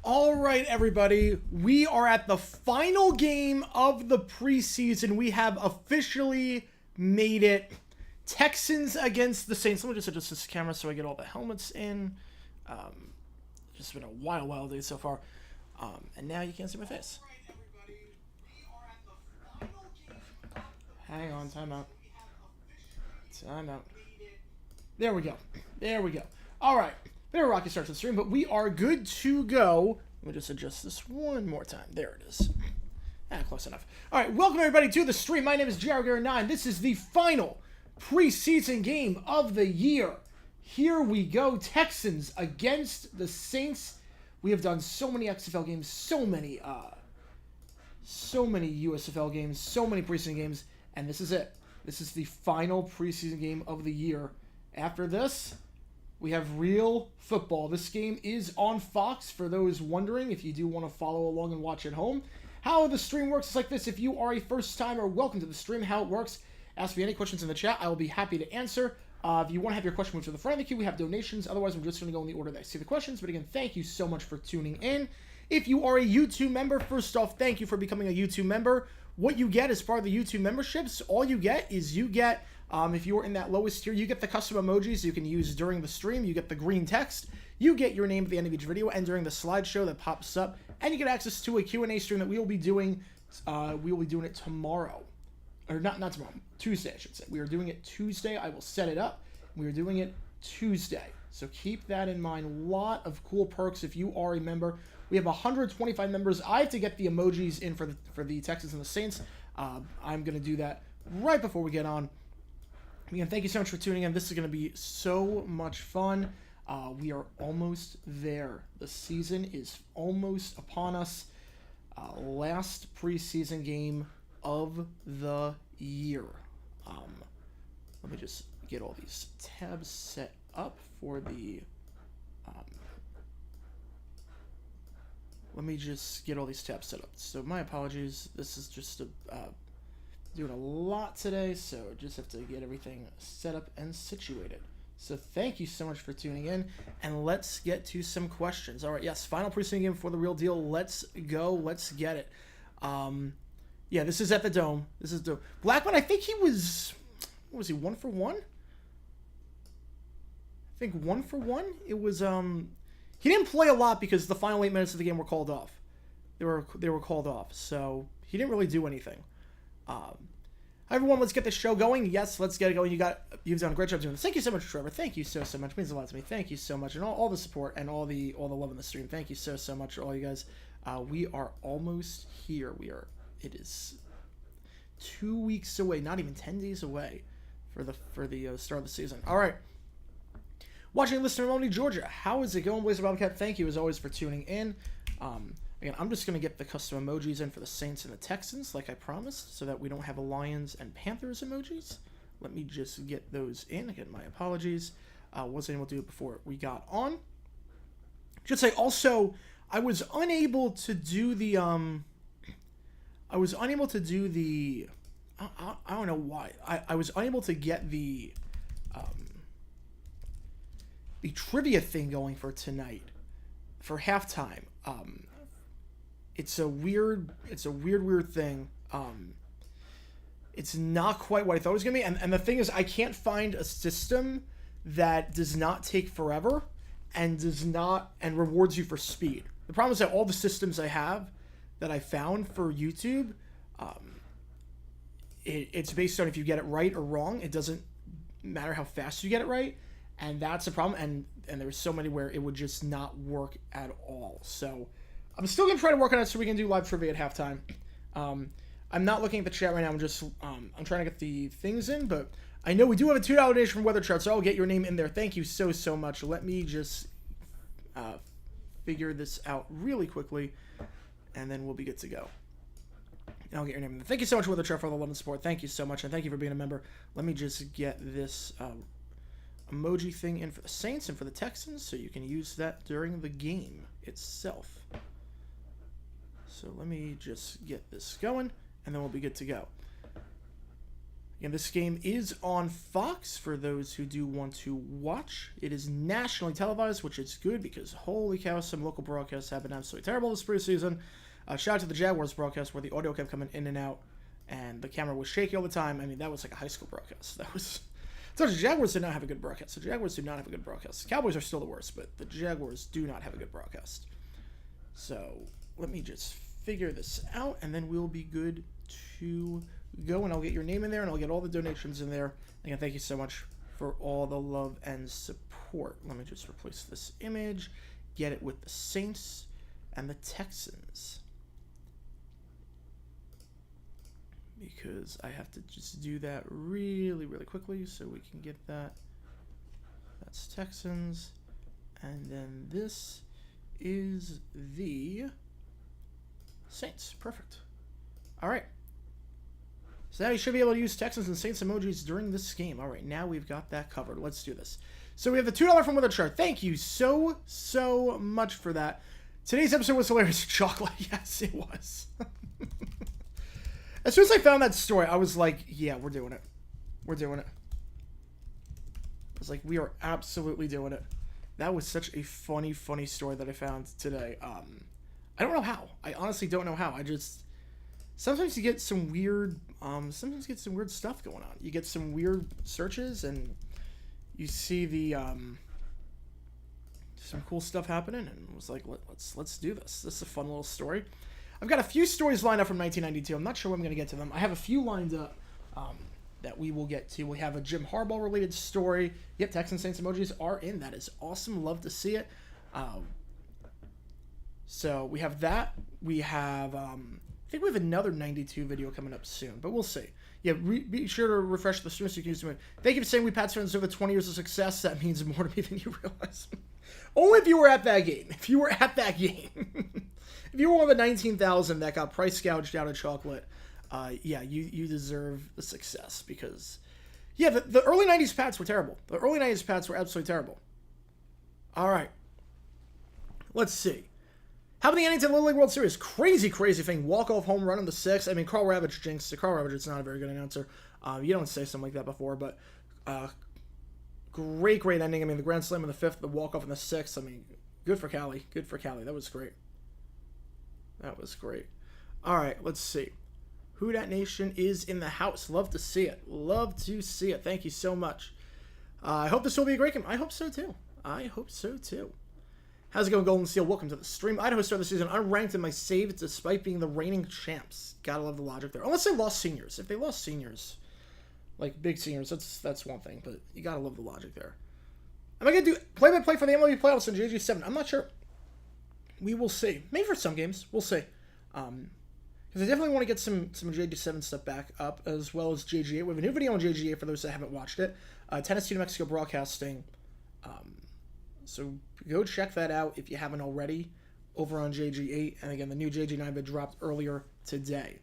All right, everybody, we are at the final game of the preseason. We have officially made it. Texans against the Saints. Let me just adjust this camera so I get all the helmets in. Just been a wild day so far. And now you can't see my face. Hang on, time out. There we go. All right. There, Rocky starts the stream, but we are good to go. Let me just adjust this one more time. There it is. Close enough. All right, welcome everybody to the stream. My name is JRGar9. This is the final preseason game of the year. Here we go. Texans against the Saints. We have done so many XFL games, so many USFL games, so many preseason games, and this is it. This is the final preseason game of the year. After this, we have real football. This game is on Fox, for those wondering, if you do want to follow along and watch at home. How the stream works is like this. If you are a first-timer, welcome to the stream. How it works, ask me any questions in the chat. I will be happy to answer. If you want to have your question moved to the front of the queue, we have donations. Otherwise, I'm just going to go in the order that I see the questions. But again, thank you so much for tuning in. If you are a YouTube member, first off, thank you for becoming a YouTube member. What you get as part of the YouTube memberships, all you get is if you're in that lowest tier, you get the custom emojis you can use during the stream. You get the green text. You get your name at the end of each video and during the slideshow that pops up. And you get access to a Q&A stream that we will be doing. We will be doing it tomorrow. Or not tomorrow. Tuesday, I should say. We are doing it Tuesday. I will set it up. We are doing it Tuesday. So keep that in mind. A lot of cool perks if you are a member. We have 125 members. I have to get the emojis in for the Texans and the Saints. I'm going to do that right before we get on. Again, thank you so much for tuning in. This is going to be so much fun. We are almost there. The season is almost upon us. Last preseason game of the year. Let me just get all these tabs set up for the... let me just get all these tabs set up. So my apologies. This is just doing a lot today, so just have to get everything set up and situated. So thank you so much for tuning in, and let's get to some questions. All right, yes, final preseason game for the real deal. Let's go. Let's get it. Yeah, this is at the Dome. This is the Blackman. I think he was. What was he? 1 for 1. I think 1 for 1. It was. He didn't play a lot because the final 8 minutes of the game were called off. They were called off, so he didn't really do anything. Hi everyone, let's get the show going. Yes, let's get it going. You've done a great job doing this. Thank you so much, Trevor. Thank you so much. It means a lot to me. Thank you so much, and all the support and all the love in the stream. Thank you so much, all you guys. We are almost here. It is 2 weeks away, not even 10 days away, for the start of the season. All right. Watching and listening remotely, Georgia. How is it going, Blazer Bobcat? Thank you as always for tuning in. Again, I'm just going to get the custom emojis in for the Saints and the Texans, like I promised, so that we don't have a Lions and Panthers emojis. Let me just get those in. Again, my apologies. Wasn't able to do it before we got on. Should say also, I was unable to do the I don't know why. I was unable to get the trivia thing going for tonight for halftime. It's a weird thing. It's not quite what I thought it was gonna be, and the thing is, I can't find a system that does not take forever and rewards you for speed. The problem is that all the systems I have that I found for YouTube, it's based on if you get it right or wrong. It doesn't matter how fast you get it right, and that's the problem. And there's so many where it would just not work at all. So I'm still gonna try to work on it so we can do live trivia at halftime. I'm not looking at the chat right now. I'm just I'm trying to get the things in, but I know we do have a $2 donation from Weather Chart, so I'll get your name in there. Thank you so much. Let me just figure this out really quickly, and then we'll be good to go. And I'll get your name in there. Thank you so much, Weather Chart, for the love and support. Thank you so much, and thank you for being a member. Let me just get this emoji thing in for the Saints and for the Texans, so you can use that during the game itself. So let me just get this going, and then we'll be good to go. And this game is on Fox for those who do want to watch. It is nationally televised, which is good because holy cow, some local broadcasts have been absolutely terrible this preseason. Shout out to the Jaguars broadcast where the audio kept coming in and out and the camera was shaky all the time. I mean, that was like a high school broadcast. That was... So the Jaguars did not have a good broadcast. The Jaguars do not have a good broadcast. The Cowboys are still the worst, but the Jaguars do not have a good broadcast. So let me just figure this out, and then we'll be good to go, and I'll get your name in there, and I'll get all the donations in there. Again, thank you so much for all the love and support. Let me just replace this image, get it with the Saints and the Texans, because I have to just do that really, really quickly so we can get that. That's Texans, and then this is the Saints. Perfect. All right. So now you should be able to use Texans and Saints emojis during this game. All right, now we've got that covered. Let's do this. So we have the $2 from Weather Chart. Thank you so much for that. Today's episode was hilarious. Chocolate. Yes, it was. As soon as I found that story, I was like, yeah, we're doing it. We're doing it. I was like, we are absolutely doing it. That was such a funny story that I found today. I don't know how. I honestly don't know how. I just... Sometimes you get some weird, stuff going on. You get some weird searches, and you see the, some cool stuff happening, and it was like, let's do this. This is a fun little story. I've got a few stories lined up from 1992. I'm not sure when I'm going to get to them. I have a few lined up that we will get to. We have a Jim Harbaugh-related story. Yep, Texans Saints emojis are in. That is awesome. Love to see it. So we have that. We have... I think we have another 92 video coming up soon, but we'll see. Yeah, be sure to refresh the stream so you can use them. Thank you for saying we Pats fans over 20 years of success. That means more to me than you realize. Only if you were at that game. If you were at that game. If you were one of the 19,000 that got price gouged out of chocolate, yeah, you deserve the success because, yeah, the early 90s Pats were terrible. The early 90s Pats were absolutely terrible. All right. Let's see. How about the ending to the Little League World Series? Crazy thing. Walk-off home run in the 6th. I mean, Carl Ravitch jinxed it. Carl Ravitch is not a very good announcer. You don't say something like that before, but great ending. I mean, the grand slam in the 5th, the walk-off in the 6th. I mean, good for Cali. Good for Cali. That was great. That was great. All right, let's see. Who Dat Nation is in the house. Love to see it. Love to see it. Thank you so much. I hope this will be a great game. I hope so, too. I hope so, too. How's it going, Golden Seal? Welcome to the stream. Idaho started the season unranked in my save despite being the reigning champs. Gotta love the logic there. Unless they lost seniors. If they lost seniors, like big seniors, that's one thing. But you gotta love the logic there. Am I gonna do play-by-play for the MLB playoffs in JG7? I'm not sure. We will see. Maybe for some games. We'll see. Because I definitely want to get some JG7 stuff back up, as well as JG8. We have a new video on JG8 for those that haven't watched it. Tennessee, New Mexico Broadcasting. So go check that out if you haven't already over on JG8. And again, the new JG9 bit dropped earlier today.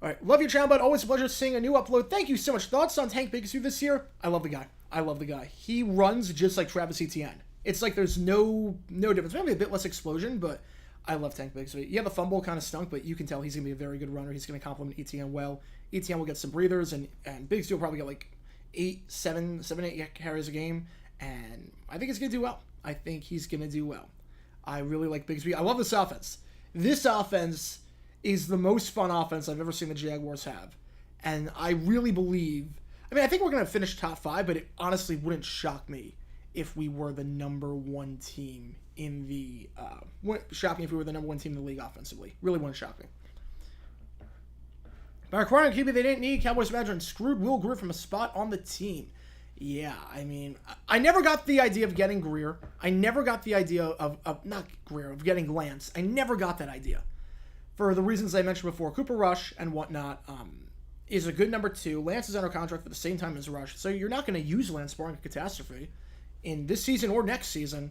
All right. Love your channel, bud. Always a pleasure seeing a new upload. Thank you so much. Thoughts on Tank Bigsby this year? I love the guy. I love the guy. He runs just like Travis Etienne. It's like there's no difference. Maybe a bit less explosion, but I love Tank Bigsby. Yeah, the fumble kind of stunk, but you can tell he's going to be a very good runner. He's going to complement Etienne well. Etienne will get some breathers, and Bigsby will probably get like 8 carries a game. And I think he's going to do well. I think he's going to do well. I really like Bigsby. I love this offense. This offense is the most fun offense I've ever seen the Jaguars have. And I really believe... I mean, I think we're going to finish top 5, but it honestly wouldn't shock me if we were the number 1 team in the... wouldn't shock me if we were the number 1 team in the league offensively. Really wouldn't shock me. By acquiring QB they didn't need, Cowboys manager and screwed Will Greer from a spot on the team. Yeah, I mean, I never got the idea of getting Greer. I never got the idea of not Greer, of getting Lance. I never got that idea. For the reasons I mentioned before, Cooper Rush and whatnot is a good number 2. Lance is under contract for the same time as Rush. So you're not going to use Lance barring a catastrophe in this season or next season.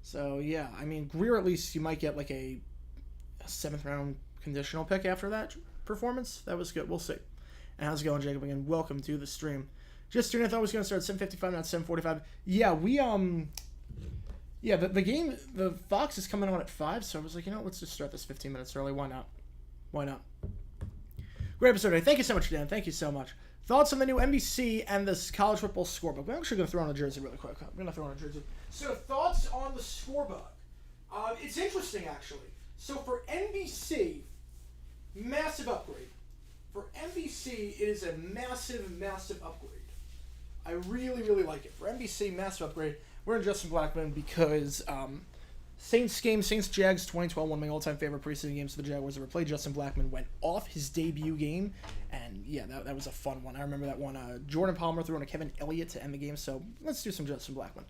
So, yeah, I mean, Greer, at least you might get like a 7th round conditional pick after that performance. That was good. We'll see. And how's it going, Jacob? Again, welcome to the stream. Just soon, I thought it was going to start at 7:55, not 7:45. Yeah, yeah, the game, the Fox is coming on at 5, so I was like, you know, let's just start this 15 minutes early. Why not? Great episode today. Thank you so much, Dan. Thank you so much. Thoughts on the new NBC and this college football scorebook? I'm actually going to throw on a jersey really quick. I'm going to throw on a jersey. So, thoughts on the scorebook. It's interesting, actually. So, for NBC, massive upgrade. For NBC, it is a massive, massive upgrade. I really, really like it. For NBC, massive upgrade. We're in Justin Blackman because Saints game, Saints-Jags 2012, one of my all-time favorite preseason games for the Jaguars ever played. Justin Blackman went off his debut game, and yeah, that was a fun one. I remember that one. Jordan Palmer threw on a Kevin Elliott to end the game, so let's do some Justin Blackman.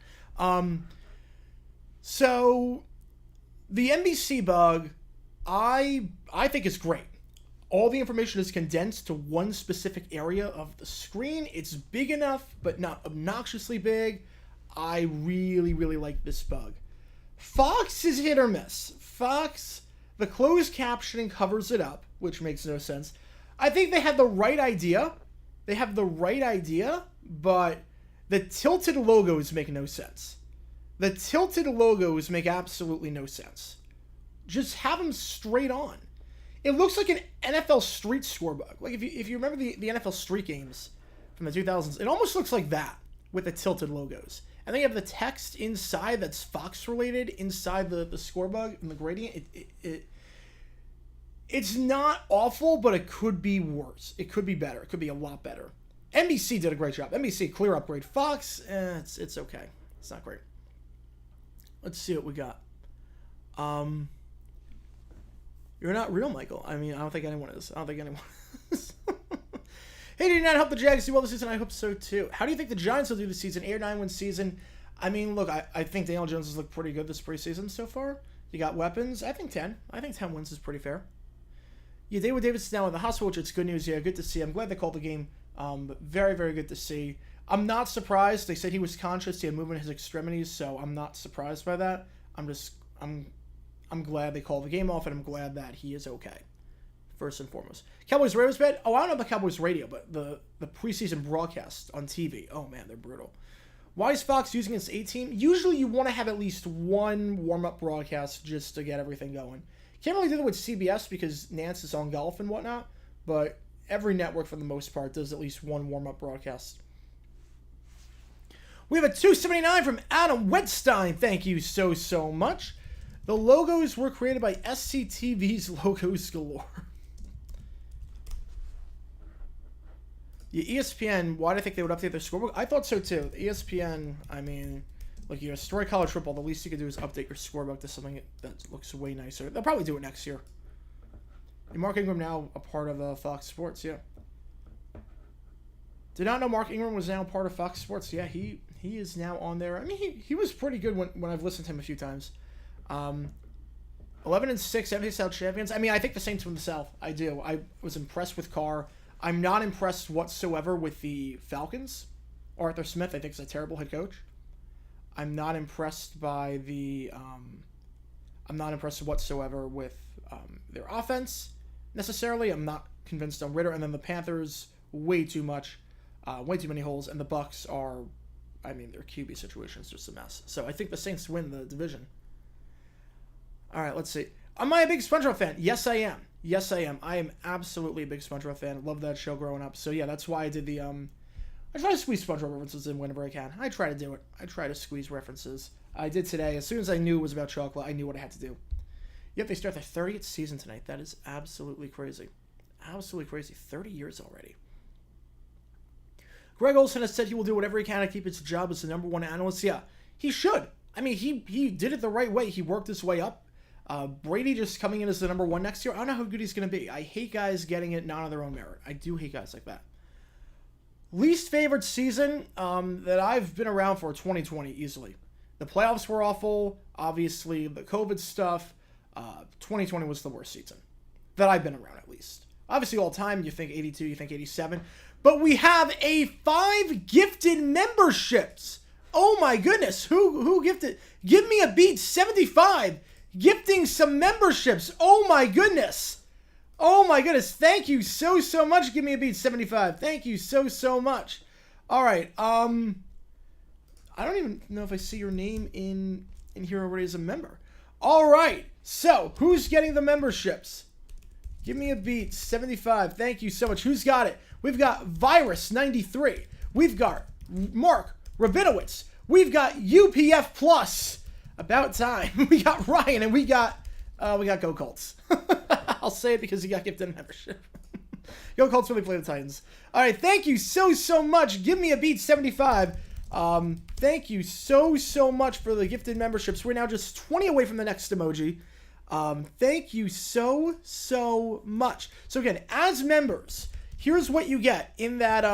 So the NBC bug, I think is great. All the information is condensed to one specific area of the screen. It's big enough, but not obnoxiously big. I really, really like this bug. Fox is hit or miss. Fox, the closed captioning covers it up, which makes no sense. I think they had the right idea. They have the right idea, but the tilted logos make no sense. The tilted logos make absolutely no sense. Just have them straight on. It looks like an NFL Street scorebook. Like if you remember the NFL Street games from the 2000s, it almost looks like that with the tilted logos. And then you have the text inside that's Fox related inside the scorebug and the gradient. It's not awful, but it could be worse. It could be better. It could be a lot better. NBC did a great job. NBC, clear upgrade. Fox, it's okay. It's not great. Let's see what we got. You're not real, Michael. I mean, I don't think anyone is. Hey, did you not help the Jags do well this season? I hope so, too. How do you think the Giants will do this season? 8 or 9 win season. I mean, look, I think Daniel Jones has looked pretty good this preseason so far. You got weapons. I think 10. I think 10 wins is pretty fair. Yeah, David Davis is now in the hospital, which is good news. Yeah, good to see. I'm glad they called the game. Very, very good to see. I'm not surprised. They said he was conscious. He had movement in his extremities, so I'm not surprised by that. I'm glad they called the game off, and I'm glad that he is okay. First and foremost. Cowboys Raiders bet. Oh, I don't know about Cowboys radio, but the preseason broadcast on TV. Oh man, they're brutal. Why is Fox using its A team? Usually you want to have at least one warm-up broadcast just to get everything going. Can't really do that with CBS because Nance is on golf and whatnot, but every network for the most part does at least one warm-up broadcast. We have a 279 from Adam Wetstein. Thank you so much. The logos were created by SCTV's Logos Galore. Yeah, ESPN, why do I think they would update their scorebook? I thought so too. ESPN, I mean, look, you destroy college football, the least you could do is update your scorebook to something that looks way nicer. They'll probably do it next year. And Mark Ingram now a part of Fox Sports, yeah. Did not know Mark Ingram was now part of Fox Sports. Yeah, he is now on there. I mean, he was pretty good when I've listened to him a few times. 11-6, NFC South champions. I mean, I think the Saints win the South. I do. I was impressed with Carr. I'm not impressed whatsoever with the Falcons. Arthur Smith, I think, is a terrible head coach. I'm not impressed by the. I'm not impressed whatsoever with their offense necessarily. I'm not convinced on Ritter, and then the Panthers way too much, way too many holes, and the Bucks are. I mean, their QB situation is just a mess. So I think the Saints win the division. All right, let's see. Am I a big SpongeBob fan? Yes, I am. Yes, I am. I am absolutely a big SpongeBob fan. Love that show growing up. So yeah, that's why I did the I try to squeeze SpongeBob references in whenever I can. I try to do it. I try to squeeze references. I did today. As soon as I knew it was about chocolate, I knew what I had to do. Yep, they start their 30th season tonight. That is absolutely crazy. Absolutely crazy. 30 years already. Greg Olson has said he will do whatever he can to keep his job as the #1 analyst. Yeah, he should. I mean, he did it the right way. He worked his way up. Brady just coming in as the #1 next year. I don't know how good he's going to be. I hate guys getting it not on their own merit. I do hate guys like that. Least favorite season that I've been around for 2020, easily. The playoffs were awful. Obviously, the COVID stuff. 2020 was the worst season that I've been around, at least. Obviously, all time, you think 82, you think 87. But we have 5 gifted memberships. Oh my goodness. Who gifted? Give me a beat. 75. Gifting some memberships. Oh my goodness. Oh my goodness. Thank you so much. Give me a beat. 75. Thank you so much. All right. I don't even know if I see your name in here already as a member. All right. So, who's getting the memberships? Give me a beat. 75. Thank you so much. Who's got it? We've got Virus 93. We've got Mark Rabinowitz. We've got UPF Plus. About time. We got Ryan and we got Go Colts. I'll say it because he got gifted a membership. Go Colts really play the Titans. All right. Thank you so much. Give me a beat. 75. Thank you so much for the gifted memberships. We're now just 20 away from the next emoji. Thank you so much. So again, as members, here's what you get in that,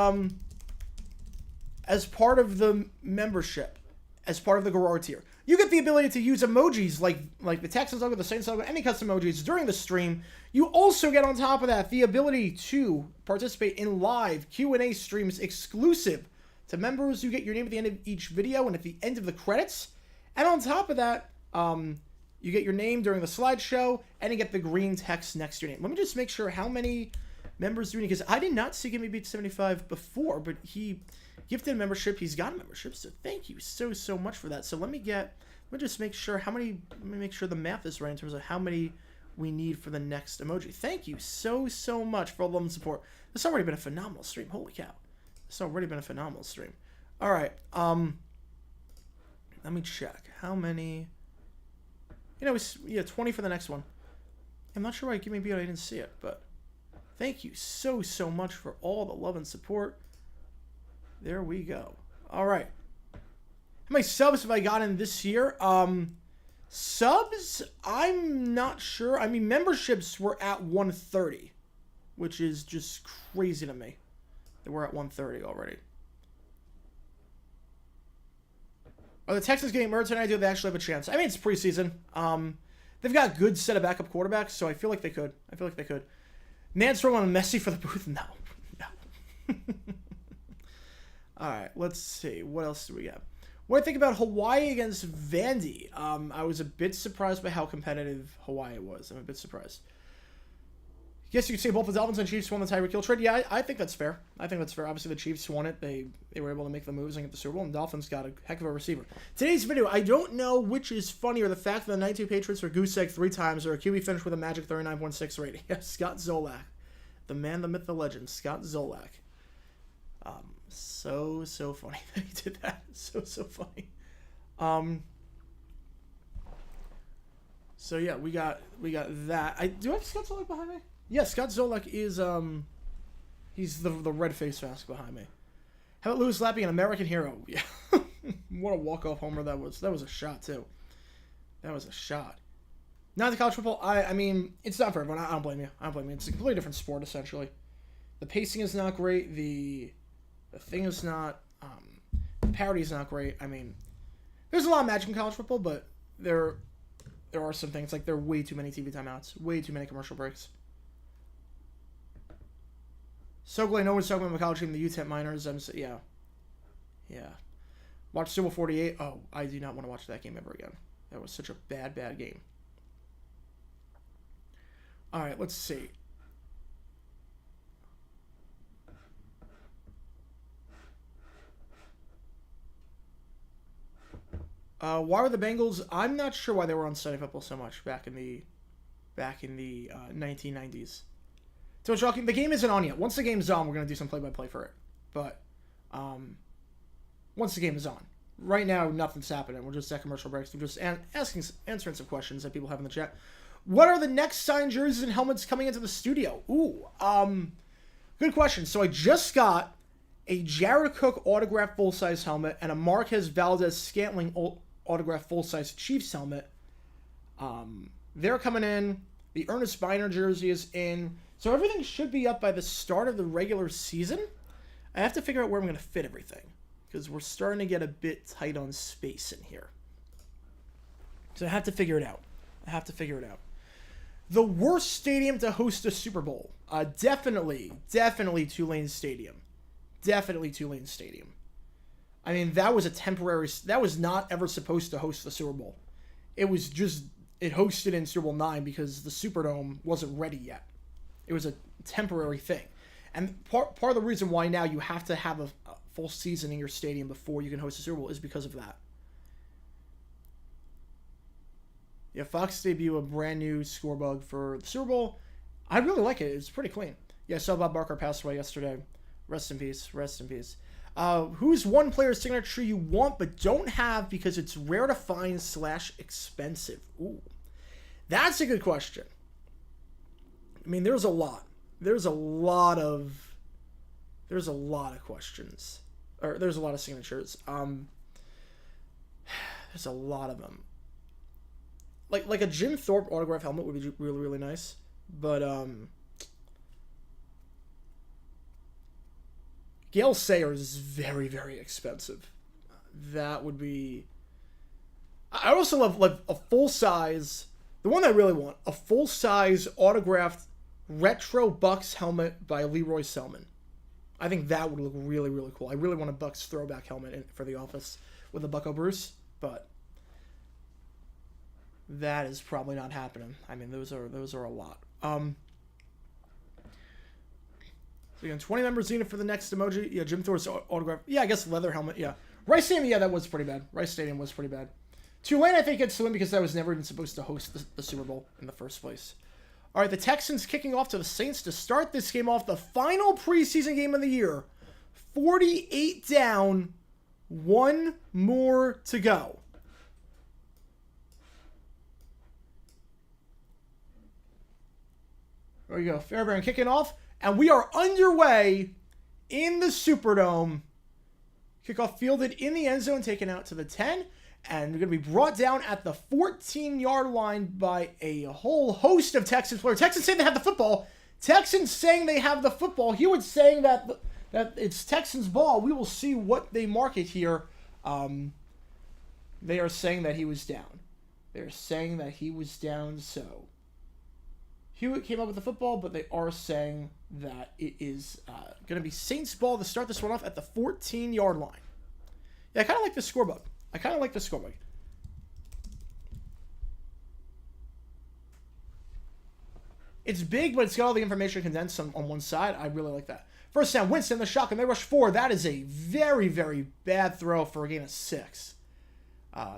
as part of the membership, as part of the Garrote tier. You get the ability to use emojis like the Texans logo, the Saints logo, any custom emojis during the stream. You also get on top of that the ability to participate in live Q&A streams exclusive to members. You get your name at the end of each video and at the end of the credits. And on top of that, you get your name during the slideshow, and you get the green text next to your name. Let me just make sure how many members do we need, because I did not see Gimme Beat 75 before, but he gifted a membership. He's got a membership, so thank you so much for that. So let me just make sure how many, let me make sure the math is right in terms of how many we need for the next emoji. Thank you so much for all the love and support. This has already been a phenomenal stream. Holy cow. It's already been a phenomenal stream. All right. Let me check. How many? You know, yeah, 20 for the next one. I'm not sure why Gimme Beat I didn't see it, but thank you so much for all the love and support. There we go. All right. How many subs have I gotten this year? Subs, I'm not sure. I mean, memberships were at 130, which is just crazy to me. They were at 130 already. Are the Texans getting murdered tonight? Do they actually have a chance? I mean, it's preseason. They've got a good set of backup quarterbacks, so I feel like they could. Man's throwing on Messi for the booth? No. All right, let's see. What else do we got? What do I think about Hawaii against Vandy? I was a bit surprised by how competitive Hawaii was. I'm a bit surprised. Yes, you could say both the Dolphins and Chiefs won the Tyreek Hill trade. Yeah, I think that's fair. Obviously, the Chiefs won it. They were able to make the moves and get the Super Bowl, and the Dolphins got a heck of a receiver. Today's video, I don't know which is funnier, the fact that the 92 Patriots were goose egg 3 times, or a QB finished with a magic 39.6 rating. Yes, Scott Zolak. The man, the myth, the legend, Scott Zolak. So funny that he did that. So funny. So yeah, we got that. Do I have Scott Zolak behind me? Yeah, Scott Zolak is he's the red face mask behind me. How about Louis Lappy, an American hero? Yeah. What a walk-off homer that was. That was a shot too. That was a shot. Not the college football. I mean, it's not for everyone. I don't blame you. It's a completely different sport essentially. The pacing is not great. The thing is not, the parody is not great. I mean, there's a lot of magic in college football, but there are some things, like there are way too many TV timeouts, way too many commercial breaks. So glad no one's talking about my college team, the UTEP Miners. Yeah. Watch Super Bowl 48. Oh, I do not want to watch that game ever again. That was such a bad game. All right, let's see. Why were the Bengals? I'm not sure why they were on Sunday Football so much back in the 1990s. So shocking. The game isn't on yet. Once the game's on, we're gonna do some play-by-play for it. But once the game is on, right now nothing's happening. We're just at commercial breaks. We're just answering some questions that people have in the chat. What are the next signed jerseys and helmets coming into the studio? Ooh, good question. So I just got a Jared Cook autographed full-size helmet and a Marquez Valdez-Scantling autographed full-size Chiefs helmet. They're coming in. The Ernest Biner jersey is in. So everything should be up by the start of the regular season. I have to figure out where I'm going to fit everything, because we're starting to get a bit tight on space in here. So I have to figure it out. The worst stadium to host a Super Bowl. Definitely Tulane Stadium. I mean, that was a temporary... That was not ever supposed to host the Super Bowl. It was just... It hosted in Super Bowl 9 because the Superdome wasn't ready yet. It was a temporary thing. And part of the reason why now you have to have a full season in your stadium before you can host a Super Bowl is because of that. Yeah, Fox debut a brand new Scorebug for the Super Bowl. I really like it. It's pretty clean. Yeah, I saw Bob Barker passed away yesterday. Rest in peace. Rest in peace. Who's one player's signature you want but don't have because it's rare to find / expensive? Ooh, that's a good question. I mean, there's a lot. There's a lot of questions. Or there's a lot of signatures. There's a lot of them. Like a Jim Thorpe autograph helmet would be really, really nice. But Gale Sayers is very, very expensive. That would be... I also love a full-size... The one I really want, a full-size autographed retro Bucks helmet by Leroy Selman. I think that would look really, really cool. I really want a Bucks throwback helmet for the office with a Bucko Bruce, but that is probably not happening. I mean, those are a lot. So again, 20 members needed for the next emoji. Yeah, Jim Thorpe's autograph. Yeah, I guess leather helmet. Yeah, Rice Stadium. Yeah, that was pretty bad. Rice Stadium was pretty bad. Tulane, I think, gets to win because that was never even supposed to host the Super Bowl in the first place. All right, the Texans kicking off to the Saints to start this game off, the final preseason game of the year. 48 down, 1 more to go. There we go, Fairbairn kicking off, and we are underway in the Superdome. Kickoff fielded in the end zone, taken out to the 10. And we're going to be brought down at the 14-yard line by a whole host of Texans players. Texans saying they have the football. Texans saying they have the football. Hewitt saying that it's Texans ball. We will see what they mark it here. They are saying that he was down. They're saying that he was down, so Hewitt came up with the football, but they are saying that it is going to be Saints ball to start this one off at the 14-yard line. Yeah, I kind of like the scorebug. It's big, but it's got all the information condensed on one side. I really like that. First down, Winston, the shotgun. They rush 4. That is a very, very bad throw for a gain of 6.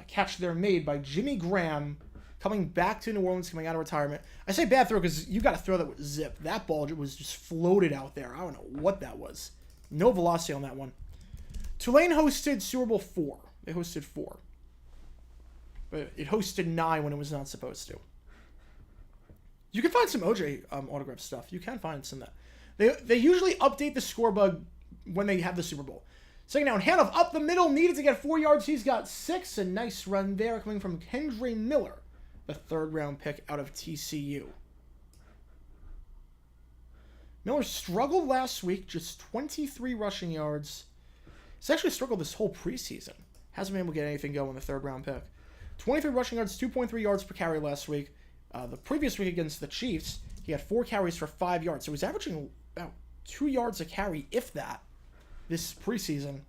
Catch there made by Jimmy Graham coming back to New Orleans, coming out of retirement. I say bad throw because you got to throw that with zip. That ball was just floated out there. I don't know what that was. No velocity on that one. Tulane hosted Super Bowl 4. They hosted 4. But it hosted 9 when it was not supposed to. You can find some OJ autograph stuff. You can find some of that. They usually update the scorebug when they have the Super Bowl. Second down, handoff up the middle. Needed to get 4 yards. He's got 6. A nice run there coming from Kendre Miller, the 3rd-round pick out of TCU. Miller struggled last week. Just 23 rushing yards. He's actually struggled this whole preseason. Hasn't been able to get anything going, the 3rd-round pick. 23 rushing yards, 2.3 yards per carry last week. The previous week against the Chiefs, he had 4 carries for 5 yards. So he's averaging about 2 yards a carry, if that, this preseason.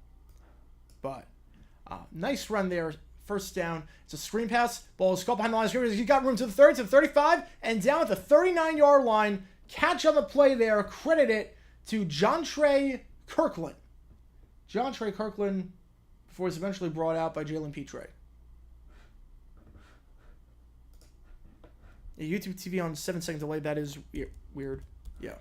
But nice run there. First down. It's a screen pass. Ball is caught behind the line of scrimmage. He got room to the 30, to the 35, and down at the 39-yard line. Catch on the play there. Credit it to Jontre Kirkland. Jontre Kirkland, before he's eventually brought out by Jalen Petre. Yeah, YouTube TV on 7-second delay. That is weird. Yeah.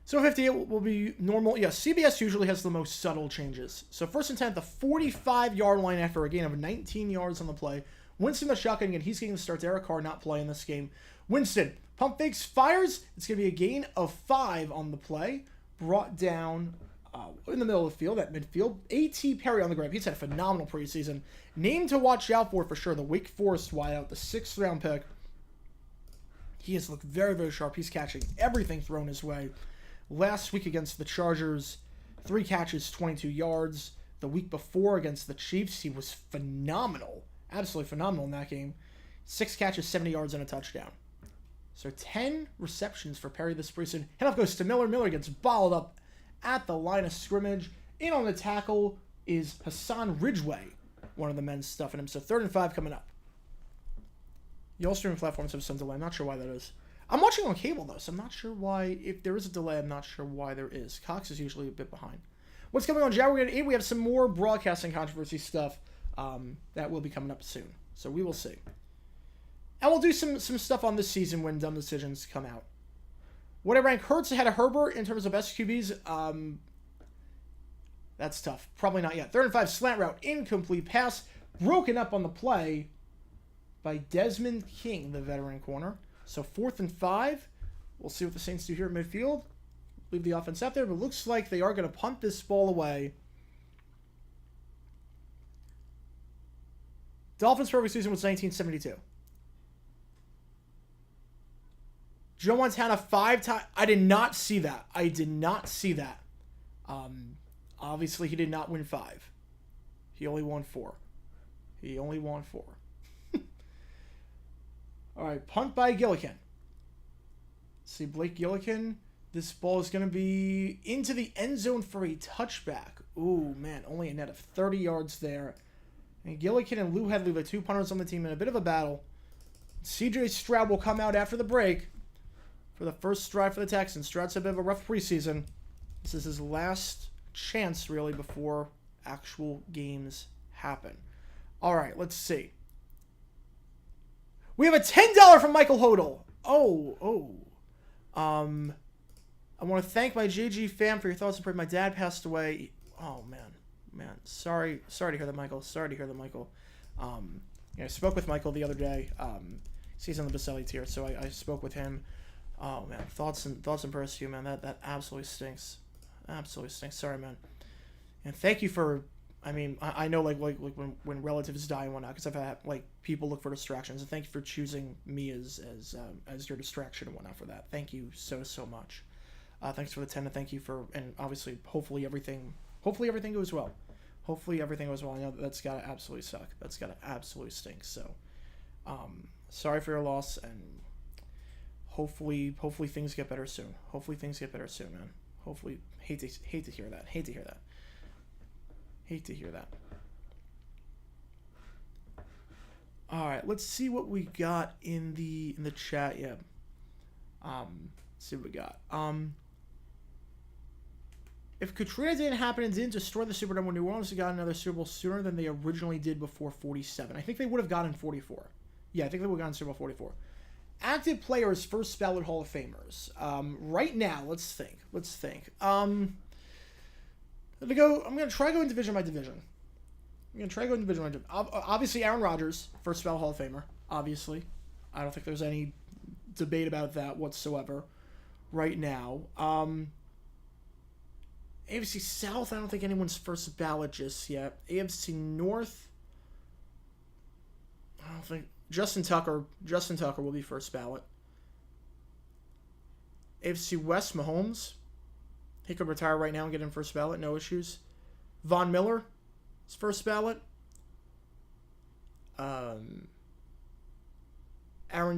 So 58 will be normal. Yeah, CBS usually has the most subtle changes. So first and 10 at the 45-yard line after a gain of 19 yards on the play. Winston the shotgun again. He's getting the start. Derek Carr not playing this game. Winston, pump fakes, fires. It's going to be a gain of 5 on the play. Brought down in the middle of the field, at midfield. A.T. Perry on the grab. He's had a phenomenal preseason. Name to watch out for sure. The Wake Forest wideout, the 6th-round pick. He has looked very, very sharp. He's catching everything thrown his way. Last week against the Chargers, 3 catches, 22 yards. The week before against the Chiefs, he was phenomenal. Absolutely phenomenal in that game. 6 catches, 70 yards, and a touchdown. So 10 receptions for Perry this preseason. Handoff goes to Miller. Miller gets balled up at the line of scrimmage. In on the tackle is Hassan Ridgeway, one of the men's stuffing him. So 3rd and 5 coming up. Y'all streaming platforms have some delay. I'm not sure why that is. I'm watching on cable, though, so I'm not sure why. If there is a delay, I'm not sure why there is. Cox is usually a bit behind. What's coming on Jaguar 8? We have some more broadcasting controversy stuff that will be coming up soon. So we will see. And we'll do some stuff on this season when dumb decisions come out. Would I rank Hurts ahead of Herbert in terms of best QBs? That's tough. Probably not yet. 3rd and 5, slant route, incomplete pass, broken up on the play by Desmond King, the veteran corner. So 4th and 5. We'll see what the Saints do here at midfield. Leave the offense out there, but it looks like they are going to punt this ball away. Dolphins' perfect season was 1972. Joe Montana 5 times. I did not see that. Obviously, he did not win 5. He only won 4. All right, punt by Gillikin. See, Blake Gillikin. This ball is going to be into the end zone for a touchback. Ooh, man, only a net of 30 yards there. And Gillikin and Lou Headley, the 2 punters on the team, in a bit of a battle. CJ Stroud will come out after the break for the first drive for the Texans. Stroud's had a bit of a rough preseason. This is his last chance, really, before actual games happen. All right, let's see. We have a $10 from Michael Hodel. I want to thank my JG fam for your thoughts and prayers. My dad passed away. Oh, man. Sorry to hear that, Michael. I spoke with Michael the other day. He's on the Baselli tier, so I spoke with him. Oh, man. Thoughts and prayers to you, man. That absolutely stinks. Sorry, man. And thank you for... I know like when relatives die and whatnot, because I've had people look for distractions, and thank you for choosing me as your distraction and whatnot for that. Thank you so much. Thanks for the 10, and thank you for, and obviously hopefully everything goes well. I know that's gotta absolutely suck. That's gotta absolutely stink. So, sorry for your loss, and hopefully things get better soon. Man. Hopefully, hate to hear that. All right, let's see what we got in the chat. Yeah. Let's see what we got. If Katrina didn't happen and didn't destroy the Superdome, New Orleans got another Super Bowl sooner than they originally did before 47. I think they would have gotten 44. Yeah, I think they would have gotten Super Bowl 44. Active players, first ballot Hall of Famers. Right now, let's think. I'm going to try going division by division. Obviously, Aaron Rodgers, first ballot Hall of Famer. Obviously. I don't think there's any debate about that whatsoever right now. AFC South, I don't think anyone's first ballot just yet. AFC North, I don't think... Justin Tucker will be first ballot. AFC West, Mahomes. He could retire right now and get in first ballot, no issues. Von Miller is first ballot. Aaron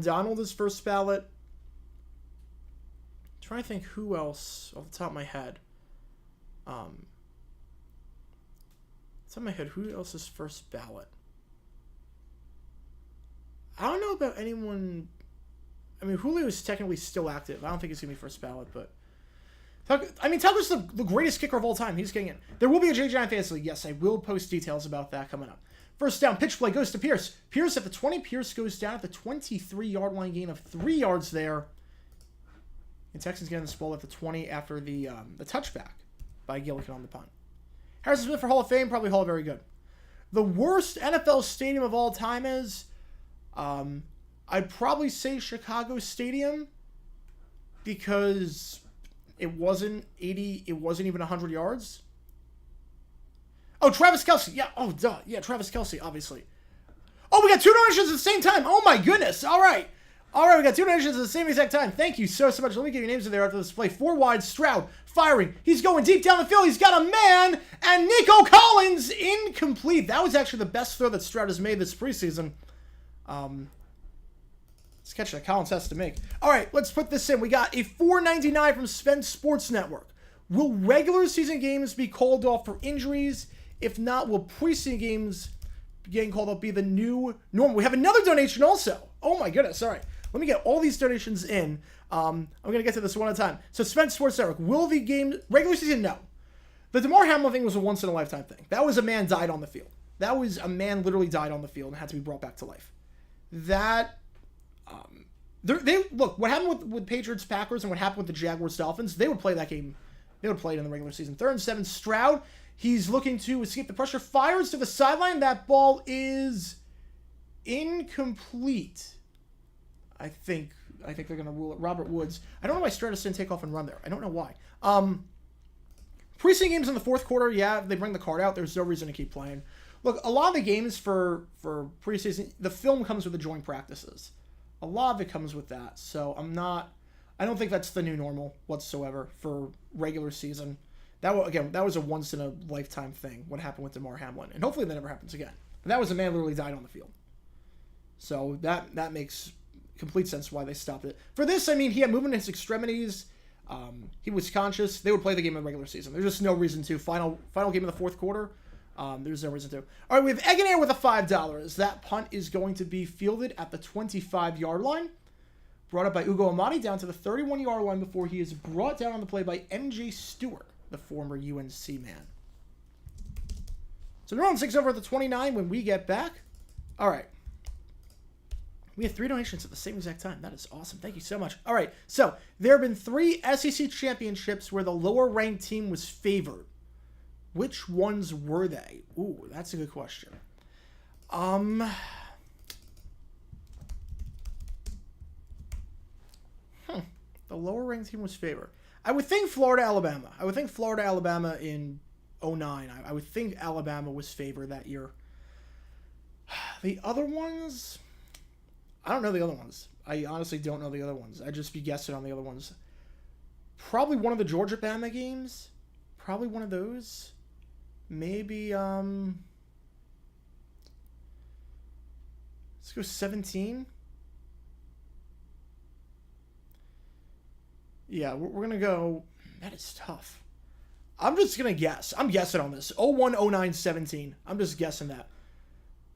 Donald is first ballot. I'm trying to think who else off the top of my head. Who else is first ballot? I don't know about anyone. Julio is technically still active. I don't think he's going to be first ballot, but... Tucker's the greatest kicker of all time. He's getting in. There will be a JJ Fantasy League. Yes, I will post details about that coming up. First down, pitch play goes to Pierce. Pierce at the 20. Pierce goes down at the 23-yard line, gain of 3 yards there. And Texans getting this ball at the 20 after the touchback by Gillikin on the punt. Harrison Smith for Hall of Fame, probably Hall of Very Good. The worst NFL stadium of all time is... I'd probably say Chicago Stadium, because it wasn't even 100 yards. Oh, Travis Kelce. Yeah, duh. Yeah, Travis Kelce, obviously. Oh, we got 2 donations at the same time. Oh, my goodness. All right, we got 2 donations at the same exact time. Thank you so much. Let me get your names in there after this play. 4 wide, Stroud firing. He's going deep down the field. He's got a man, and Nico Collins incomplete. That was actually the best throw that Stroud has made this preseason. This catch that Collins has to make. All right, let's put this in. We got a $4.99 from Spence Sports Network. Will regular season games be called off for injuries? If not, will preseason games getting called off be the new normal? We have another donation also. Oh my goodness. All right, let me get all these donations in. I'm going to get to this one at a time. So Spence Sports Network, will the game, regular season, no. The DeMar Hamlin thing was a once-in-a-lifetime thing. That was a man died on the field. That was a man literally died on the field and had to be brought back to life. That They look, what happened with Patriots Packers and what happened with the Jaguars Dolphins, they would play that game. They would play it in the regular season. 3rd and 7. Stroud, he's looking to escape the pressure, fires to the sideline. That ball is incomplete. I think they're going to rule it. Robert Woods. I don't know why Stratus didn't take off and run there. I don't know why. Preseason games in the 4th quarter, yeah, they bring the card out. There's no reason to keep playing. Look, a lot of the games for preseason, the film comes with the joint practices. A lot of it comes with that. So I don't think that's the new normal whatsoever for regular season. That was a once in a lifetime thing, what happened with DeMar Hamlin. And hopefully that never happens again. But that was a man literally died on the field. So that makes complete sense why they stopped it. For this, I mean, he had movement in his extremities. He was conscious. They would play the game in the regular season. There's just no reason to. Final game of the 4th quarter. There's no reason to. All right, we have Eggenair with a $5. That punt is going to be fielded at the 25-yard line. Brought up by Ugo Amadi down to the 31-yard line before he is brought down on the play by MJ Stewart, the former UNC man. So they're on 6 over at the 29 when we get back. All right. We have 3 donations at the same exact time. That is awesome. Thank you so much. All right. So there have been 3 SEC championships where the lower-ranked team was favored. Which ones were they? Ooh, that's a good question. The lower-ranked team was favored. I would think Florida, Alabama. In 2009. I would think Alabama was favored that year. The other ones, I don't know the other ones. I honestly don't know the other ones. I'd just be guessing on the other ones. Probably one of the Georgia-Bama games. Probably one of those. Maybe, let's go 17. Yeah, we're going to go, that is tough. I'm just going to guess. I'm guessing on this. 01, 09, 17. I'm just guessing that.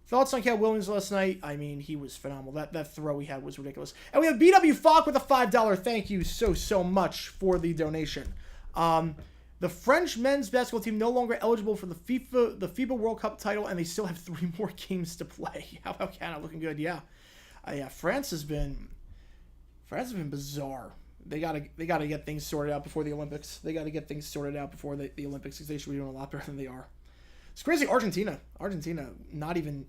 Thoughts on Cal Williams last night? I mean, he was phenomenal. That throw he had was ridiculous. And we have BW Falk with a $5. Thank you so much for the donation. The French men's basketball team no longer eligible for the FIBA World Cup title, and they still have 3 more games to play. How about Canada? Looking good, yeah. France has been bizarre. They gotta get things sorted out before the Olympics. They gotta get things sorted out before the Olympics, because they should be doing a lot better than they are. It's crazy. Argentina not even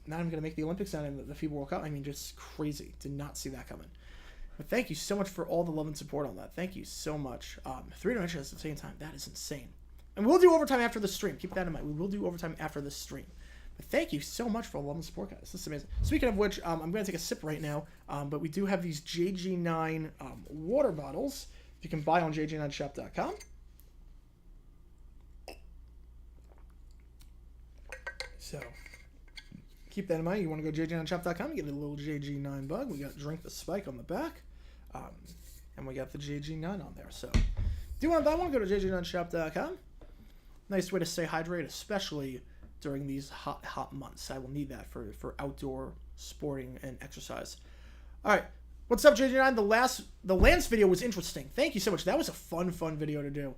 gonna make the Olympics and in the FIBA World Cup. I mean, just crazy. Did not see that coming. But thank you so much for all the love and support on that. Thank you so much. 3 donations at the same time. That is insane. And we'll do overtime after the stream. Keep that in mind. We will do overtime after the stream. But thank you so much for all the love and support, guys. This is amazing. Speaking of which, I'm going to take a sip right now. But we do have these JG9 water bottles you can buy on jg9shop.com. So keep that in mind. You want to go jg9shop.com, get a little JG9 bug. We got Drink the Spike on the back. And we got the JG9 on there. So do you want that one? Go to jg9shop.com. Nice way to stay hydrated, especially during these hot months. I will need that for outdoor sporting and exercise. All right. What's up, JG9? The Lance video was interesting. Thank you so much. That was a fun video to do.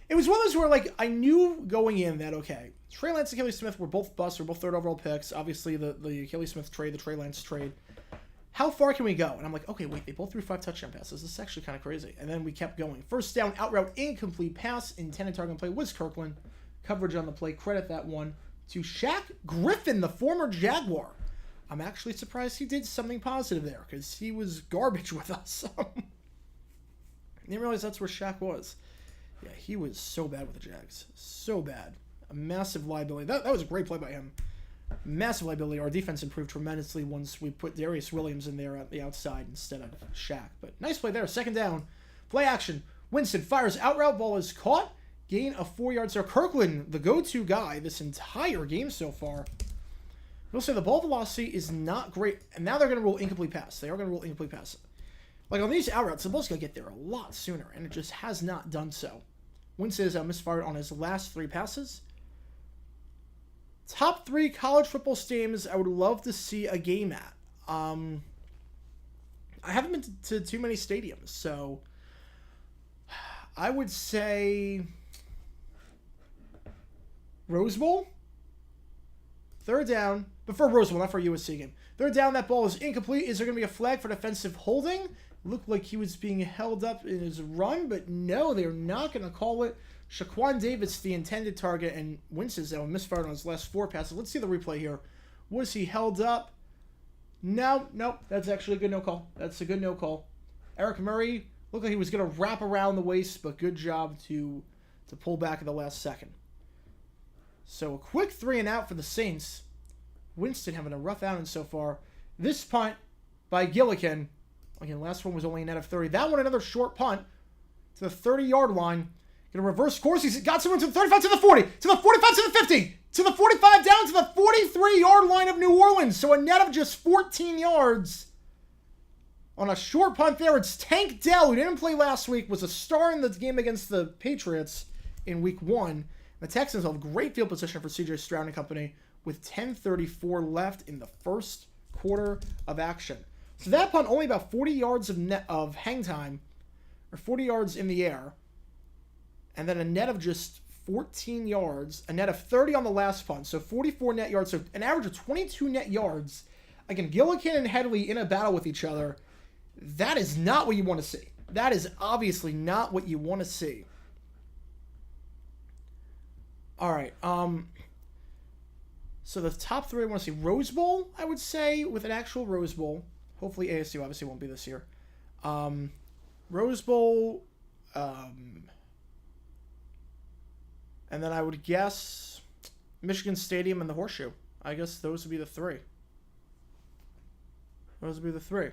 It was one of those where, like, I knew going in that, okay, Trey Lance and Achilles Smith were both busts, were both 3rd overall picks. Obviously, the Achilles Smith trade, the Trey Lance trade. How far can we go? And I'm like, okay, wait, they both threw 5 touchdown passes. This is actually kind of crazy. And then we kept going. First down, out route, incomplete pass, intended target on play was Kirkland. Coverage on the play, credit that one to Shaq Griffin, the former Jaguar. I'm actually surprised he did something positive there, because he was garbage with us. I didn't realize that's where Shaq was. Yeah, he was so bad with the Jags. So bad. A massive liability. That was a great play by him. Massive liability. Our defense improved tremendously once we put Darius Williams in there at the outside instead of Shaq. But nice play there. 2nd down. Play action. Winston fires out route. Ball is caught. Gain of 4 yards there. Kirkland, the go-to guy this entire game so far. We'll say the ball velocity is not great. And now they're going to rule incomplete pass. They are going to rule incomplete pass. Like on these out routes, the ball's going to get there a lot sooner. And it just has not done so. Winston is misfired on his last 3 passes. Top 3 college football stadiums I would love to see a game at. I haven't been to too many stadiums, so I would say Rose Bowl. 3rd down, But for Rose Bowl, not for a USC game. Third down, that ball is incomplete. Is there going to be a flag for defensive holding? Looked like he was being held up in his run, but no, they're not going to call it. Shaquan Davis, the intended target, and Winston's that one misfired on his last 4 passes. Let's see the replay here. Was he held up? No, that's actually a good no call. That's a good no call. Eric Murray looked like he was going to wrap around the waist, but good job to pull back at the last second. So a quick 3 and out for the Saints. Winston having a rough outing so far. This punt by Gillikin. Again, last one was only a net of 30. That one, another short punt to the 30-yard line. Going to reverse course. He's got someone to the 35, to the 40, to the 45, to the 50, to the 45, down to the 43-yard line of New Orleans. So a net of just 14 yards on a short punt there. It's Tank Dell, who didn't play last week, was a star in the game against the Patriots in week 1. The Texans have great field position for C.J. Stroud and company with 10:34 left in the first quarter of action. So that punt, only about 40 yards of hang time, or 40 yards in the air, and then a net of just 14 yards, a net of 30 on the last punt, so 44 net yards, so an average of 22 net yards. Again, Gillikin and Headley in a battle with each other. That is not what you want to see. That is obviously not what you want to see. All right, so the top 3 I want to see. Rose Bowl, I would say, with an actual Rose Bowl. Hopefully ASU obviously won't be this year. Rose Bowl, and then I would guess Michigan Stadium and the Horseshoe. I guess those would be the 3. Those would be the 3.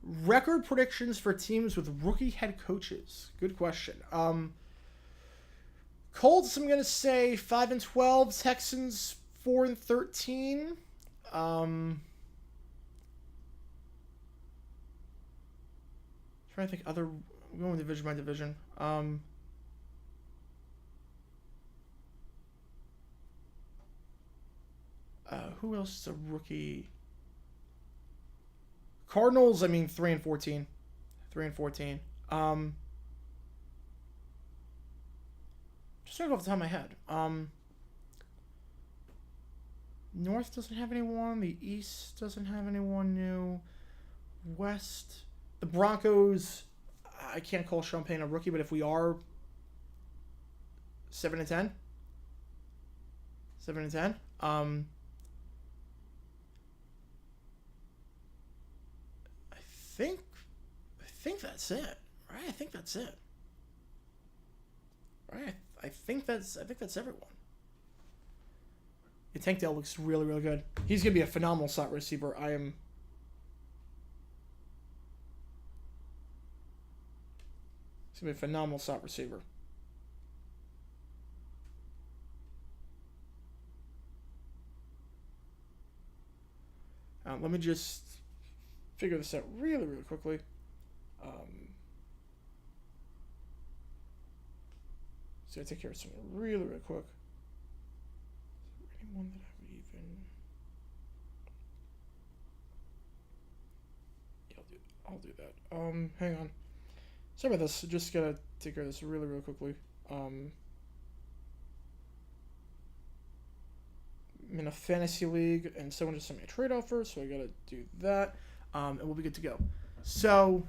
Record predictions for teams with rookie head coaches. Good question. Colts, I'm going to say 5-12. Texans, 4-13. Trying to think other... I'm going division by division. Who else is a rookie? Cardinals, I mean, 3-14. 3-14. Just trying to go off the top of my head. North doesn't have anyone. The East doesn't have anyone new. West, the Broncos. I can't call Champagne a rookie, but if we are 7-10, 7-10. I think that's it. Right? I think that's it. Right? I think that's everyone. Yeah, Tank Dell looks really, really good. He's gonna be a phenomenal slot receiver. He's gonna be a phenomenal slot receiver. Let me just figure this out really, really quickly. So I take care of something really, really quick. Is there anyone that I would even... Yeah, I'll do that. Hang on. Sorry about this. Just gotta take care of this really, really quickly. I'm in a fantasy league, and someone just sent me a trade offer, so I gotta do that. And we'll be good to go. So,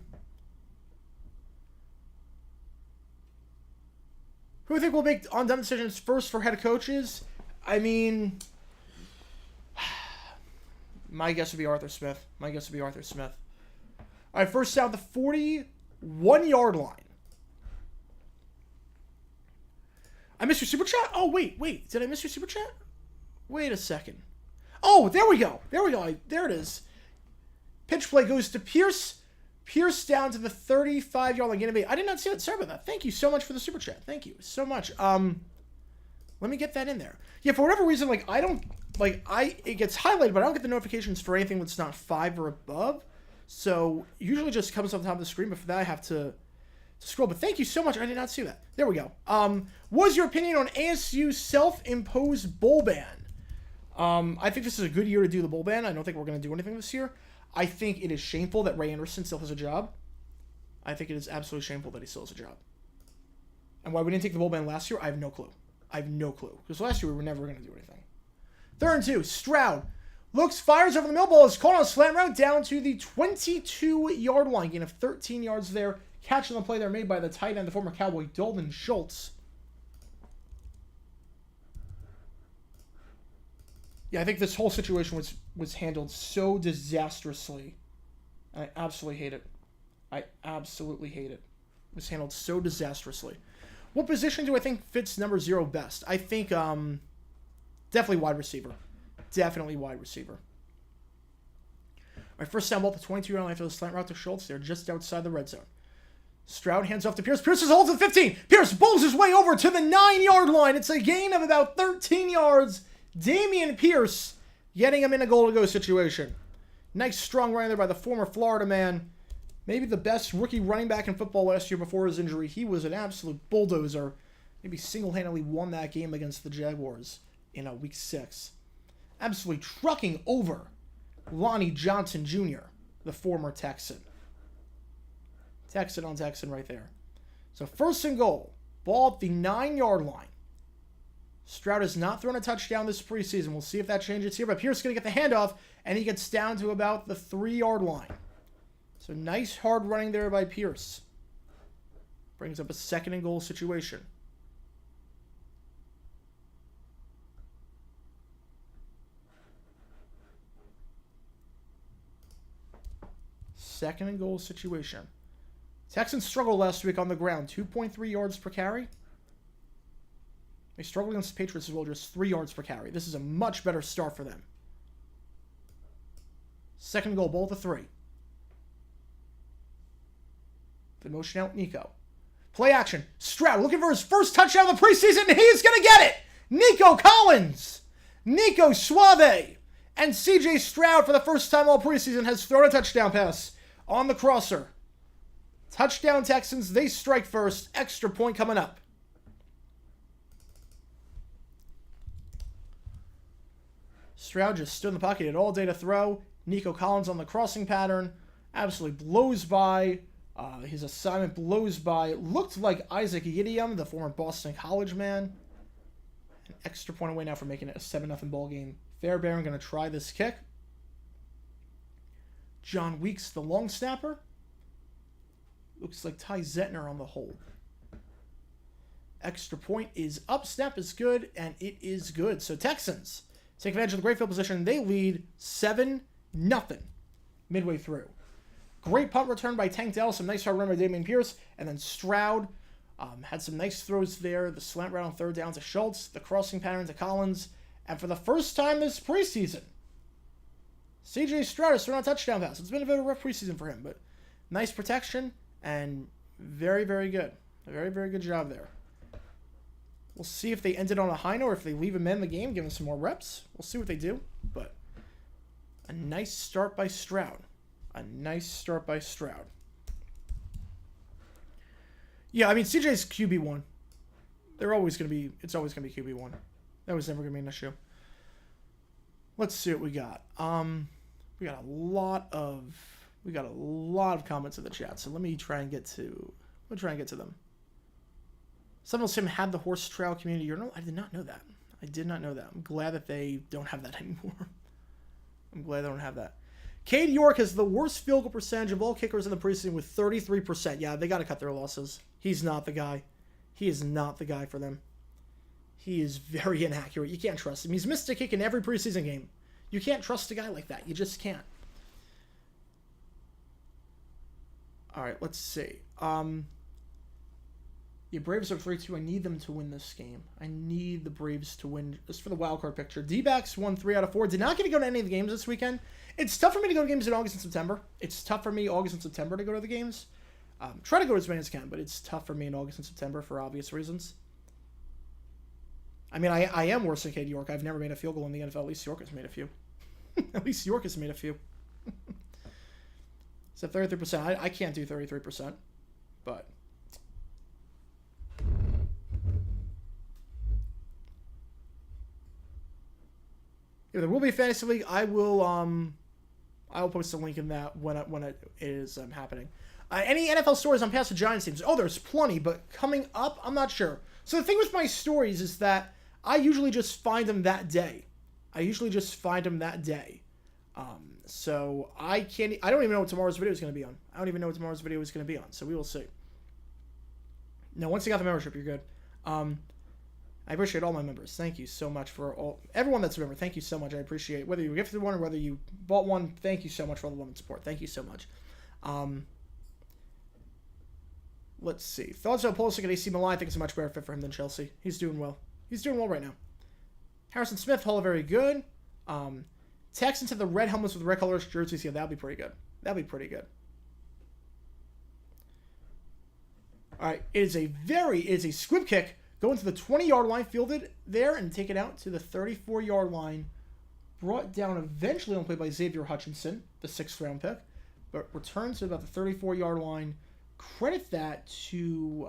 who do you think will make on-dumb decisions first for head coaches? I mean, my guess would be Arthur Smith. All right, first down, the 41-yard line. I missed your super chat? Oh, wait. Did I miss your super chat? Wait a second. Oh, there we go. There it is. Pitch play goes to Pierce. Pierce down to the 35-yard line. I did not see it. Sorry about that. Thank you so much for the super chat. Thank you so much. Let me get that in there. Yeah, for whatever reason, it gets highlighted, but I don't get the notifications for anything that's not 5 or above. So usually it just comes on top of the screen, but for that I have to scroll. But thank you so much. I did not see that. There we go. What is your opinion on ASU's self-imposed bowl ban? I think this is a good year to do the bowl ban. I don't think we're going to do anything this year. I think it is shameful that Ray Anderson still has a job. I think it is absolutely shameful that he still has a job. And why we didn't take the bowl ban last year, I have no clue. Because last year we were never going to do anything. 3rd and 2. Stroud looks, fires over the middle. Ball is caught on a slant route down to the 22-yard line. Gain of 13 yards there. Catch on the play there made by the tight end, the former Cowboy, Dalton Schultz. Yeah, I think this whole situation was handled so disastrously. I absolutely hate it. I absolutely hate it. It was handled so disastrously. What position do I think fits number 0 best? I think definitely wide receiver. Definitely wide receiver. All right, first down ball at the 22-yard line after the slant route to Schultz. They're just outside the red zone. Stroud hands off to Pierce. Pierce is holds at 15. Pierce bowls his way over to the 9-yard line. It's a gain of about 13 yards. Damian Pierce getting him in a goal-to-go situation. Nice strong running there by the former Florida man. Maybe the best rookie running back in football last year before his injury. He was an absolute bulldozer. Maybe single-handedly won that game against the Jaguars in Week 6. Absolutely trucking over Lonnie Johnson Jr., the former Texan. Texan on Texan right there. So 1st and goal. Ball at the 9-yard line. Stroud has not thrown a touchdown this preseason. We'll see if that changes here. But Pierce is going to get the handoff, and he gets down to about the 3-yard line. So nice hard running there by Pierce. Brings up a 2nd and goal situation. Second and goal situation. Texans struggled last week on the ground. 2.3 yards per carry. They struggled against the Patriots as well, just 3 yards per carry. This is a much better start for them. 2nd goal, ball to 3. The motion out, Nico. Play action. Stroud looking for his first touchdown of the preseason, and he's going to get it! Nico Collins! Nico Suave! And C.J. Stroud, for the first time all preseason, has thrown a touchdown pass on the crosser. Touchdown Texans. They strike first. Extra point coming up. Stroud just stood in the pocket. He had all day to throw. Nico Collins on the crossing pattern. Absolutely blows by. His assignment blows by. Looked like Isaac Yidium, the former Boston College man. An extra point away now for making it a 7-0 ball game. Fairbairn going to try this kick. John Weeks, the long snapper. Looks like Ty Zettner on the hold. Extra point is up. Snap is good, and it is good. So Texans take advantage of the great field position. They lead 7-0 midway through. Great punt return by Tank Dell. Some nice hard run by Damian Pierce. And then Stroud had some nice throws there. The slant route on 3rd down to Schultz. The crossing pattern to Collins. And for the first time this preseason, C.J. Stroud has thrown a touchdown pass. It's been a bit of a rough preseason for him, but nice protection and very, very good. A very, very good job there. We'll see if they ended on a high note or if they leave him in the game, give him some more reps. We'll see what they do, but a nice start by Stroud. A nice start by Stroud. Yeah, I mean, CJ's QB1. They're always going to be, it's always going to be QB1. That was never going to be an issue. Let's see what we got. We got a lot of comments in the chat, so let me try and get to them. Someone else had the horse trail community journal. I did not know that. I'm glad that they don't have that anymore. I'm glad they don't have that. Cade York has the worst field goal percentage of all kickers in the preseason with 33%. Yeah, they got to cut their losses. He's not the guy. He is not the guy for them. He is very inaccurate. You can't trust him. He's missed a kick in every preseason game. You can't trust a guy like that. You just can't. All right, let's see. Yeah, Braves are 3-2. I need them to win this game. I need the Braves to win just for the wild card picture. D-backs won 3 out of 4. Did not get to go to any of the games this weekend. It's tough for me to go to games in August and September. It's tough for me August and September to go to the games. Try to go as many as I can, but it's tough for me in August and September for obvious reasons. I mean, I am worse than Cade York. I've never made a field goal in the NFL. At least York has made a few. At least York has made a few. It's at 33%. I can't do 33%, but... Yeah, there will be a fantasy league. I will post a link in that when it is happening. Any NFL stories on past the Giants teams? Oh, there's plenty, but coming up, I'm not sure. So the thing with my stories is that I usually just find them that day. I usually just find them that day. So I don't even know what tomorrow's video is going to be on. I don't even know what tomorrow's video is going to be on. So we will see. No, once you got the membership, you're good. I appreciate all my members. Thank you so much for everyone that's a member. Thank you so much. I appreciate it. Whether you gifted one or whether you bought one, thank you so much for all the love and support. Thank you so much. Let's see. Thoughts about Pulisic at AC Milan. I think it's a much better fit for him than Chelsea. He's doing well. He's doing well right now. Harrison Smith, Hull, very good. Texans have the red helmets with red colors jerseys. Yeah, that'd be pretty good. That'd be pretty good. All right, it is a squib kick going to the 20-yard line, fielded there and take it out to the 34-yard line. Brought down eventually on play by Xavier Hutchinson, the 6th-round pick, but returns to about the 34-yard line. Credit that to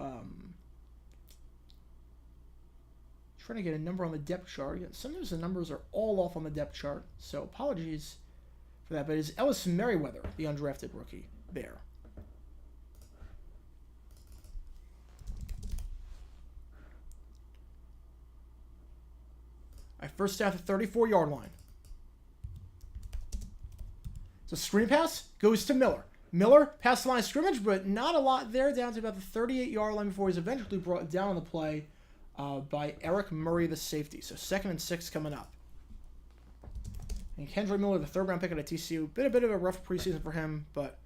trying to get a number on the depth chart. Sometimes the numbers are all off on the depth chart, so apologies for that. But it's Ellis Merriweather, the undrafted rookie, there. All right, first down at the 34-yard line. So screen pass goes to Miller. Miller passed the line of scrimmage, but not a lot there, down to about the 38-yard line before he's eventually brought down on the play by Eric Murray, the safety. So 2nd and 6 coming up. And Kendra Miller, the 3rd-round pick at TCU. Been a bit of a rough preseason for him, but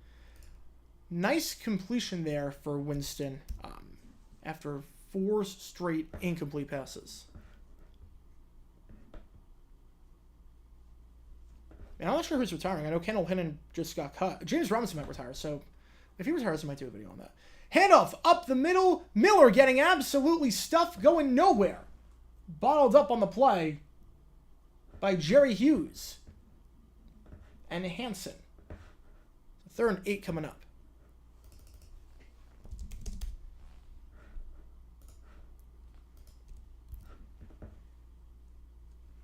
nice completion there for Winston after 4 straight incomplete passes. And I'm not sure who's retiring. I know Kendall Hinnon just got cut. James Robinson might retire, so if he retires, I might do a video on that. Handoff up the middle. Miller getting absolutely stuffed, going nowhere. Bottled up on the play by Jerry Hughes and Hansen. 3rd and 8 coming up.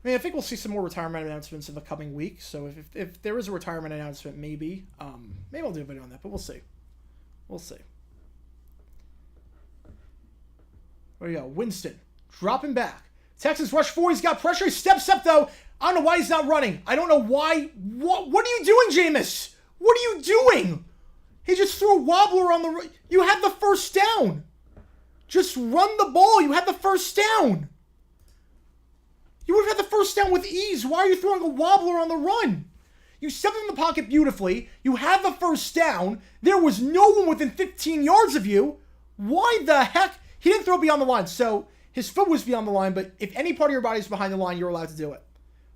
I mean, I think we'll see some more retirement announcements in the coming week. So if there is a retirement announcement, maybe I'll do a video on that. But we'll see. We'll see. There you go. Winston dropping back. Texans rush 4. He's got pressure. He steps up though. I don't know why he's not running. I don't know why. What are you doing, Jameis? What are you doing? He just threw a wobbler on the. You had the first down. Just run the ball. You had the first down. You would have had the first down with ease. Why are you throwing a wobbler on the run? You stepped in the pocket beautifully. You had the first down. There was no one within 15 yards of you. Why the heck? He didn't throw beyond the line, so his foot was beyond the line, but if any part of your body is behind the line, you're allowed to do it.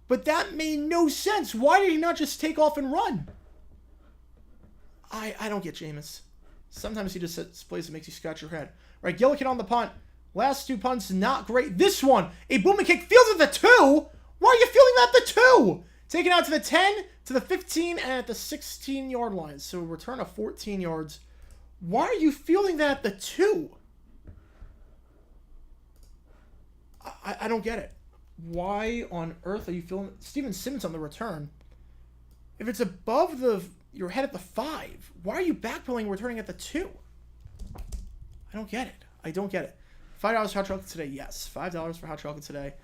But that made no sense. Why did he not just take off and run? I don't get Jameis. Sometimes he just sits plays that makes you scratch your head. All right, Gillikin on the punt. Last 2 punts, not great. This one, a booming kick, fields at the 2. Why are you fielding that at the 2? Taken out to the 10, to the 15, and at the 16-yard line. So a return of 14 yards. Why are you fielding that at the 2? I don't get it. Why on earth are you fielding Steven Simmons on the return? If it's above your head at the 5, why are you backpedaling returning at the 2? I don't get it. I don't get it. $5 for hot chocolate today, yes. $5 for hot chocolate today.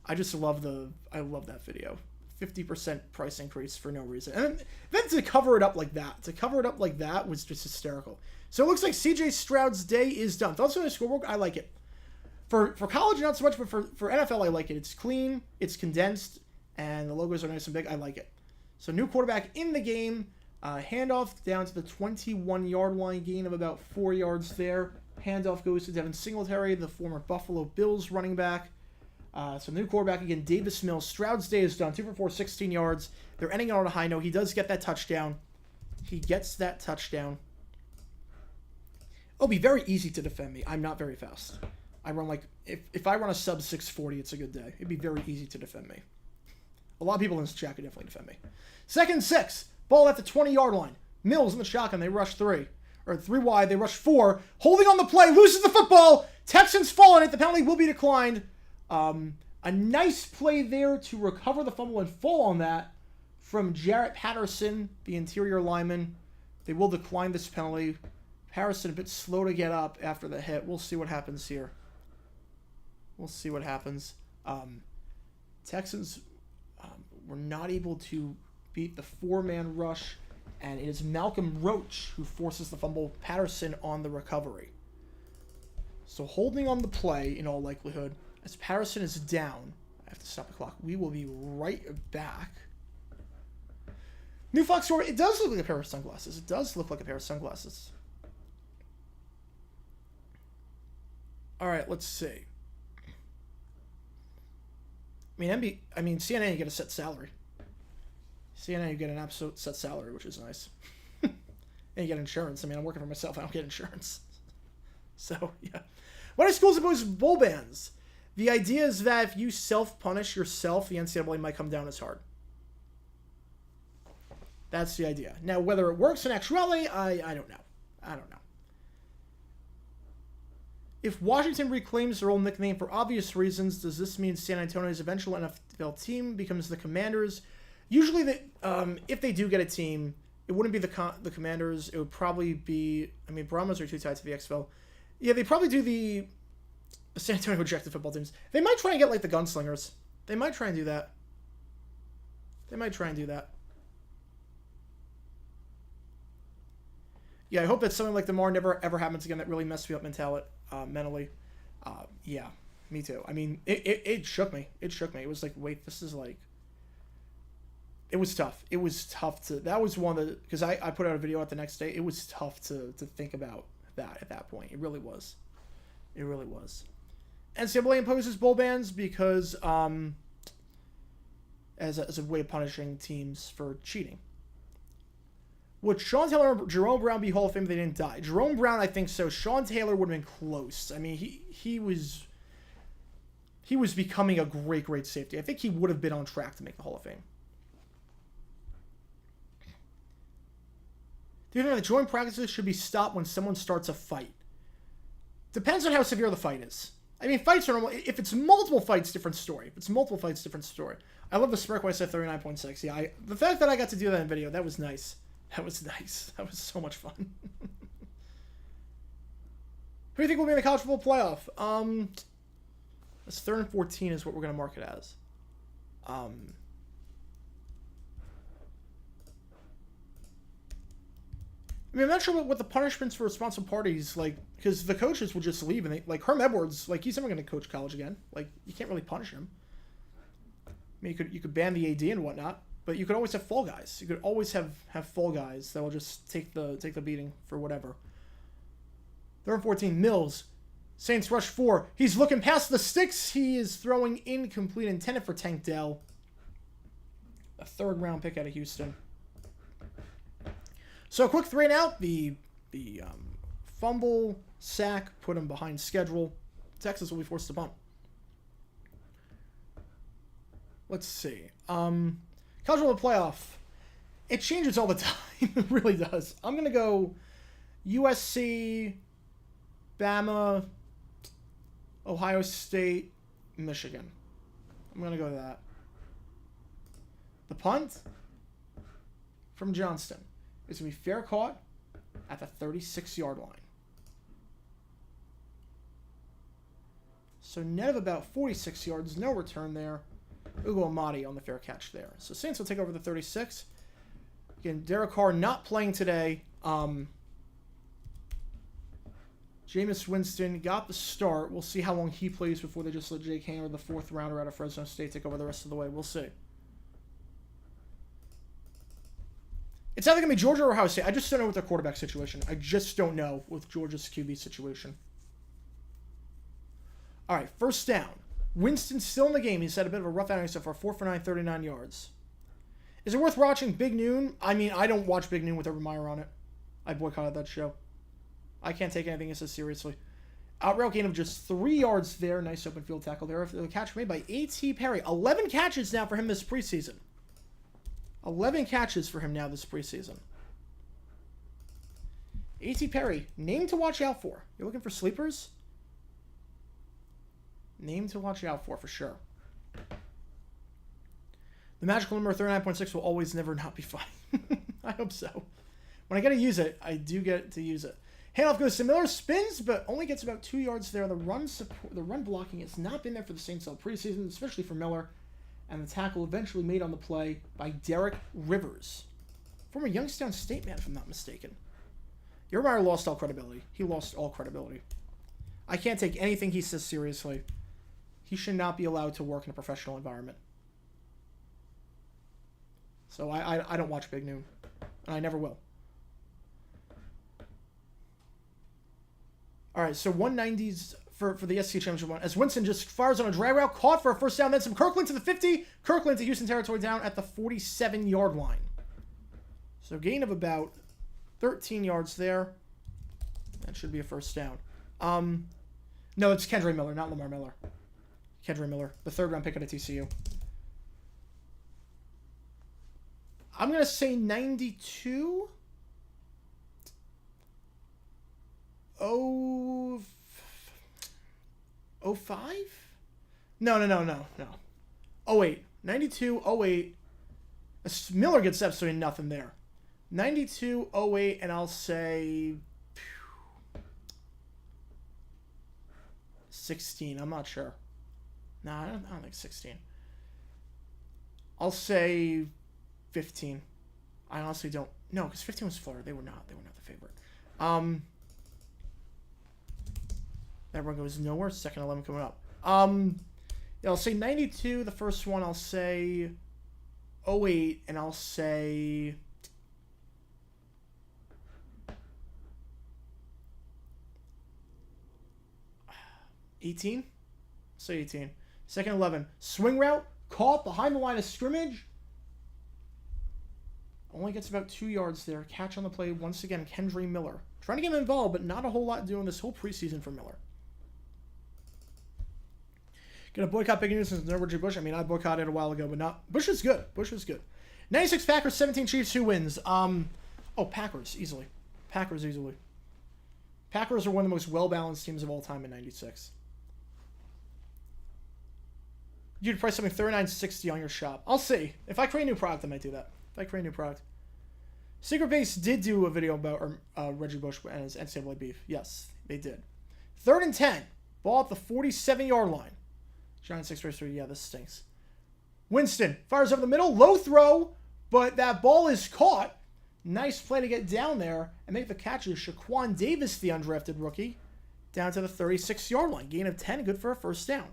I just love that video. 50% price increase for no reason. And then to cover it up like that, was just hysterical. So it looks like CJ Stroud's day is done. Thoughts on the scoreboard? I like it. For college, not so much, but for NFL, I like it. It's clean, it's condensed, and the logos are nice and big. I like it. So new quarterback in the game. Handoff down to the 21-yard line, gain of about 4 yards there. Handoff goes to Devin Singletary, the former Buffalo Bills running back. So new quarterback again, Davis Mills. Stroud's day is done. 2 for 4, 16 yards. They're ending on a high note. He does get that touchdown. He gets that touchdown. It'll be very easy to defend me. I'm not very fast. I run like, if I run a sub 640, it's a good day. It'd be very easy to defend me. A lot of people in this chat could definitely defend me. 2nd and 6. Ball at the 20-yard line. Mills in the shotgun. They rush 3. Or 3 wide. They rush 4. Holding on the play. Loses the football. Texans fall on it. The penalty will be declined. A nice play there to recover the fumble and fall on that from Jarrett Patterson, the interior lineman. They will decline this penalty. Patterson a bit slow to get up after the hit. We'll see what happens here. We'll see what happens. Texans We're not able to beat the 4-man rush, and it is Malcolm Roach who forces the fumble. Patterson on the recovery. So holding on the play, in all likelihood, as Patterson is down. I have to stop the clock. We will be right back. New Fox Store. It does look like a pair of sunglasses. It does look like a pair of sunglasses. All right, let's see. I mean, CNN, you get a set salary. CNN, you get an absolute set salary, which is nice. And you get insurance. I mean, I'm working for myself. I don't get insurance. So, yeah. Why do schools impose bowl bans? The idea is that if you self-punish yourself, the NCAA might come down as hard. That's the idea. Now, whether it works in actuality, I don't know. I don't know. If Washington reclaims their old nickname for obvious reasons, does this mean San Antonio's eventual NFL team becomes the Commanders? Usually, if they do get a team, it wouldn't be the Commanders. It would probably be... I mean, Brahmas are too tied to the XFL. Yeah, they probably do the San Antonio rejected football teams. They might try and get, like, the Gunslingers. They might try and do that. Yeah, I hope that something like the Mar never ever happens again. That really messed me up mentally. Yeah, me too. I mean, it shook me. It shook me. It was like, wait, this is like... It was tough. It was tough to... That was one of the... Because I put out a video out the next day. It was tough to think about that at that point. It really was. It really was. NCAA imposes bowl bans because... as a way of punishing teams for cheating. Would Sean Taylor or Jerome Brown be Hall of Fame if they didn't die? Jerome Brown, I think so. Sean Taylor would have been close. I mean, he was becoming a great safety. I think he would have been on track to make the Hall of Fame. Do you think that joint practices should be stopped when someone starts a fight? Depends on how severe the fight is. I mean, fights are normal. If it's multiple fights, different story. I love the smirk when I said 39.6. Yeah, the fact that I got to do that in video, that was nice. That was nice. That was so much fun. Who do you think will be in the college football playoff? That's 3rd and 14 is what we're going to mark it as. I mean, I'm not sure what the punishments for responsible parties, like, because the coaches will just leave, and they, like, Herm Edwards, like, he's never going to coach college again. Like, you can't really punish him. I mean, you could ban the AD and whatnot, but you could always have fall guys. You could always have fall guys that will just take the beating for whatever. 3rd and 14, Mills. Saints rush 4. He's looking past the sticks. He is throwing incomplete, intended for Tank Dell. A 3rd round pick out of Houston. So a quick 3 and out. The fumble, sack, put him behind schedule. Texas will be forced to punt. Let's see. College football playoff. It changes all the time. It really does. I'm going to go USC, Bama, Ohio State, Michigan. I'm going to go to that. The punt from Johnston is going to be fair caught at the 36-yard line. So net of about 46 yards, no return there. Ugo Amadi on the fair catch there. So Saints will take over the 36. Again, Derek Carr not playing today. Jameis Winston got the start. We'll see how long he plays before they just let Jake Hanger, the 4th rounder out of Fresno State, take over the rest of the way. We'll see. It's either going to be Georgia or Ohio State. I just don't know with their quarterback situation. I just don't know with Georgia's QB situation. All right, first down. Winston's still in the game. He's had a bit of a rough outing so far. 4 for 9, 39 yards. Is it worth watching Big Noon? I mean, I don't watch Big Noon with Urban Meyer on it. I boycotted that show. I can't take anything he says seriously. Outroute gain of just 3 yards there. Nice open field tackle there. The catch made by A.T. Perry. 11 catches now for him this preseason. 11 catches for him now this preseason. A.T. Perry, name to watch out for. You're looking for sleepers? Name to watch out for sure. The magical number 39.6 will always never not be fine. I hope so. When I get to use it, I do get to use it. Handoff goes to Miller, spins, but only gets about 2 yards there. The run blocking has not been there for the Saints all preseason, especially for Miller. and the tackle eventually made on the play by Derek Rivers. Former Youngstown State man, if I'm not mistaken. Yermeyer lost all credibility. He lost all credibility. I can't take anything he says seriously. He should not be allowed to work in a professional environment. So I don't watch Big Noon. And I never will. All right, so 190s for the SC Championship one. As Winston just fires on a drag route, caught for a first down, then some Kirkland to the 50. Kirkland to Houston territory down at the 47-yard line. So gain of about 13 yards there. That should be a first down. No, it's Kendre Miller, not Lamar Miller. Kendre Miller, the third-round pick out of TCU. I'm going to say 92. 05? No. 08. 92, 08. Miller gets absolutely nothing there. 92, 08, and I'll say 16. I'm not sure. No, I don't think 16. I'll say 15. I honestly don't. No, because 15 was Florida. They were not the favorite. That one goes nowhere. Second 11 coming up. Yeah, I'll say 92. The first one, I'll say 08, and I'll say 18. Say 18. Second 11. Swing route. Caught behind the line of scrimmage. Only gets about 2 yards there. Catch on the play once again. Kendre Miller. Trying to get him involved, but not a whole lot doing this whole preseason for Miller. Gonna boycott Big News since no Reggie Bush. I mean, I boycotted it a while ago, but not. Bush is good. 96 Packers, 17 Chiefs. Who wins? Packers easily. Packers are one of the most well-balanced teams of all time in 96. You'd price something $39.60 on your shop. I'll see. If I create a new product, I might do that. Secret Base did do a video about Reggie Bush and his NCAA beef. Yes, they did. 3rd and 10. Ball at the 47-yard line. Giant 6-3. Yeah, this stinks. Winston fires over the middle. Low throw, but that ball is caught. Nice play to get down there and make the catch of Shaquan Davis, the undrafted rookie, down to the 36-yard line. Gain of 10, good for a first down.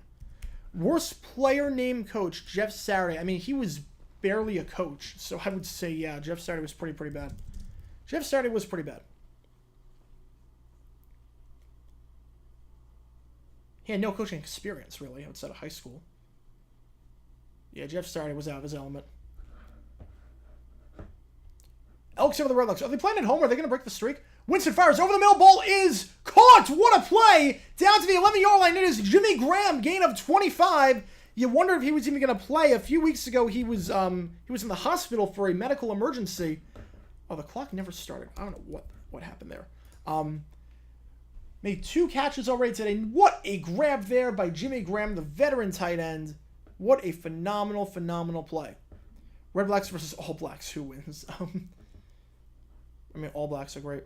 Worst player named coach, Jeff Saturday. I mean, he was barely a coach, so I would say, yeah, Jeff Saturday was pretty bad. He had no coaching experience, really, outside of high school. Yeah, Jeff Saturday was out of his element. Elks over the Redlocks. Are they playing at home? Are they going to break the streak? Winston fires over the middle. Ball is caught. What a play. Down to the 11-yard line. It is Jimmy Graham. Gain of 25. You wonder if he was even going to play. A few weeks ago, he was in the hospital for a medical emergency. Oh, the clock never started. I don't know what happened there. Made 2 catches already today. What a grab there by Jimmy Graham, the veteran tight end. What a phenomenal play. Red Blacks versus All Blacks. Who wins? I mean, All Blacks are great.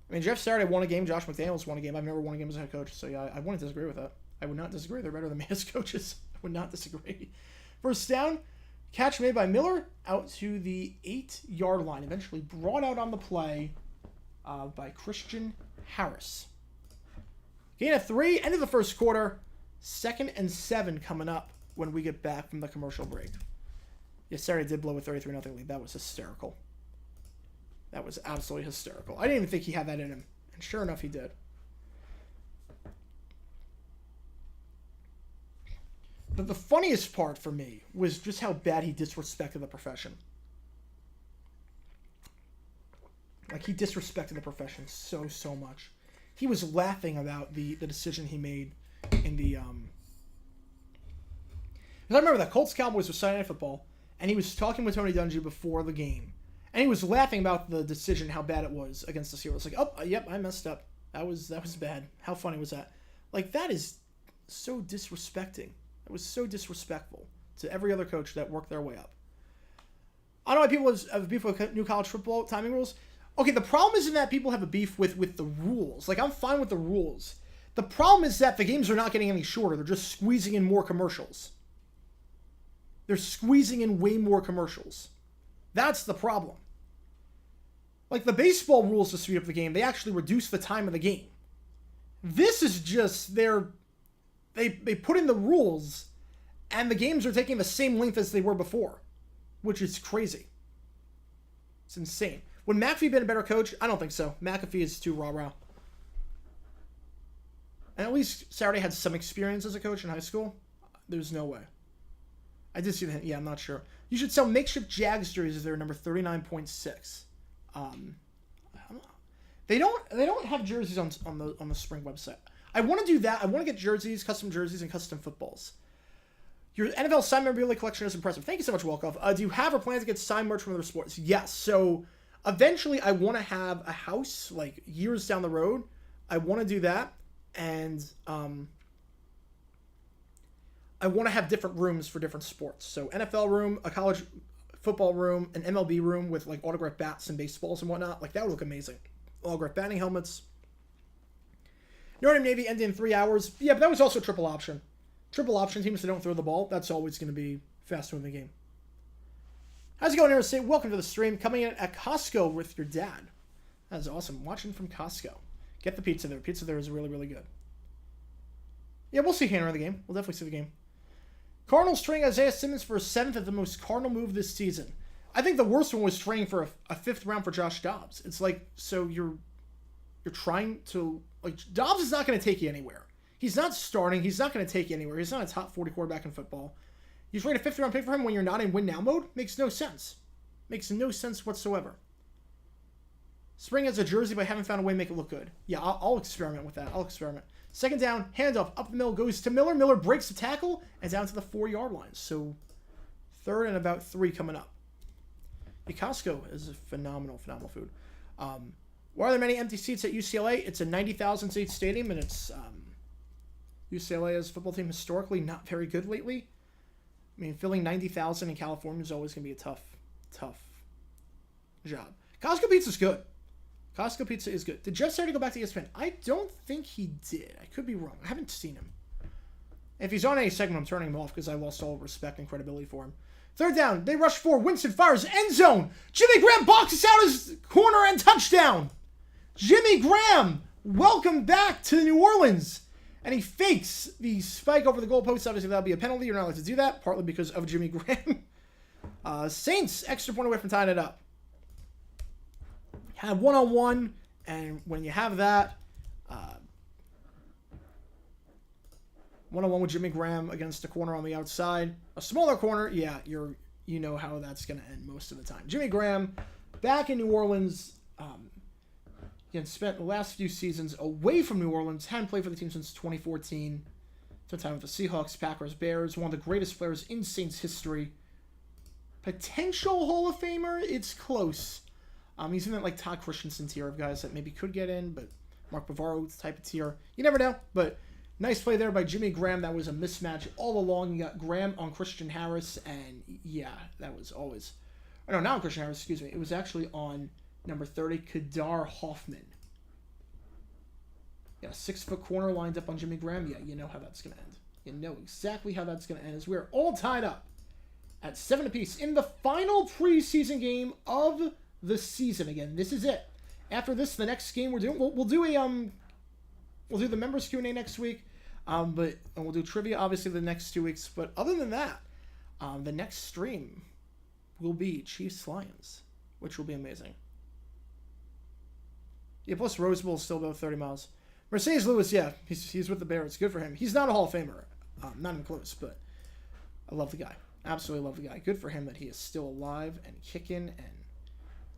I mean, Jeff Saturday won a game. Josh McDaniels won a game. I've never won a game as a head coach. So, yeah, I wouldn't disagree with that. I would not disagree. They're better than me as coaches. I would not disagree. First down. Catch made by Miller out to the 8-yard line. Eventually brought out on the play by Christian Harris. Gain of 3. End of the first quarter. 2nd and 7 coming up when we get back from the commercial break. Yes, Saturday did blow a 33-0 lead. That was hysterical. That was absolutely hysterical. I didn't even think he had that in him. And sure enough, he did. But the funniest part for me was just how bad he disrespected the profession. Like, he disrespected the profession so much. He was laughing about the decision he made in the... Because I remember that Colts-Cowboys was Sunday Night Football, and he was talking with Tony Dungy before the game. And he was laughing about the decision, how bad it was against the Steelers. Like, yep, I messed up. That was bad. How funny was that? Like, that is so disrespecting. It was so disrespectful to every other coach that worked their way up. I don't know why people have beef with new college football timing rules. Okay, the problem isn't that people have a beef with the rules. Like, I'm fine with the rules. The problem is that the games are not getting any shorter. They're just squeezing in more commercials. They're squeezing in way more commercials. That's the problem. Like the baseball rules to speed up the game, they actually reduce the time of the game. This is just they put in the rules and the games are taking the same length as they were before, which is crazy. It's insane. Would McAfee been a better coach? I don't think so. McAfee is too rah-rah. And at least Saturday had some experience as a coach in high school. There's no way. I did see that. Yeah, I'm not sure. You should sell makeshift Jags jerseys. They're number 39.6. They don't have jerseys on the spring website. I want to do that. I want to get jerseys, custom jerseys, and custom footballs. Your NFL signed memorabilia collection is impressive. Thank you so much, Wolkoff. Do you have or plan to get signed merch from other sports? Yes. So eventually, I want to have a house like years down the road. I want to do that, and I want to have different rooms for different sports. So NFL room, a college football room, an MLB room with like autographed bats and baseballs and whatnot. Like that would look amazing. Autographed batting helmets. Notre Dame Navy ended in 3 hours. Yeah, but that was also a triple option. Triple option teams that don't throw the ball. That's always going to be fast moving game. How's it going, Arizona? Welcome to the stream. Coming in at Costco with your dad. That's awesome. Watching from Costco. Get the pizza there. Pizza there is really, really good. Yeah, we'll see Hannah in the game. We'll definitely see the game. Cardinals trading Isaiah Simmons for a 7th at the most Cardinal move this season. I think the worst one was trading for a 5th round for Josh Dobbs. It's like, so you're trying to, like, Dobbs is not going to take you anywhere. He's not starting. He's not going to take you anywhere. He's not a top 40 quarterback in football. You trade a 5th round pick for him when you're not in win now mode? Makes no sense. Makes no sense whatsoever. Spring has a jersey, but I haven't found a way to make it look good. Yeah, I'll experiment with that. I'll experiment. Second down, handoff, up the middle, goes to Miller. Miller breaks the tackle and down to the 4-yard line. So 3rd and about 3 coming up. Yeah, Costco is a phenomenal, phenomenal food. Why are there many empty seats at UCLA? It's a 90,000 seat stadium, and it's UCLA as a football team historically not very good lately. I mean, filling 90,000 in California is always going to be a tough job. Costco pizza's good. Costco pizza is good. Did Jeff Saturday go back to ESPN? I don't think he did. I could be wrong. I haven't seen him. If he's on any segment, I'm turning him off because I lost all respect and credibility for him. 3rd down. They rush 4. Winston fires end zone. Jimmy Graham boxes out his corner and touchdown. Jimmy Graham, welcome back to New Orleans. And he fakes the spike over the goalpost. Obviously, that would be a penalty. You're not allowed to do that, partly because of Jimmy Graham. Saints, extra point away from tying it up. Have one-on-one, and when you have that, one-on-one with Jimmy Graham against a corner on the outside, a smaller corner, yeah, you know how that's going to end most of the time. Jimmy Graham, back in New Orleans, he had spent the last few seasons away from New Orleans, hadn't played for the team since 2014, spent time with the Seahawks, Packers, Bears, one of the greatest players in Saints history. Potential Hall of Famer, it's close. He's in that like Todd Christensen tier of guys that maybe could get in, but Mark Bavaro type of tier. You never know, but nice play there by Jimmy Graham. That was a mismatch all along. You got Graham on Christian Harris, and yeah, that was always... Oh, no, not on Christian Harris, excuse me. It was actually on number 30, Kadar Hoffman. Yeah, 6-foot corner lined up on Jimmy Graham. Yeah, you know how that's going to end. You know exactly how that's going to end, as we're all tied up at 7 apiece in the final preseason game of the season. Again, this is it. After this, the next game we're doing, we'll do the members Q&A next week, and we'll do trivia obviously the next 2 weeks. But other than that, the next stream will be Chiefs Lions, which will be amazing. Yeah, plus Rose Bowl is still about 30 miles. Mercedes Lewis, yeah, he's with the Bears. Good for him. He's not a Hall of Famer, not even close, but I love the guy. Absolutely love the guy. Good for him that he is still alive and kicking and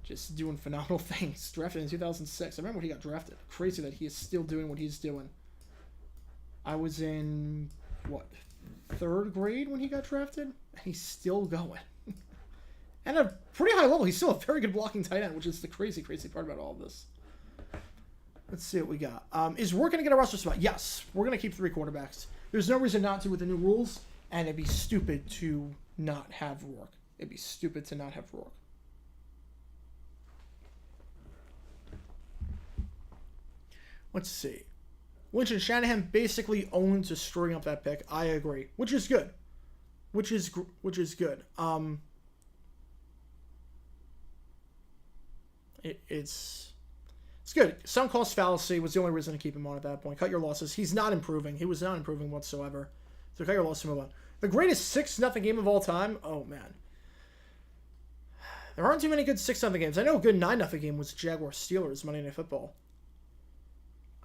just doing phenomenal things. Drafted in 2006. I remember when he got drafted. Crazy that he is still doing what he's doing. I was in, 3rd grade when he got drafted? And he's still going. And at a pretty high level. He's still a very good blocking tight end, which is the crazy, crazy part about all of this. Let's see what we got. Is Rourke going to get a roster spot? Yes. We're going to keep 3 quarterbacks. There's no reason not to with the new rules, and it'd be stupid to not have Rourke. It'd be stupid to not have Rourke. Let's see. Lynch and Shanahan basically owned just screwing up that pick. I agree, which is good. Which is good. It's good. Sunk cost fallacy was the only reason to keep him on at that point. Cut your losses. He's not improving. He was not improving whatsoever. So cut your losses and move on. The greatest 6-0 game of all time? Oh, man. There aren't too many good 6-0 games. I know a good 9-0 game was Jaguars-Steelers Monday Night Football.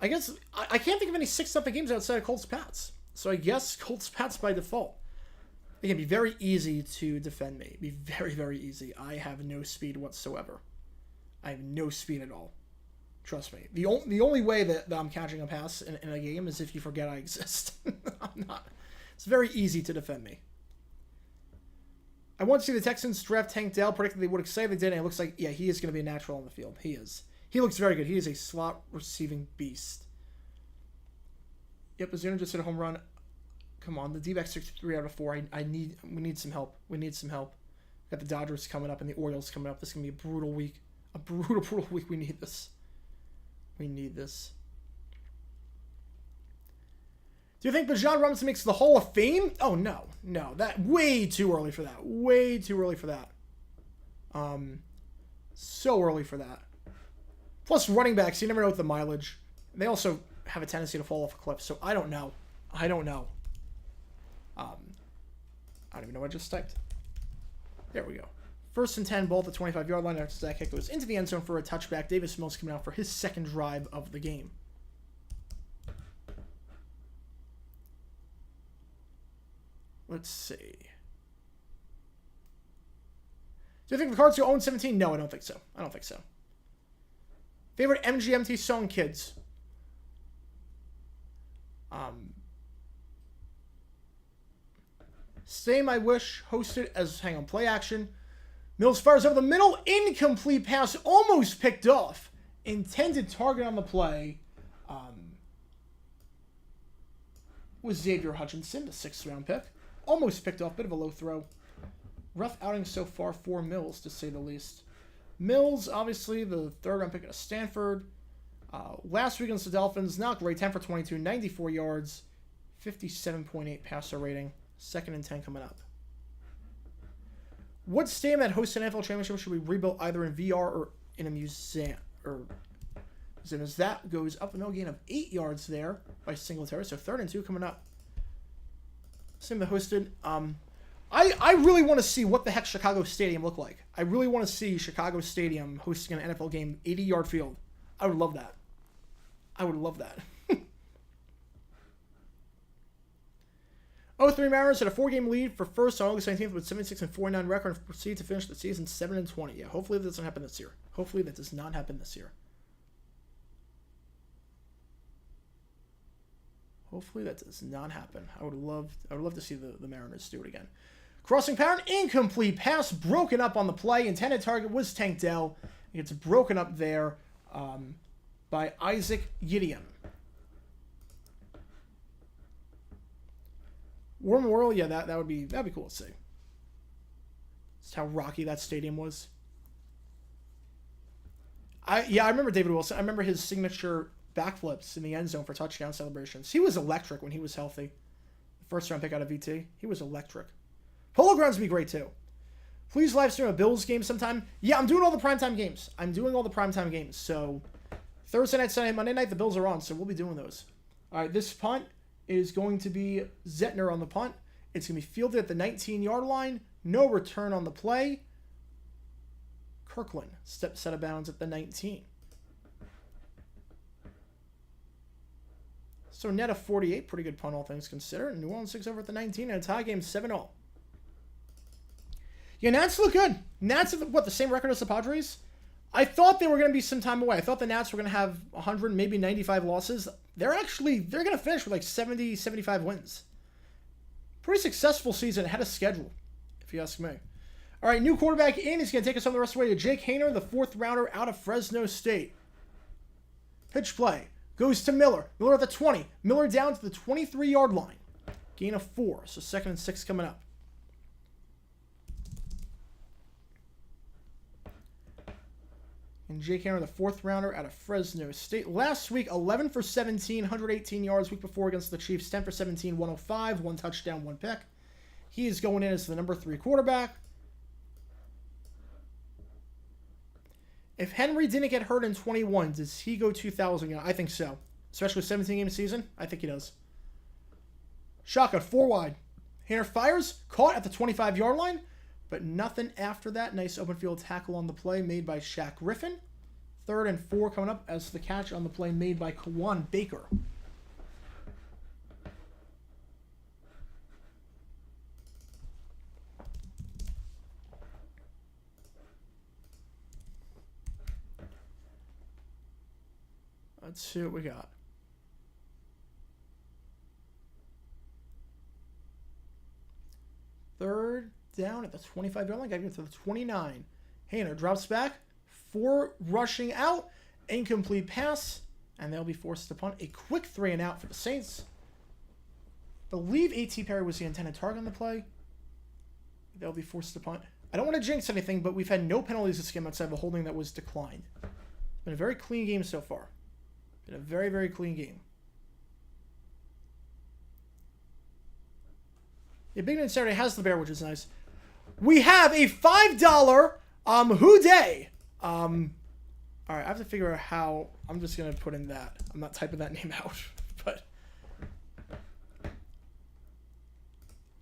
I guess I can't think of any 6-0 games outside of Colts-Pats. So I guess Colts-Pats by default. It can be very easy to defend me. It'd be very, very easy. I have no speed whatsoever. I have no speed at all. Trust me. The only way that I'm catching a pass in a game is if you forget I exist. I'm not. It's very easy to defend me. I want to see the Texans draft Tank Dell. Predicted they would say they did, and it looks like, yeah, he is going to be a natural on the field. He is. He looks very good. He is a slot receiving beast. Yep, Azuna just hit a home run. Come on, the D-back 63 out of 4. We need some help. We need some help. Got the Dodgers coming up and the Orioles coming up. This is going to be a brutal week. A brutal week. We need this. We need this. Do you think Bijan Robinson makes the Hall of Fame? Oh, no. No. That way too early for that. Way too early for that. So early for that. Plus, running backs, you never know with the mileage. They also have a tendency to fall off a cliff, so I don't know. I don't know. I don't even know what I just typed. There we go. 1st and 10, ball at the 25-yard line. After that kick goes into the end zone for a touchback. Davis Mills coming out for his second drive of the game. Let's see. Do you think the Cards go 0-17? No, I don't think so. I don't think so. Favorite MGMT song, kids? Same, I wish. Hosted as, hang on, play action. Mills fires over the middle. Incomplete pass. Almost picked off. Intended target on the play was Xavier Hutchinson, the 6th-round pick. Almost picked off. Bit of a low throw. Rough outing so far for Mills, to say the least. Mills, obviously, the 3rd-round pick at Stanford. Last week against the Dolphins, not great. 10 for 22, 94 yards, 57.8 passer rating. 2nd and 10 coming up. What stadium that hosts an NFL championship should we rebuild either in VR or in a museum? As that goes up the middle, gain of 8 yards there by Singletary. So 3rd and 2 coming up. Same that hosted. I really want to see what the heck Chicago Stadium look like. I really want to see Chicago Stadium hosting an NFL game, 80-yard field. I would love that. I would love that. 0-3 Mariners had a 4-game lead for first on August 19th with 76-49 record and proceed to finish the season 7-20. Yeah, hopefully that doesn't happen this year. Hopefully that does not happen this year. Hopefully that does not happen. I would love to see the Mariners do it again. Crossing pattern, incomplete pass, broken up on the play. Intended target was Tank Dell. It gets broken up there by Isaac Gideon. War Memorial, yeah, that'd be cool to see. That's how rocky that stadium was. I remember David Wilson. I remember his signature backflips in the end zone for touchdown celebrations. He was electric when he was healthy. The 1st-round pick out of VT. He was electric. Polo Grounds would be great too. Please live stream a Bills game sometime. Yeah, I'm doing all the primetime games. So Thursday night, Sunday, Monday night, the Bills are on, so we'll be doing those. All right, this punt is going to be Zettner on the punt. It's going to be fielded at the 19-yard line. No return on the play. Kirkland steps out of bounds at the 19. So net of 48, pretty good punt all things considered. New Orleans 6 over at the 19 and a tie game 7-0. Yeah, Nats look good. Nats have, the same record as the Padres? I thought they were going to be some time away. I thought the Nats were going to have 100, maybe 95 losses. They're going to finish with like 70, 75 wins. Pretty successful season ahead of schedule, if you ask me. All right, new quarterback in. He's going to take us on the rest of the way to Jake Haener, the 4th rounder out of Fresno State. Pitch play. Goes to Miller. Miller at the 20. Miller down to the 23-yard line. Gain of 4. So 2nd and 6 coming up. And Jake Henry, the 4th rounder out of Fresno State. Last week, 11 for 17, 118 yards. Week before against the Chiefs, 10 for 17, 105, 1 touchdown, 1 pick. He is going in as the number 3 quarterback. If Henry didn't get hurt in 21, does he go 2,000? I think so. Especially 17-game season, I think he does. Shotgun, 4 wide. Henry fires, caught at the 25-yard line, but nothing after that. Nice open field tackle on the play made by Shaq Griffin. 3rd and 4 coming up as the catch on the play made by Kawan Baker. Let's see what we got. 3rd down at the 25-yard line. Got to get to the 29. Hayner drops back. 4 rushing out. Incomplete pass. And they'll be forced to punt. A quick 3 and out for the Saints. I believe A.T. Perry was the intended target on the play. They'll be forced to punt. I don't want to jinx anything, but we've had no penalties this game outside of a holding that was declined. It's been a very clean game so far. Been a very, very clean game. Yeah, Big Night Saturday has the bear, which is nice. We have a $5 Who Day. All right, I have to figure out how. I'm just gonna put in that. I'm not typing that name out, but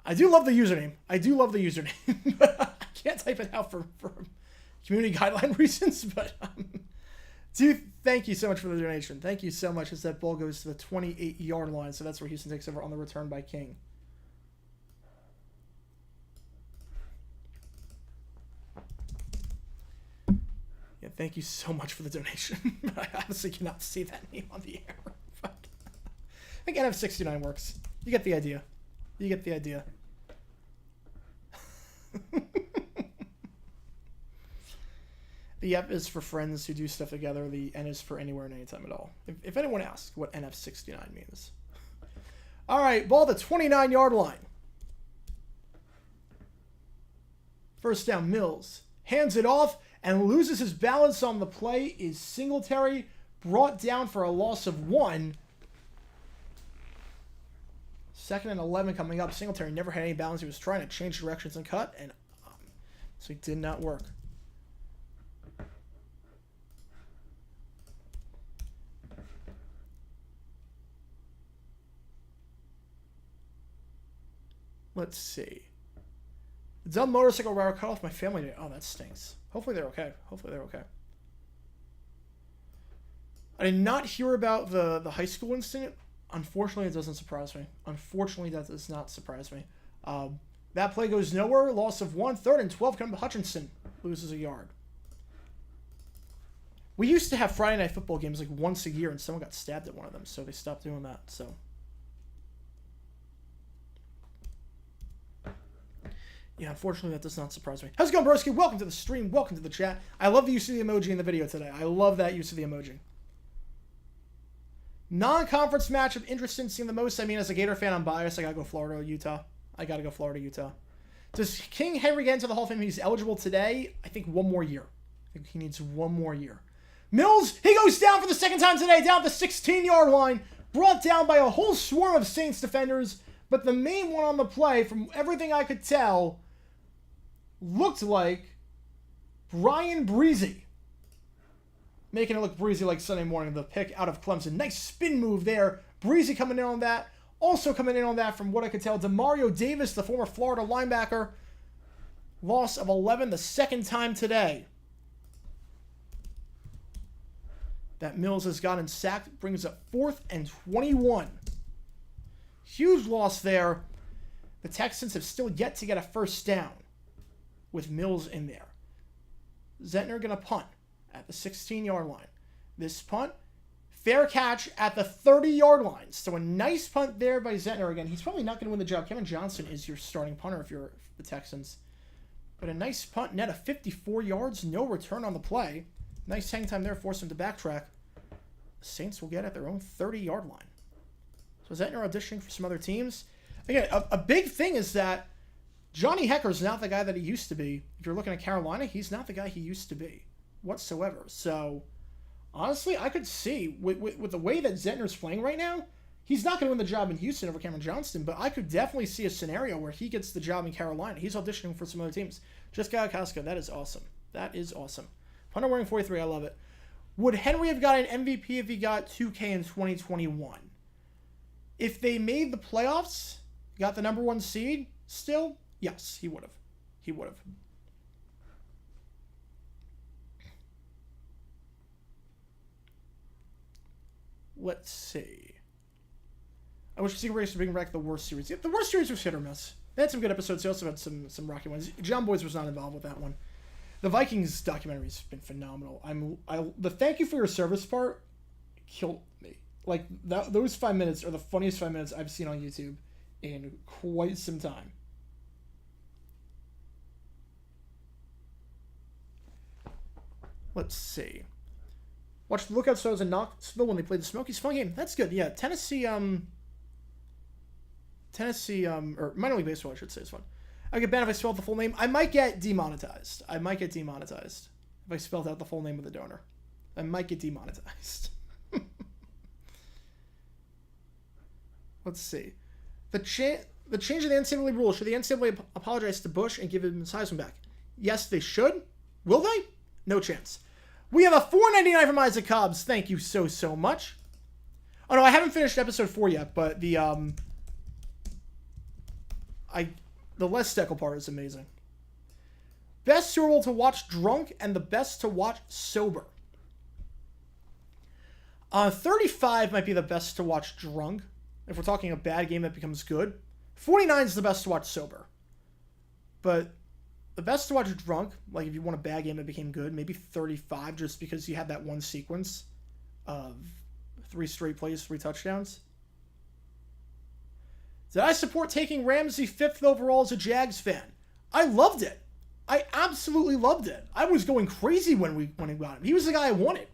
I do love the username. I can't type it out for community guideline reasons, but thank you so much for the donation. Thank you so much. As that ball goes to the 28-yard line, so that's where Houston takes over on the return by King. Yeah, thank you so much for the donation. I obviously cannot see that name on the air. But I think NF69 works. You get the idea. You get the idea. The F is for friends who do stuff together. The N is for anywhere and anytime at all. If anyone asks what NF69 means. All right, ball the 29-yard line. First down, Mills. Hands it off and loses his balance on the play. Is Singletary brought down for a loss of 1. 2nd and 11 coming up. Singletary never had any balance. He was trying to change directions and cut, and so it did not work. Let's see. The dumb motorcycle rider cut off my family today. Oh, that stinks. Hopefully they're okay. Hopefully they're okay. I did not hear about the high school incident. Unfortunately, it doesn't surprise me. Unfortunately, that does not surprise me. That play goes nowhere. Loss of 1. 3rd and 12 coming to Hutchinson. Loses a yard. We used to have Friday Night Football games like once a year, and someone got stabbed at one of them, so they stopped doing that. So, yeah, unfortunately, that does not surprise me. How's it going, broski? Welcome to the stream. Welcome to the chat. I love the use of the emoji in the video today. I love that use of the emoji. Non-conference matchup interesting, seeing the most. I mean, as a Gator fan, I'm biased. I gotta go Florida, Utah. Does King Henry get into the Hall of Fame? He's eligible today. I think one more year. I think he needs one more year. Mills, he goes down for the 2nd time today, down the 16-yard line. Brought down by a whole swarm of Saints defenders. But the main one on the play, from everything I could tell, looked like Brian Breezy. Making it look breezy like Sunday morning. The pick out of Clemson. Nice spin move there. Breezy coming in on that. Also coming in on that, from what I could tell, Demario Davis, the former Florida linebacker. Loss of 11 the 2nd time today. That Mills has gotten sacked. Brings up 4th and 21. Huge loss there. The Texans have still yet to get a first down with Mills in there. Zentner going to punt at the 16-yard line. This punt, fair catch at the 30-yard line. So a nice punt there by Zentner. Again, he's probably not going to win the job. Kevin Johnson is your starting punter if you're the Texans. But a nice punt, net of 54 yards, no return on the play. Nice hang time there, forced him to backtrack. The Saints will get at their own 30-yard line. So Zentner auditioning for some other teams. Again, a big thing is that Johnny Hecker's not the guy that he used to be. If you're looking at Carolina, he's not the guy he used to be. whatsoever. So, honestly, I could see, with the way that Zentner's playing right now, he's not going to win the job in Houston over Cameron Johnston, but I could definitely see a scenario where he gets the job in Carolina. He's auditioning for some other teams. Just got Costco. That is awesome. That is awesome. Punter wearing 43. I love it. Would Henry have got an MVP if he got 2K in 2021? If they made the playoffs, got the number 1 seed still, yes, he would have. He would have. Let's see. I wish Secret Race would bring back the worst series. Yeah, the worst series was hit or miss. They had some good episodes. They also had some rocky ones. John Boys was not involved with that one. The Vikings documentary's been phenomenal. The thank you for your service part killed me. Like those 5 minutes are the funniest 5 minutes I've seen on YouTube in quite some time. Let's see. Watch the Lookout Stars in Knoxville when they played the Smokies. Fun game. That's good. Yeah, Tennessee, or minor league baseball, I should say, is fun. I get banned if I spell out the full name. I might get demonetized. If I spelled out the full name of the donor. I might get demonetized. Let's see. The change of the NCAA rule. Should the NCAA apologize to Bush and give him his Heisman back? Yes, they should. Will they? No chance. We have a $4.99 from Isaac Cobbs. Thank you so much. Oh no, I haven't finished episode 4 yet, but the Les Steckel part is amazing. Best Super Bowl to watch drunk and the best to watch sober. 35 might be the best to watch drunk. If we're talking a bad game that becomes good. 49 is the best to watch sober. But the best to watch drunk, like if you want a bad game that became good, maybe 35 just because you had that one sequence of 3 straight plays, 3 touchdowns. Did I support taking Ramsey 5th overall as a Jags fan? I loved it. I absolutely loved it. I was going crazy when we got him. He was the guy I wanted.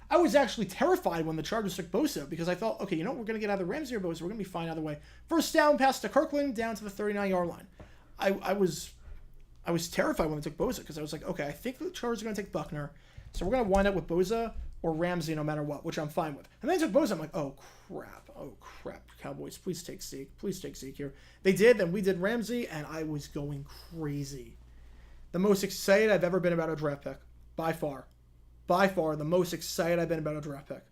I was actually terrified when the Chargers took Bosa because I thought, okay, we're going to get either Ramsey or Bosa. We're going to be fine either way. First down, pass to Kirkland, down to the 39-yard line. I was terrified when they took Bosa because I was like, okay, I think the Chargers are going to take Buckner, so we're going to wind up with Bosa or Ramsey no matter what, which I'm fine with. And then they took Bosa. I'm like, oh crap, Cowboys, please take Zeke here. They did, then we did Ramsey, and I was going crazy. The most excited I've ever been about a draft pick, by far, the most excited I've been about a draft pick.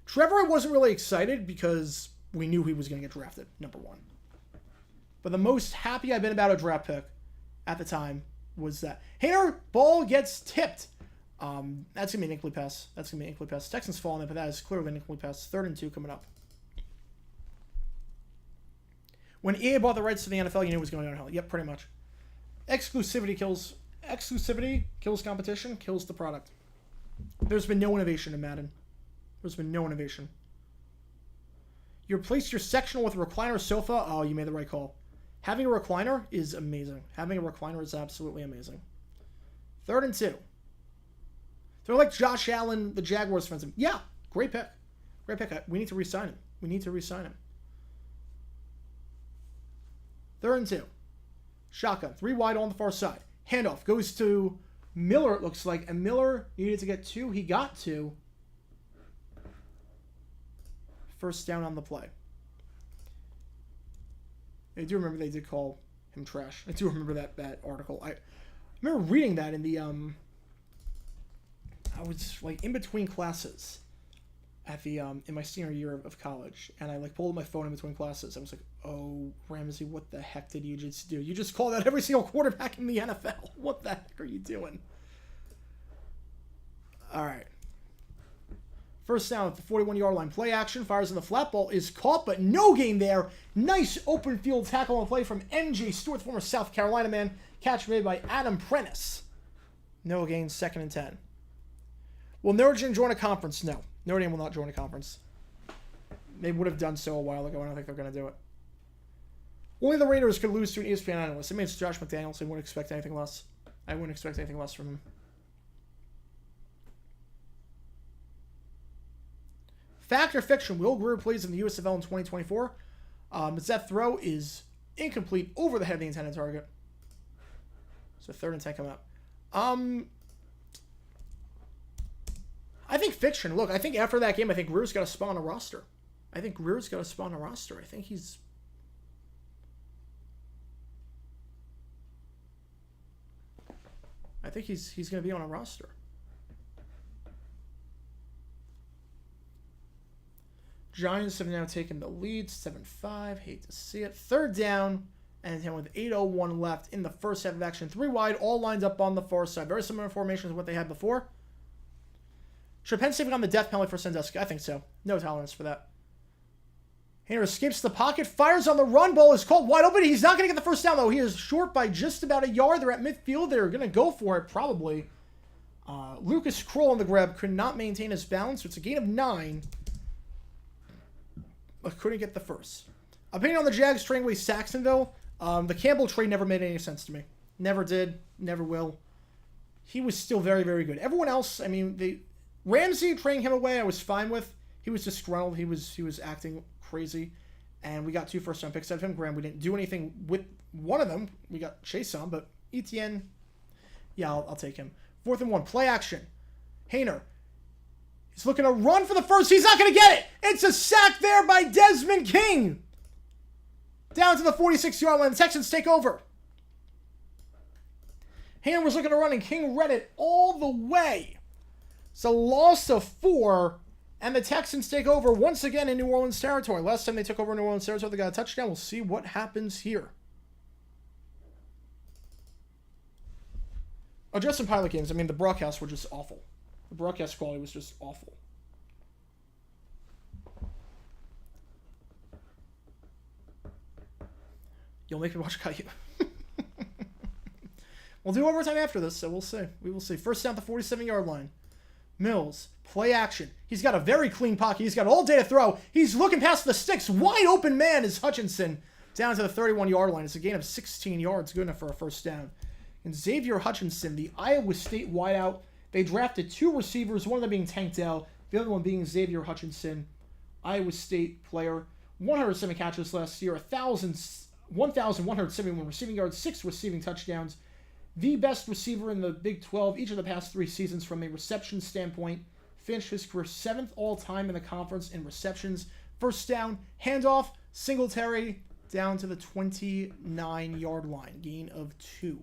Trevor, I wasn't really excited because we knew he was going to get drafted, number 1. But the most happy I've been about a draft pick at the time was that. Hainer, ball gets tipped. That's going to be an incomplete pass. Texans falling in, but that is clearly an incomplete pass. 3rd and 2 coming up. When EA bought the rights to the NFL, you knew it was going downhill. Yep, pretty much. Exclusivity kills competition, kills the product. There's been no innovation in Madden. You replace your sectional with a recliner sofa. Oh, you made the right call. Having a recliner is amazing. Absolutely amazing. 3rd and 2. They're like Josh Allen, the Jaguars fans. Yeah, great pick. We need to re-sign him. 3rd and 2. Shotgun. 3 wide on the far side. Handoff goes to Miller, it looks like. And Miller needed to get 2. He got 2. First down on the play. I do remember they did call him trash. I do remember that article. I remember reading that in the I was like in between classes at the in my senior year of college, and I like pulled my phone in between classes. I was like, "Oh, Ramsey, what the heck did you just do? You just called out every single quarterback in the NFL. What the heck are you doing?" All right. First down at the 41-yard line. Play action. Fires in the flat. Ball is caught, but no gain there. Nice open field tackle on play from MJ Stewart, former South Carolina man. Catch made by Adam Prentice. No gain. 2nd and 10. Will Notre Dame join a conference? No. Notre Dame will not join a conference. They would have done so a while ago. I don't think they're going to do it. Only the Raiders could lose to an ESPN analyst. It means Josh McDaniels. I wouldn't expect anything less. From him. Fact or fiction, Will Grier plays in the USFL in 2024. That throw is incomplete over the head of the intended target. So 3rd and 10 coming up. I think fiction. Look, I think after that game, I think Greer's got to spawn a roster. I think he's... he's going to be on a roster. Giants have now taken the lead, 7-5. Hate to see it. Third down, and with 8:01 left in the first half of action. 3 wide, all lined up on the far side. Very similar formation to what they had before. Should Penn State have gone the death penalty for Sandusky? I think so. No tolerance for that. Hainer escapes the pocket, fires on the run. Ball is called wide open. He's not going to get the first down, though. He is short by just about a yard. They're at midfield. They're going to go for it, probably. Lucas Kroll on the grab could not maintain his balance, so it's a gain of 9. But couldn't get the first. Opinion on the Jags trading away Saxonville. The Campbell trade never made any sense to me. Never did. Never will. He was still very, very good. Everyone else, I mean, Ramsey trading him away, I was fine with. He was disgruntled. He was acting crazy. And we got 2 first-round picks out of him. Graham, we didn't do anything with one of them. We got Chase on, but Etienne, yeah, I'll take him. 4th and 1, play action. Hainer. He's looking to run for the first. He's not going to get it. It's a sack there by Desmond King. Down to the 46-yard line. The Texans take over. Hainer was looking to run, and King read it all the way. It's a loss of 4, and the Texans take over once again in New Orleans territory. Last time they took over New Orleans territory, they got a touchdown. We'll see what happens here. Oh, just some pilot games. I mean, the broadcasts were just awful. The broadcast quality was just awful. You'll make me watch Caillou. We'll do overtime after this, so we'll see. We will see. First down at the 47-yard line. Mills, play action. He's got a very clean pocket. He's got all day to throw. He's looking past the sticks. Wide open man is Hutchinson. Down to the 31-yard line. It's a gain of 16 yards. Good enough for a first down. And Xavier Hutchinson, the Iowa State wideout. They drafted 2 receivers, one of them being Tank Dell, the other one being Xavier Hutchinson, Iowa State player. 107 catches last year, 1,171 receiving yards, 6 receiving touchdowns. The best receiver in the Big 12 each of the past 3 seasons from a reception standpoint. Finished his career 7th all-time in the conference in receptions. First down, handoff, Singletary, down to the 29-yard line. Gain of 2.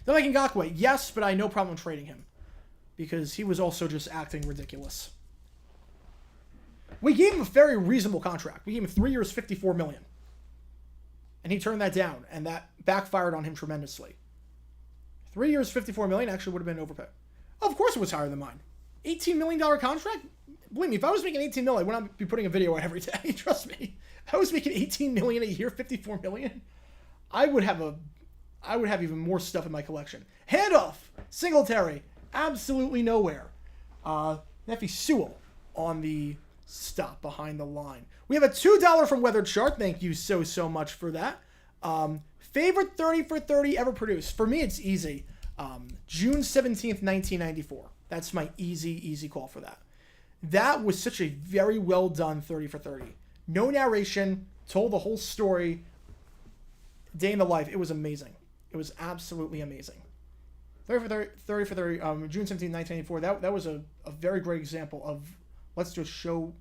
Then like Ngakoue, yes, but I had no problem trading him. Because he was also just acting ridiculous. We gave him a very reasonable contract. We gave him 3 years, $54 million. And he turned that down, and that backfired on him tremendously. 3 years, $54 million actually would have been an overpay. Of course it was higher than mine. $18 million contract? Believe me, if I was making $18 million, I would not be putting a video out every day. Trust me. If I was making $18 million a year, $54 million, I would have even more stuff in my collection. Handoff, Singletary, absolutely nowhere. Nephi Sewell on the stop behind the line. We have a $2 from Weathered Shark. Thank you so much for that. Favorite 30 for 30 ever produced? For me, it's easy. June 17th, 1994. That's my easy call for that. That was such a very well done 30 for 30. No narration, told the whole story. Day in the life. It was amazing. It was absolutely amazing. 30 for 30, June 17, 1994. That was a very great example of let's just show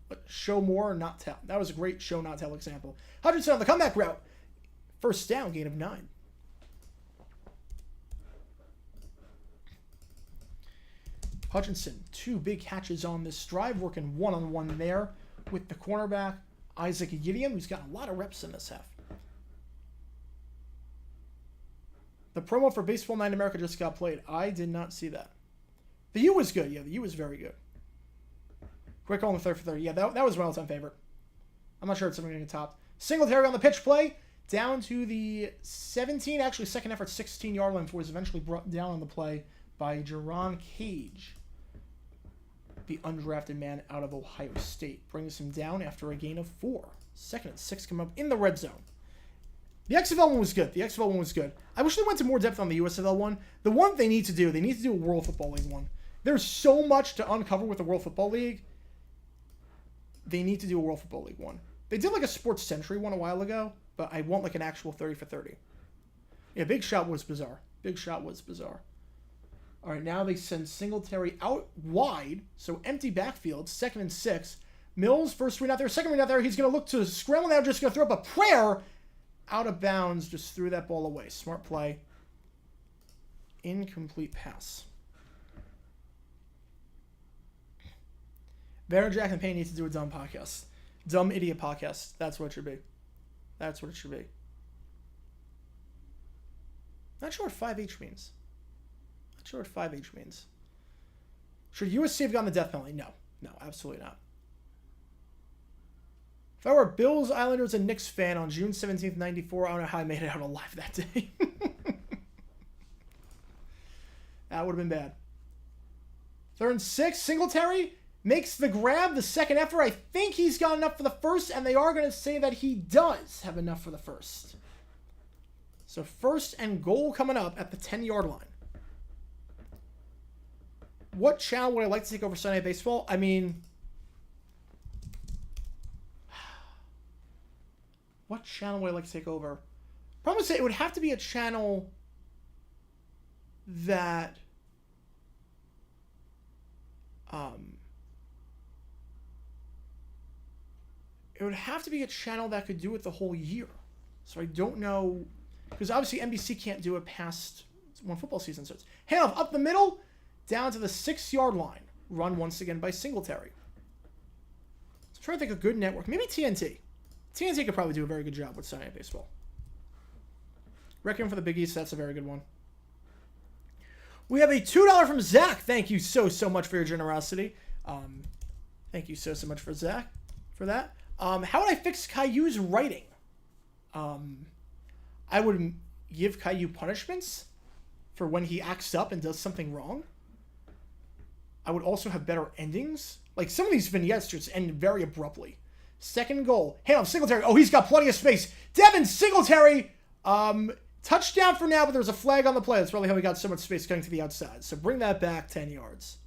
more, not tell. That was a great show, not tell example. Hutchinson on the comeback route. First down, gain of 9. Hutchinson, 2 big catches on this drive, working one-on-one there with the cornerback, Isaac Gideon, who's got a lot of reps in this half. The promo for Baseball Night in America just got played. I did not see that. The U was good. Yeah, the U was very good. Quick on the 30 for 30. Yeah, that was my all-time favorite. I'm not sure it's something going to get topped. Singletary on the pitch play. Down to the 17, actually second effort, 16-yard line before he was eventually brought down on the play by Jerron Cage, the undrafted man out of Ohio State. Brings him down after a gain of 4. Second and 6 come up in the red zone. The XFL one was good. I wish they went to more depth on the USFL one. The one they need to do a World Football League one. There's so much to uncover with the World Football League. They need to do a World Football League one. They did like a Sports Century one a while ago, but I want like an actual 30 for 30. Yeah, Big Shot was bizarre. Big shot was bizarre. All right, now they send Singletary out wide, so empty backfield, 2nd and 6. Mills, first read out there, second read out there. He's going to look to scramble now, just going to throw up a prayer. Out of bounds, just threw that ball away. Smart play. Incomplete pass. Vera, Jack, and Payne need to do a dumb podcast. Dumb idiot podcast. That's what it should be. That's what it should be. Not sure what 5H means. Not sure what 5H means. Should USC have gotten the death penalty? No. No, absolutely not. If I were a Bills, Islanders, and Knicks fan on June 17th, 94, I don't know how I made it out alive that day. That would have been bad. 3rd and 6, Singletary makes the grab, the second effort. I think he's got enough for the first, and they are going to say that he does have enough for the first. So 1st and goal coming up at the 10-yard line. What channel would I like to take over Sunday Night Baseball? I mean, what channel would I like to take over? Probably say it would have to be a channel that it would have to be a channel that could do it the whole year. So I don't know, because obviously NBC can't do it past one football season. So it's handoff up the middle, down to the 6-yard line. Run once again by Singletary. So I'm trying to think of a good network. Maybe TNT. TNT could probably do a very good job with Sunday Night Baseball. Requiem for the Big East, that's a very good one. We have a $2 from Zach. Thank you so much for your generosity. Thank you so much for Zach for that. How would I fix Caillou's writing? I would give Caillou punishments for when he acts up and does something wrong. I would also have better endings. Like, some of these vignettes just end very abruptly. 2nd goal. Handoff, Singletary. Oh, he's got plenty of space. Devin Singletary. Touchdown for now, but there's a flag on the play. That's probably how he got so much space cutting to the outside. So bring that back 10 yards.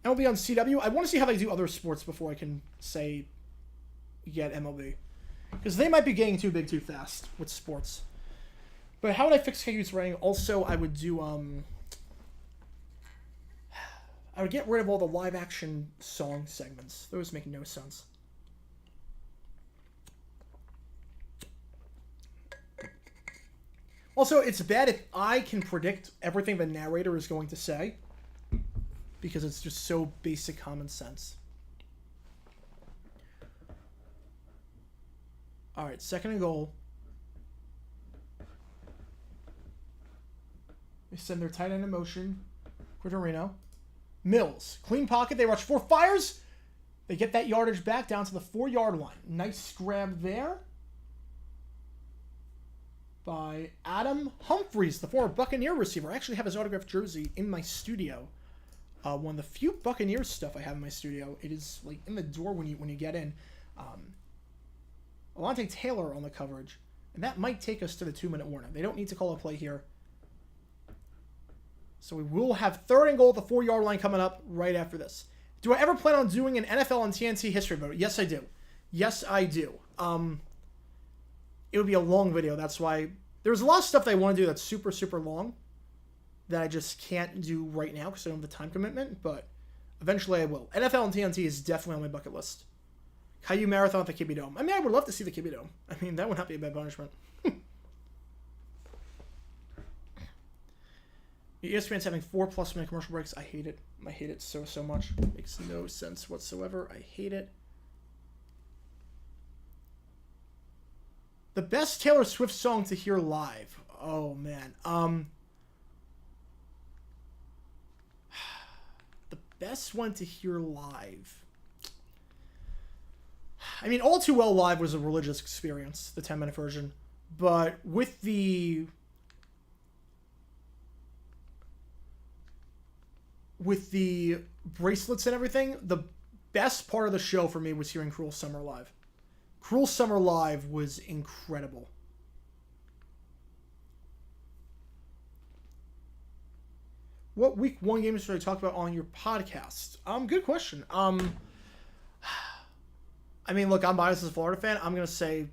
MLB on CW. I want to see how they do other sports before I can say get MLB. Because they might be getting too big too fast with sports. But how would I fix Caillou's writing? Also, I would do, I would get rid of all the live action song segments. Those make no sense. Also, it's bad if I can predict everything the narrator is going to say, because it's just so basic common sense. All right, 2nd and goal. They send their tight end in motion. Quinterino. Mills. Clean pocket. They rush 4, fires. They get that yardage back down to the 4-yard line. Nice grab there by Adam Humphries, the former Buccaneer receiver. I actually have his autographed jersey in my studio. One of the few Buccaneers stuff I have in my studio. It is like in the door when you get in. Alontae Taylor on the coverage, and that might take us to the 2-minute warning. They don't need to call a play here. So we will have 3rd and goal at the 4-yard line coming up right after this. Do I ever plan on doing an NFL and TNT history vote? Yes, I do. Yes, I do. It would be a long video. That's why there's a lot of stuff that I want to do that's super long that I just can't do right now because I don't have the time commitment, but eventually I will. NFL and TNT is definitely on my bucket list. Caillou Marathon at the Kibbe Dome. I mean, I would love to see the Kibbe Dome. I mean, that would not be a bad punishment. ESPN's having 4+ minute commercial breaks. I hate it. I hate it so much. It makes no sense whatsoever. I hate it. The best Taylor Swift song to hear live. Oh, man. The best one to hear live. I mean, All Too Well Live was a religious experience, the 10-minute version. But with the bracelets and everything, the best part of the show for me was hearing Cruel Summer live. Cruel Summer live was incredible. What week 1 games should I talk about on your podcast? Good question. I mean, look, I'm biased as a Florida fan. I'm gonna say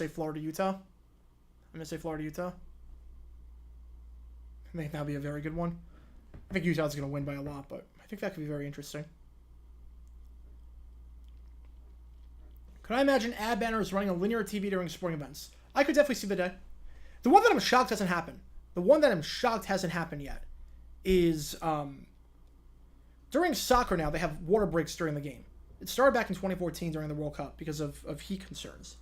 Florida, Utah. I think that'll be a very good one. I think Utah's going to win by a lot, but I think that could be very interesting. Could I imagine ad banners running on linear TV during sporting events? I could definitely see the day. The one that I'm shocked hasn't happened. The one that I'm shocked hasn't happened yet is during soccer now, they have water breaks during the game. It started back in 2014 during the World Cup because of heat concerns.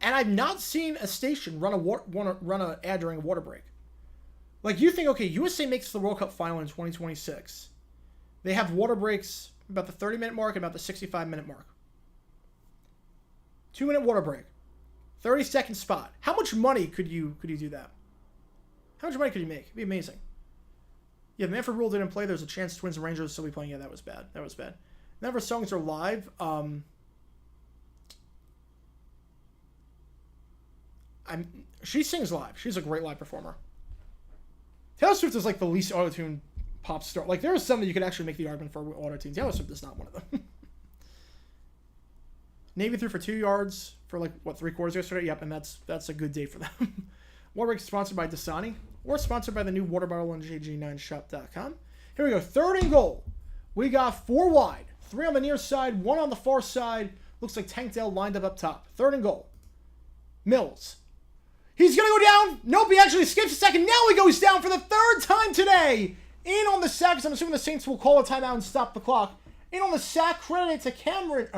And I've not seen a station run an ad during a water break. Like, you think, okay, USA makes the World Cup final in 2026. They have water breaks about the 30-minute mark and about the 65-minute mark. 2-minute water break. 30-second spot. How much money could you do that? How much money could you make? It'd be amazing. Yeah, Manfred Rule didn't play. There's a chance Twins and Rangers will still be playing. Yeah, that was bad. That was bad. None of her songs are live. She sings live. She's a great live performer. Taylor Swift is like the least auto-tune pop star. Like, there are some that you could actually make the argument for auto-tune. Taylor Swift is not one of them. Navy threw for 2 yards for, like, what, 3 quarters yesterday? Yep, and that's a good day for them. Waterbreak is sponsored by Dasani, or sponsored by the new water bottle on jg9shop.com. Here we go. 3rd and goal. We got 4 wide. 3 on the near side, 1 on the far side. Looks like Tank Dell lined up top. 3rd and goal. Mills. He's going to go down. Nope, he actually skips a second. Now he goes down for the 3rd time today. In on the sack, because I'm assuming the Saints will call a timeout and stop the clock. In on the sack, credit to Cameron,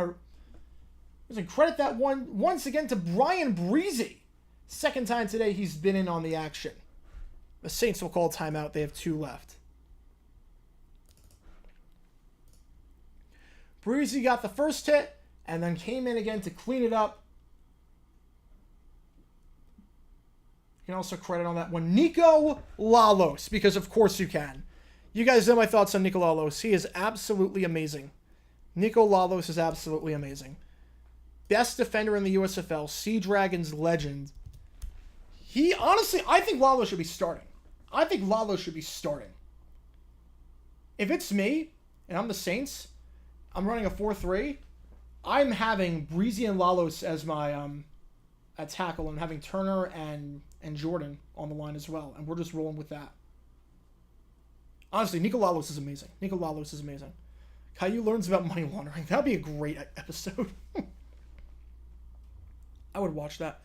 credit that one once again to Brian Breezy. 2nd time today he's been in on the action. The Saints will call timeout. They have 2 left. Breezy got the first hit and then came in again to clean it up. You can also credit on that one Nico Lalos, because of course you can. You guys know my thoughts on Nico Lalos. He is absolutely amazing. Nico Lalos is absolutely amazing. Best defender in the USFL, Sea Dragons legend. He, honestly, I think Lalos should be starting. If it's me, and I'm the Saints, I'm running a 4-3, I'm having Breezy and Lalos as my at tackle, and having Turner and Jordan on the line as well, and we're just rolling with that. Honestly, Nico Lalos is amazing. Caillou learns about money laundering. That would be a great episode. I would watch that.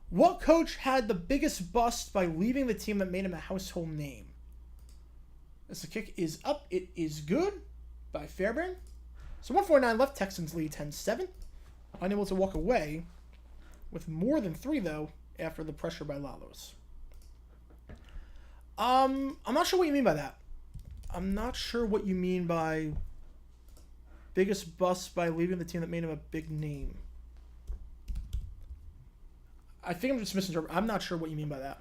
What coach had the biggest bust by leaving the team that made him a household name? As the kick is up, it is good by Fairbairn. So 149 left, Texans lead 10-7. Unable to walk away with more than 3, though, after the pressure by Lalos. I'm not sure what you mean by that. I'm not sure what you mean by biggest bust by leaving the team that made him a big name. I think I'm just misinterpreting. I'm not sure what you mean by that.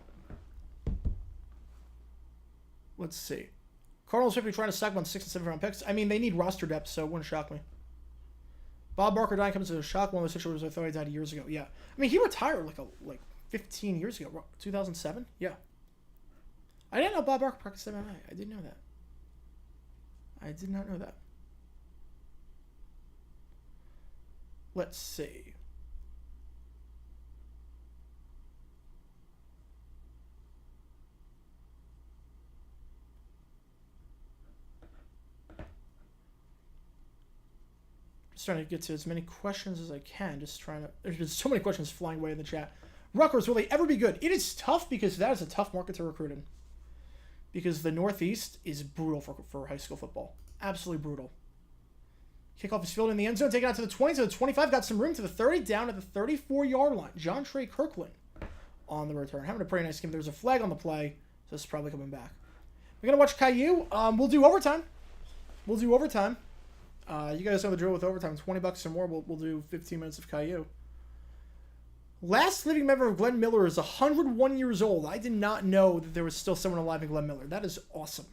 Let's see. Cardinals should be trying to stack on 6 and 7th round picks. I mean, they need roster depth, so it wouldn't shock me. Bob Barker dying comes as a shock. One of the situations I thought he died years ago. Yeah. I mean, he retired like 15 years ago. 2007? Yeah. I didn't know Bob Barker practiced MMA. I didn't know that. I did not know that. Let's see. Just trying to get to as many questions as I can. There's been so many questions flying away in the chat. Rutgers, will they ever be good? It is tough because that is a tough market to recruit in. Because the Northeast is brutal for high school football. Absolutely brutal. Kickoff is fielded in the end zone, taken out to the 20, to the 25, got some room to the 30, down at the 34-yard line. John Trey Kirkland on the return. Having a pretty nice game. There's a flag on the play, so this is probably coming back. We're going to watch Caillou. We'll do overtime. You guys know the drill with overtime. $20 or more, we'll do 15 minutes of Caillou. Last living member of Glenn Miller is 101 years old. I did not know that there was still someone alive in Glenn Miller. That is awesome.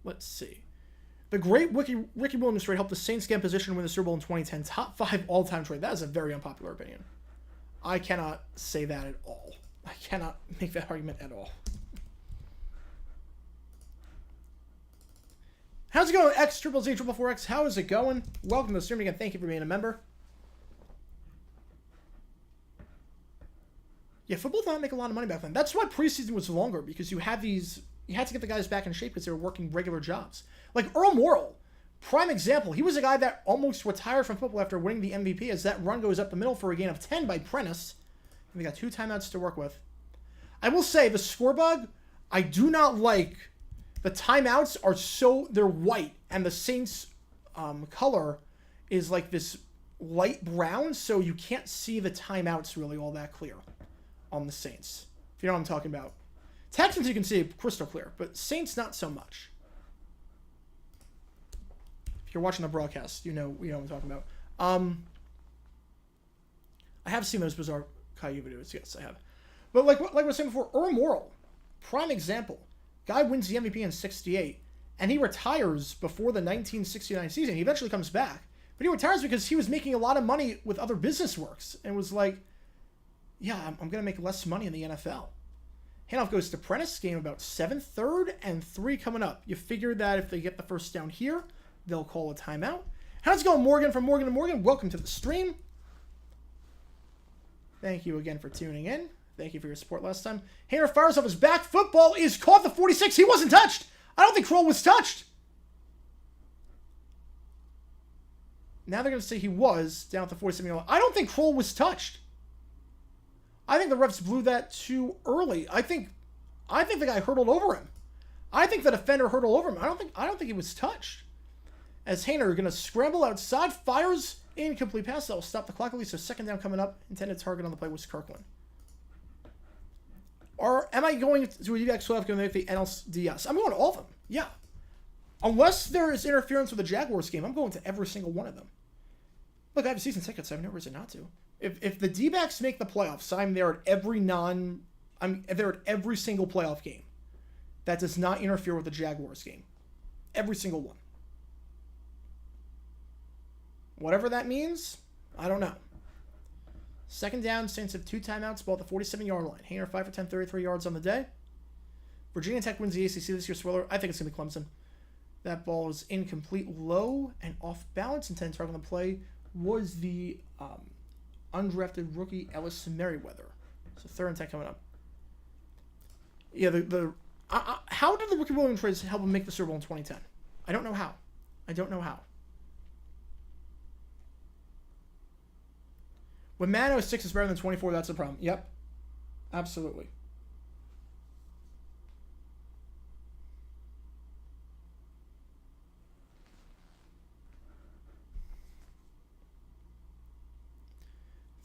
Let's see. The great Ricky Williams trade helped the Saints get in position to win the Super Bowl in 2010. Top 5 all-time trade. That is a very unpopular opinion. I cannot say that at all. I cannot make that argument at all. How's it going, X0Z444X? How is it going? Welcome to the stream again. Thank you for being a member. Yeah, football did not make a lot of money back then. That's why preseason was longer, because you had to get the guys back in shape because they were working regular jobs. Like Earl Morrall, prime example. He was a guy that almost retired from football after winning the MVP as that run goes up the middle for a gain of 10 by Prentice. And they got 2 timeouts to work with. I will say, the Scorebug, I do not like. The timeouts are they're white, and the Saints color is like this light brown, so you can't see the timeouts really all that clear on the Saints, if you know what I'm talking about. Texans you can see crystal clear, but Saints not so much. If you're watching the broadcast, you know what I'm talking about. I have seen those bizarre Caillou videos, yes, I have. But like I was saying before, Earl Morrall, prime example. Guy wins the MVP in 68, and he retires before the 1969 season. He eventually comes back, but he retires because he was making a lot of money with other business works, and was like, yeah, I'm going to make less money in the NFL. Handoff goes to Prentice, game about 7, 3rd, and 3 coming up. You figure that if they get the first down here, they'll call a timeout. How's it going, Morgan from Morgan to Morgan? Welcome to the stream. Thank you again for tuning in. Thank you for your support last time. Hayner fires off his back. Football is caught the 46. He wasn't touched. I don't think Kroll was touched. Now they're going to say he was down at the 47-yard line. I don't think Kroll was touched. I think the refs blew that too early. I think the guy hurdled over him. I think the defender hurdled over him. I don't think he was touched. As Hayner going to scramble outside, fires incomplete pass that will stop the clock. At least a second down coming up. Intended target on the play was Kirkland. Or am I going to a DBX 12 going to make the NLDS? I'm going to all of them. Yeah. Unless there is interference with the Jaguars game, I'm going to every single one of them. Look, I have season tickets. I have no reason not to. If the D-backs make the playoffs, I'm there at every single playoff game. That does not interfere with the Jaguars game. Every single one. Whatever that means, I don't know. Second down, Saints have 2 timeouts, ball at the 47-yard line. Hayner 5 for 10, 33 yards on the day. Virginia Tech wins the ACC this year, Swiller. I think it's going to be Clemson. That ball is incomplete, low, and off balance. Intended target on the play was the undrafted rookie Ellis Merriweather. So 3rd and 10 coming up. Yeah, how did the rookie Williams trades help him make the Super Bowl in 2010? I don't know how. When Mano 6 is better than 24, that's the problem. Yep. Absolutely.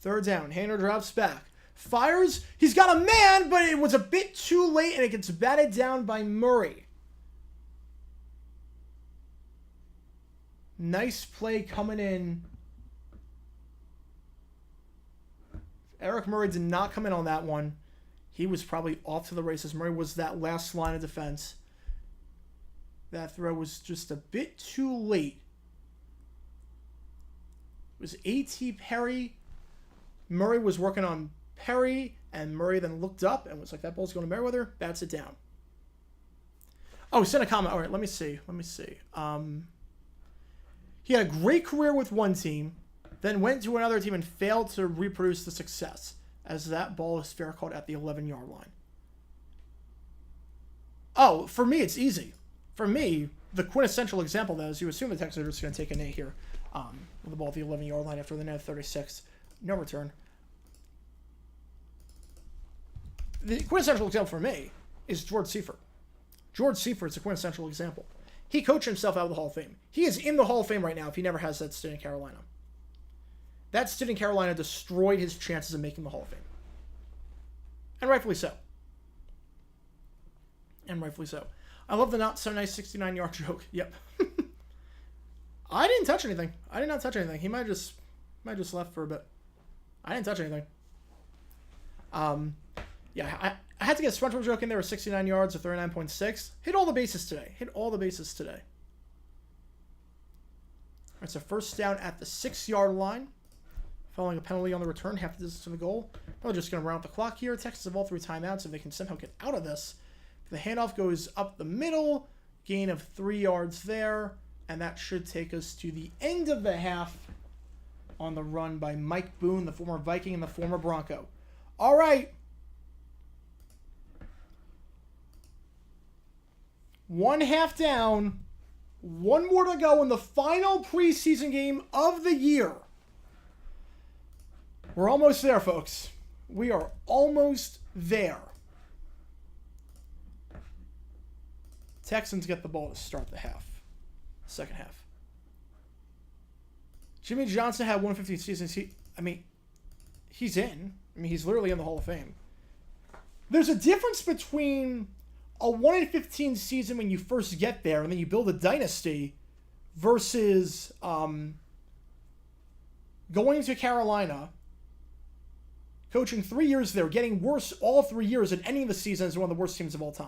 Third down. Hayner drops back. Fires. He's got a man, but it was a bit too late, and it gets batted down by Murray. Nice play coming in. Eric Murray did not come in on that one. He was probably off to the races. Murray was that last line of defense. That throw was just a bit too late. It was A.T. Perry. Murray was working on Perry, and Murray then looked up and was like, that ball's going to Merriweather. Bats it down. Oh, sent a comment. All right, let me see. He had a great career with one team, then went to another team and failed to reproduce the success, as that ball is fair caught at the 11-yard line. Oh, for me, it's easy. For me, the quintessential example, though, is you assume the Texans are just going to take a knee here with the ball at the 11-yard line after the net 36. No return. The quintessential example for me is George Seifert. George Seifert is a quintessential example. He coached himself out of the Hall of Fame. He is in the Hall of Fame right now if he never has that stint in Carolina. That stint in Carolina destroyed his chances of making the Hall of Fame. And rightfully so. I love the not so nice 69-yard joke. Yep. I didn't touch anything. I did not touch anything. He might just left for a bit. I didn't touch anything. Yeah, I had to get a SpongeBob joke in there with 69 yards or 39.6. Hit all the bases today. It's a first down at the 6-yard line. Following a penalty on the return, half the distance to the goal. They're just going to round up the clock here. Texans have all 3 timeouts if they can somehow get out of this. The handoff goes up the middle. Gain of 3 yards there. And that should take us to the end of the half on the run by Mike Boone, the former Viking and the former Bronco. All right. 1 half down. 1 more to go in the final preseason game of the year. We're almost there, folks. We are almost there. Texans get the ball to start the second half. Jimmy Johnson had 115 seasons. He's in. He's literally in the Hall of Fame. There's a difference between a 1-15 season when you first get there and then you build a dynasty versus going to Carolina, coaching 3 years there, getting worse all 3 years, and ending the season as one of the worst teams of all time.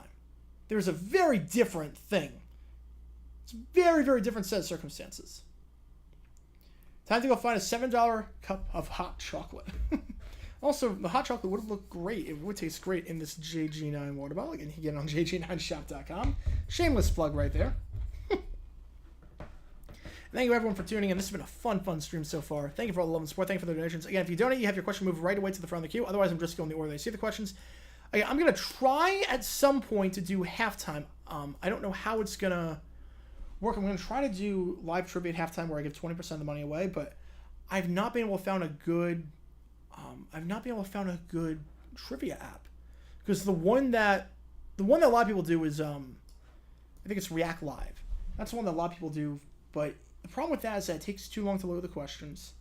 There's a very different thing. It's a very, very different set of circumstances. Time to go find a $7 cup of hot chocolate. Also, the hot chocolate would look great. It would taste great in this JG9 water bottle. Again, you can get it on jg9shop.com. Shameless plug right there. Thank you, everyone, for tuning in. This has been a fun stream so far. Thank you for all the love and support. Thank you for the donations. Again, if you donate, you have your question moved right away to the front of the queue. Otherwise, I'm just going the order they see the questions. Again, I'm going to try at some point to do halftime. I don't know how it's going to work. I'm going to try to do live trivia at halftime where I give 20% of the money away, but I've not been able to find a good trivia app, because the one that a lot of people do is I think it's React Live. That's the one that a lot of people do, but the problem with that is that it takes too long to load the questions.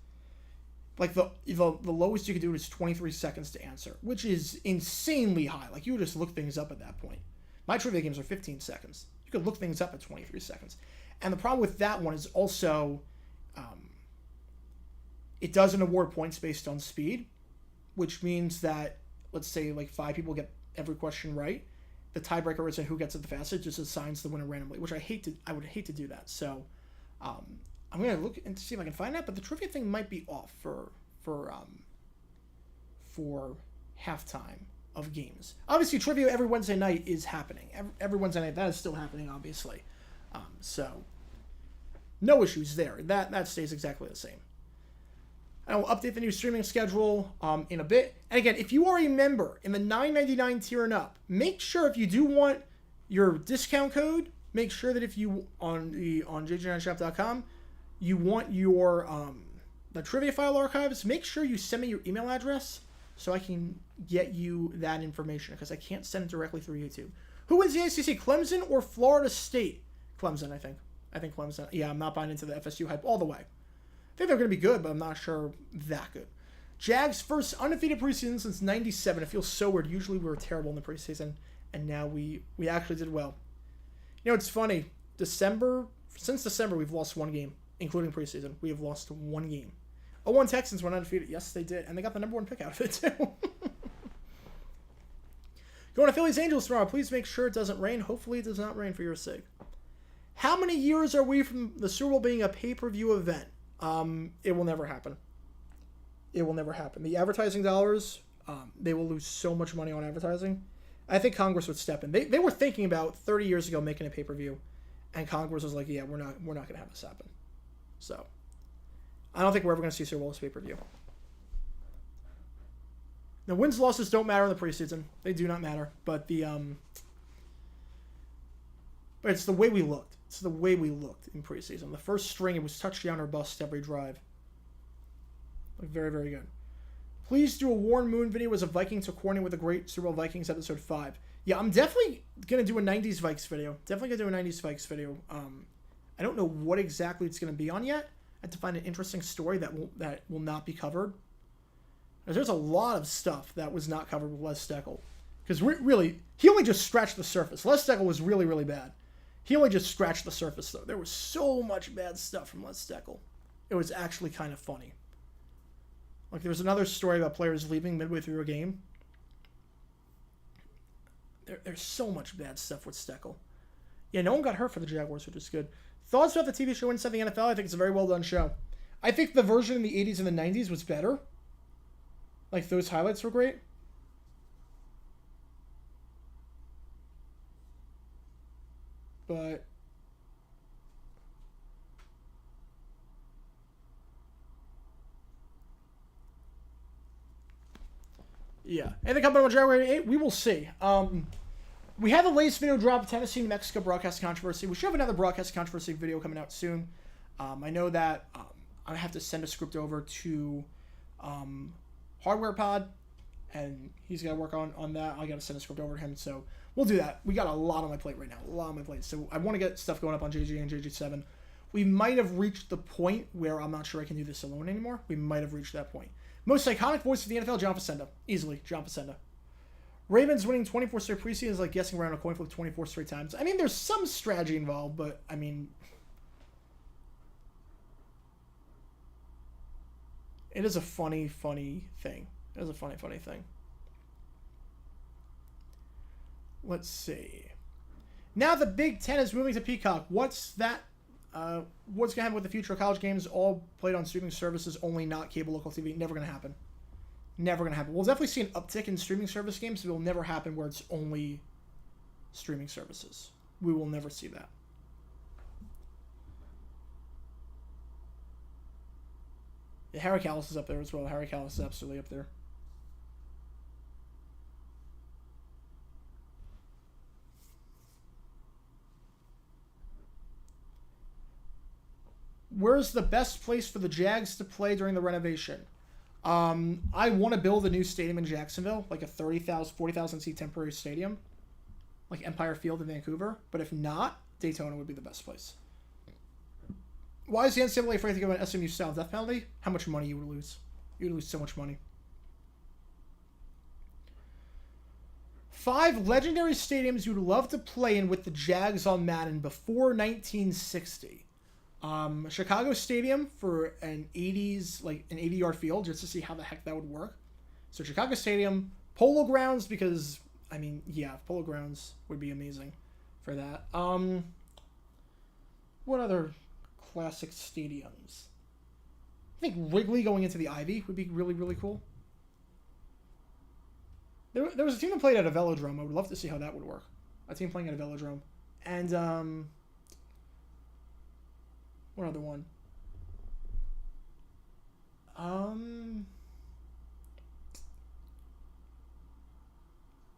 Like the lowest you can do is 23 seconds to answer, which is insanely high. Like, you would just look things up at that point. My trivia games are 15 seconds. You could look things up at 23 seconds. And the problem with that one is also it doesn't award points based on speed, which means that, let's say, like 5 people get every question right. The tiebreaker isn't who gets it the fastest; it just assigns the winner randomly, which I would hate to do that. So I'm going to look and see if I can find that, but the trivia thing might be off for halftime of games. Obviously, trivia every Wednesday night is happening. Every Wednesday night, that is still happening, obviously. So no issues there. That stays exactly the same. I will update the new streaming schedule in a bit. And again, if you are a member in the $9.99 tier and up, make sure, if you do want your discount code, make sure that if you on jg9shop.com, you want your the trivia file archives, make sure you send me your email address so I can get you that information, because I can't send it directly through YouTube. Who wins the ACC, Clemson or Florida State? Clemson, I think. I think Clemson. Yeah, I'm not buying into the FSU hype all the way. I think they're going to be good, but I'm not sure that good. Jags' first undefeated preseason since '97. It feels so weird. Usually we were terrible in the preseason, and now we actually did well. You know, it's funny. Since December, we've lost 1 game, including preseason. We have lost 1 game. 0-1 Texans went undefeated. Yes, they did, and they got the #1 pick out of it, too. Going to Phillies Angels tomorrow. Please make sure it doesn't rain. Hopefully it does not rain for your sake. How many years are we from the Super Bowl being a pay-per-view event? It will never happen. It will never happen. The advertising dollars, they will lose so much money on advertising. I think Congress would step in. They were thinking about 30 years ago making a pay-per-view, and Congress was like, yeah, we're not going to have this happen. So I don't think we're ever going to see Super Bowl as pay-per-view. The wins, losses don't matter in the preseason. They do not matter. But but it's the way we looked. It's the way we looked in preseason. The first string, it was touchdown or bust every drive. Looked very, very good. Please do a Warren Moon video as a Viking to coordinate with the Great Super Bowl Vikings episode 5. Yeah, I'm definitely going to do a 90s Vikes video. Definitely going to do a 90s Vikes video. I don't know what exactly it's going to be on yet. I have to find an interesting story that will not be covered. There's a lot of stuff that was not covered with Les Steckel. Because really, he only just scratched the surface. Les Steckel was really, really bad. He only just scratched the surface, though. There was so much bad stuff from Les Steckel. It was actually kind of funny. Like, there was another story about players leaving midway through a game. There's so much bad stuff with Steckel. Yeah, no one got hurt for the Jaguars, which is good. Thoughts about the TV show Inside the NFL? I think it's a very well done show. I think the version in the 80s and the 90s was better. Like, those highlights were great. But yeah, and the company on January 8th, we will see. We have the latest video drop, Tennessee, New Mexico broadcast controversy. We should have another broadcast controversy video coming out soon. I know that I have to send a script over to Hardware Pod, and he's got to work on that. I got to send a script over to him, so we'll do that. We got a lot on my plate right now, a lot on my plate. So I want to get stuff going up on JG and JG7. We might have reached the point where I'm not sure I can do this alone anymore. We might have reached that point. Most iconic voice of the NFL, John Facenda. Easily, John Facenda. Ravens winning 24 straight preseason is like guessing around a coin flip 24 straight times. I mean, there's some strategy involved, but, I mean... It is a funny thing. It is a funny thing. Let's see. Now the Big Ten is moving to Peacock. What's that? What's going to happen with the future of college games all played on streaming services, only not cable local TV? Never going to happen. Never going to happen. We'll definitely see an uptick in streaming service games, but it will never happen where it's only streaming services. We will never see that. Yeah, Harry Callis is up there as well. Harry Callis is absolutely up there. Where's the best place for the Jags to play during the renovation? I want to build a new stadium in Jacksonville, like a 30,000, 40,000 seat temporary stadium, like Empire Field in Vancouver. But if not, Daytona would be the best place. Why is the NCAA afraid to give an SMU style death penalty? How much money you would lose? You would lose so much money. 5 legendary stadiums you would love to play in with the Jags on Madden before 1960. Chicago Stadium for an 80s, like an 80-yard field, just to see how the heck that would work. So Chicago Stadium, Polo Grounds, because, I mean, yeah, Polo Grounds would be amazing for that. What other classic stadiums? I think Wrigley going into the Ivy would be really cool. There was a team that played at a velodrome. I would love to see how that would work. A team playing at a velodrome. And, what other one?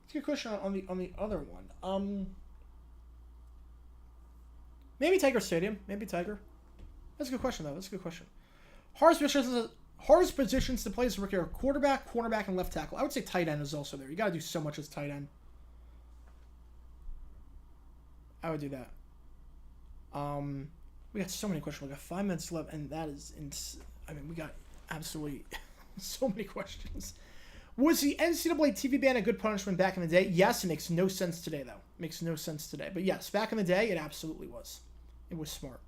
It's a good question on the other one. Maybe Tiger Stadium. Maybe Tiger. That's a good question, though. That's a good question. Hardest positions to play as a rookie are quarterback, cornerback, and left tackle. I would say tight end is also there. You got to do so much as tight end. I would do that. We got so many questions. We got 5 minutes left, and that is... I mean, we got absolutely so many questions. Was the NCAA TV ban a good punishment back in the day? Yes, it makes no sense today, though. It makes no sense today. But yes, back in the day, it absolutely was. It was smart.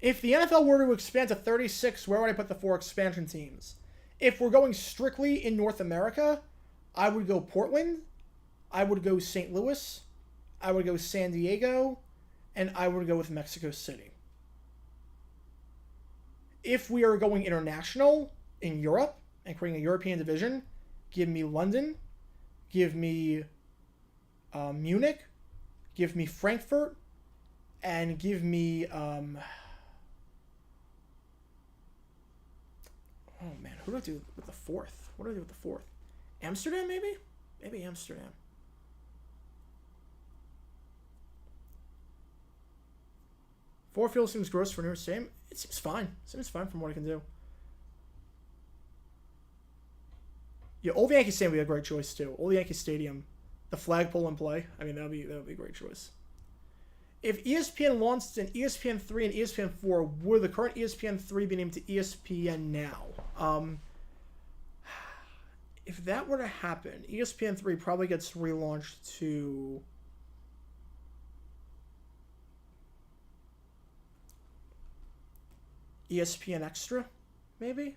If the NFL were to expand to 36, where would I put the 4 expansion teams? If we're going strictly in North America, I would go Portland, I would go St. Louis, I would go San Diego, and I would go with Mexico City. If we are going international in Europe and creating a European division, give me London, give me Munich, give me Frankfurt, and give me... oh, man, who do I do with the 4th? What do I do with the 4th? Amsterdam, maybe? Maybe Amsterdam. Four field seems gross for New York Stadium. It seems fine. It seems fine from what I can do. Yeah, Old Yankee Stadium would be a great choice, too. Old Yankee Stadium. The flagpole in play. I mean, that would be a great choice. If ESPN launched an ESPN 3 and ESPN 4, would the current ESPN 3 be named to ESPN now? If that were to happen, ESPN 3 probably gets relaunched to... ESPN Extra, maybe?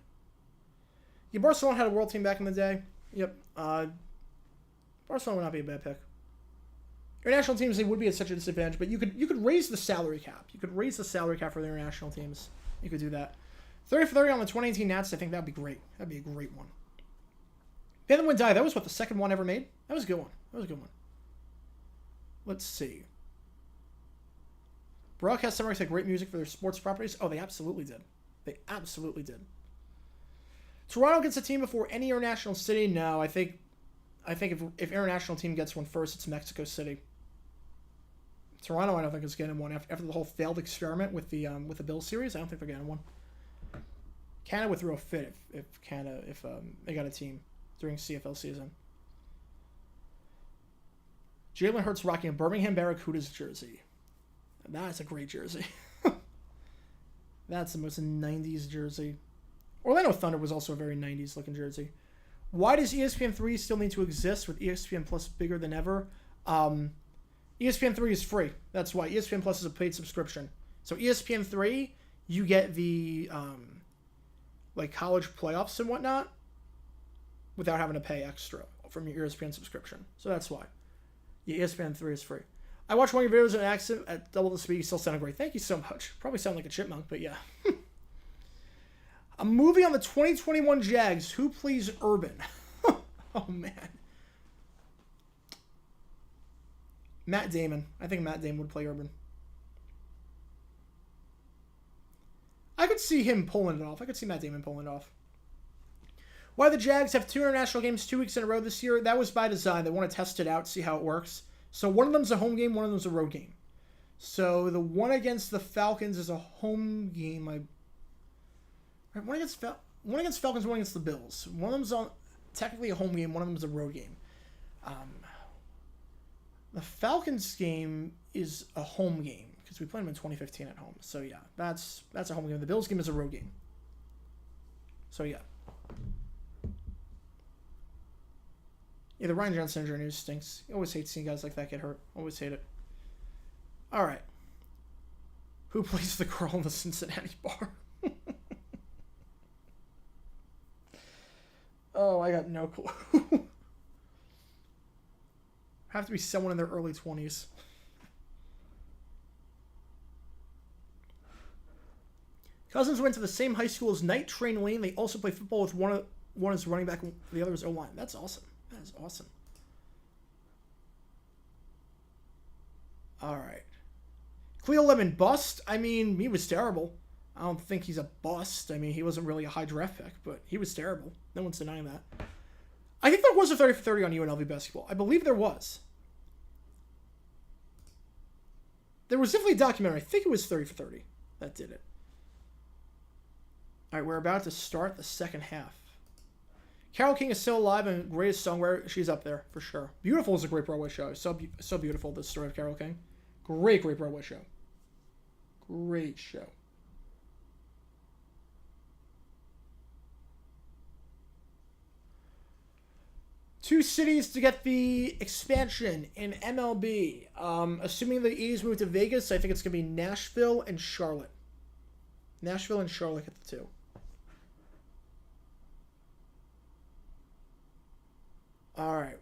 Yeah, Barcelona had a world team back in the day. Yep. Barcelona would not be a bad pick. International teams, they would be at such a disadvantage, but you could raise the salary cap. You could raise the salary cap for the international teams. You could do that. 30 for 30 on the 2018 Nats, I think that would be great. That would be a great one. Pay Them Win Die, that was what, the second one ever made? That was a good one. That was a good one. Let's see. Broadcast networks had great music for their sports properties. Oh, they absolutely did. They absolutely did. Toronto gets a team before any international city. No, I think if international team gets one first, it's Mexico City. Toronto, I don't think is getting one after the whole failed experiment with the Bills series. I don't think they're getting one. Canada would throw a fit if they got a team during CFL season. Jalen Hurts rocking a Birmingham Barracudas jersey. That's a great jersey. That's the most 90s jersey. Orlando Thunder was also a very 90s looking jersey. Why does ESPN 3 still need to exist with ESPN Plus bigger than ever? ESPN 3 is free. That's why. ESPN Plus is a paid subscription. So ESPN 3, you get the like college playoffs and whatnot without having to pay extra from your ESPN subscription. So that's why. Yeah, ESPN 3 is free. I watched one of your videos in accent at double the speed. You still sound great. Thank you so much. Probably sound like a chipmunk, but yeah. A movie on the 2021 Jags. Who plays Urban? Oh, man. Matt Damon. I think Matt Damon would play Urban. I could see him pulling it off. I could see Matt Damon pulling it off. Why the Jags have 2 international games 2 weeks in a row this year? That was by design. They want to test it out, see how it works. So one of them's a home game, one of them's a road game. So the one against the Falcons is a home game. One against Falcons, one against the Bills. One of them's technically a home game, one of them's a road game. The Falcons game is a home game because we played them in 2015 at home. So yeah, that's a home game. The Bills game is a road game. So yeah. Yeah, the Ryan Johnson injury news stinks. You always hate seeing guys like that get hurt. Always hate it. All right. Who plays the girl in the Cincinnati bar? Oh, I got no clue. Have to be someone in their early 20s. Cousins went to the same high school as Night Train Lane. They also play football with one is running back, the other is O-line. That's awesome. That is awesome. All right. Cleo Lemon, bust? I mean, he was terrible. I don't think he's a bust. I mean, he wasn't really a high draft pick, but he was terrible. No one's denying that. I think there was a 30 for 30 on UNLV basketball. I believe there was. There was definitely a documentary. I think it was 30 for 30 that did it. All right, we're about to start the second half. Carole King is still alive and greatest songwriter. She's up there for sure. Beautiful is a great Broadway show. So beautiful, the story of Carole King. Great Broadway show. Great show. Two cities to get the expansion in MLB. Assuming the A's move to Vegas, I think it's going to be Nashville and Charlotte. Nashville and Charlotte get the 2. All right.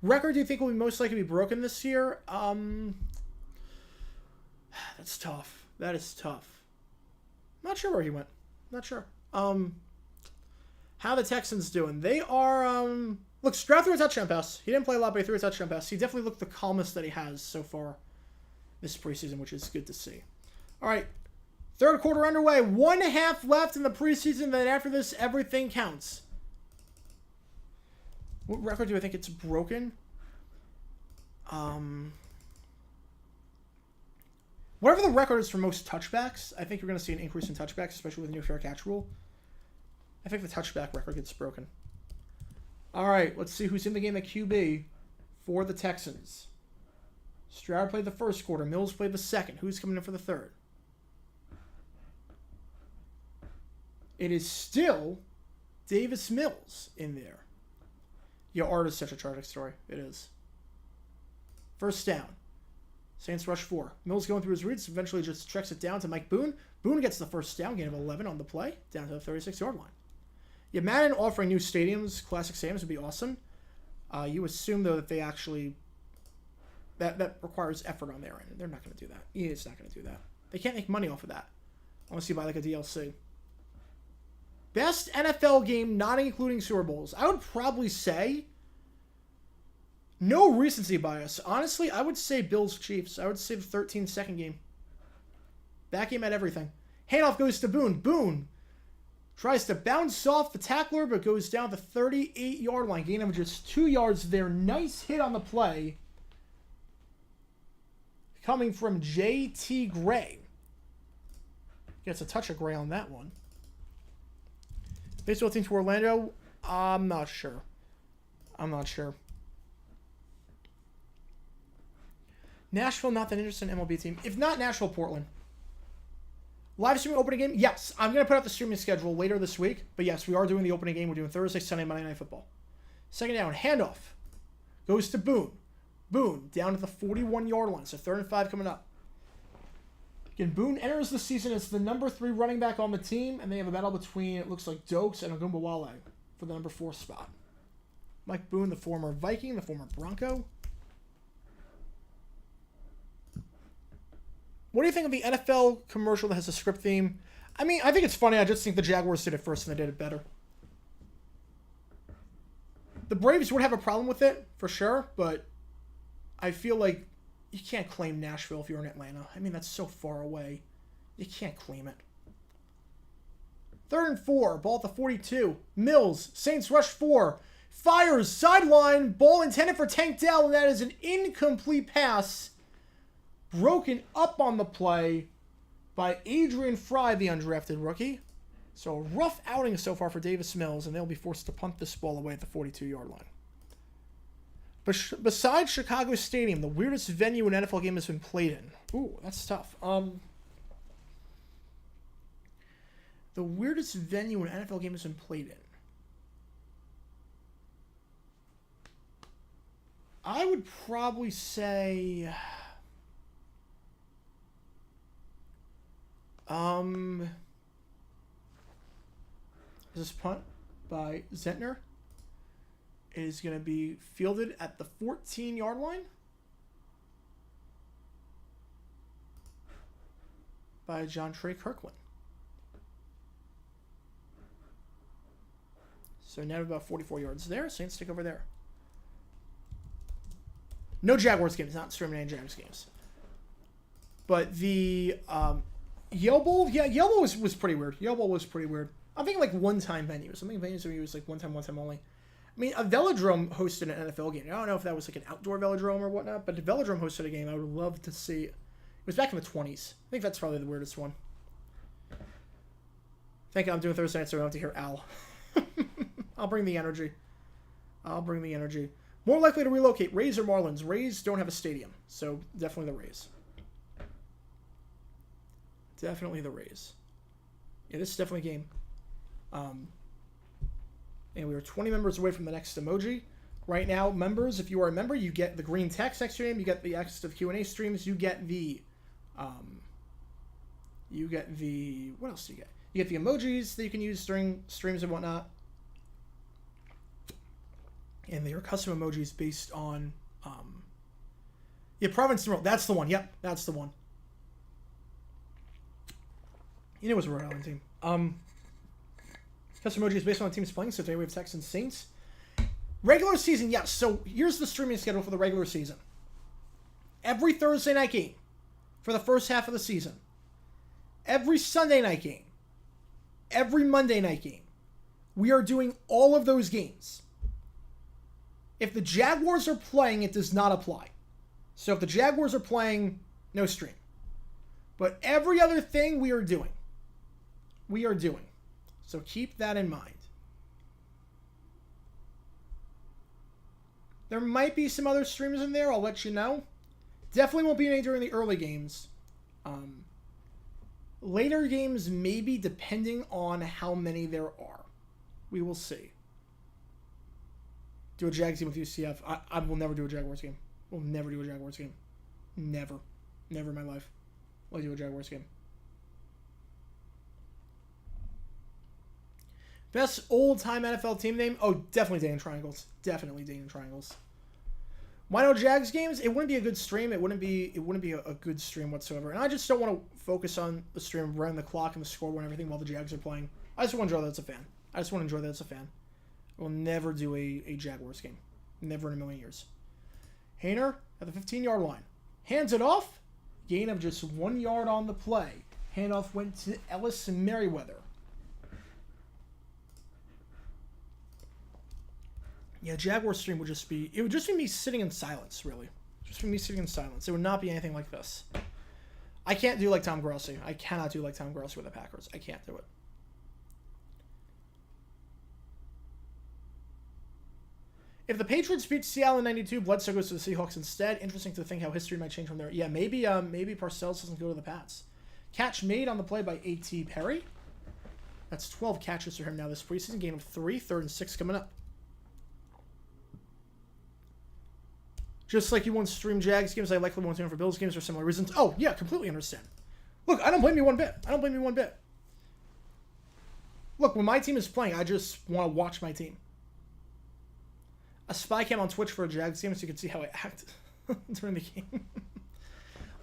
Record do you think will be most likely to be broken this year? That's tough. That is tough. Not sure where he went. Not sure. How the Texans doing? They are, look, Stroud threw a touchdown pass. He didn't play a lot, but he threw a touchdown pass. He definitely looked the calmest that he has so far this preseason, which is good to see. All right. Third quarter underway. 1/2 left in the preseason. Then after this, everything counts. What record do I think it's broken? Whatever the record is for most touchbacks, I think you're going to see an increase in touchbacks, especially with the new fair catch rule. I think the touchback record gets broken. All right, let's see who's in the game at QB for the Texans. Stroud played the first quarter. Mills played the second. Who's coming in for the third? It is still Davis Mills in there. Your art is such a tragic story. It is. First down. Saints rush 4. Mills going through his reads. Eventually just checks it down to Mike Boone. Boone gets the first down. Gain of 11 on the play. Down to the 36-yard line. Yeah, Madden offering new stadiums, classic stadiums, would be awesome. You assume, though, that they actually... That requires effort on their end. They're not going to do that. EA's not going to do that. They can't make money off of that. Unless you buy, like, a DLC. Best NFL game not including Super Bowls. I would probably say... No recency bias. Honestly, I would say Bills-Chiefs. I would say the 13-second game. That game had everything. Handoff goes to Boone. Boone Tries to bounce off the tackler, but goes down the 38-yard line. Gain of just 2 yards there. Nice hit on the play. Coming from J.T. Gray. Gets a touch of Gray on that one. Baseball team to Orlando. I'm not sure. Nashville, not that interested in MLB team. If not Nashville, Portland. Live streaming opening game? Yes. I'm going to put out the streaming schedule later this week. But yes, we are doing the opening game. We're doing Thursday, Sunday, Monday Night Football. Second down, handoff. Goes to Boone. Boone down to the 41-yard line. So 3rd and 5 coming up. Again, Boone enters the season as the number 3 running back on the team. And they have a battle between, it looks like, Dokes and Ogumbawale for the number 4 spot. Mike Boone, the former Viking, the former Bronco. What do you think of the NFL commercial that has a script theme? I mean, I think it's funny. I just think the Jaguars did it first and they did it better. The Braves would have a problem with it, for sure, but I feel like you can't claim Nashville if you're in Atlanta. I mean, that's so far away. You can't claim it. 3rd and 4, ball at the 42. Mills, Saints rush 4. Fires, sideline, ball intended for Tank Dell, and that is an incomplete pass. Broken up on the play by Adrian Fry, the undrafted rookie. So a rough outing so far for Davis Mills, and they'll be forced to punt this ball away at the 42-yard line. Besides Chicago Stadium, the weirdest venue an NFL game has been played in. Ooh, that's tough. The weirdest venue an NFL game has been played in. I would probably say... This punt by Zentner is going to be fielded at the 14-yard line by John Trey Kirkland. So now about 44 yards there. Saints take over there. No Jaguars games, not streaming any Jaguars games. But the Yale Bowl, yeah, Yale Bowl was pretty weird. Yale Bowl was pretty weird. I'm thinking like one-time venues. I'm thinking venues where it was like one time only. I mean, a Velodrome hosted an NFL game. I don't know if that was like an outdoor Velodrome or whatnot, but the Velodrome hosted a game I would love to see. It was back in the 20s. I think that's probably the weirdest one. Thank you. I'm doing Thursday night, so I don't have to hear Al. I'll bring the energy. More likely to relocate, Rays or Marlins? Rays don't have a stadium, so definitely the Rays. Definitely the Rays. Yeah, this is definitely a game. And we are 20 members away from the next emoji. Right now, members, if you are a member, you get the green text next to your name, you get the access to the Q&A streams, you get the, what else do you get? You get the emojis that you can use during streams and whatnot. And they are custom emojis based on, Providence and Rhode. That's the one. Yep, that's the one. You know it was a Rhode Island team. Custom emojis based on the team's playing. So today we have Texans Saints. Regular season, yes. So here's the streaming schedule for the regular season. Every Thursday night game for the first half of the season. Every Sunday night game. Every Monday night game. We are doing all of those games. If the Jaguars are playing, it does not apply. So if the Jaguars are playing, no stream. But every other thing we are doing. So keep that in mind. There might be some other streams in there. I'll let you know. Definitely won't be any during the early games. Later games maybe, depending on how many there are. We will see. Do a Jags game with UCF. I will never do a Jaguars game. We'll never do a Jaguars game. Never. Never in my life will I do a Jaguars game. Best old-time NFL team name? Oh, definitely Dayton Triangles. Definitely Dayton Triangles. Why no Jags games? It wouldn't be a good stream. It wouldn't be a good stream whatsoever. And I just don't want to focus on the stream, running the clock and the scoreboard and everything while the Jags are playing. I just want to enjoy that as a fan. I will never do a Jaguars game. Never in a million years. Hayner at the 15-yard line. Hands it off. Gain of just 1 yard on the play. Handoff went to Ellis Merriweather. Yeah, Jaguar stream would just be... It would just be me sitting in silence, really. Just be me sitting in silence. It would not be anything like this. I can't do like Tom Grossi. I cannot do like Tom Grossi with the Packers. I can't do it. If the Patriots beat Seattle in '92, Bledsoe goes to the Seahawks instead. Interesting to think how history might change from there. Yeah, maybe Parcells doesn't go to the Pats. Catch made on the play by A.T. Perry. That's 12 catches for him now this preseason. Gain of 3, 3rd and 6 coming up. Just like you won't stream Jags games, I likely won't do it for Bills games for similar reasons. Oh, yeah, completely understand. Look, I don't blame you one bit. I don't blame you one bit. Look, when my team is playing, I just want to watch my team. A spy cam on Twitch for a Jags game so you can see how I act during the game.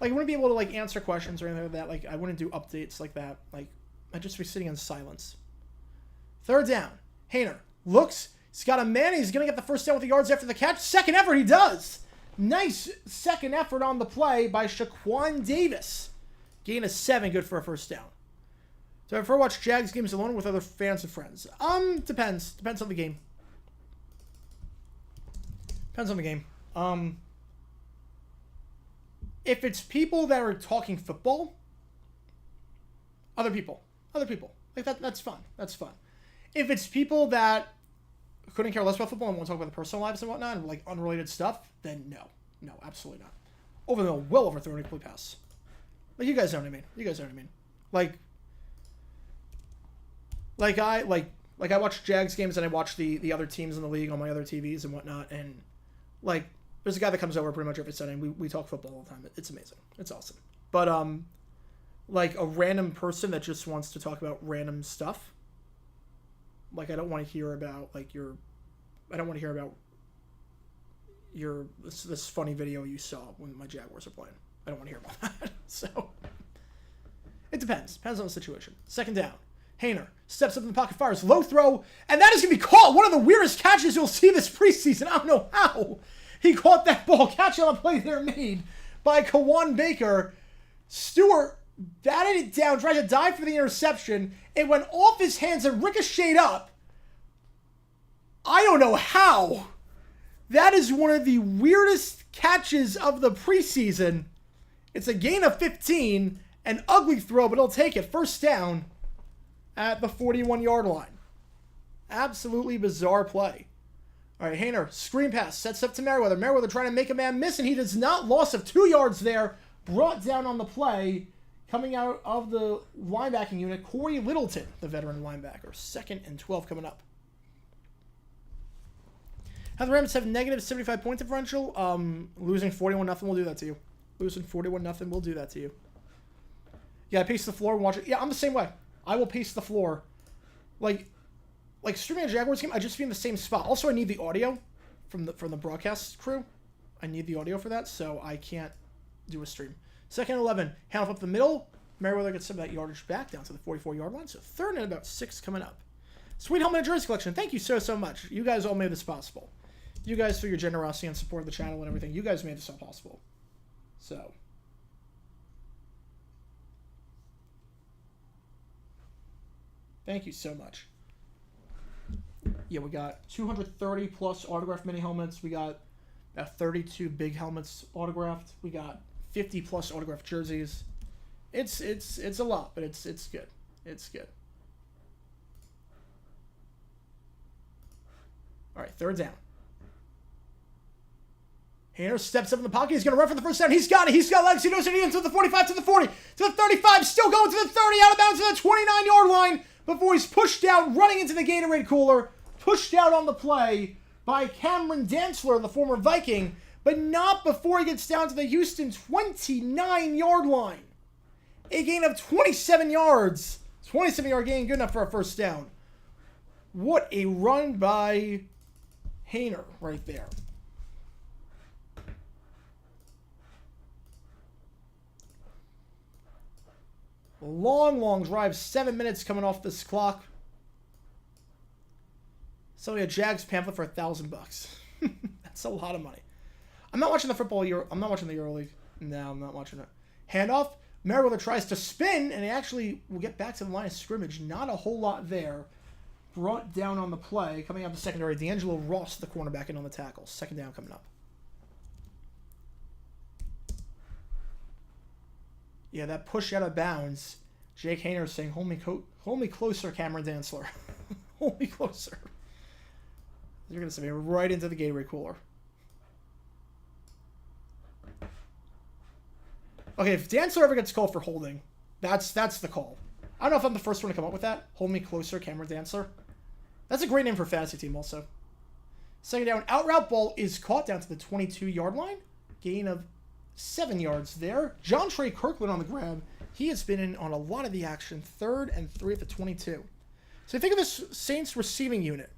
Like, I wouldn't be able to, like, answer questions or anything like that. Like, I wouldn't do updates like that. Like, I'd just be sitting in silence. 3rd down. Haener looks. He's got a man. He's going to get the first down with the yards after the catch. Second effort, he does. Nice second effort on the play by Shaquan Davis. Gain of 7, good for a first down. So I prefer watch Jags games alone with other fans and friends. Depends. Depends on the game. Depends on the game. If it's people that are talking football, other people. Like that's fun. That's fun. If it's people that couldn't care less about football and want to talk about their personal lives and whatnot and like unrelated stuff, then no, absolutely not. Over the well over 30 complete pass. Like you guys know what I mean. Like I watch Jags games and I watch the other teams in the league on my other TVs and whatnot, and like there's a guy that comes over pretty much every Sunday and we talk football all the time. It's amazing. It's awesome. But like a random person that just wants to talk about random stuff. Like I don't want to hear about this funny video you saw when my Jaguars are playing. I don't want to hear about that. So it depends. Depends on the situation. 2nd down. Haener steps up in the pocket, fires low throw, and that is going to be caught. One of the weirdest catches you'll see this preseason. I don't know how he caught that ball. Catch on the play there made by Kawan Baker. Stewart batted it down, tried to dive for the interception. It went off his hands and ricocheted up. I don't know how. That is one of the weirdest catches of the preseason. It's a gain of 15, an ugly throw, but he'll take it. First down at the 41-yard line. Absolutely bizarre play. All right, Haener, screen pass, sets up to Merriweather. Merriweather trying to make a man miss, and he does not. Loss of 2 yards there. Brought down on the play. Coming out of the linebacking unit, Corey Littleton, the veteran linebacker. 2nd and 12 coming up. How the Rams have negative 75 point differential. Losing 41-0 will do that to you. Losing 41-0 will do that to you. Yeah, I pace the floor and watch it. Yeah, I'm the same way. I will pace the floor. Like streaming a Jaguars game, I just be in the same spot. Also, I need the audio from the broadcast crew. I need the audio for that, so I can't do a stream. 2nd and 11. Handoff up the middle. Merriweather gets some of that yardage back down to the 44-yard line. So 3rd and about 6 coming up. Sweet helmet and jersey collection. Thank you so much. You guys all made this possible. You guys, for your generosity and support of the channel and everything, you guys made this all possible. So. Thank you so much. Yeah, we got 230 plus autographed mini helmets. We got 32 big helmets autographed. We got 50 plus autographed jerseys. It's a lot, but it's good. It's good. All right, 3rd down. Haener steps up in the pocket. He's going to run for the first down. He's got it. He's got legs. He knows it. He gets to the 45, to the 40, to the 35. Still going to the 30, out of bounds to the 29-yard line before he's pushed out, running into the Gatorade cooler. Pushed out on the play by Cameron Dantzler, the former Viking, but not before he gets down to the Houston 29-yard line. A gain of 27 yards. 27-yard gain, good enough for a first down. What a run by Haener right there. Long drive. 7 minutes coming off this clock. Selling a Jags pamphlet for $1,000. That's a lot of money. I'm not watching the football Euro. I'm not watching the EuroLeague. No, I'm not watching it. Handoff. Merriweather tries to spin, and he actually will get back to the line of scrimmage. Not a whole lot there. brought down on the play. Coming out the secondary, D'Angelo Ross, the cornerback, in on the tackles. Second down coming up. Yeah, that push out of bounds. Jake Hayner saying, hold me closer, Cameron Dantzler. Hold me closer. You're going to send me right into the Gatorade cooler. Okay, if Dantzler ever gets called for holding, that's the call. I don't know if I'm the first one to come up with that. Hold me closer, Cameron Dantzler. That's a great name for a fantasy team also. Second down, out route ball is caught down to the 22-yard line. Gain of 7 yards there. John Trey Kirkland on the grab. He has been in on a lot of the action. 3rd and 3 at the 22. So think of this Saints receiving unit.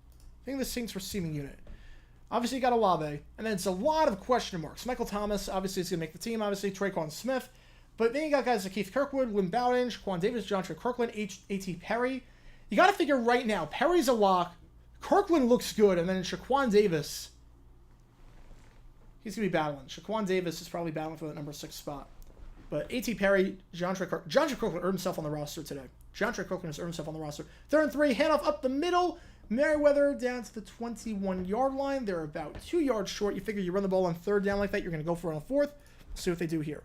Obviously, you got Olave, and then it's a lot of question marks. Michael Thomas, obviously, is going to make the team. Obviously, Traquan Smith. But then you got guys like Keith Kirkwood, Lynn Bowden, Shaquan Davis, John Trey Kirkland, A.T. Perry. You got to figure right now, Perry's a lock. Kirkland looks good, and then Shaquan Davis, he's going to be battling. Shaquan Davis is probably battling for that number 6 spot. But A.T. Perry, John Trey Kirkland earned himself on the roster today. John Trey Kirkland has earned himself on the roster. 3rd and 3, handoff up the middle. Merriweather down to the 21-yard line. They're about 2 yards short. You figure you run the ball on 3rd down like that, you're going to go for it on 4th. We'll see what they do here.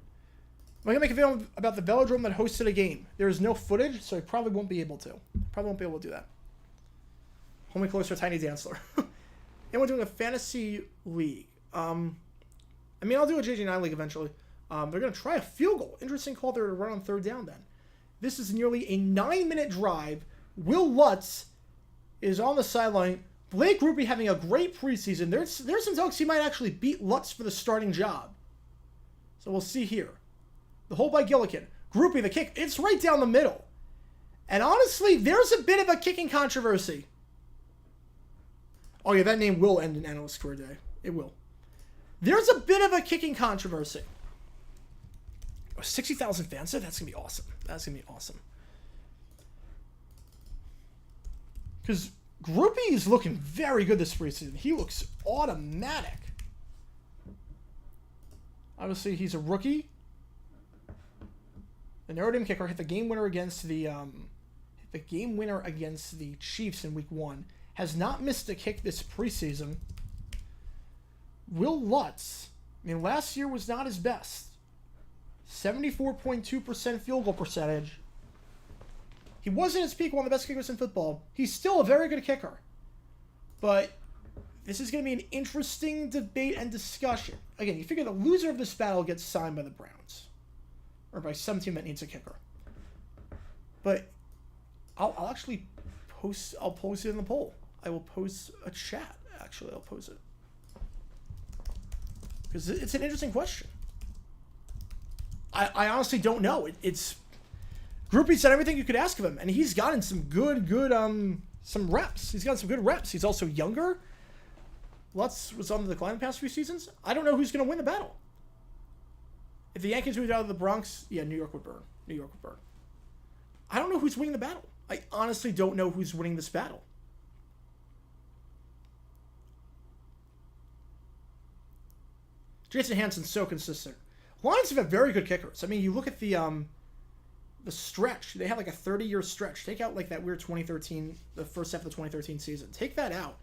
I'm going to make a video about the velodrome that hosted a game. There is no footage, so I probably won't be able to. Do that. Hold me closer, Tiny Dantzler. And we're doing a fantasy league. I mean, I'll do a JJ9 league eventually. They're going to try a field goal. Interesting call there to run on 3rd down then. This is nearly a 9-minute drive. Will Lutz is on the sideline. Blake Grupe having a great preseason. There's some talks he might actually beat Lutz for the starting job. So we'll see here. The hold by Gillikin. Grupe, the kick. It's right down the middle. And honestly, there's a bit of a kicking controversy. Oh yeah, that name will end an analyst career day. It will. There's a bit of a kicking controversy. 60,000 fans there? That's going to be awesome. That's going to be awesome. Because Grupe is looking very good this preseason. He looks automatic. Obviously, he's a rookie. The Notre Dame kicker hit the game winner against the Chiefs in Week 1. Has not missed a kick this preseason. Will Lutz, I mean, last year was not his best. 74.2% field goal percentage. He wasn't his peak, one of the best kickers in football. He's still a very good kicker. But this is going to be an interesting debate and discussion. Again, you figure the loser of this battle gets signed by the Browns. Or by some team that needs a kicker. But I'll actually post it in the poll. I will post a chat, actually. I'll post it. Because it's an interesting question. I honestly don't know. It's Grupe said everything you could ask of him, and he's gotten some good some reps. He's gotten some good reps. He's also younger. Lutz was on the decline the past few seasons. I don't know who's going to win the battle. If the Yankees moved out of the Bronx, yeah, New York would burn. New York would burn. I don't know who's winning the battle. I honestly don't know who's winning this battle. Jason Hansen's so consistent. Lions have very good kickers. I mean, you look at the stretch. They had like a 30-year stretch. Take out like that weird 2013, the first half of the 2013 season. Take that out.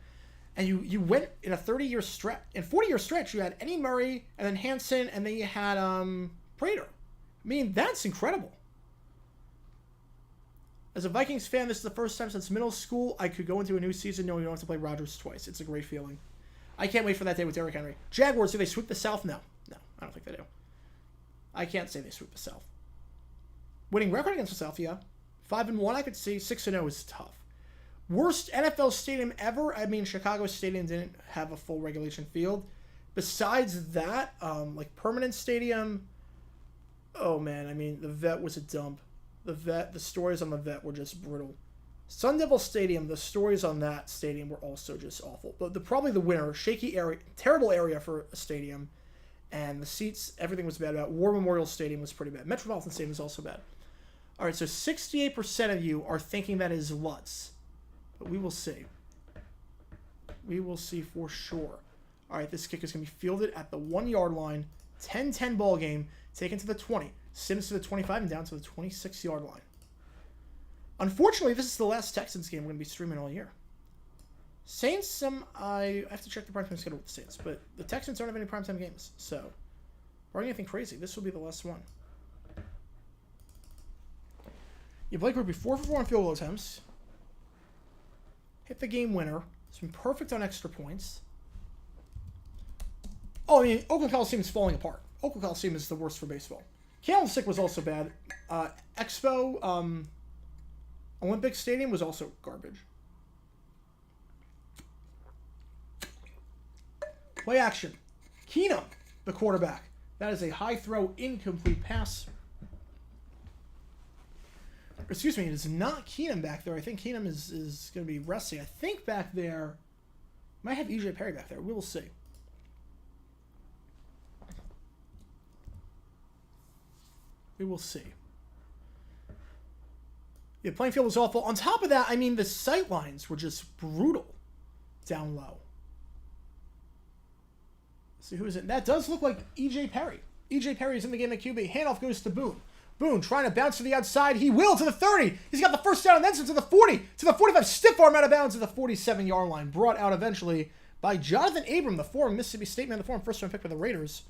And you went in a 30-year stretch. In 40-year stretch, you had Eddie Murray, and then Hansen, and then you had Prater. I mean, that's incredible. As a Vikings fan, this is the first time since middle school I could go into a new season knowing you don't have to play Rodgers twice. It's a great feeling. I can't wait for that day with Derrick Henry. Jaguars, do they sweep the South? No, I don't think they do. I can't say they sweep the South. Winning record against the South, yeah. 5-1, I could see. 6-0 is tough. Worst NFL stadium ever. I mean, Chicago Stadium didn't have a full regulation field. Besides that, like permanent stadium. Oh man, I mean, the Vet was a dump. The stories on the Vet were just brutal. Sun Devil Stadium, the stories on that stadium were also just awful. But probably the winner, shaky area, terrible area for a stadium. And the seats, everything was bad about. War Memorial Stadium was pretty bad. Metropolitan Stadium was also bad. All right, so 68% of you are thinking that is Lutz. But we will see. We will see for sure. All right, this kick is going to be fielded at the 1-yard line. 10-10 ball game. Taken to the 20. Sims to the 25 and down to the 26-yard line. Unfortunately, this is the last Texans game we're going to be streaming all year. Saints, I have to check the primetime schedule with the Saints, but the Texans don't have any primetime games, so or anything crazy. This will be the last one. Yeah, Blake would be 4 for 4 on field goal attempts. Hit the game winner. It's been perfect on extra points. Oh, I mean, Oakland Coliseum is falling apart. Oakland Coliseum is the worst for baseball. Candlestick was also bad. Expo, Olympic Stadium was also garbage. Play action. Keenum, the quarterback. That is a high throw, incomplete pass. Excuse me, it is not Keenum back there. I think Keenum is going to be resting. I think back there, might have EJ Perry back there. We will see. We will see. Yeah, playing field was awful. On top of that, I mean, the sight lines were just brutal down low. Let's see who is it. That does look like EJ Perry. EJ Perry is in the game at QB. Handoff goes to Boone. Boone trying to bounce to the outside. He will to the 30. He's got the first down and then some to the 40. To the 45. Stiff arm out of bounds to the 47-yard line. Brought out eventually by Jonathan Abram, the former Mississippi State man, the former first-round pick by the Raiders.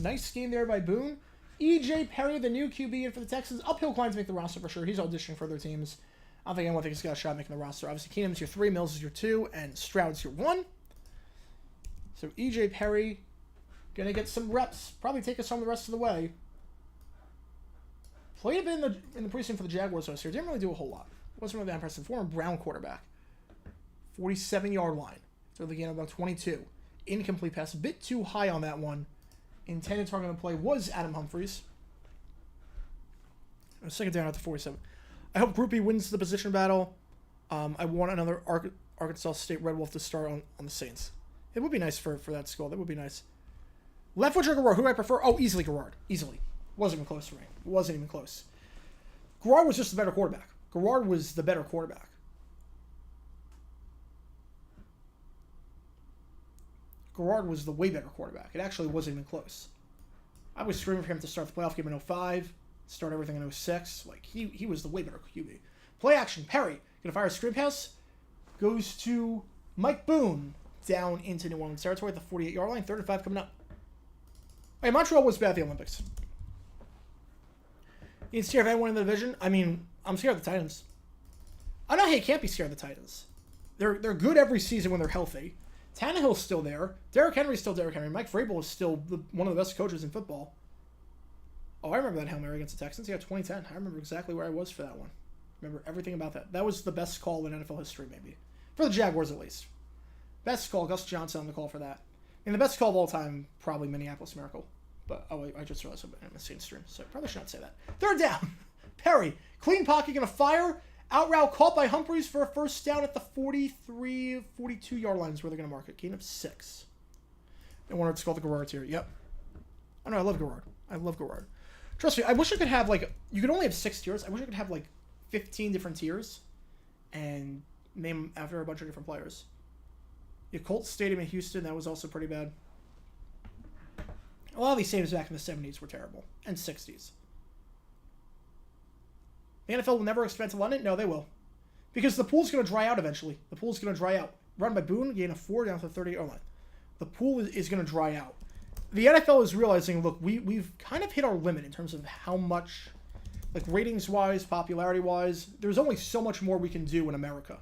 Nice game there by Boone. EJ Perry, the new QB in for the Texans. Uphill climb to make the roster for sure. He's auditioning for other teams. I don't think anyone thinks he's got a shot at making the roster. Obviously, Keenum's your 3, Mills is your 2, and Stroud's your 1. So EJ Perry going to get some reps. Probably take us home the rest of the way. Played a bit in the preseason for the Jaguars last year. Didn't really do a whole lot. Wasn't really that impressive. Former Brown quarterback. 47-yard line. So the game about 22. Incomplete pass. A bit too high on that one. Intended target on the play was Adam Humphries. Second down at the 47. I hope Group B wins the position battle. I want another Arkansas State Red Wolf to start on the Saints. It would be nice for that school. That would be nice. Left Witcher Garrard. Who do I prefer? Oh, easily Garrard. Easily. Wasn't even close for me. It wasn't even close. Garrard was just the better quarterback. Garrard was the better quarterback. Garrard was the way better quarterback. It actually wasn't even close. I was screaming for him to start the playoff game in 05, start everything in 06. Like, he was the way better QB. Play action. Perry gonna fire a screen pass. Goes to Mike Boone down into New Orleans territory at the 48-yard line. 3rd and 5 coming up. Hey, Montreal was bad at the Olympics. You scared of anyone in the division? I mean, I'm scared of the Titans. I know he can't be scared of the Titans. They're good every season when they're healthy. Tannehill's still there. Derrick Henry's still Derrick Henry. Mike Vrabel is still one of the best coaches in football. Oh, I remember that Hail Mary against the Texans. Yeah, 2010. I remember exactly where I was for that one. Remember everything about that. That was the best call in NFL history, maybe. For the Jaguars, at least. Best call. Gus Johnson on the call for that. And the best call of all time, probably Minneapolis Miracle. But, oh, I just realized I'm in a scene stream, so I probably should not say that. 3rd down. Perry. Clean pocket, going to fire. Out route caught by Humphries for a first down at the 43, 42-yard line is where they're going to mark it. Gain of 6. They wanted to call the Garrard here. Yep. I know, I love Garrard. I love Garrard. Trust me, I wish I could have, like, you could only have 6 tiers. I wish I could have, like, 15 different tiers and name them after a bunch of different players. Yeah, Colts Stadium in Houston, that was also pretty bad. A lot of these stadiums back in the 70s were terrible. And 60s. The NFL will never expand to London? No, they will. Because the pool's going to dry out eventually. The pool's going to dry out. Run by Boone, gain of 4 down to the 30-yard line. The pool is going to dry out. The NFL is realizing, look, we've kind of hit our limit in terms of how much, like ratings-wise, popularity-wise, there's only so much more we can do in America.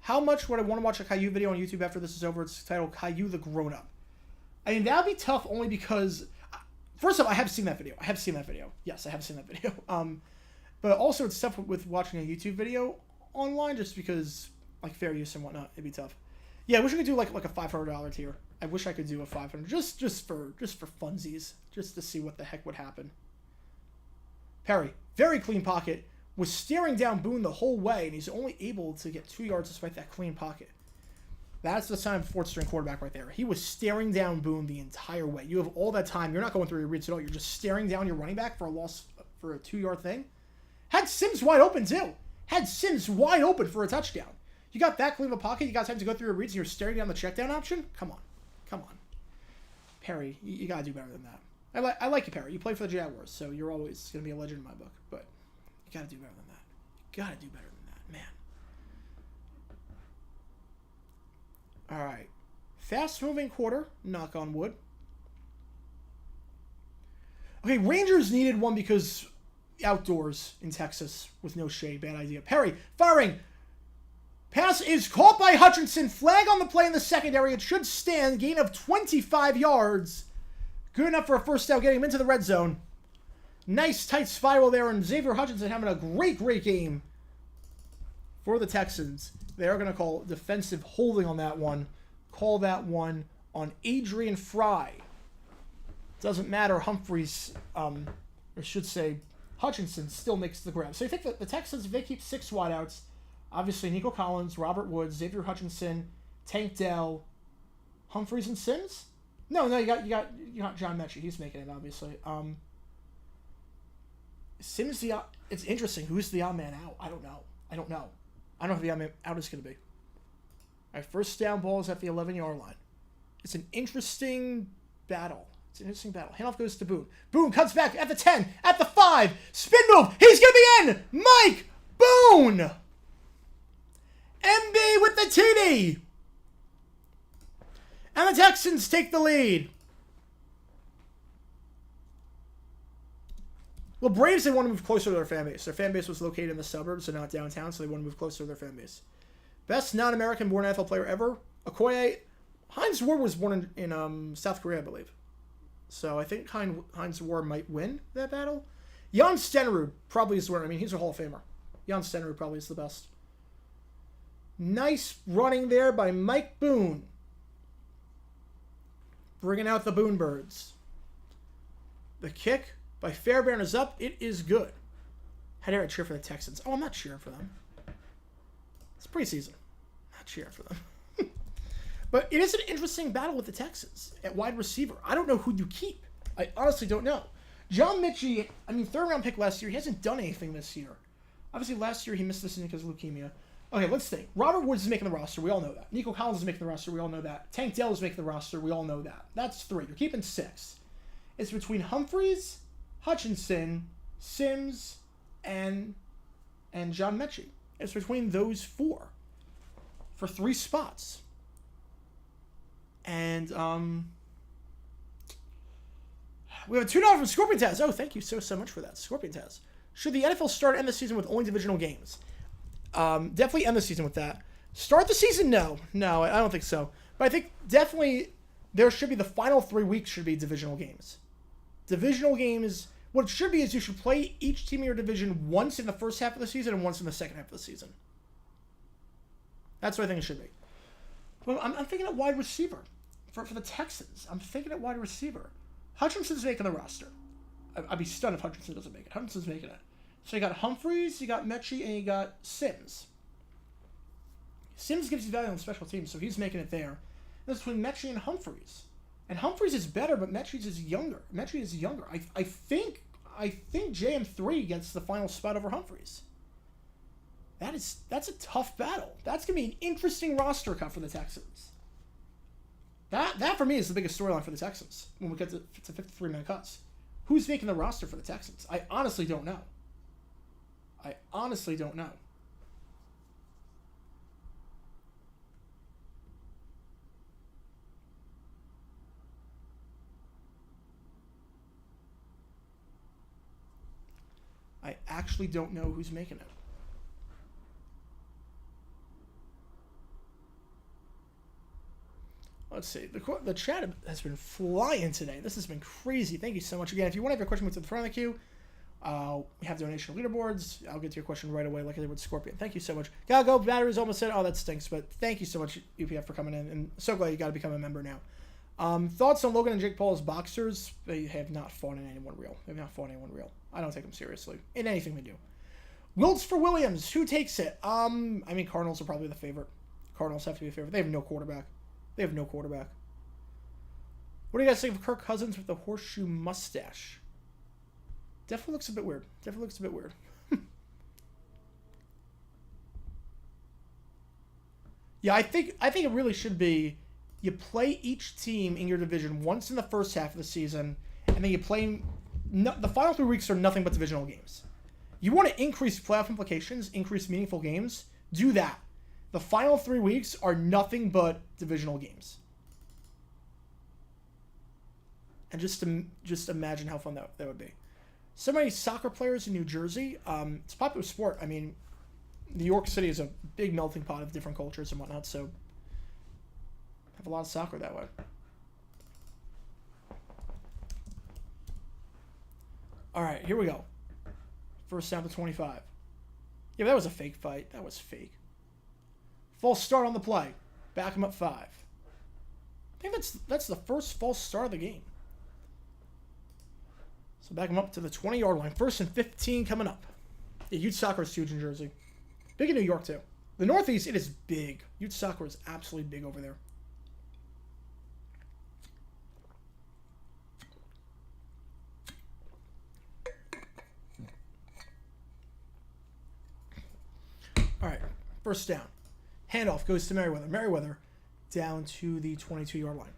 How much would I want to watch a Caillou video on YouTube after this is over? It's titled Caillou the Grown-Up. I mean, that would be tough only because... First off, I have seen that video. Yes, I have seen that video. But also, it's tough with watching a YouTube video online just because, like, fair use and whatnot. It'd be tough. Yeah, I wish I could do, like a $500 tier. I wish I could do a $500 just for funsies. Just to see what the heck would happen. Perry, very clean pocket, was staring down Boone the whole way, and he's only able to get 2 yards despite that clean pocket. That's the sign of a fourth-string quarterback right there. He was staring down Boone the entire way. You have all that time. You're not going through your reads at all. You're just staring down your running back for a loss for a 2-yard thing. Had Sims wide open, too. Had Sims wide open for a touchdown. You got that clean of a pocket. You got time to go through your reads, and you're staring down the check down option? Come on. Come on. Perry, you got to do better than that. I like you, Perry. You play for the Jaguars, so you're always going to be a legend in my book. But you got to do better than that. You got to do better than that, man. Fast-moving quarter. Knock on wood. Okay, Rangers needed one because outdoors in Texas with no shade. Bad idea. Perry firing. Pass is caught by Hutchinson. Flag on the play in the secondary. It should stand. Gain of 25 yards. Good enough for a first down, getting him into the red zone. Nice tight spiral there, and Xavier Hutchinson having a great game for the Texans. They are going to call defensive holding on that one. Call that one on Adrian Fry. Doesn't matter. Humphreys, or should say Hutchinson, still makes the grab. So you think that the Texans, if they keep 6 wideouts, obviously Nico Collins, Robert Woods, Xavier Hutchinson, Tank Dell, Humphreys, and Sims? No, you got John Mechie. He's making it, obviously. Sims, it's interesting. Who's the odd man out? I don't know. I don't know who the odd man out is going to be. All right, first down, ball is at the 11-yard line. It's an interesting battle. Handoff goes to Boone. Boone cuts back at the 10, at the 5. Spin move. He's going to be in. Mike Boone. MB with the TD. And the Texans take the lead. Well, Braves, they want to move closer to their fan base. Their fan base was located in the suburbs and not downtown, so they want to move closer to their fan base. Best non-American born NFL player ever. Okoye. Heinz Ward was born in South Korea, I believe. So I think Heinz Ward might win that battle. Jan Stenerud probably is the winner. I mean, he's a Hall of Famer. Jan Stenerud probably is the best. Nice running there by Mike Boone. Bringing out the Boone Birds. The kick by Fairbairn is up. It is good. How dare I cheer for the Texans? Oh, I'm not cheering for them. It's preseason. I'm not cheering for them. But it is an interesting battle with the Texans at wide receiver. I don't know who you keep. I honestly don't know. John Mechie, I mean, 3rd-round pick last year. He hasn't done anything this year. Obviously, last year he missed the season because of leukemia. Okay, let's think. Robert Woods is making the roster. We all know that. Nico Collins is making the roster. We all know that. Tank Dell is making the roster. We all know that. That's 3. You're keeping 6. It's between Humphreys, Hutchinson, Sims, and John Mechie. It's between those 4 for 3 spots. And we have a $2 from Scorpion Taz. Oh, thank you so much for that, Scorpion Taz. Should the NFL start and end the season with only divisional games? Definitely end the season with that. Start the season? No, I don't think so. But I think definitely there should be the final 3 weeks should be divisional games. Divisional games, what it should be is you should play each team in your division once in the first half of the season and once in the second half of the season. That's what I think it should be. Well, I'm thinking of wide receiver for the Texans. I'm thinking of wide receiver. Hutchinson's making the roster. I'd be stunned if Hutchinson doesn't make it. Hutchinson's making it. So you got Humphreys, you got Mechie, and you got Sims. Sims gives you value on special teams, so he's making it there. That's between Mechie and Humphreys. And Humphreys is better, but Mechie is younger. I think JM3 gets the final spot over Humphreys. That's a tough battle. That's going to be an interesting roster cut for the Texans. That for me is the biggest storyline for the Texans when we get to 53-minute cuts. Who's making the roster for the Texans? I honestly don't know. I actually don't know who's making it. Let's see. The chat has been flying today. This has been crazy. Thank you so much. Again, if you want to have your question, move to the front of the queue. We have donation leaderboards. I'll get to your question right away like I did with Scorpion. Thank you so much. Gotta go. Battery's almost dead. Oh, that stinks. But thank you so much, UPF, for coming in. And so glad you got to become a member now. Thoughts on Logan and Jake Paul as boxers? They have not fought anyone real. I don't take them seriously in anything they do. Wilts for Williams. Who takes it? I mean, Cardinals are probably the favorite. Cardinals have to be the favorite. They have no quarterback. What do you guys think of Kirk Cousins with the horseshoe mustache? Definitely looks a bit weird. Yeah, I think it really should be you play each team in your division once in the first half of the season, and then you play the final 3 weeks are nothing but divisional games. You want to increase playoff implications, increase meaningful games, do that. The final 3 weeks are nothing but divisional games. And just imagine how fun that would be. So many soccer players in New Jersey. It's a popular sport. I mean, New York City is a big melting pot of different cultures and whatnot, so have a lot of soccer that way. All right, here we go. First down to 25. Yeah, but that was a fake fight. That was fake. False start on the play. Back him up 5. I think that's the first false start of the game. So back him up to the 20-yard line. 1st and 15 coming up. Yeah, youth soccer is huge in Jersey. Big in New York, too. The Northeast, it is big. Youth soccer is absolutely big over there. All right, first down. Handoff goes to Merriweather. Merriweather down to the 22-yard line.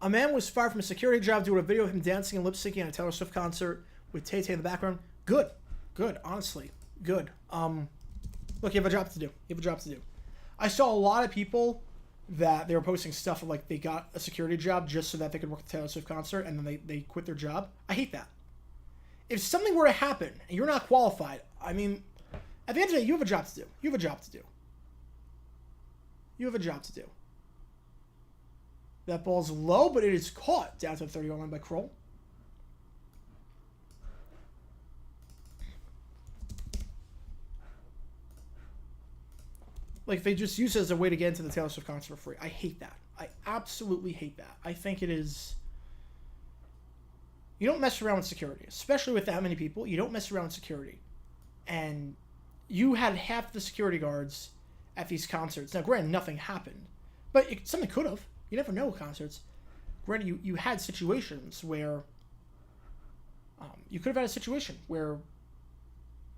A man was fired from a security job due to a video of him dancing and lip-syncing at a Taylor Swift concert with Tay-Tay in the background. Good. Good, honestly. Good. Look, you have a job to do. You have a job to do. I saw a lot of people that they were posting stuff of, like, they got a security job just so that they could work at the Taylor Swift concert, and then they quit their job. I hate that. If something were to happen and you're not qualified, I mean, at the end of the day, you have a job to do. You have a job to do. You have a job to do. That ball's low, but it is caught down to the 30-yard line by Kroll. Like, they just use it as a way to get into the Taylor Swift concert for free. I hate that. I absolutely hate that. I think it is... You don't mess around with security, especially with that many people. You don't mess around with security. And you had half the security guards at these concerts. Now, granted, nothing happened. But something could have. You never know with concerts. Granted, you had situations where... you could have had a situation where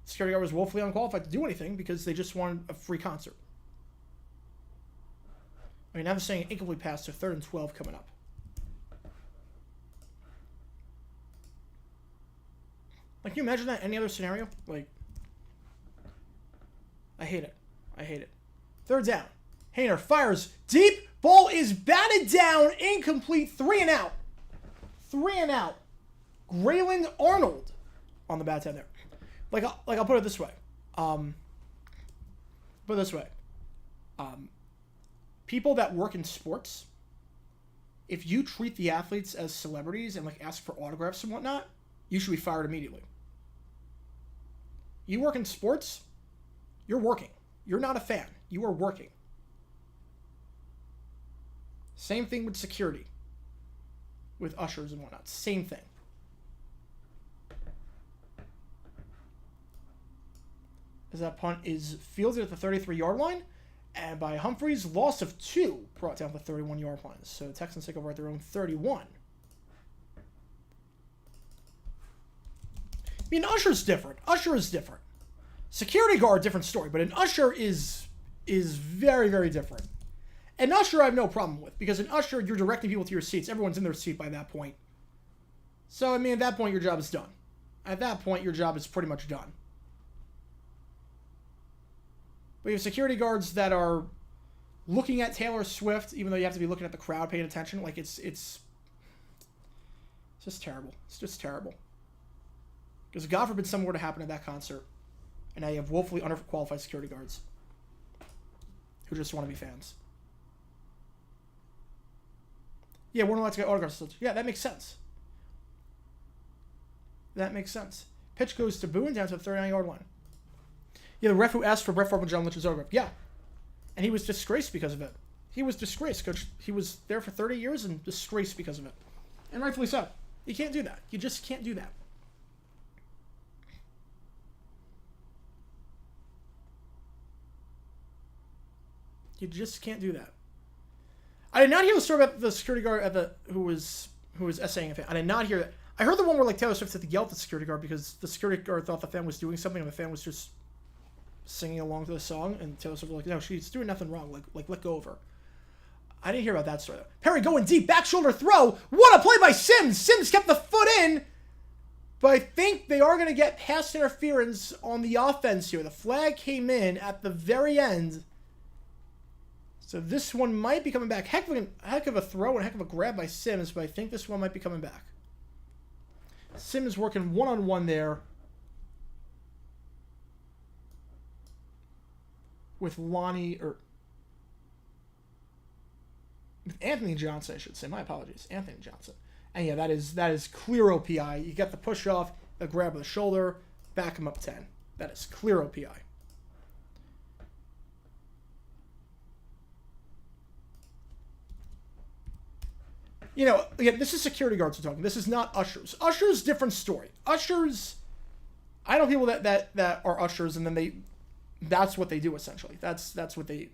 security guard was woefully unqualified to do anything because they just wanted a free concert. I mean, I'm saying an incomplete pass to 3rd and 12 coming up. Like, can you imagine that? Any other scenario? Like, I hate it. I hate it. 3rd down. Hayner fires deep. Ball is batted down. Incomplete. 3 and out. 3 and out. Grayland Arnold on the bat end there. I'll put it this way. People that work in sports, if you treat the athletes as celebrities and like ask for autographs and whatnot, you should be fired immediately. You work in sports, you're working. You're not a fan. You are working. Same thing with security. With ushers and whatnot. Same thing. As that punt is fielded at the 33-yard line, and by Humphreys, loss of 2, brought down the 31-yard line. So the Texans take over at their own 31. I mean, usher's different. Usher is different. Security guard, different story. But an usher is very, very different. An usher I have no problem with. Because an usher, you're directing people to your seats. Everyone's in their seat by that point. So, I mean, at that point, your job is done. At that point, your job is pretty much done. But you have security guards that are looking at Taylor Swift, even though you have to be looking at the crowd, paying attention. Like, it's just terrible. It's just terrible. Because God forbid something were to happen at that concert, and now you have woefully underqualified security guards who just want to be fans. Yeah, we're not allowed to get autographs. Yeah, that makes sense. That makes sense. Pitch goes to Boone down to the 39-yard line. Yeah, the ref who asked for Brett Favre and John Lynch's autograph. Yeah. And he was disgraced because of it. He was disgraced. Coach, he was there for 30 years and disgraced because of it. And rightfully so. You can't do that. You just can't do that. You just can't do that. I did not hear the story about the security guard who was essaying a fan. I did not hear that. I heard the one where like Taylor Swift had to yell at the security guard because the security guard thought the fan was doing something and the fan was just singing along to the song, and Taylor Swift was like, no, she's doing nothing wrong. Like let go of her. I didn't hear about that story though. Perry going deep, back shoulder throw. What a play by Sims. Sims kept the foot in, but I think they are going to get pass interference on the offense here. The flag came in at the very end. So this one might be coming back. Heck of a throw and heck of a grab by Sims, but I think this one might be coming back. Sims working one-on-one there with Lonnie, or with Anthony Johnson, I should say. My apologies, Anthony Johnson. And yeah, that is clear OPI. You get the push off, the grab with the shoulder, back him up 10. That is clear OPI. You know, again, this is security guards we're talking. This is not ushers. Ushers, different story. Ushers, I know people that are ushers, and then that's what they do essentially. That's what they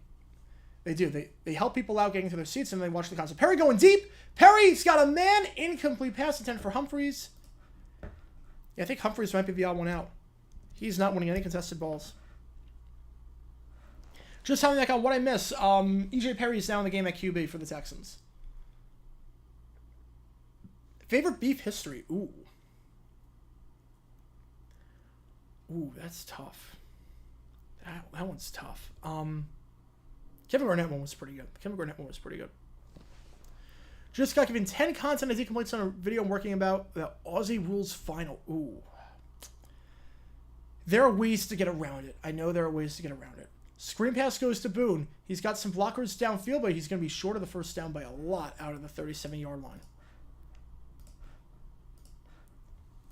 do. They help people out getting to their seats, and they watch the concert. Perry going deep. Perry's got a man. Incomplete pass attempt for Humphreys. Yeah, I think Humphreys might be the odd one out. He's not winning any contested balls. Just telling that guy what I miss. EJ Perry's now in the game at QB for the Texans. Favorite beef history. Ooh, that's tough. That one's tough. Kevin Garnett one was pretty good. Just got given 10 content ID complaints on a video I'm working about the Aussie Rules Final. Ooh. There are ways to get around it. I know there are ways to get around it. Screen pass goes to Boone. He's got some blockers downfield, but he's going to be short of the first down by a lot out of the 37-yard line.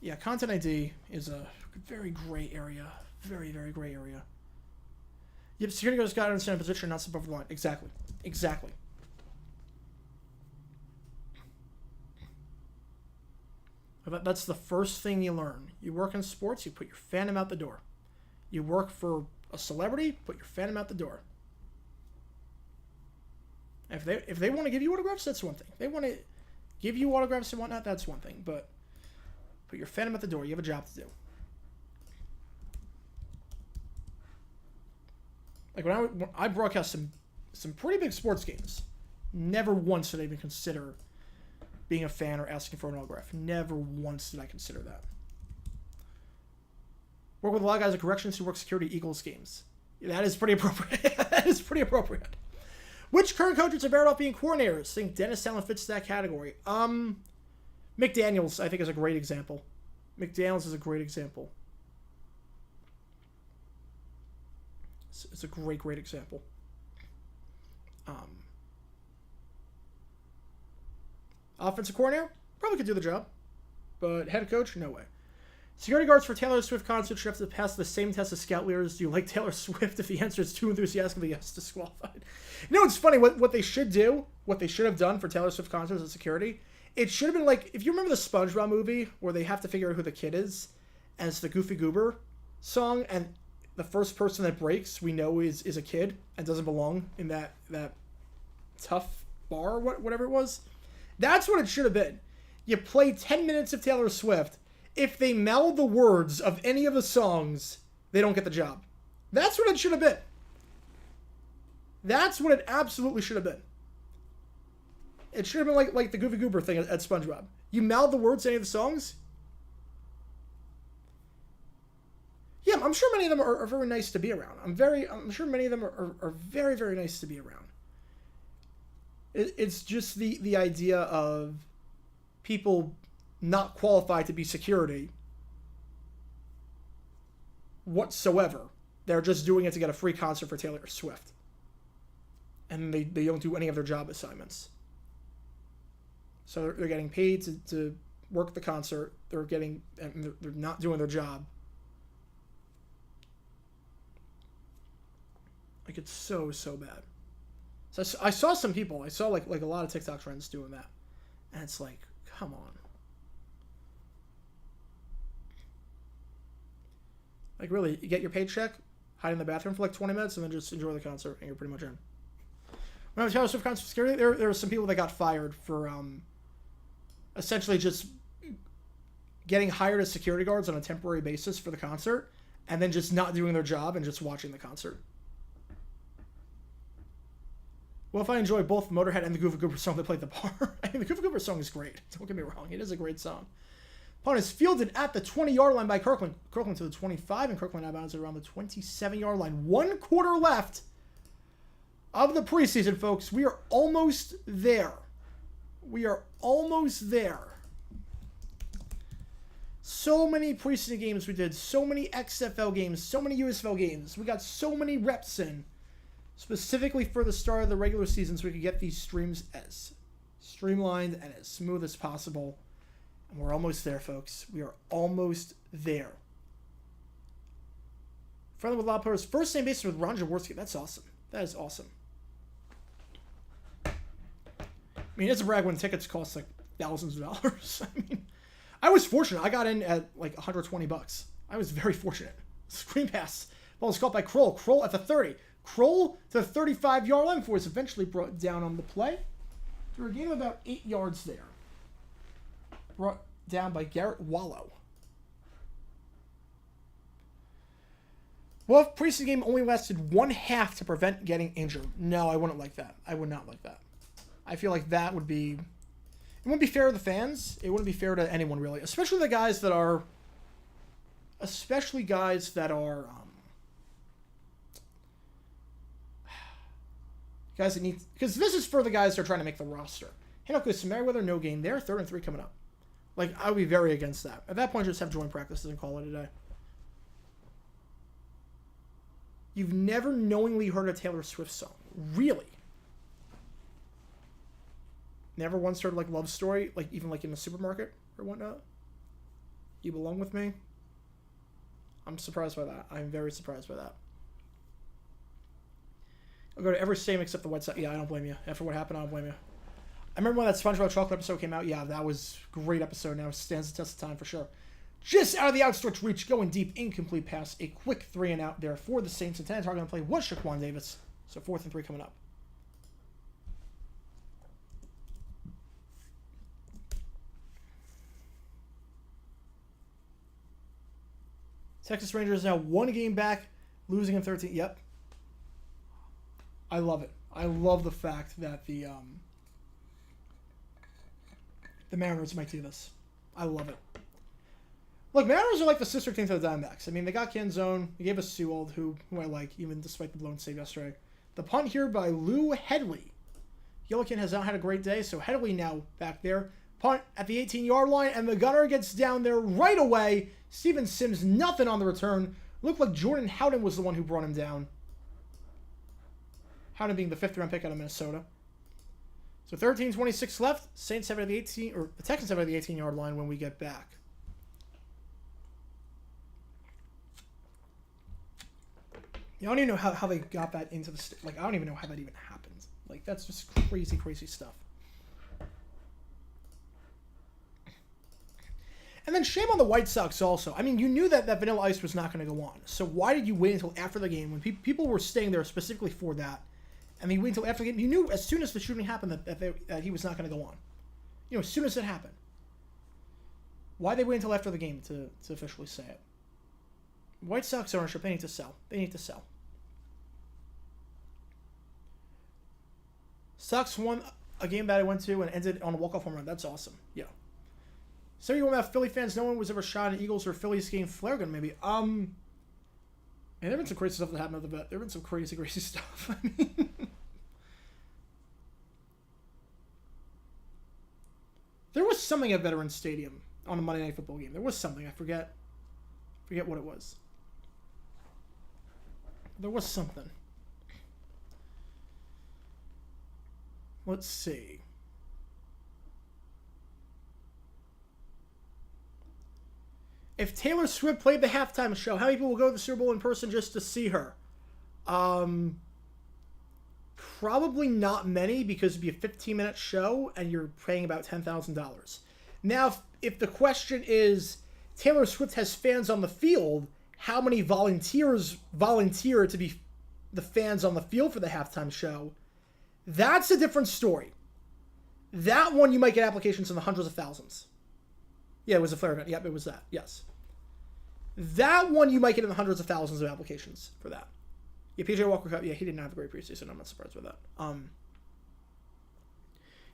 Yeah, content ID is a very gray area. Very, very gray area. Yep, security guards got to understand position, not step over the line. Exactly. That's the first thing you learn. You work in sports, you put your fandom out the door. You work for a celebrity, put your fandom out the door. If they want to give you autographs, that's one thing. If they want to give you autographs and whatnot, that's one thing. But put your fandom at the door. You have a job to do. Like when I broadcast some pretty big sports games, never once did I even consider being a fan or asking for an autograph. Never once did I consider that. Work with a lot of guys at corrections who work security Eagles games. That is pretty appropriate. That is pretty appropriate. Which current coaches are better off being coordinators? I think Dennis Allen fits that category. McDaniels, I think, is a great example. McDaniels is a great example. It's a great example. Offensive coordinator, probably could do the job. But head coach, no way. Security guards for Taylor Swift concert should have to pass the same test as scout leaders. Do you like Taylor Swift? If the answer is too enthusiastic, yes, disqualified. You know, it's funny. What they should do, what they should have done for Taylor Swift concerts as security, it should have been like, if you remember the SpongeBob movie where they have to figure out who the kid is as the Goofy Goober song, and the first person that breaks, we know is a kid and doesn't belong in that tough bar or whatever it was. That's what it should have been. You play 10 minutes of Taylor Swift. If they meld the words of any of the songs, they don't get the job. That's what it should have been. That's what it absolutely should have been. It should have been like the Goofy Goober thing at SpongeBob. You meld the words to any of the songs. Yeah, I'm sure many of them are very nice to be around. I'm sure many of them are very, very nice to be around. It's just the idea of people not qualified to be security whatsoever. They're just doing it to get a free concert for Taylor Swift. And they don't do any of their job assignments. So they're getting paid to work the concert. They're not doing their job. Like, it's so bad. So I saw some people. I saw like a lot of TikTok friends doing that. And it's like, come on. Like, really, you get your paycheck, hide in the bathroom for like 20 minutes, and then just enjoy the concert, and you're pretty much in. When I was Taylor Swift concert security, there were some people that got fired for essentially just getting hired as security guards on a temporary basis for the concert, and then just not doing their job and just watching the concert. Well, if I enjoy both Motorhead and the Goofy Goober song they played at the bar, I mean, the Goofy Goober song is great. Don't get me wrong. It is a great song. Opponent is fielded at the 20-yard line by Kirkland. Kirkland to the 25, and Kirkland now bounds around the 27-yard line. 1 quarter left. of the preseason, folks. We are almost there. We are almost there. So many preseason games we did. So many XFL games. So many USFL games. We got so many reps in. Specifically for the start of the regular season so we could get these streams as streamlined and as smooth as possible. And we're almost there, folks. We are almost there. Friendly with loud players. First name basis with Ron Jaworski. That's awesome. That is awesome. I mean, it's a brag when tickets cost like thousands of dollars. I mean, I was fortunate. I got in at like $120. I was very fortunate. Screen pass. Ball was caught by Kroll. Kroll at the 30. Kroll to the 35-yard line before it's eventually brought down on the play. Through a gain of about 8 yards there. Brought down by Garrett Wallow. Well, if preseason game only lasted 1/2 to prevent getting injured. No, I wouldn't like that. I would not like that. I feel like that would be... It wouldn't be fair to the fans. It wouldn't be fair to anyone, really. Especially the guys that are... Guys that need... Because this is for the guys that are trying to make the roster. Hinokus, Merriweather, no gain there. 3rd and 3 coming up. Like, I would be very against that. At that point, just have joint practices and call it a day. You've never knowingly heard a Taylor Swift song. Really? Never once heard, like, Love Story? Like, even, like, in the supermarket or whatnot? You Belong With Me? I'm surprised by that. I'm very surprised by that. I'll go to every stadium except the White Sox. Yeah, I don't blame you. After what happened, I don't blame you. I remember when that SpongeBob Chocolate episode came out. Yeah, that was a great episode. Now it stands the test of time for sure. Just out of the outstretched reach, going deep, incomplete pass. A quick 3 and out there for the Saints. Intended target on the play was Shaquan Davis. So 4th and 3 coming up. Texas Rangers now 1 game back, losing in 13. Yep. I love it. I love the fact that the Mariners might do this. I love it. Look, Mariners are like the sister team to the Diamondbacks. I mean, they got Canzone. They gave us Sewald, who I like, even despite the blown save yesterday. The punt here by Lou Headley. Yellowkin has not had a great day, so Headley now back there. Punt at the 18-yard line, and the gunner gets down there right away. Steven Sims, nothing on the return. Looked like Jordan Howden was the one who brought him down. Howden being the 5th-round pick out of Minnesota. So 13:26 left. Saints have it at the 18, or the Texans have it at the 18-yard line when we get back. I don't even know how they got that into the... Like, I don't even know how that even happened. Like, that's just crazy, crazy stuff. And then shame on the White Sox also. I mean, you knew that Vanilla Ice was not going to go on. So why did you wait until after the game when people were staying there specifically for that? And then you wait until after the game. You knew as soon as the shooting happened that he was not going to go on. You know, as soon as it happened. Why they wait until after the game to officially say it? White Sox ownership, they need to sell. They need to sell. Sox won a game that I went to and ended on a walk-off home run. That's awesome. Yeah. So you want about Philly fans? No one was ever shot at Eagles or Phillies game flare gun, maybe. Man, there have been some crazy stuff that happened at the vet. There have been some crazy, crazy stuff. I mean, there was something at Veterans Stadium on a Monday Night Football game. There was something. I forget what it was. There was something. Let's see. If Taylor Swift played the halftime show, how many people will go to the Super Bowl in person just to see her? Probably not many, because it'd be a 15-minute show and you're paying about $10,000. Now, if the question is Taylor Swift has fans on the field, how many volunteers volunteer to be the fans on the field for the halftime show? That's a different story. That one you might get applications in the hundreds of thousands. Yeah, it was a flare gun. Yep, it was that. Yes. That one you might get in the hundreds of thousands of applications for that. Yeah, PJ Walker Cup. Yeah, he didn't have a great preseason. I'm not surprised by that. Yeah,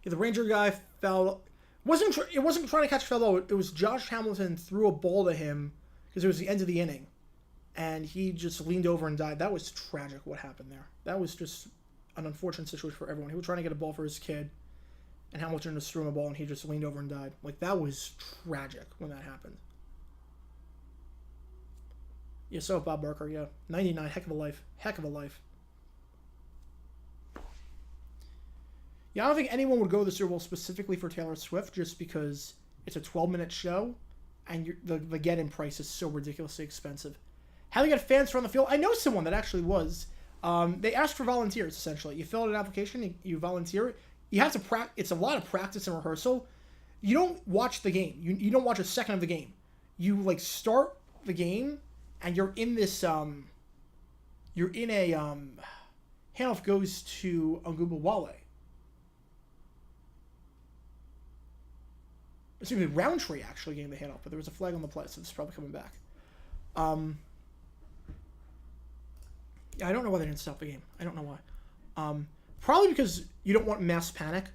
the Ranger guy fell. It wasn't trying to catch a foul ball. It was Josh Hamilton threw a ball to him because it was the end of the inning, and he just leaned over and died. That was tragic. What happened there? That was just an unfortunate situation for everyone. He was trying to get a ball for his kid, and Hamilton just threw him a ball, and he just leaned over and died. Like, that was tragic when that happened. Yeah, so Bob Barker, yeah. 99, heck of a life. Heck of a life. Yeah, I don't think anyone would go to the Super Bowl specifically for Taylor Swift just because it's a 12-minute show, and the get-in price is so ridiculously expensive. How do you get fans from the field? I know someone that actually was. They asked for volunteers, essentially. You fill out an application, you volunteer. You have to practice. It's a lot of practice and rehearsal. You don't watch the game. You don't watch a second of the game. You, like, start the game, and you're in this, you're in a, handoff goes to Wale. Excuse me, Roundtree actually getting the handoff, but there was a flag on the play, so this is probably coming back. Yeah, I don't know why they didn't stop the game. I don't know why. Probably because you don't want mass panic.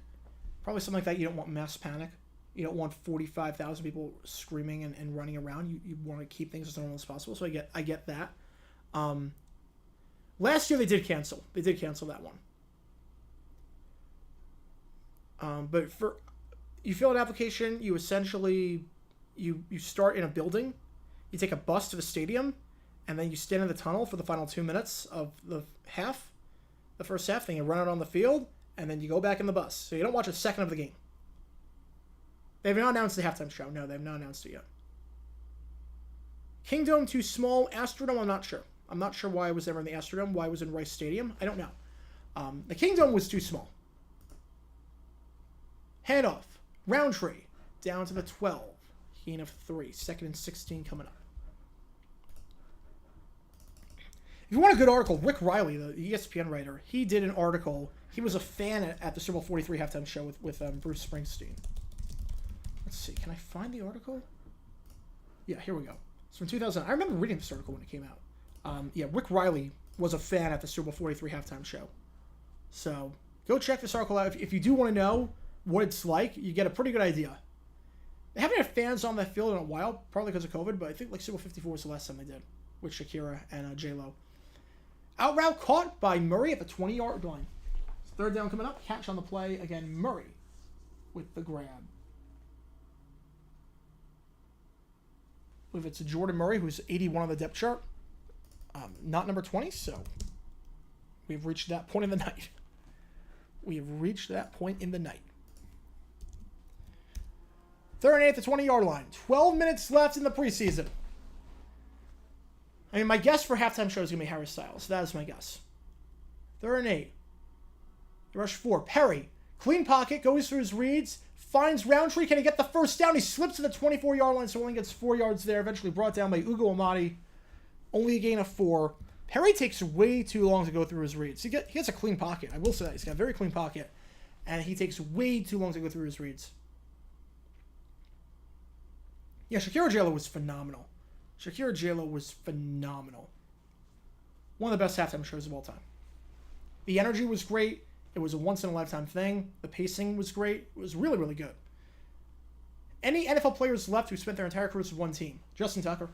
Probably something like that. You don't want mass panic. You don't want 45,000 people screaming and running around. You want to keep things as normal as possible. So I get that. Last year they did cancel. They did cancel that one. But for you fill an application, you essentially you start in a building. You take a bus to the stadium, and then you stand in the tunnel for the final 2 minutes of the first half. Then you run out on the field, and then you go back in the bus. So you don't watch a second of the game. They've not announced the halftime show. No, they've not announced it yet. Kingdom too small. Astrodome, I'm not sure. I'm not sure why it was ever in the Astrodome. Why it was in Rice Stadium. I don't know. The Kingdom was too small. Handoff. Roundtree. Down to the 12. Gain of 3. 2nd and 16 coming up. If you want a good article, Rick Riley, the ESPN writer, he did an article. He was a fan at the Super Bowl 43 halftime show with Bruce Springsteen. Let's see. Can I find the article? Yeah, here we go. It's from 2000. I remember reading this article when it came out. Yeah, Rick Riley was a fan at the Super Bowl 43 halftime show. So go check this article out. If you do want to know what it's like, you get a pretty good idea. They haven't had fans on that field in a while, probably because of COVID, but I think like Super Bowl 54 was the last time they did, with Shakira and J-Lo. Out route caught by Murray at the 20-yard line. Third down coming up. Catch on the play. Again, Murray with the grab. I believe it's Jordan Murray, who's 81 on the depth chart. Not number 20, so we've reached that point in the night. We have reached that point in the night. Third and 8 at the 20-yard line. 12 minutes left in the preseason. I mean, my guess for halftime show is going to be Harry Styles. That is my guess. Third and 8. Rush 4. Perry. Clean pocket. Goes through his reads. Finds Roundtree. Can he get the first down? He slips to the 24-yard line, so only gets 4 yards there. Eventually brought down by Ugo Amadi. Only a gain of 4. Perry takes way too long to go through his reads. He gets a clean pocket. I will say that. He's got a very clean pocket. And he takes way too long to go through his reads. Yeah, Shakira J-Lo was phenomenal. Shakira J-Lo was phenomenal. One of the best halftime shows of all time. The energy was great. It was a once-in-a-lifetime thing. The pacing was great. It was really, really good. Any NFL players left who spent their entire careers with one team? Justin Tucker.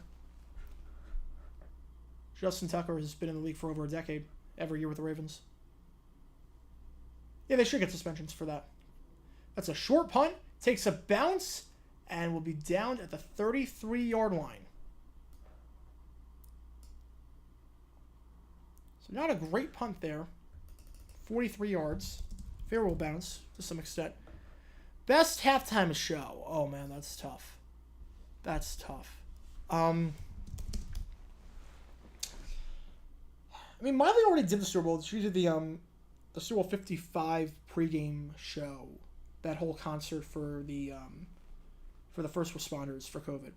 Justin Tucker has been in the league for over a decade. Every year with the Ravens. Yeah, they should get suspensions for that. That's a short punt. Takes a bounce. And will be down at the 33-yard line. So not a great punt there. 43 yards. Favorable bounce to some extent. Best halftime show. Oh, man, that's tough. That's tough. I mean, Miley already did the Super Bowl. She did the Super Bowl 55 pregame show. That whole concert for the first responders for COVID.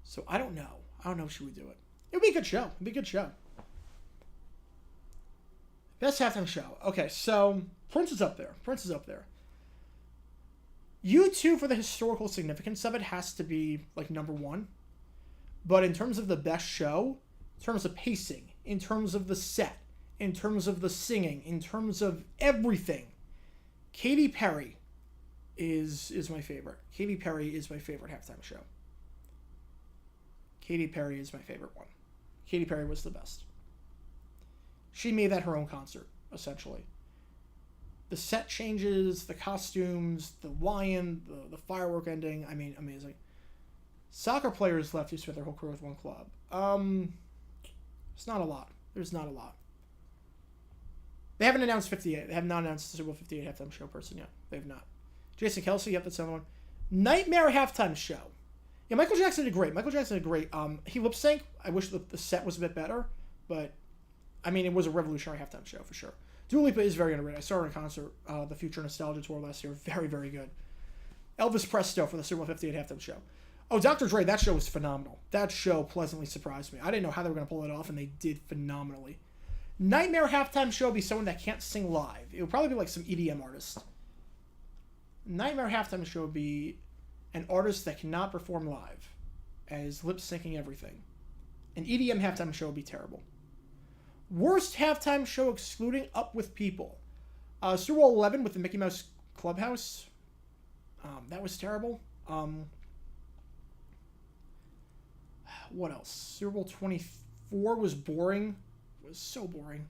So I don't know. I don't know if she would do it. It would be a good show. It'd be a good show. Best halftime show. Okay, so Prince is up there. Prince is up there. U2, for the historical significance of it, has to be like number 1. But in terms of the best show, in terms of pacing, in terms of the set, in terms of the singing, in terms of everything, Katy Perry is my favorite. Katy Perry is my favorite halftime show. Katy Perry is my favorite one. Katy Perry was the best. She made that her own concert, essentially. The set changes, the costumes, the lion, the firework ending. I mean, amazing. Soccer players left who spent their whole career with one club. It's not a lot. There's not a lot. They haven't announced 58. They have not announced the Super Bowl 58 halftime show person yet. They have not. Jason Kelsey, yep, that's another one. Nightmare halftime show. Yeah, Michael Jackson did great. He lip sync. I wish the set was a bit better, but I mean, it was a revolutionary halftime show for sure. Dua Lipa is very underrated. I saw her in concert, the Future Nostalgia Tour last year. Very, very good. Elvis Presto for the Super Bowl 58 halftime show. Oh, Dr. Dre, that show was phenomenal. That show pleasantly surprised me. I didn't know how they were going to pull it off, and they did phenomenally. Nightmare halftime show would be someone that can't sing live. It would probably be like some EDM artist. Nightmare halftime show would be an artist that cannot perform live, and is lip syncing everything. An EDM halftime show would be terrible. Worst halftime show excluding Up With People. Super Bowl 11 with the Mickey Mouse Clubhouse. That was terrible. What else? Super Bowl 24 was boring. It was so boring.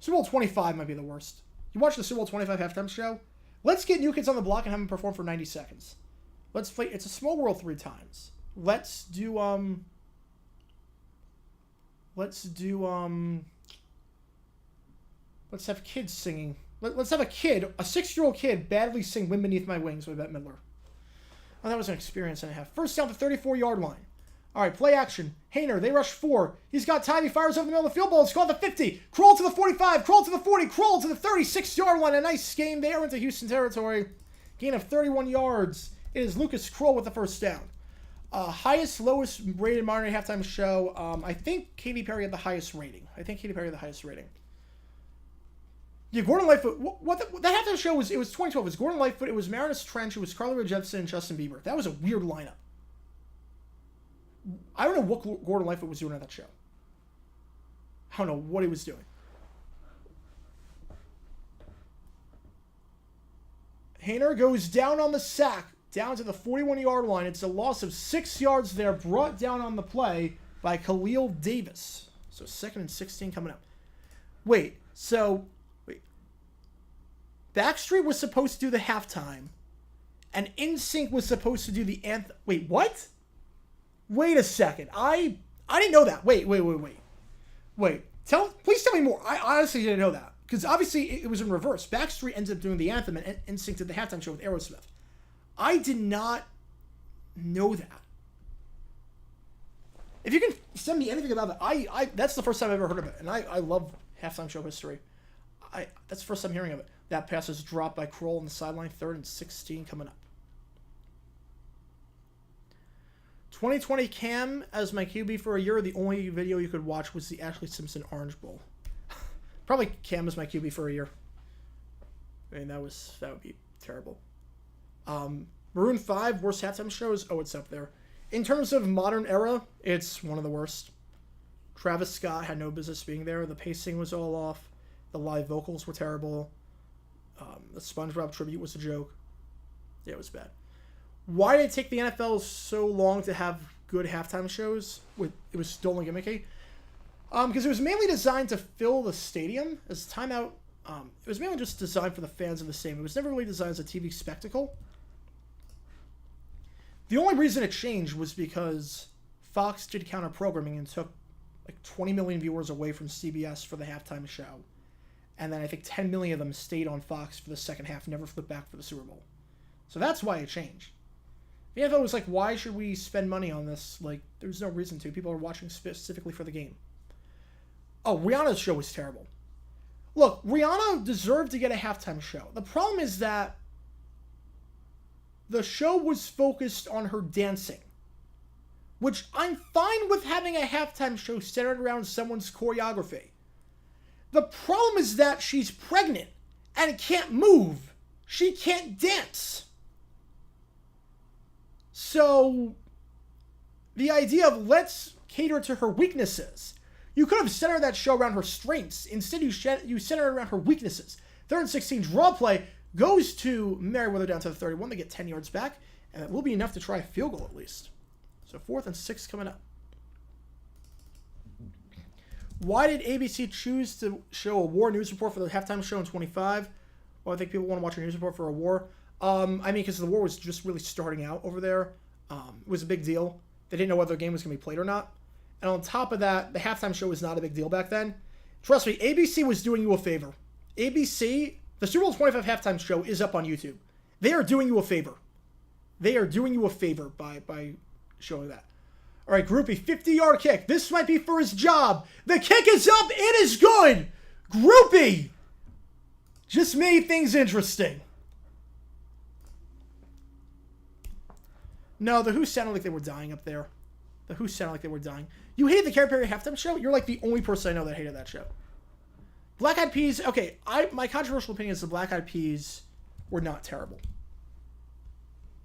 Super Bowl 25 might be the worst. You watch the Super Bowl 25 halftime show? Let's get New Kids on the Block and have them perform for 90 seconds. Let's play It's a Small World 3 times. Let's have kids singing. Let's have a 6-year-old kid, badly sing Wind Beneath My Wings by Bette Midler. Oh, that was an experience and a half. First down to 34-yard line. All right, play action. Hayner, they rush 4. He's got time. He fires over the middle of the field goal. It's called the 50. Crawl to the 45. Crawl to the 40. Crawl to the 36-yard line. A nice game there into Houston territory. Gain of 31 yards. It is Lucas Kroll with the first down. Highest, lowest rated modern halftime show. I think Katy Perry had the highest rating. Yeah, Gordon Lightfoot. That halftime show was 2012. It was Gordon Lightfoot. It was Marinus Trench. It was Carly Rae Jepsen and Justin Bieber. That was a weird lineup. I don't know what Gordon Lightfoot was doing at that show. I don't know what he was doing. Hayner goes down on the sack, down to the 41-yard line. It's a loss of 6 yards there, brought down on the play by Khalil Davis. So 2nd and 16 coming up. Wait. Backstreet was supposed to do the halftime, and NSYNC was supposed to do the anthem. Wait, what? Wait a second. I didn't know that. Wait. Please tell me more. I honestly didn't know that. Because obviously it was in reverse. Backstreet ended up doing the anthem and NSYNC did the halftime show with Aerosmith. I did not know that. If you can send me anything about that, that's the first time I've ever heard of it. And I love halftime show history. That's the first time hearing of it. That pass is dropped by Kroll on the sideline. 3rd and 16 coming up. 2020 Cam as my QB for a year. The only video you could watch was the Ashley Simpson Orange Bowl. Probably Cam as my QB for a year. I mean, that would be terrible. Maroon 5 worst halftime shows. Oh, it's up there. In terms of modern era, it's one of the worst. Travis Scott had no business being there. The pacing was all off. The live vocals were terrible. The SpongeBob tribute was a joke. Yeah, it was bad. Why did it take the NFL so long to have good halftime shows? It was still gimmicky. Because it was mainly designed to fill the stadium as timeout. It was mainly just designed for the fans of the stadium. It was never really designed as a TV spectacle. The only reason it changed was because Fox did counter programming and took like 20 million viewers away from CBS for the halftime show. And then I think 10 million of them stayed on Fox for the second half, never flipped back for the Super Bowl. So that's why it changed. The NFL was like, why should we spend money on this? Like, there's no reason to. People are watching specifically for the game. Oh, Rihanna's show was terrible. Look, Rihanna deserved to get a halftime show. The problem is that the show was focused on her dancing, which I'm fine with having a halftime show centered around someone's choreography. The problem is that she's pregnant and can't move. She can't dance. So, the idea of let's cater to her weaknesses. You could have centered that show around her strengths. Instead, you center it around her weaknesses. 3rd and 16 draw play goes to Merriweather down to the 31. They get 10 yards back, and it will be enough to try a field goal at least. So 4th and 6 coming up. Why did ABC choose to show a war news report for the halftime show in 25? Well, I think people want to watch a news report for a war. I mean, because the war was just really starting out over there. It was a big deal. They didn't know whether the game was going to be played or not. And on top of that, the halftime show was not a big deal back then. Trust me, ABC was doing you a favor. ABC, the Super Bowl 25 halftime show is up on YouTube. They are doing you a favor. They are doing you a favor by showing that. All right, Groupie, 50-yard kick. This might be for his job. The kick is up. It is good. Groupie just made things interesting. No, the Who sounded like they were dying up there. The Who sounded like they were dying. You hated the Katy Perry halftime show? You're like the only person I know that hated that show. Black Eyed Peas, okay, my controversial opinion is the Black Eyed Peas were not terrible.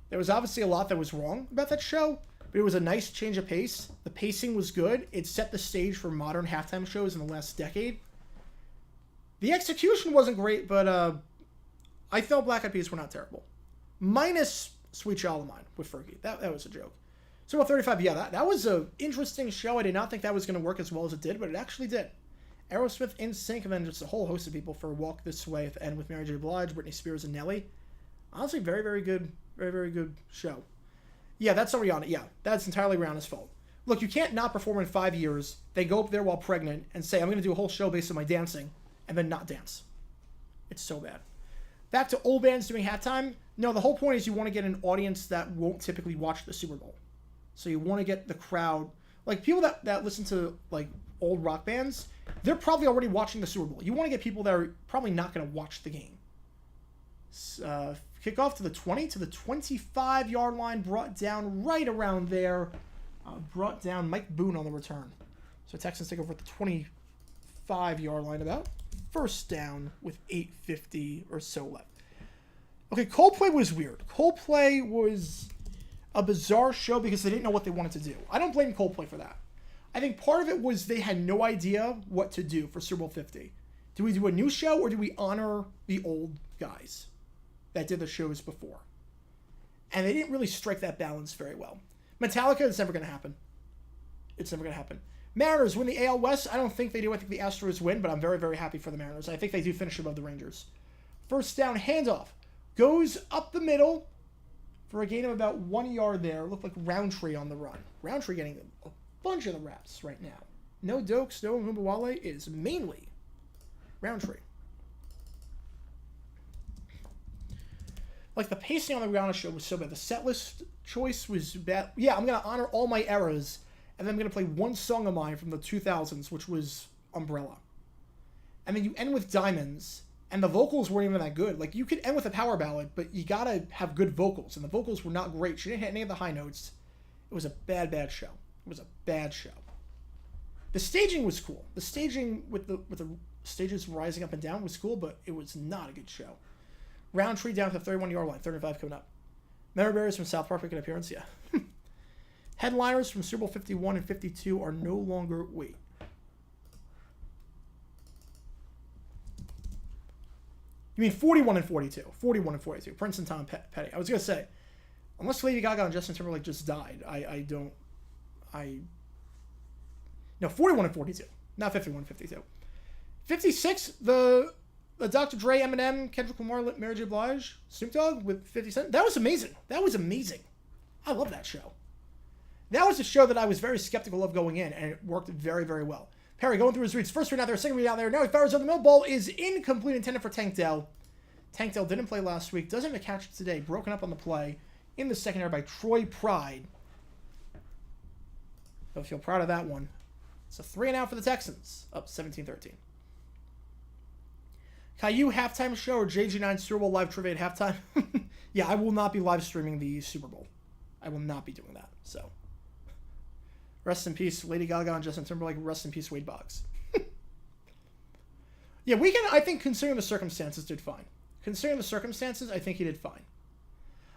There was obviously a lot that was wrong about that show, but it was a nice change of pace. The pacing was good. It set the stage for modern halftime shows in the last decade. The execution wasn't great, but I felt Black Eyed Peas were not terrible. Minus Sweet Child of Mine with Fergie. That was a joke. So 35, yeah, that was an interesting show. I did not think that was going to work as well as it did, but it actually did. Aerosmith, In Sync, and then just a whole host of people for Walk This Way at the end with Mary J. Blige, Britney Spears, and Nelly. Honestly, very, very good. Very, very good show. Yeah, that's not Rihanna. Yeah, that's entirely Rihanna's fault. Look, you can't not perform in 5 years. They go up there while pregnant and say, I'm going to do a whole show based on my dancing, and then not dance. It's so bad. Back to old bands doing halftime. No, the whole point is you want to get an audience that won't typically watch the Super Bowl. So you want to get the crowd, like people that listen to like old rock bands, they're probably already watching the Super Bowl. You want to get people that are probably not going to watch the game. Kickoff to the 20 to the 25-yard line, brought down right around there. Brought down Mike Boone on the return. So Texans take over at the 25-yard line about. First down with 8:50 or so left. Okay, Coldplay was weird. Coldplay was a bizarre show because they didn't know what they wanted to do. I don't blame Coldplay for that. I think part of it was they had no idea what to do for Super Bowl 50. Do we do a new show or do we honor the old guys that did the shows before? And they didn't really strike that balance very well. Metallica, it's never going to happen. It's never going to happen. Mariners win the AL West. I don't think they do. I think the Astros win, but I'm very, very happy for the Mariners. I think they do finish above the Rangers. First down, handoff. Goes up the middle for a gain of about 1 yard there. Looked like Roundtree on the run. Roundtree getting a bunch of the reps right now. No Dokes, no Mumbawale. Is mainly Roundtree. Like, the pacing on the Rihanna show was so bad. The set list choice was bad. Yeah, I'm going to honor all my eras, and then I'm going to play one song of mine from the 2000s, which was Umbrella. And then you end with Diamonds, and the vocals weren't even that good. Like, you could end with a power ballad, but you got to have good vocals, and the vocals were not great. She didn't hit any of the high notes. It was a bad, bad show. It was a bad show. The staging was cool. The staging with the stages rising up and down was cool, but it was not a good show. Roundtree down to the 31-yard line. 35 coming up. Memory Bearers from South Park make an appearance. Yeah. Headliners from Super Bowl 51 and 52 are no longer... Wait. You mean 41 and 42. 41 and 42. Prince and Tom Petty. I was going to say, unless Lady Gaga and Justin Timberlake just died, No, 41 and 42. Not 51 and 52. 56, the Dr. Dre, Eminem, Kendrick Lamar, Mary J. Blige, Snoop Dogg with 50 Cent. That was amazing. That was amazing. I love that show. That was a show that I was very skeptical of going in, and it worked very, very well. Perry going through his reads. First read out there, second read out there. Now he fires on the middle. Ball is incomplete, intended for Tank Dell. Tank Dell didn't play last week. Doesn't have a catch today. Broken up on the play in the secondary by Troy Pride. Don't feel proud of that one. It's a 3-and-out for the Texans. Up 17-13. Caillou halftime show or JG9 Super Bowl live trivia at halftime? Yeah, I will not be live streaming the Super Bowl. I will not be doing that. So, rest in peace, Lady Gaga and Justin Timberlake. Rest in peace, Wade Boggs. Yeah, Weeknd, I think, considering the circumstances, did fine. Considering the circumstances, I think he did fine.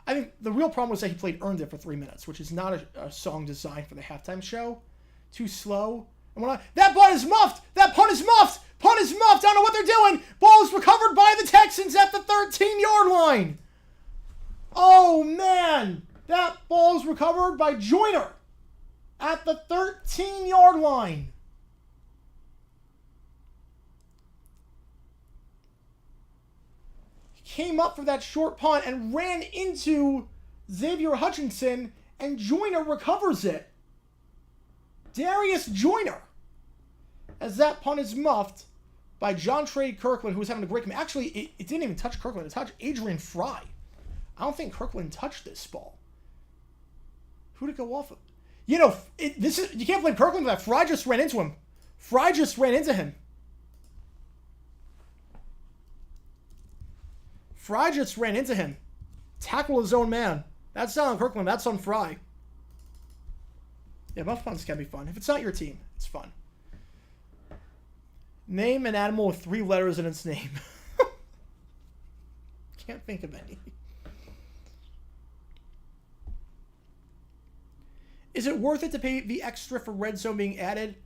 I think the real problem was that he played Earned It for 3 minutes, which is not a song designed for the halftime show. Too slow. And that punt is muffed! That punt is muffed! Punt is muffed! I don't know what they're doing! Ball is recovered by the Texans at the 13-yard line! Oh, man! That ball is recovered by Joyner at the 13-yard line. came up for that short punt and ran into Xavier Hutchinson, and Joyner recovers it. Darius Joyner. As that punt is muffed by John Trey Kirkland, who was having a great game. Actually, it didn't even touch Kirkland. It touched Adrian Fry. I don't think Kirkland touched this ball. Who did it go off of? You know, you can't blame Kirkland for that. Fry just ran into him. Fry just ran into him. Fry just ran into him. Tackle his own man. That's not on Kirkland. That's on Fry. Yeah, muff punts can be fun. If it's not your team, it's fun. Name an animal with 3 letters in its name. Can't think of any. Is it worth it to pay the extra for red zone being added?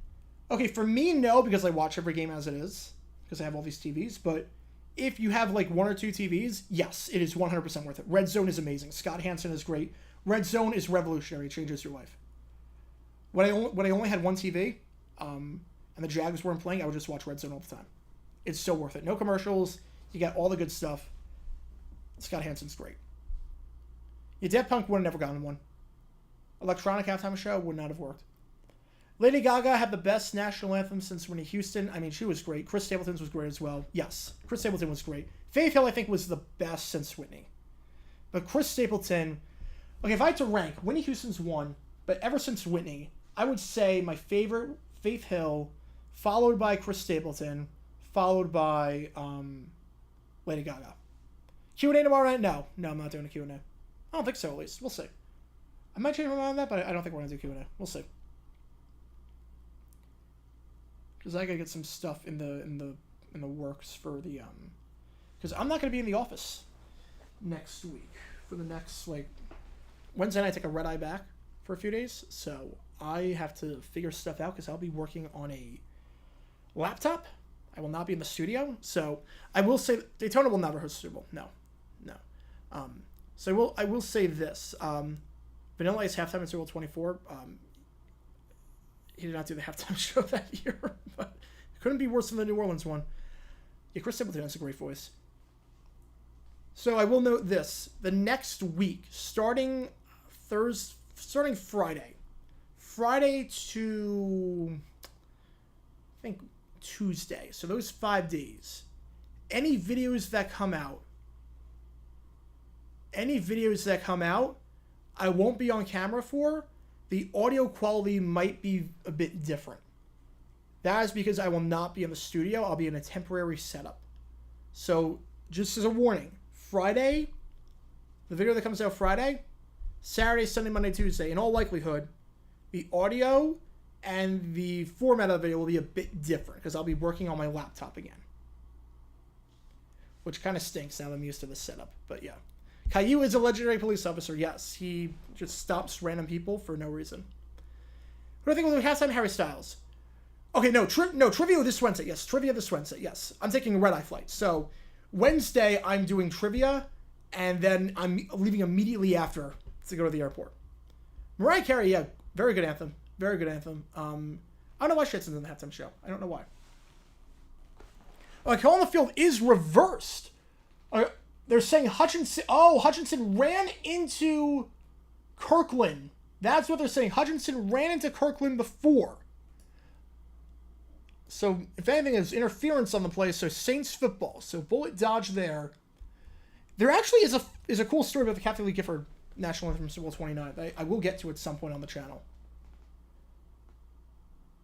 Okay, for me, no, because I watch every game as it is, because I have all these TVs. But if you have like 1 or 2 TVs, yes, it is 100% worth it. Red zone is amazing. Scott Hansen is great. Red zone is revolutionary. It changes your life. When I only had 1 TV, and the Jags weren't playing, I would just watch red zone all the time. It's so worth it. No commercials. You got all the good stuff. Scott Hansen's great. Your Daft Punk would have never gotten one. Electronic halftime show would not have worked. Lady Gaga had the best national anthem since Whitney Houston. I mean, she was great. Chris Stapleton's was great as well. Yes, Chris Stapleton was great. Faith Hill, I think, was the best since Whitney. But Chris Stapleton... Okay, if I had to rank, Whitney Houston's one, but ever since Whitney, I would say my favorite, Faith Hill, followed by Chris Stapleton, followed by Lady Gaga. Q&A tomorrow night? No, I'm not doing a Q&A. I don't think so, at least. We'll see. I might change my mind on that, but I don't think we're going to do Q&A. We'll see. Because I got to get some stuff in the works for the... Because I'm not going to be in the office next week. For the next, like... Wednesday night, I take a red eye back for a few days. So I have to figure stuff out because I'll be working on a laptop. I will not be in the studio. So I will say Daytona will never host Super Bowl. No. So I will say this. Vanilla Ice halftime in Super Bowl 24. He did not do the halftime show that year, but it couldn't be worse than the New Orleans one. Yeah, Chris Stapleton has a great voice. So I will note this: the next week, starting Friday to I think Tuesday. So those 5 days, any videos that come out, I won't be on camera for. The audio quality might be a bit different. That is because I will not be in the studio. I'll be in a temporary setup. So just as a warning, Friday, the video that comes out Friday, Saturday, Sunday, Monday, Tuesday, in all likelihood, the audio and the format of the video will be a bit different because I'll be working on my laptop again. Which kind of stinks now that I'm used to this setup. But yeah. Caillou is a legendary police officer. Yes, he just stops random people for no reason. What do I think we'll do halftime? Harry Styles. Okay, no, trivia this Wednesday. Yes, trivia this Wednesday. Yes, I'm taking a red-eye flight. So Wednesday, I'm doing trivia, and then I'm leaving immediately after to go to the airport. Mariah Carey, yeah, very good anthem. Very good anthem. I don't know why Shitson's in the halftime show. I don't know why. Call on the field is reversed. They're saying Hutchinson ran into Kirkland. That's what they're saying. Hutchinson ran into Kirkland before. So, if anything, there's interference on the play. So, Saints football. So, bullet dodge there. There actually is a cool story about the Kathy Lee Gifford national anthem from Super Bowl 29. I will get to it at some point on the channel.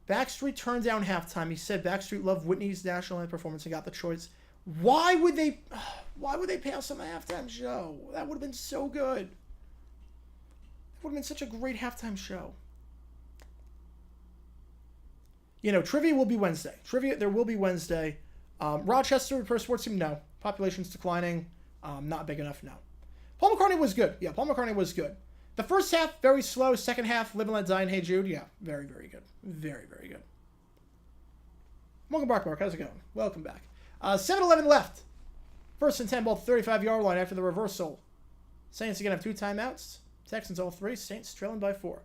Backstreet turned down halftime. He said Backstreet loved Whitney's national anthem performance and got the choice. Why would they pass on the halftime show? That would have been so good. That would have been such a great halftime show. You know, trivia will be Wednesday. There will be Wednesday. Rochester, per sports team, no. Population's declining. Not big enough, no. Paul McCartney was good. Yeah, Paul McCartney was good. The first half, very slow. Second half, Live and Let Die and Hey Jude. Yeah, very, very good. Very, very good. Welcome back, Mark. How's it going? Welcome back. 7-11 left. First and 10 ball, 35-yard line after the reversal. Saints again have 2 timeouts. Texans all 3. Saints trailing by 4.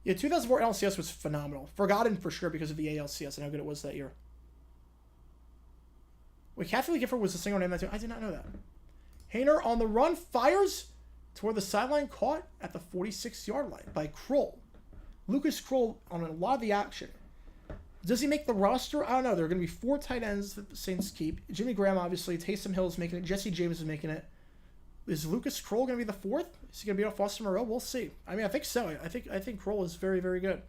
Yeah, 2004 LCS was phenomenal. Forgotten for sure because of the ALCS and how good it was that year. Wait, Kathy Lee Gifford was the singer name that too? I did not know that. Hayner on the run, fires toward the sideline, caught at the 46-yard line by Kroll. Lucas Kroll on a lot of the action. Does he make the roster? I don't know. There are going to be 4 tight ends that the Saints keep. Jimmy Graham, obviously. Taysom Hill is making it. Jesse James is making it. Is Lucas Kroll going to be the 4th? Is he going to be on Foster Moreau? We'll see. I mean, I think so. I think Kroll is very, very good.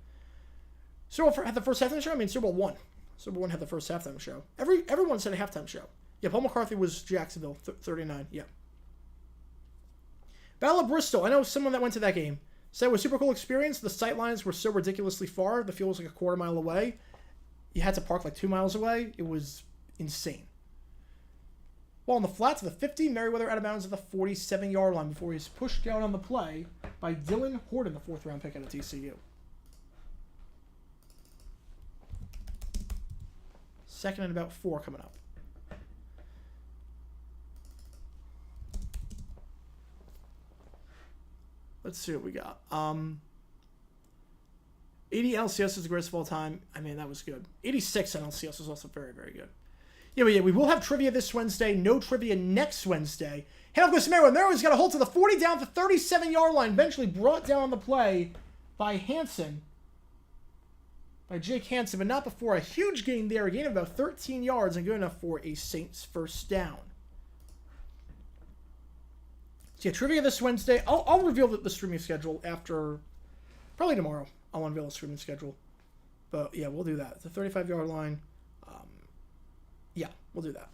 Super Bowl had the first halftime show? I mean, Super Bowl 1. Super Bowl 1 had the first halftime show. Everyone said a halftime show. Yeah, Paul McCarthy was Jacksonville, 39. Yeah. Battle of Bristol. I know someone that went to that game. Said it was a super cool experience. The sight lines were so ridiculously far. The field was like a quarter mile away. You had to park like 2 miles away. It was insane. Well, on the flat to the 50, Merriweather out of bounds at the 47-yard line before he's pushed down on the play by Dylan Horton, the 4th-round pick out of TCU. Second and about 4 coming up. Let's see what we got. 80 NLCS is the greatest of all time. I mean, that was good. 86 NLCS was also very, very good. Yeah, but yeah, we will have trivia this Wednesday. No trivia next Wednesday. Hand off this Merriweather. Merriweather's got a hold to the 40 down at the 37-yard line. Eventually brought down on the play by Hansen. By Jake Hansen, but not before a huge gain there. A gain of about 13 yards and good enough for a Saints first down. So yeah, trivia this Wednesday. I'll reveal the streaming schedule after, probably tomorrow. I'll unveil the streaming schedule. But yeah, we'll do that. It's a 35-yard line. Yeah, we'll do that.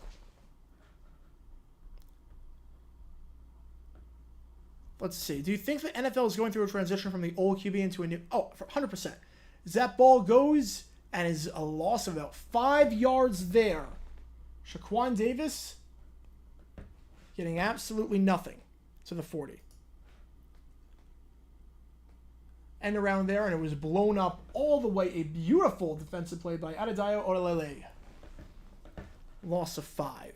Let's see. Do you think the NFL is going through a transition from the old QB into a new... Oh, 100%. That ball goes and is a loss of about 5 yards there. Shaquan Davis getting absolutely nothing to the 40. And around there, and it was blown up all the way. A beautiful defensive play by Adedayo Olelele. Loss of 5.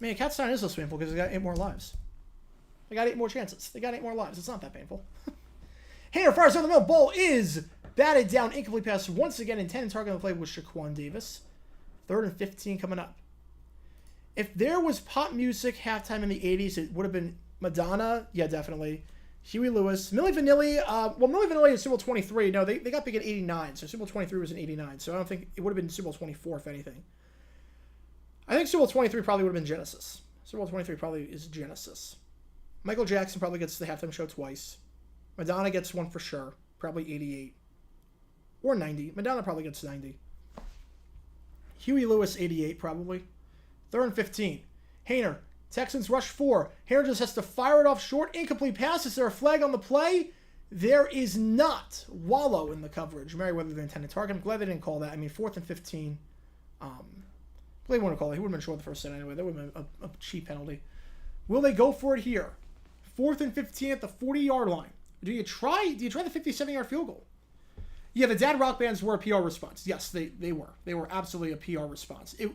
Man, Cat's not is so painful because they got 8 more lives. They got 8 more chances. They got 8 more lives. It's not that painful. Hayner fires on the middle. Ball is batted down. Incomplete pass once again. Intended target on the play was Shaquan Davis. 3rd and 15 coming up. If there was pop music halftime in the 80s, it would have been Madonna. Yeah, definitely. Huey Lewis. Milli Vanilli. Well, Milli Vanilli is Super Bowl 23. No, they got big in 89. So Super Bowl 23 was in 89. So I don't think it would have been Super Bowl 24, if anything. I think Super Bowl 23 probably would have been Genesis. Super Bowl 23 probably is Genesis. Michael Jackson probably gets the halftime show twice. Madonna gets one for sure. Probably 88. Or 90. Madonna probably gets 90. Huey Lewis, 88 probably. 3rd and 15. Hayner. Texans rush 4. Hayner just has to fire it off short. Incomplete pass. Is there a flag on the play? There is not. Wallow in the coverage. Merriweather, the intended target. I'm glad they didn't call that. I mean, 4th and 15. They wouldn't call it. He would have been short the first set anyway. That would have been a cheap penalty. Will they go for it here? 4th and 15 at the 40-yard line. Do you try the 57-yard field goal? Yeah, the Dad Rock Bands were a PR response. Yes, they were. They were absolutely a PR response. It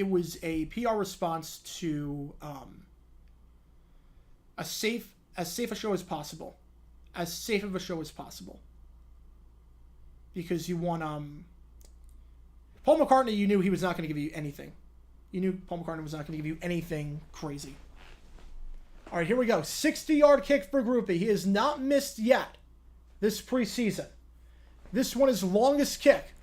was a PR response to as safe a show as possible. As safe of a show as possible. Because you want Paul McCartney, you knew he was not going to give you anything. You knew Paul McCartney was not going to give you anything crazy. All right, here we go. 60-yard kick for Groupie. He has not missed yet this preseason. This one is longest kick.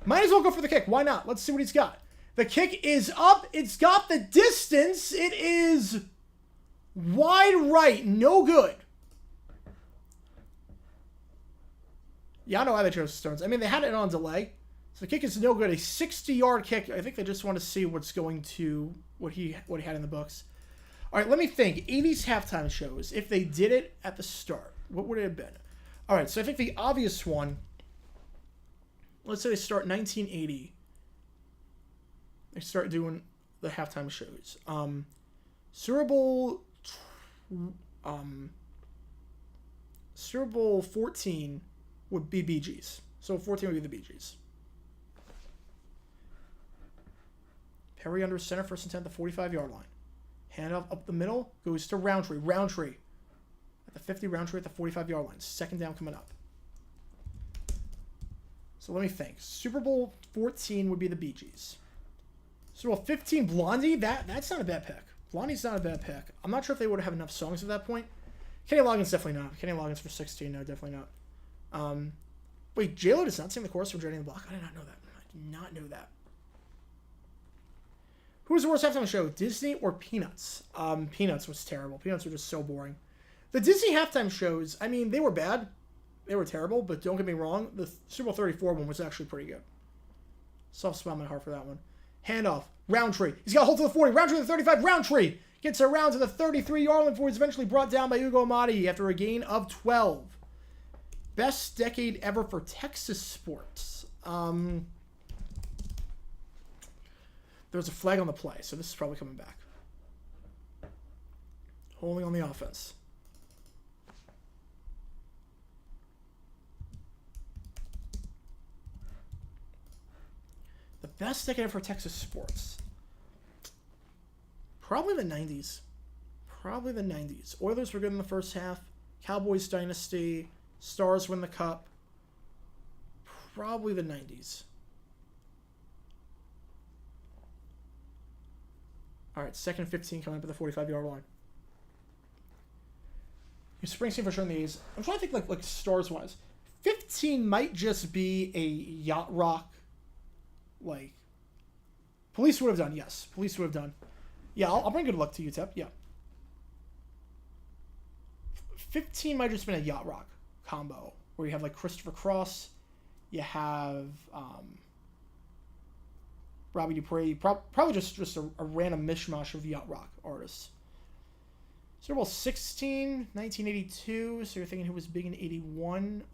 Might as well go for the kick. Why not? Let's see what he's got. The kick is up. It's got the distance. It is wide right. No good. Yeah, I know why they chose Stones. I mean, they had it on delay. So the kick is no good. A 60-yard kick. I think they just want to see what he had in the books. All right, let me think. 80s halftime shows. If they did it at the start, what would it have been? All right, so I think the obvious one. Let's say they start 1980. They start doing the halftime shows. Super Bowl 14 would be Bee Gees. So 14 would be the Bee Gees. Perry under center, 1st and 10 at the 45-yard line. Handoff up the middle, goes to Roundtree. Roundtree at the 50, Roundtree at the 45-yard line. 2nd down coming up. So let me think. Super Bowl 14 would be the Bee Gees. Super Bowl 15, Blondie. That's not a bad pick. Blondie's not a bad pick. I'm not sure if they would have enough songs at that point. Kenny Loggins definitely not. Kenny Loggins for 16, no, definitely not. Wait, J-Lo does not sing the chorus for Journey in the Block? I did not know that. I did not know that. Who was the worst halftime show, Disney or Peanuts? Peanuts was terrible. Peanuts were just so boring. The Disney halftime shows, I mean, they were bad. They were terrible, but don't get me wrong. The Super Bowl 34 one was actually pretty good. Soft spot in my heart for that one. Handoff. Roundtree. He's got a hold to the 40. Roundtree to the 35. Roundtree gets around to the 33-yard line before he's eventually brought down by Ugo Amadi after a gain of 12. Best decade ever for Texas sports. There's a flag on the play, so this is probably coming back. Holding on the offense. The best decade for Texas sports. Probably the 90s. Probably the 90s. Oilers were good in the first half. Cowboys dynasty. Stars win the cup. Probably the 90s. All right, second 15 coming up at the 45-yard line. Springsteen for sure in the A's. I'm trying to think like stars-wise. 15 might just be a yacht rock. Like, Police would have done, yes. Police would have done. Yeah, I'll bring good luck to UTEP, yeah. 15 might have just been a yacht rock combo, where you have, like, Christopher Cross, you have Robbie Dupree, probably just a random mishmash of yacht rock artists. Super Bowl 16, 1982, so you're thinking who was big in 81.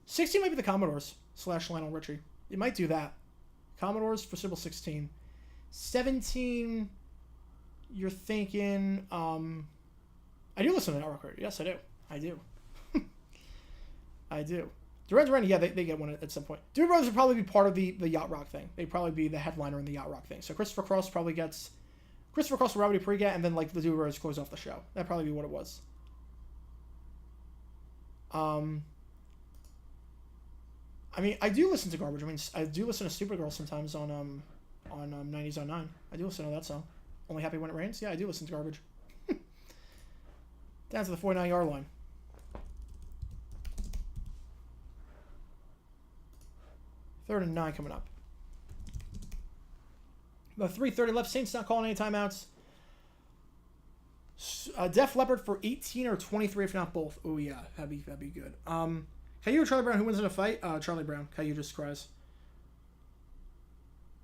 16 might be the Commodores / Lionel Richie. You might do that. Commodores for Super Bowl 16. 17, you're thinking, I do listen to that record. Yes, I do. I do. I do. Duran Duran, yeah, they get one at some point. Doobie Brothers would probably be part of the yacht rock thing. They'd probably be the headliner in the yacht rock thing. So Christopher Cross probably gets... Christopher Cross and Robbie Dupree get, and then, like, the Doobie Brothers close off the show. That'd probably be what it was. I mean, I do listen to garbage. I mean, I do listen to Supergirl sometimes on 90s on 9. I do listen to that song. Only Happy When It Rains? Yeah, I do listen to garbage. Down to the 49-yard line. Third and 9 coming up. About 3:30 left. Saints not calling any timeouts. Def Leppard for 18 or 23, if not both. Oh yeah, that'd be good. Caillou or Charlie Brown? Who wins in a fight? Charlie Brown. Caillou just cries.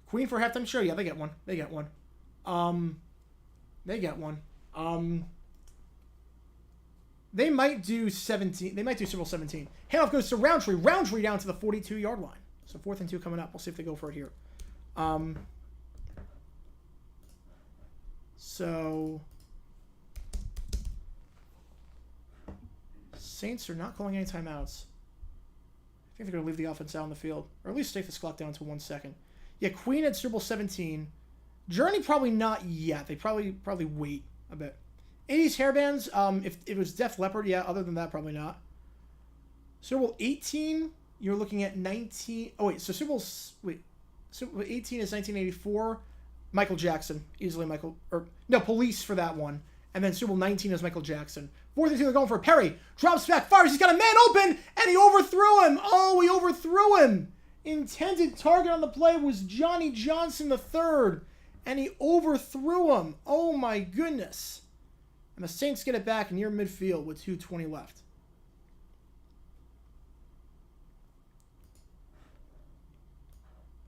Queen for halftime show? Yeah, they get one. They get one. They get one. They might do 17. They might do Super Bowl 17. Handoff goes to Roundtree. Roundtree down to the 42-yard line. So 4th and 2 coming up. We'll see if they go for it here. So Saints are not calling any timeouts. I think they're going to leave the offense out on the field, or at least stay this clock down to 1 second. Yeah, Queen at Super Bowl 17. Journey probably not yet. They probably wait a bit. 80s hair bands. If it was Def Leppard, yeah. Other than that, probably not. Super Bowl 18. You're looking at 19. Oh wait, so Super Bowl 18 is 1984. Michael Jackson, easily Michael, or no, Police for that one. And then Super Bowl 19 is Michael Jackson. 4th and 2, they're going for Perry. Drops back, fires. He's got a man open, and he overthrew him. Oh, he overthrew him. Intended target on the play was Johnny Johnson III, and he overthrew him. Oh my goodness. And the Saints get it back near midfield with 2:20 left.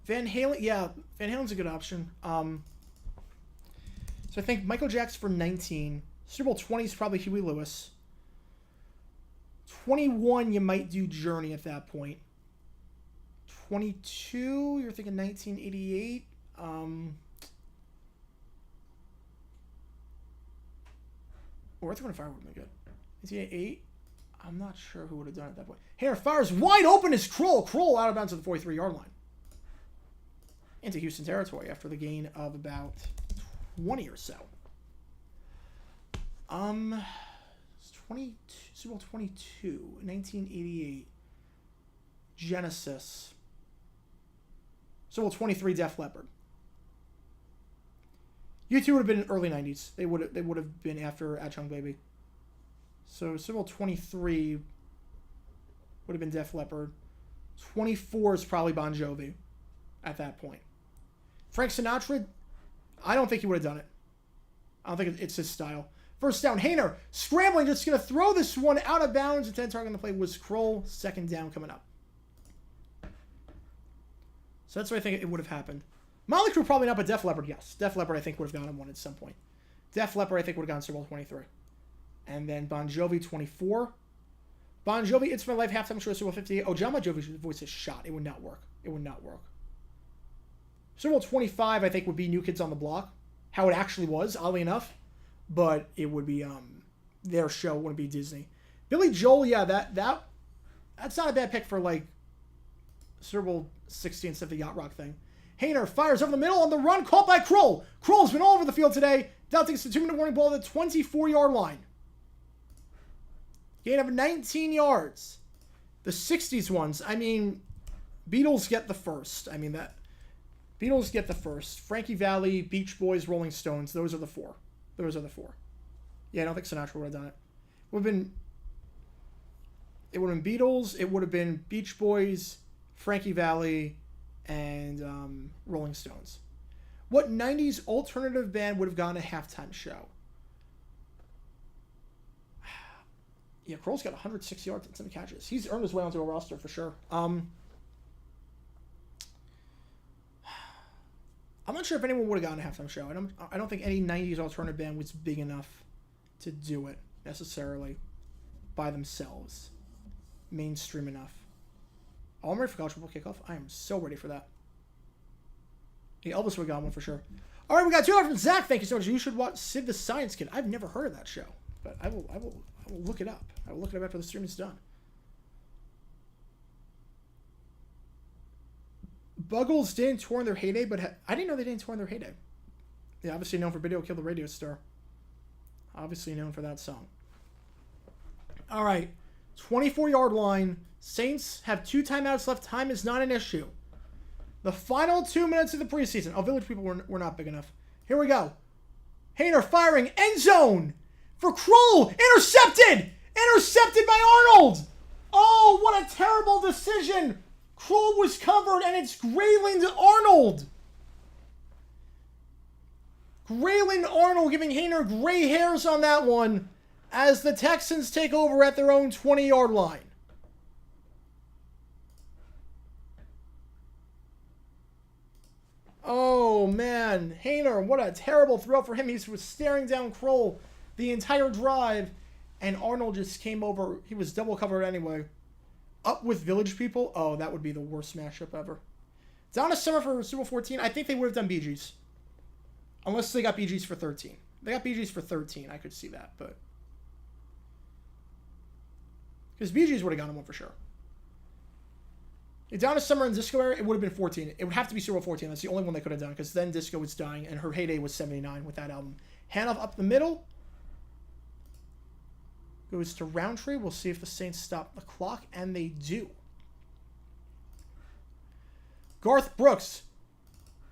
Van Halen, yeah, Van Halen's a good option. So I think Michael Jackson for 19. Super Bowl 20 is probably Huey Lewis. 21, you might do Journey at that point. 22, you're thinking 1988. Or Earth, Wind & Fire would have been good. 1988, I'm not sure who would have done it at that point. Hair fires wide open as Kroll. Kroll out of bounds at the 43-yard line. Into Houston territory after the gain of about 20 or so. 22, Super Bowl 22, 1988. Genesis. Super Bowl 23, Def Leppard. U2 would have been early 90s. They would have been after Achtung Baby. So Super Bowl 23 would have been Def Leppard. 24 is probably Bon Jovi at that point. Frank Sinatra, I don't think he would have done it. I don't think it's his style. First down, Hayner scrambling, just going to throw this one out of bounds. Intent target on the play was Kroll. Second down coming up. So that's what I think it would have happened. Motley Crue probably not, but Def Leppard, yes. Def Leppard I think would have gone and won at some point. Def Leppard I think would have gone Super Bowl 23. And then Bon Jovi 24. Bon Jovi, It's My Life, halftime show, Super Bowl 58. Oh, John Bon Jovi's voice is shot. It would not work. It would not work. Super Bowl 25 I think would be New Kids on the Block. How it actually was, oddly enough. But it would be their show, wouldn't be Disney. Billy Joel, yeah, that's not a bad pick for like Super Bowl 60 instead of the Yacht Rock thing. Hayner fires over the middle on the run, caught by Kroll. Kroll's been all over the field today. Down takes the 2-minute warning ball at the 24-yard line. Gain of 19 yards. The 60s ones, I mean, Beatles get the first. I mean, that Beatles get the first. Frankie Valli, Beach Boys, Rolling Stones, those are the four. Those are the four. Yeah, I don't think Sinatra would have done it. It would have been Beatles, it would have been Beach Boys, Frankie Valli, and Rolling Stones. What 90s alternative band would have gone a halftime show? Yeah, Kroll's got 106 yards and 7 catches. He's earned his way onto a roster for sure. I'm not sure if anyone would have gotten a halftime show. I don't think any 90s alternative band was big enough to do it necessarily by themselves. Mainstream enough. Oh, I'm ready for college football kickoff. I am so ready for that. Yeah, Elvis would have gotten one for sure. All right, we got $2 from Zach. Thank you so much. You should watch Sid the Science Kid. I've never heard of that show, but I will look it up. I will look it up after the stream is done. Buggles didn't tour in their heyday, but I didn't know they didn't tour in their heyday. Yeah, obviously known for Video Kill the Radio Star. Obviously known for that song. All right, 24-yard line. Saints have 2 timeouts left. Time is not an issue. The final 2 minutes of the preseason. Oh, Village people were not big enough. Here we go. Hayner firing. End zone for Kroll. Intercepted. Intercepted by Arnold. Oh, what a terrible decision. Kroll was covered, and it's Grayland Arnold. Grayland Arnold giving Hayner gray hairs on that one as the Texans take over at their own 20-yard line. Oh, man. Hayner, what a terrible throw for him. He was staring down Kroll the entire drive, and Arnold just came over. He was double covered anyway. Up with Village people? Oh, that would be the worst matchup ever. Donna Summer for Super Bowl 14. I think they would have done Bee Gees. Unless they got Bee Gees for 13. They got Bee Gees for 13. I could see that, but... because Bee Gees would have gotten one for sure. If Donna Summer and Disco era, it would have been 14. It would have to be Super Bowl 14. That's the only one they could have done, because then Disco was dying, and her heyday was 79 with that album. Handoff up the middle. Goes to Roundtree. We'll see if the Saints stop the clock, and they do. Garth Brooks.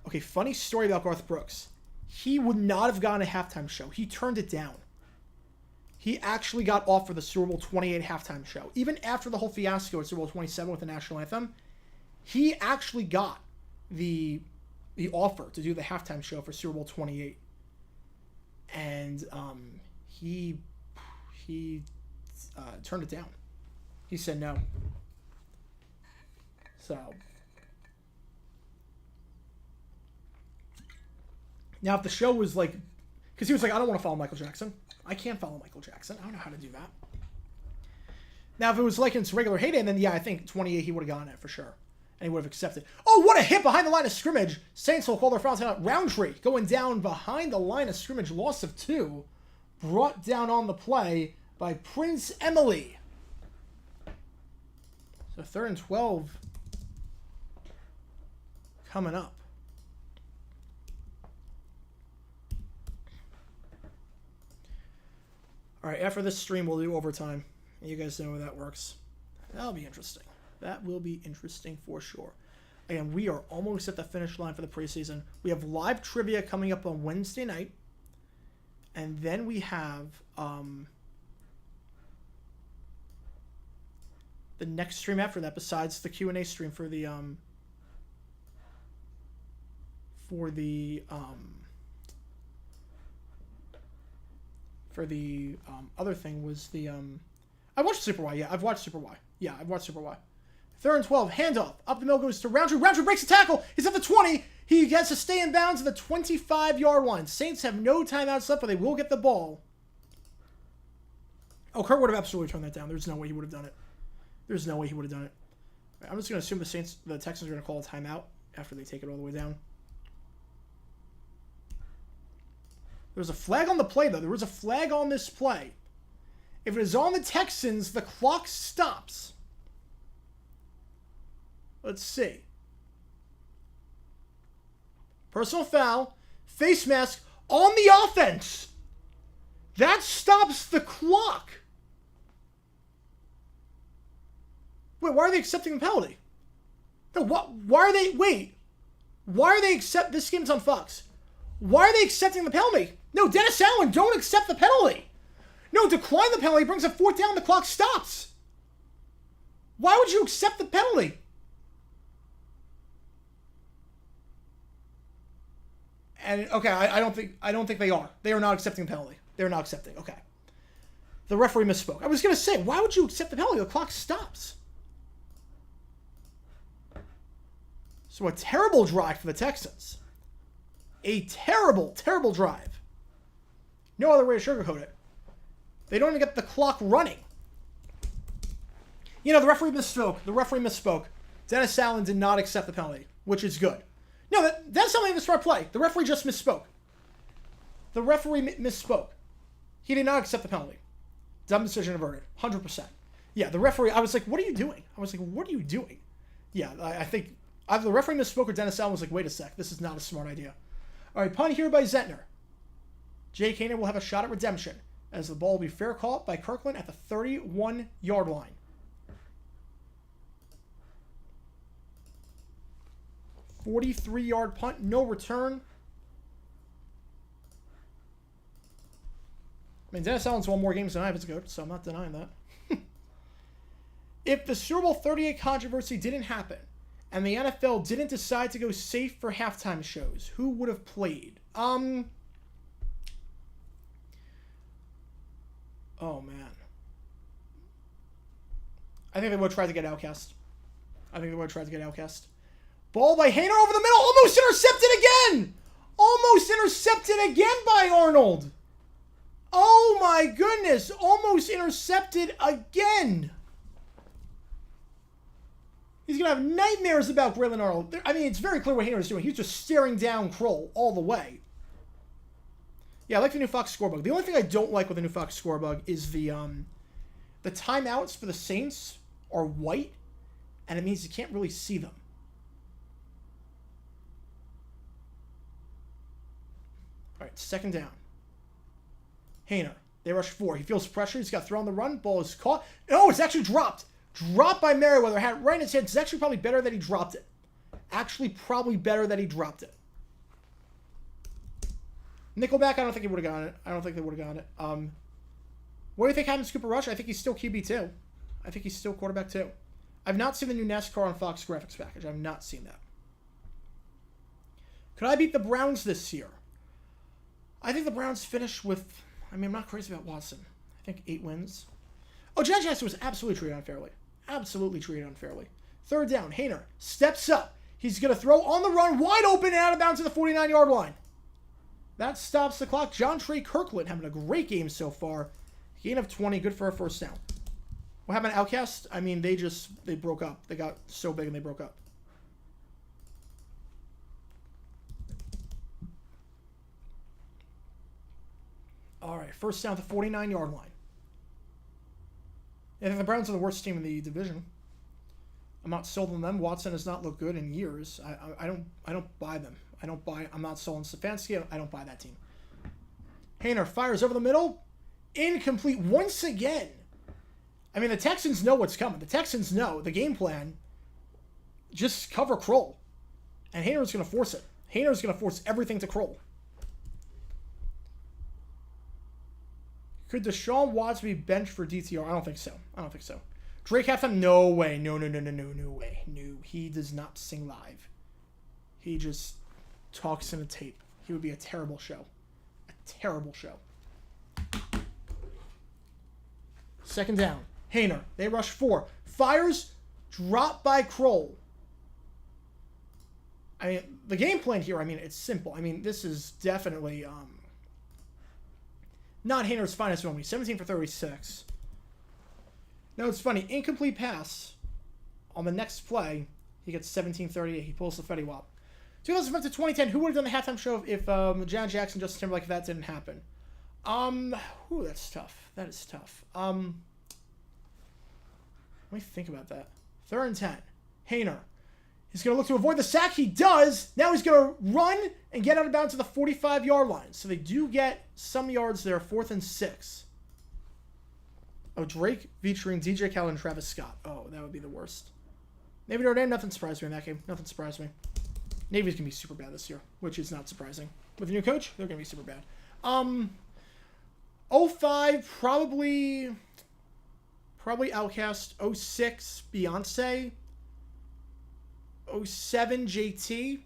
Okay, funny story about Garth Brooks. He would not have gotten a halftime show. He turned it down. He actually got off for the Super Bowl 28 halftime show. Even after the whole fiasco at Super Bowl 27 with the national anthem, he actually got the offer to do the halftime show for Super Bowl 28. And he turned it down. He said no. So now if the show was like, because he was like, I don't want to follow Michael Jackson. I can't follow Michael Jackson. I don't know how to do that. Now if it was like in its regular heyday, then yeah, I think 28 he would have gotten it for sure. And he would have accepted. Oh, what a hit behind the line of scrimmage. Saints will call their foul out. Roundtree going down behind the line of scrimmage. Loss of 2. Brought down on the play by Prince Emily. So 3rd and 12 coming up. All right, after this stream, we'll do overtime. You guys know how that works. That'll be interesting. That will be interesting for sure. Again, we are almost at the finish line for the preseason. We have live trivia coming up on Wednesday night. And then we have the next stream after that, besides the Q&A stream for the other thing was the I watched Super Y. Yeah, I've watched Super Y. Yeah, I've watched Super Y. 3rd and 12, handoff. Up the middle goes to Roundtree. Roundtree breaks the tackle. He's at the 20. He gets to stay in bounds at the 25-yard line. Saints have no timeouts left, but they will get the ball. Oh, Kurt would have absolutely turned that down. There's no way he would have done it. There's no way he would have done it. I'm just going to assume the Texans are going to call a timeout after they take it all the way down. There's a flag on the play, though. There was a flag on this play. If it is on the Texans, the clock stops. Let's see. Personal foul. Face mask on the offense. That stops the clock. Wait, why are they accepting the penalty? No, why are they... Wait. Why are they accept... This game's on Fox. Why are they accepting the penalty? No, Dennis Allen, don't accept the penalty. No, decline the penalty. Brings a 4th down. The clock stops. Why would you accept the penalty? And okay, I don't think they are. They are not accepting the penalty. They're not accepting. Okay. The referee misspoke. I was gonna say, why would you accept the penalty? The clock stops. So a terrible drive for the Texans. A terrible, terrible drive. No other way to sugarcoat it. They don't even get the clock running. You know, the referee misspoke. The referee misspoke. Dennis Allen did not accept the penalty, which is good. No, that's not even the smart play. The referee just misspoke. The referee misspoke. He did not accept the penalty. Dumb decision averted. 100%. Yeah, the referee, I was like, what are you doing? Yeah, I think either the referee misspoke or Dennis Allen was like, wait a sec, this is not a smart idea. All right, punt here by Zentner. Jay Kaner will have a shot at redemption as the ball will be fair caught by Kirkland at the 31-yard line. .43-yard punt, no return. I mean, Dennis Allen's won more games than I have as a coach, so I'm not denying that. If the Super Bowl 38 controversy didn't happen, and the NFL didn't decide to go safe for halftime shows, who would have played? Oh, man. I think they would have tried to get Outcast. Ball by Hainer over the middle. Almost intercepted again. Almost intercepted again by Arnold. Oh, my goodness. Almost intercepted again. He's going to have nightmares about Braylon Arnold. I mean, it's very clear what Hainer is doing. He's just staring down Kroll all the way. Yeah, I like the new Fox Scorebug. The only thing I don't like with the new Fox Scorebug is the timeouts for the Saints are white, and it means you can't really see them. All right, 2nd down. Hainer. They rush 4. He feels pressure. He's got thrown on the run. Ball is caught. Oh, it's actually dropped. Dropped by Merriweather. Had it right in his head. It's actually probably better that he dropped it. Nickelback, I don't think he would have gotten it. I don't think they would have gotten it. What do you think happens to Cooper Rush? I think he's still QB2. I think he's still quarterback 2. I've not seen the new NASCAR on Fox graphics package. I've not seen that. Could I beat the Browns this year? I think the Browns finish with... I mean, I'm not crazy about Watson. I think 8 wins. Oh, John Jackson was absolutely treated unfairly. 3rd down. Hainer steps up. He's going to throw on the run, wide open and out of bounds to the 49-yard line. That stops the clock. John Trey Kirkland having a great game so far. Gain of 20, good for a 1st down. What happened to Outcast? I mean, they broke up. They got so big and they broke up. All right, 1st down at the 49-yard line. I think the Browns are the worst team in the division. I'm not sold on them. Watson has not looked good in years. I don't buy them. I'm not sold on Stefanski. I don't buy that team. Hainer fires over the middle. Incomplete once again. I mean, the Texans know what's coming. The Texans know the game plan. Just cover Kroll. And Haener's going to force it. Haener's going to force everything to Kroll. Could Deshaun Watts be benched for DTR? I don't think so. I don't think so. Drake halftime? No way. No way. No, he does not sing live. He just talks in a tape. He would be a terrible show. A terrible show. Second down. Haener. They rush 4. Fires. Drop by Kroll. I mean, the game plan here, I mean, it's simple. I mean, this is definitely not Haener's finest moment. 17 for 36. Now, it's funny. Incomplete pass on the next play. He gets 17-38. He pulls the Fetty Wap. 2005 to 2010. Who would have done the halftime show if Janet Jackson, Justin Timberlake, if that didn't happen? That's tough. That is tough. Let me think about that. 3rd and 10. Haener. He's going to look to avoid the sack. He does. Now he's going to run and get out of bounds to the 45-yard line. So they do get some yards there. 4th and 6. Oh, Drake featuring DJ Khaled and Travis Scott. Oh, that would be the worst. Navy Notre Dame, nothing surprised me in that game. Nothing surprised me. Navy's going to be super bad this year, which is not surprising. With a new coach, they're going to be super bad. 05, probably Outkast. 06, Beyonce. 07, JT.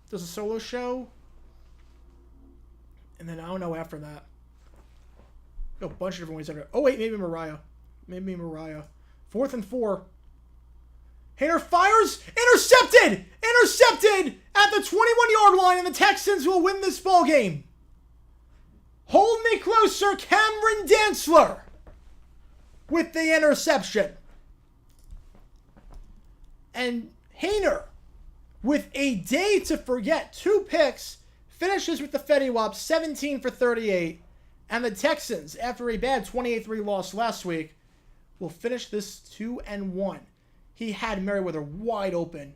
Does a solo show. And then I don't know after that. A bunch of different ways after. Oh, wait, maybe Mariah. 4th and 4. Haener fires. Intercepted! Intercepted at the 21-yard line, and the Texans will win this ball game. Hold me closer, Cameron Dantzler with the interception. And Haener, with a day to forget, 2 picks, finishes with the Fetty Wap, 17 for 38. And the Texans, after a bad 28-3 loss last week, will finish this 2-1. He had Merriweather wide open.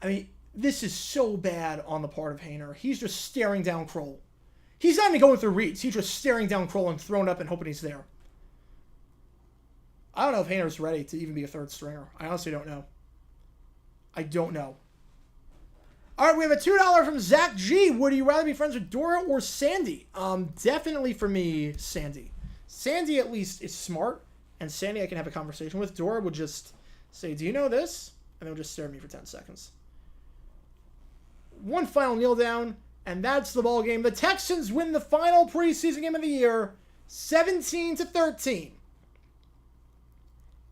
I mean, this is so bad on the part of Haener. He's just staring down Kroll. He's not even going through reads. He's just staring down Kroll and throwing up and hoping he's there. I don't know if Haener's ready to even be a 3rd stringer. I honestly don't know. I don't know. All right, we have a $2 from Zach G. Would you rather be friends with Dora or Sandy? Definitely for me, Sandy. Sandy at least is smart, and Sandy I can have a conversation with. Dora would just say, do you know this? And then would just stare at me for 10 seconds. One final kneel down, and that's the ball game. The Texans win the final preseason game of the year, 17-13.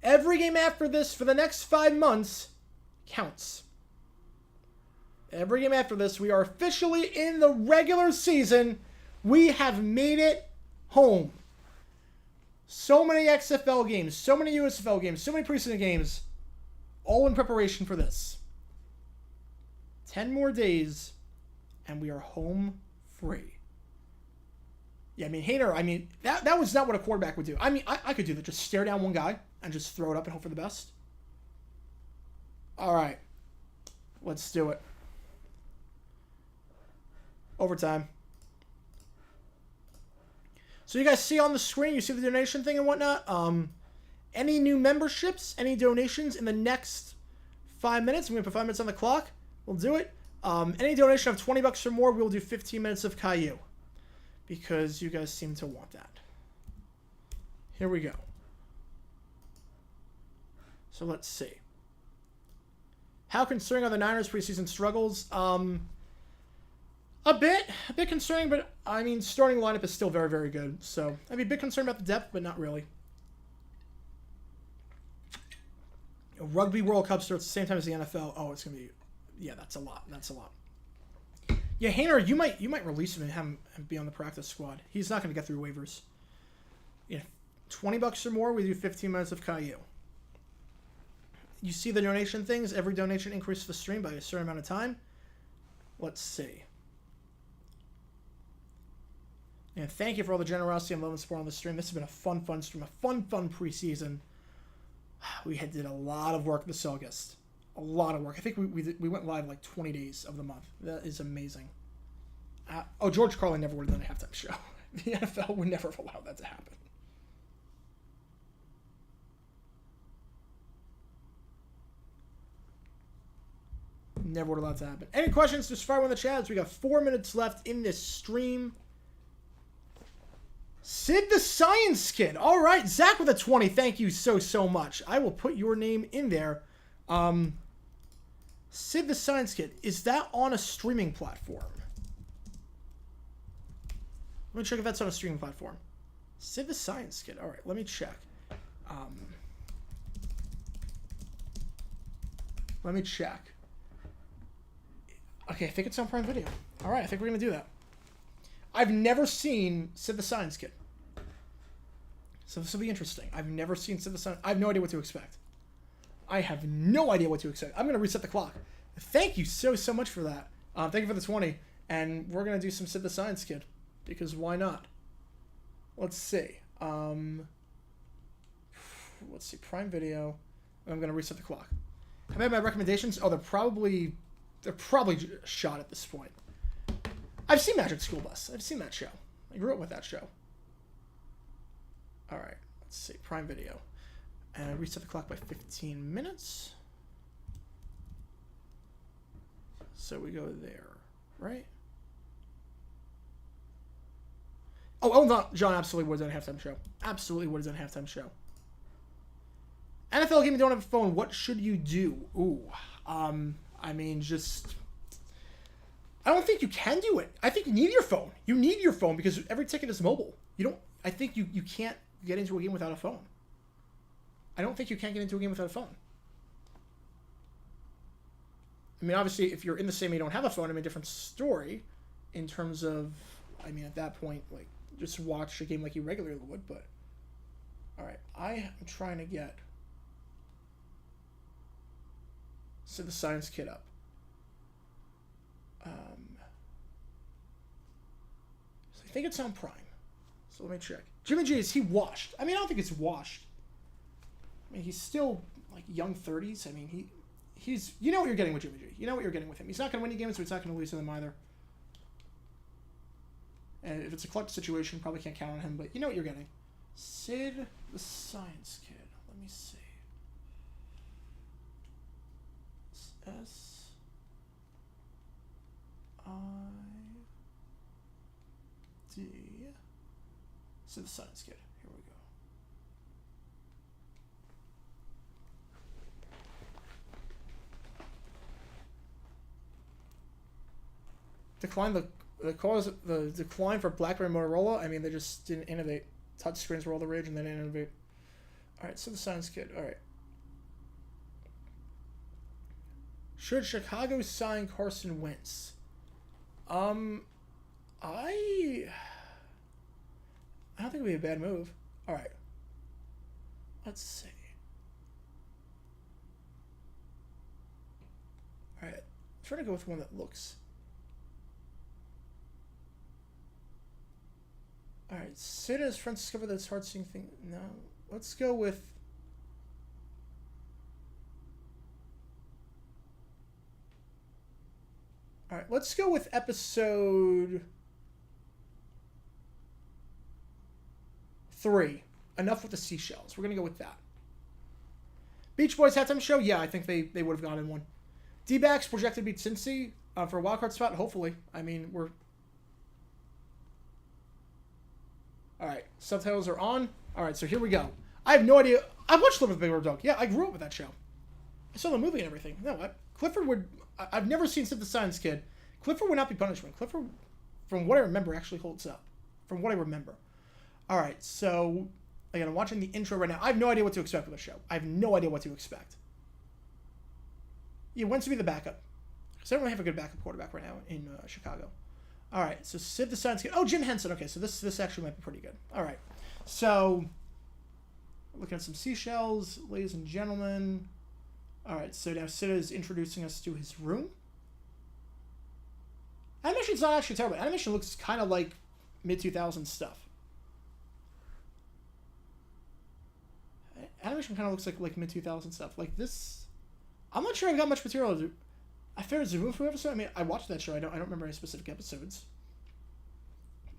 Every game after this for the next 5 months counts. Every game after this, we are officially in the regular season. We have made it home. So many XFL games, so many USFL games, so many preseason games, all in preparation for this. 10 more days, and we are home free. Yeah, I mean, Haener, that was not what a quarterback would do. I mean, I could do that. Just stare down one guy and just throw it up and hope for the best. All right. Let's do it. Overtime. So you guys see on the screen, you see the donation thing and whatnot. Any new memberships, any donations in the next 5 minutes? I'm going to put 5 minutes on the clock. We'll do it. Any donation of $20 or more, we'll do 15 minutes of Caillou. Because you guys seem to want that. Here we go. So let's see. How concerning are the Niners' preseason struggles? A bit concerning, but I mean, starting lineup is still very, very good. So I'd be a bit concerned about the depth, but not really. Rugby World Cup starts at the same time as the NFL. Oh, it's gonna be, yeah, that's a lot. That's a lot. Yeah, Haener, you might release him and have him be on the practice squad. He's not gonna get through waivers. Yeah, $20 or more, we do 15 minutes of Caillou. You see the donation things. Every donation increases the stream by a certain amount of time. Let's see. And thank you for all the generosity and love and support on the stream. This has been a fun stream, a fun preseason. We did a lot of work this August. A lot of work. I think we went live like 20 days of the month. That is amazing. George Carlin never would have done a halftime show. The NFL would never have allowed that to happen. Never would allow that to happen. Any questions? Just fire one in the chats. We got 4 minutes left in this stream. Sid the Science Kid. All right, Zach with a 20. Thank you so much. I will put your name in there. Sid the Science Kid. Is that on a streaming platform? Let me check if that's on a streaming platform. Sid the Science Kid. All right, let me check. Let me check. Okay, I think it's on Prime Video. All right, I think we're going to do that. I've never seen Sid the Science Kid. So this will be interesting. I've never seen Sid the Science. I have no idea what to expect. I have no idea what to expect. I'm going to reset the clock. Thank you so much for that. Thank you for the 20. And we're going to do some Sid the Science Kid. Because why not? Let's see. Let's see. Prime Video. I'm going to reset the clock. Have I had my recommendations? Oh, they're probably shot at this point. I've seen Magic School Bus. I've seen that show. I grew up with that show. All right. Let's see. Prime Video. And I reset the clock by 15 minutes. So we go there, right? Oh, no, John absolutely would have done a halftime show. Absolutely would have done a halftime show. NFL gaming don't have a phone. What should you do? Ooh. I mean, just... I don't think you can do it. I think you need your phone. You need your phone because every ticket is mobile. You don't... I think you can't get into a game without a phone. I don't think you can get into a game without a phone. I mean, obviously, if you're in the same and you don't have a phone, I mean, a different story in terms of... I mean, at that point, like, just watch a game like you regularly would, but... Alright, I am trying to get... So the Science Kid up. So I think it's on Prime. So let me check. Jimmy G, is he washed? I mean, I don't think it's washed. I mean, he's still, like, young 30s. I mean, he's... You know what you're getting with Jimmy G. You know what you're getting with him. He's not going to win any games, so he's not going to lose to them either. And if it's a clutch situation, probably can't count on him, but you know what you're getting. Sid the Science Kid. Let me see. S I D. Sid the Science Kid. Here we go. Decline the cause the decline for BlackBerry and Motorola. I mean, they just didn't innovate. Touchscreens were all the rage, and they didn't innovate. All right, so the Science Kid. All right. Should Chicago sign Carson Wentz? I don't think it would be a bad move. All right. Let's see. All right. I'm trying to go with one that looks... All right. Sid and his friends discover that it's hard seeing things. No. Let's go with... All right, let's go with episode 3. Enough with the seashells. We're going to go with that. Beach Boys halftime show? Yeah, I think they would have gone in one. D-backs projected to beat Cincy for a wildcard spot? Hopefully. I mean, we're... All right, subtitles are on. All right, so here we go. I have no idea. I watched Live with Big Red Dog. Yeah, I grew up with that show. I saw the movie and everything. No, Clifford would... I've never seen Sid the Science Kid. Clifford would not be punishment. Clifford, from what I remember, actually holds up. From what I remember. All right, so again, I'm watching the intro right now. I have no idea what to expect with the show. I have no idea what to expect. Yeah, Wentz to be the backup. Because I don't really have a good backup quarterback right now in Chicago. All right, so Sid the Science Kid. Oh, Jim Henson. Okay, so this actually might be pretty good. All right, so looking at some seashells, ladies and gentlemen. All right, so now Sid is introducing us to his room. Animation's not actually terrible. Animation looks kind of like mid-2000s stuff. Animation kind of looks like mid-2000s stuff. Like this... I'm not sure I've got much material to do. I favorite Zubufu episode? I mean, I watched that show. I don't remember any specific episodes.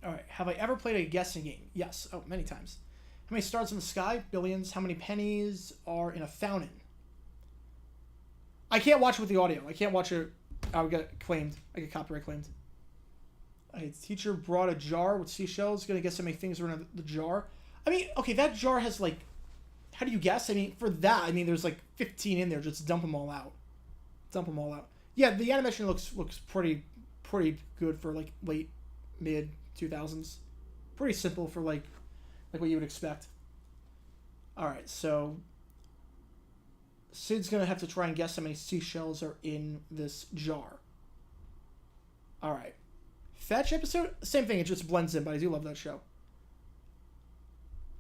All right. Have I ever played a guessing game? Yes. Oh, many times. How many stars in the sky? Billions. How many pennies are in a fountain? I can't watch it with the audio. I can't watch it we got claimed. I get copyright claimed. A teacher brought a jar with seashells. Gonna guess how many things are in the jar. I mean, okay, that jar has like... How do you guess? I mean, for that, I mean, there's like 15 in there. Just dump them all out. Dump them all out. Yeah, the animation looks pretty good for like late, mid 2000s. Pretty simple for like what you would expect. All right, so Sid's gonna have to try and guess how many seashells are in this jar. All right, Fetch episode, same thing. It just blends in, but I do love that show.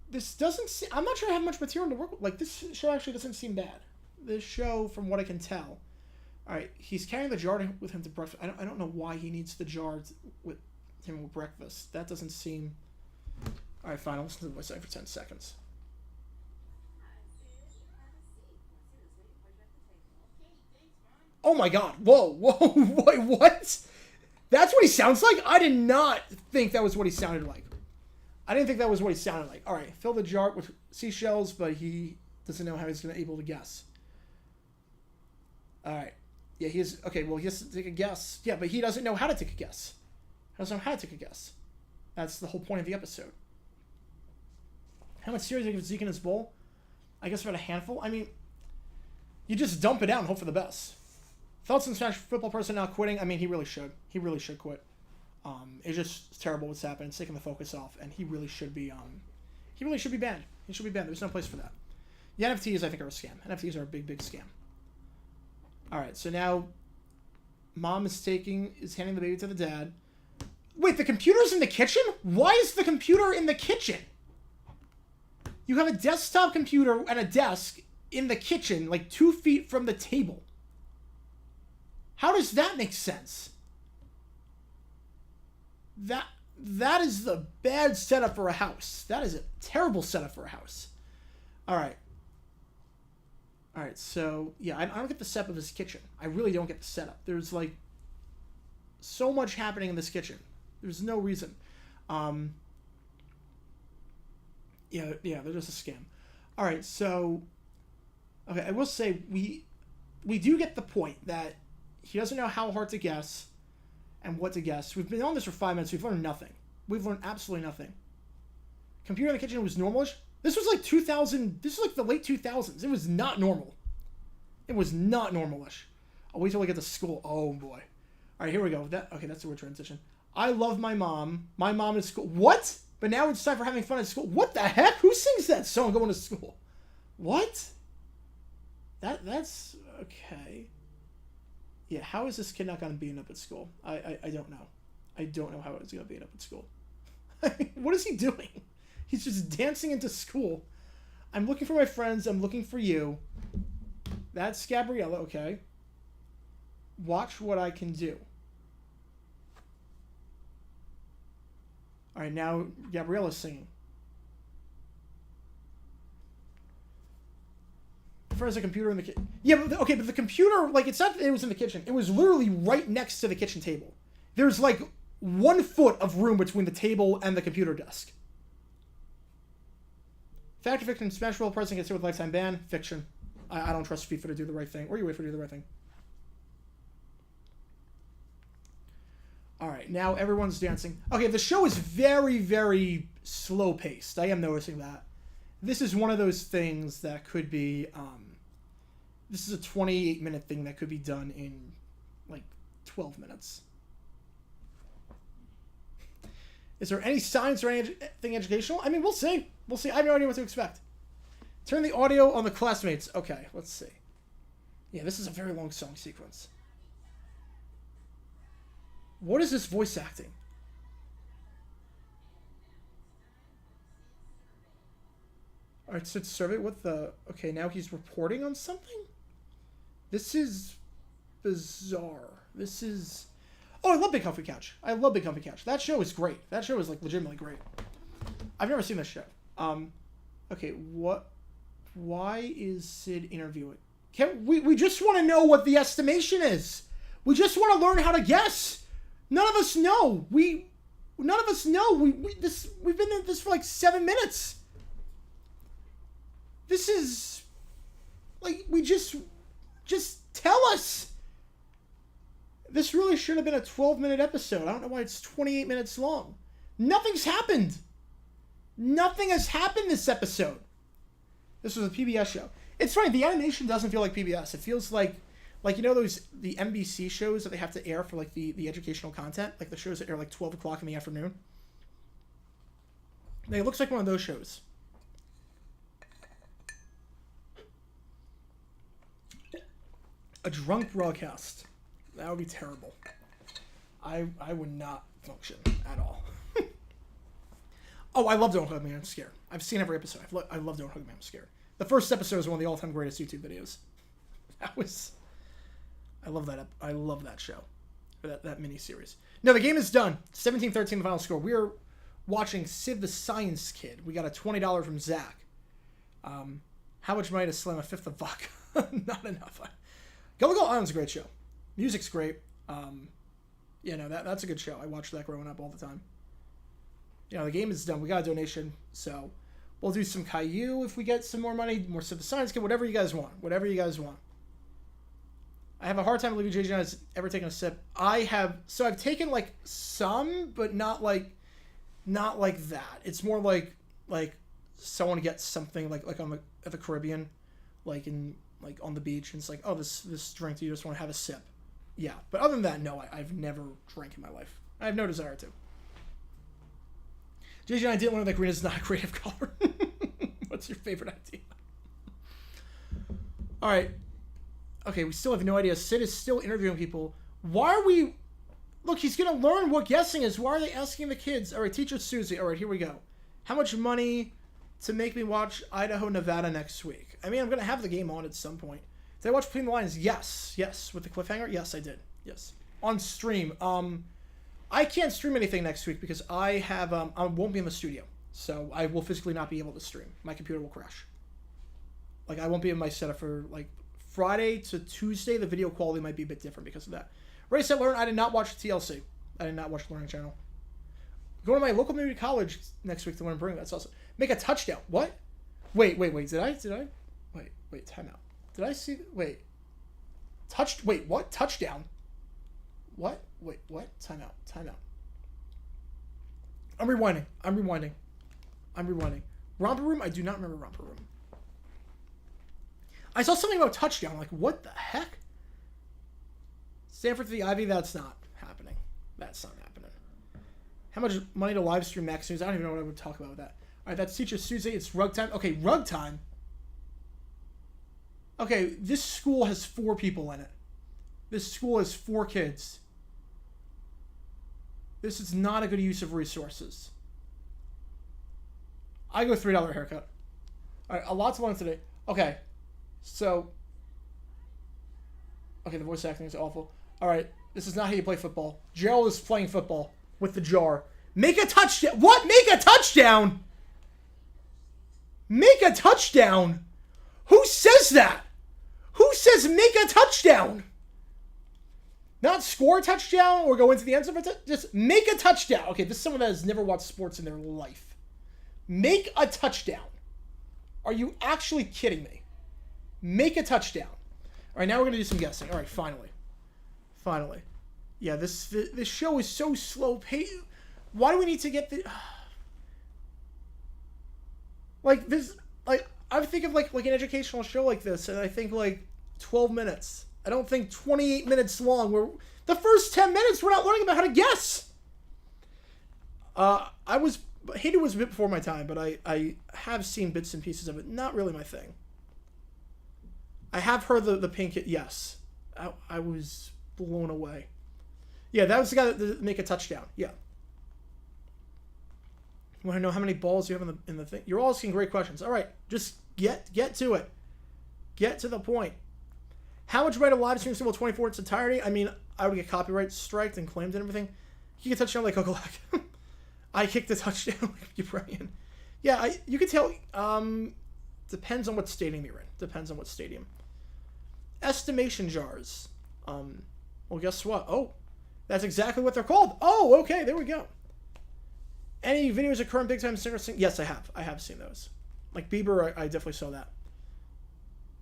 This doesn't seem... I'm not sure I have much material to work with. Like, this show actually doesn't seem bad. This show, from what I can tell... Alright, he's carrying the jar with him to breakfast. I don't know why he needs the jar with him with breakfast. That doesn't seem... Alright, fine. I'll listen to the voice for 10 seconds. Oh my god. Whoa. Wait, what? That's what he sounds like? I did not think that was what he sounded like. I didn't think that was what he sounded like. All right, fill the jar with seashells, but he doesn't know how he's going to be able to guess. All right. Yeah, he is... Okay, well, he has to take a guess. Yeah, but he doesn't know how to take a guess. He doesn't know how to take a guess. That's the whole point of the episode. How much cereal do you give Zeke in his bowl? I guess about a handful. I mean, you just dump it out and hope for the best. Thoughts on Smash football person now quitting? I mean, he really should. He really should quit. It's just terrible what's happened. It's taking the focus off, and he really should be banned. He should be banned. There's no place for that. The NFTs, I think, are a scam. NFTs are a big scam. All right, so now mom is handing the baby to the dad. Wait, the computer's in the kitchen? Why is the computer in the kitchen? You have a desktop computer and a desk in the kitchen, like 2 feet from the table. How does that make sense? That is the bad setup for a house. That is a terrible setup for a house. All right, so, yeah, I don't get the setup of this kitchen. I really don't get the setup. There's, like, so much happening in this kitchen. There's no reason. Yeah, they're just a scam. All right, so, okay, I will say we do get the point that he doesn't know how hard to guess and what to guess. We've been on this for 5 minutes. We've learned nothing. We've learned absolutely nothing. Computer in the kitchen was normalish. This was like 2000. This was like the late 2000s. It was not normal. It was not normalish. I'll wait till we get to school. Oh boy. All right, here we go. That's a weird transition. I love my mom. My mom is school. What? But now it's time for having fun at school. What the heck? Who sings that song going to school? What? That's okay. Yeah, how is this kid not going to be up at school? I don't know. I don't know how it's going to be up at school. What is he doing? He's just dancing into school. I'm looking for my friends. I'm looking for you. That's Gabriella, okay. Watch what I can do. All right, now Gabriella's singing. There's a computer in the kitchen. Yeah, but, okay, but the computer, like, it's not that it was in the kitchen. It was literally right next to the kitchen table. There's, like, 1 foot of room between the table and the computer desk. Fact or fiction, Smash Roll President gets hit with lifetime ban. Fiction. I don't trust FIFA to do the right thing. Or you wait for to do the right thing. All right, now everyone's dancing. Okay, the show is very slow-paced. I am noticing that. This is one of those things that could be, this is a 28-minute thing that could be done in, like, 12 minutes. Is there any science or anything educational? I mean, we'll see. We'll see. I have no idea what to expect. Turn the audio on the classmates. Okay, let's see. Yeah, this is a very long song sequence. What is this voice acting? Alright, so it's survey with the... Okay, now he's reporting on something? This is bizarre. This is... Oh, I love Big Comfy Couch. I love Big Comfy Couch. That show is great. That show is, like, legitimately great. I've never seen this show. Okay, what... Why is Sid interviewing? We just want to know what the estimation is. We just want to learn how to guess. None of us know. None of us know. We've been in this for, like, 7 minutes. This is, like, just tell us. This really should have been a 12-minute episode. I don't know why it's 28 minutes long. Nothing's happened. Nothing has happened this episode. This was a PBS show. It's funny, the animation doesn't feel like PBS. It feels like you know the NBC shows that they have to air for like the educational content, like the shows that air like 12 o'clock in the afternoon. It looks like one of those shows. A drunk broadcast. That would be terrible. I would not function at all. Oh, I love Don't Hug Me, I'm Scared. I've seen every episode. I love Don't Hug Me, I'm Scared. The first episode is one of the all-time greatest YouTube videos. I love that. I love that show. Or that mini-series. No, the game is done. 17-13 the final score. We are watching Sid the Science Kid. We got a $20 from Zach. How much money to slam a fifth of vodka? Not enough. Gullible Island's a great show. Music's great. That's a good show. I watched that growing up all the time. The game is done. We got a donation, so we'll do some Caillou if we get some more money, more Sid the Science Kid, whatever you guys want. Whatever you guys want. I have a hard time believing JJ has ever taken a sip. I have. So I've taken like some, but not like that. It's more like someone gets something like at the Caribbean, like on the beach, and it's like, oh, this drink, do you just want to have a sip? Yeah, but other than that, no, I've never drank in my life. I have no desire to. JJ and I didn't learn that green is not a creative color. What's your favorite idea? All right. Okay, we still have no idea. Sid is still interviewing people. Why are we... Look, he's going to learn what guessing is. Why are they asking the kids? All right, teacher Susie. All right, here we go. How much money to make me watch Idaho, Nevada next week? I mean, I'm going to have the game on at some point. Did I watch Between the Lines? Yes. Yes. With the cliffhanger? Yes, I did. Yes. On stream. I can't stream anything next week because I won't be in the studio. So I will physically not be able to stream. My computer will crash. Like, I won't be in my setup for, like, Friday to Tuesday. The video quality might be a bit different because of that. Ready, Set, Learn. I did not watch TLC. I did not watch the Learning Channel. Go to my local community college next week to learn brewing. That's awesome. Make a touchdown. What? Wait. Did I? Wait, time out. Did I see... Wait, what? Touchdown? What? Wait, what? Time out. I'm rewinding. Romper Room? I do not remember Romper Room. I saw something about touchdown. I'm like, what the heck? Stanford to the Ivy? That's not happening. How much money to live stream Max News? I don't even know what I would talk about with that. All right, that's Teacher Susie. It's rug time. Okay, rug time. Okay, this school has 4 people in it. This school has 4 kids. This is not a good use of resources. I go $3 haircut. All right, a lot to learn today. Okay, so... Okay, the voice acting is awful. All right, this is not how you play football. Gerald is playing football with the jar. Make a touchdown. What? Make a touchdown? Make a touchdown? Who says that? Who says make a touchdown? Not score a touchdown or go into the end zone. Just make a touchdown. Okay, this is someone that has never watched sports in their life. Make a touchdown. Are you actually kidding me? Make a touchdown. All right, now we're going to do some guessing. All right, finally. Yeah, this show is so slow paced. Why do we need to get the... Like, this... Like, I think of, like an educational show like this, and I think, 12 minutes. I don't think 28 minutes long. The first 10 minutes, we're not learning about how to guess. Hated was a bit before my time, but I have seen bits and pieces of it. Not really my thing. I have heard the pink hit, yes. I was blown away. Yeah, that was the guy that make a touchdown. Yeah. You want to know how many balls you have in the thing? You're all asking great questions. All right, just get to it. Get to the point. How much right to live stream Super Bowl 24 in its entirety? I mean, I would get copyright striked and claimed and everything. You get touchdown like Okolak. I kicked the touchdown like Ukrainian. Yeah, you can tell. Depends on what stadium you're in. Estimation jars. Well, guess what? Oh, that's exactly what they're called. Oh, okay, there we go. Any videos of current big time singers sing? Yes, I have. I have seen those. Like Bieber, I definitely saw that.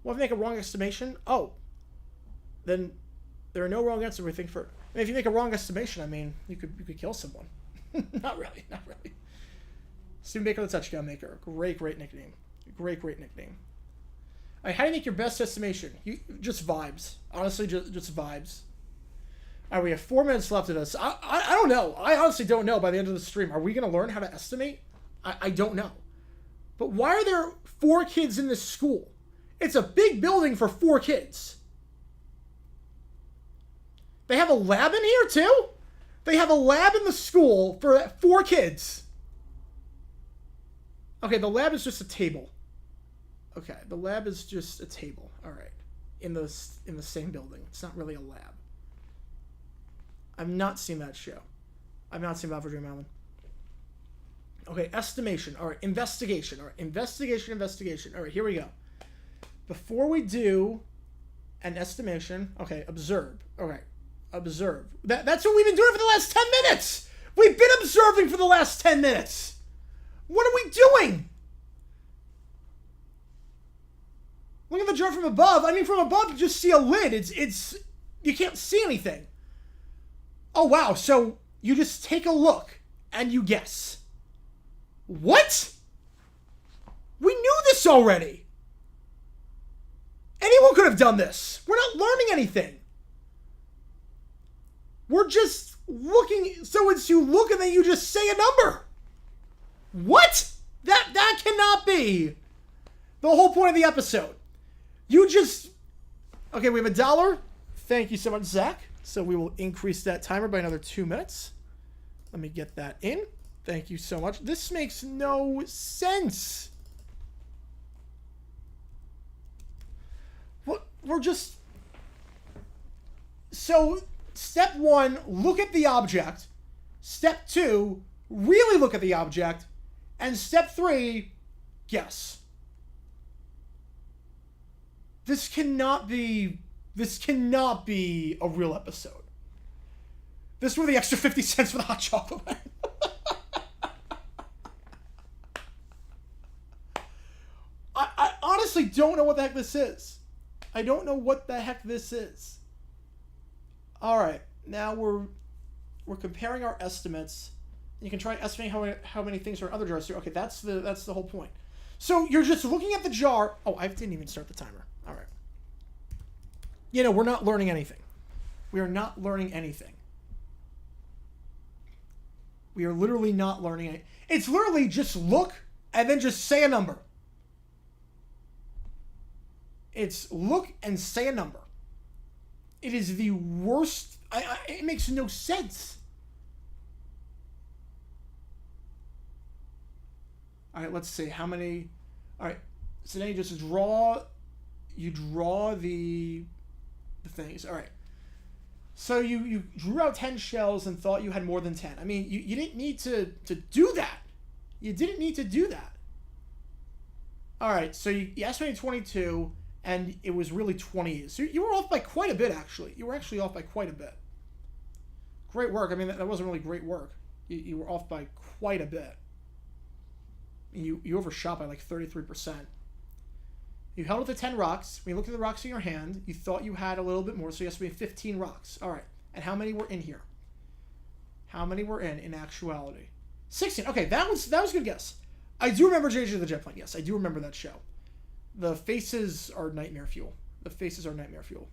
Well, if I make a wrong estimation, oh, then There are no wrong answers. We think for. I mean, if you make a wrong estimation, I mean, you could kill someone. Not really. Steven Baker, the touchdown maker. Great nickname. Great nickname. All right, how do you make your best estimation? Just vibes. Honestly, just vibes. All right, we have 4 minutes left of this. I don't know. I honestly don't know by the end of the stream. Are we going to learn how to estimate? I don't know. But why are there 4 kids in this school? It's a big building for 4 kids. They have a lab in here too? They have a lab in the school for 4 kids. Okay, the lab is just a table. Okay, the lab is just a table. All right. In the same building. It's not really a lab. I've not seen that show. I've not seen Battle for Dream Island. Okay, estimation. All right, investigation. All right, investigation. All right, here we go. Before we do an estimation, okay, observe. All right, observe. That's what we've been doing for the last 10 minutes. We've been observing for the last 10 minutes. What are we doing? Look at the jar from above. I mean, from above, you just see a lid. It's you can't see anything. Oh, wow. So you just take a look and you guess. What? We knew this already. Anyone could have done this. We're not learning anything. We're just looking. So it's you look and then you just say a number. What? That cannot be the whole point of the episode. You just... Okay, we have $1. Thank you so much, Zach. So we will increase that timer by another 2 minutes. Let me get that in. Thank you so much. This makes no sense. What? We're just... So, step 1, look at the object. Step 2, really look at the object. And step 3, guess. This cannot be a real episode. This is where the extra 50 cents for the hot chocolate went. I honestly don't know what the heck this is. I don't know what the heck this is. All right, now we're comparing our estimates. You can try estimating how many things are in other jars. Okay, that's the whole point. So you're just looking at the jar. Oh, I didn't even start the timer. All right. You know, we're not learning anything. We are not learning anything. We are literally not learning anything. It's literally just look and then just say a number. It's look and say a number. It is the worst. It makes no sense. All right, let's see how many. All right, so now you just draw. You draw the things. All right. So you drew out 10 shells and thought you had more than 10. I mean, you didn't need to do that. You didn't need to do that. All right, so you estimated 22, and it was really 28. So you were off by quite a bit, actually. You were actually off by quite a bit. Great work. I mean, that wasn't really great work. You were off by quite a bit. You overshot by like 33%. You held up the 10 rocks. When you looked at the rocks in your hand, you thought you had a little bit more, so you estimated 15 rocks. All right. And how many were in here? How many were in actuality? 16. Okay, that was a good guess. I do remember JJ the Jet Plane. Yes, I do remember that show. The faces are nightmare fuel. The faces are nightmare fuel.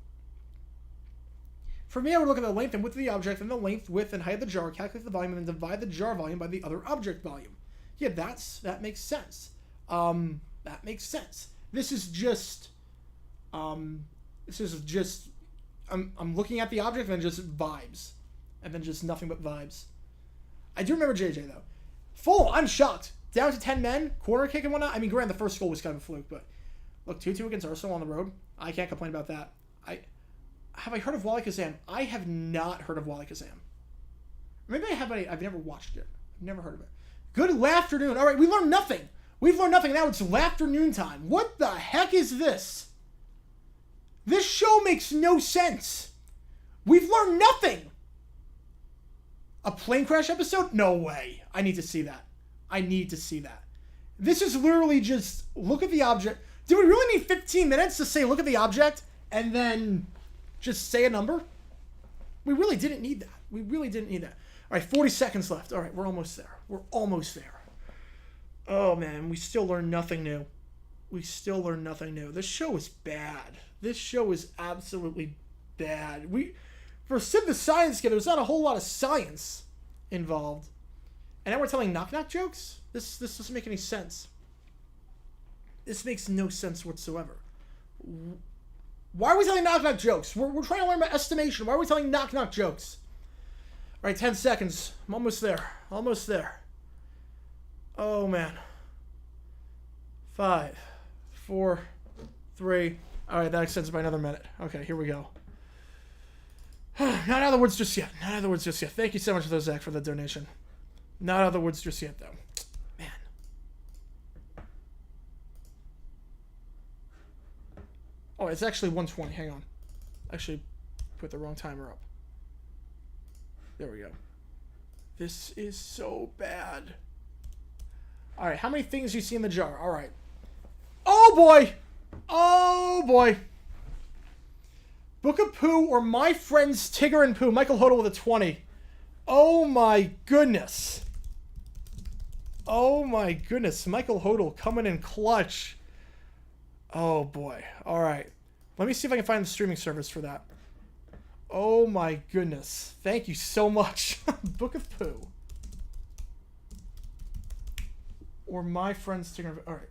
For me, I would look at the length and width of the object, and the length, width, and height of the jar, calculate the volume, and then divide the jar volume by the other object volume. Yeah, that makes sense. That makes sense. This is just, I'm looking at the object and then just vibes. And then just nothing but vibes. I do remember JJ, though. Full, I'm shocked. Down to 10 men, corner kick and whatnot. I mean, granted, the first goal was kind of a fluke, but look, 2-2 against Arsenal on the road. I can't complain about that. Have I heard of Wally Kazam? I have not heard of Wally Kazam. Maybe I have, but I've never watched it. I've never heard of it. Good afternoon. All right, we learned nothing. We've learned nothing. Now it's afternoon time. What the heck is this? This show makes no sense. We've learned nothing. A plane crash episode? No way. I need to see that. I need to see that. This is literally just look at the object. Do we really need 15 minutes to say look at the object and then just say a number? We really didn't need that. We really didn't need that. All right, 40 seconds left. All right, we're almost there. We're almost there. Oh, man, we still learn nothing new. We still learn nothing new. This show is bad. This show is absolutely bad. For Sid the Science Kid, there's not a whole lot of science involved. And now we're telling knock-knock jokes? This doesn't make any sense. This makes no sense whatsoever. Why are we telling knock-knock jokes? We're trying to learn about estimation. Why are we telling knock-knock jokes? All right, 10 seconds. I'm almost there. Almost there. Oh, man. 5, 4, 3. All right, that extends by another minute. Okay, here we go. Not out of the woods just yet. Not out of the woods just yet. Thank you so much, though, Zach, for the donation. Not out of the woods just yet, though. Man. Oh, it's actually 1:20. Hang on. Actually, put the wrong timer up. There we go. This is so bad. All right, how many things do you see in the jar? All right. Oh, boy. Oh, boy. Book of Pooh or My Friends Tigger and Pooh. Michael Hodel with a 20. Oh, my goodness. Oh, my goodness. Michael Hodel coming in clutch. Oh, boy. All right. Let me see if I can find the streaming service for that. Oh, my goodness. Thank you so much. Book of Pooh. Or My Friends Tigger and Pooh. All right.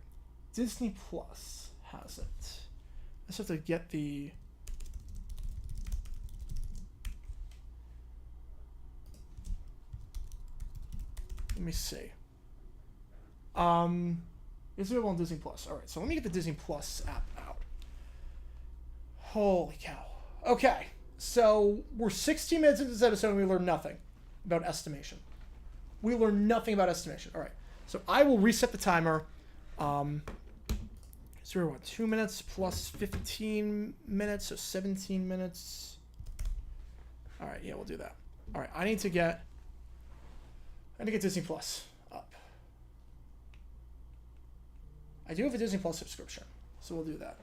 Disney Plus has it. I just have to get the... Let me see. It's available on Disney Plus. All right, so let me get the Disney Plus app out. Holy cow. Okay, so we're 16 minutes into this episode and we learned nothing about estimation. We learned nothing about estimation. All right, so I will reset the timer. So we're what, 2 minutes plus 15 minutes, so 17 minutes. All right, yeah, we'll do that. All right, I need to get Disney Plus up. I do have a Disney Plus subscription, so we'll do that.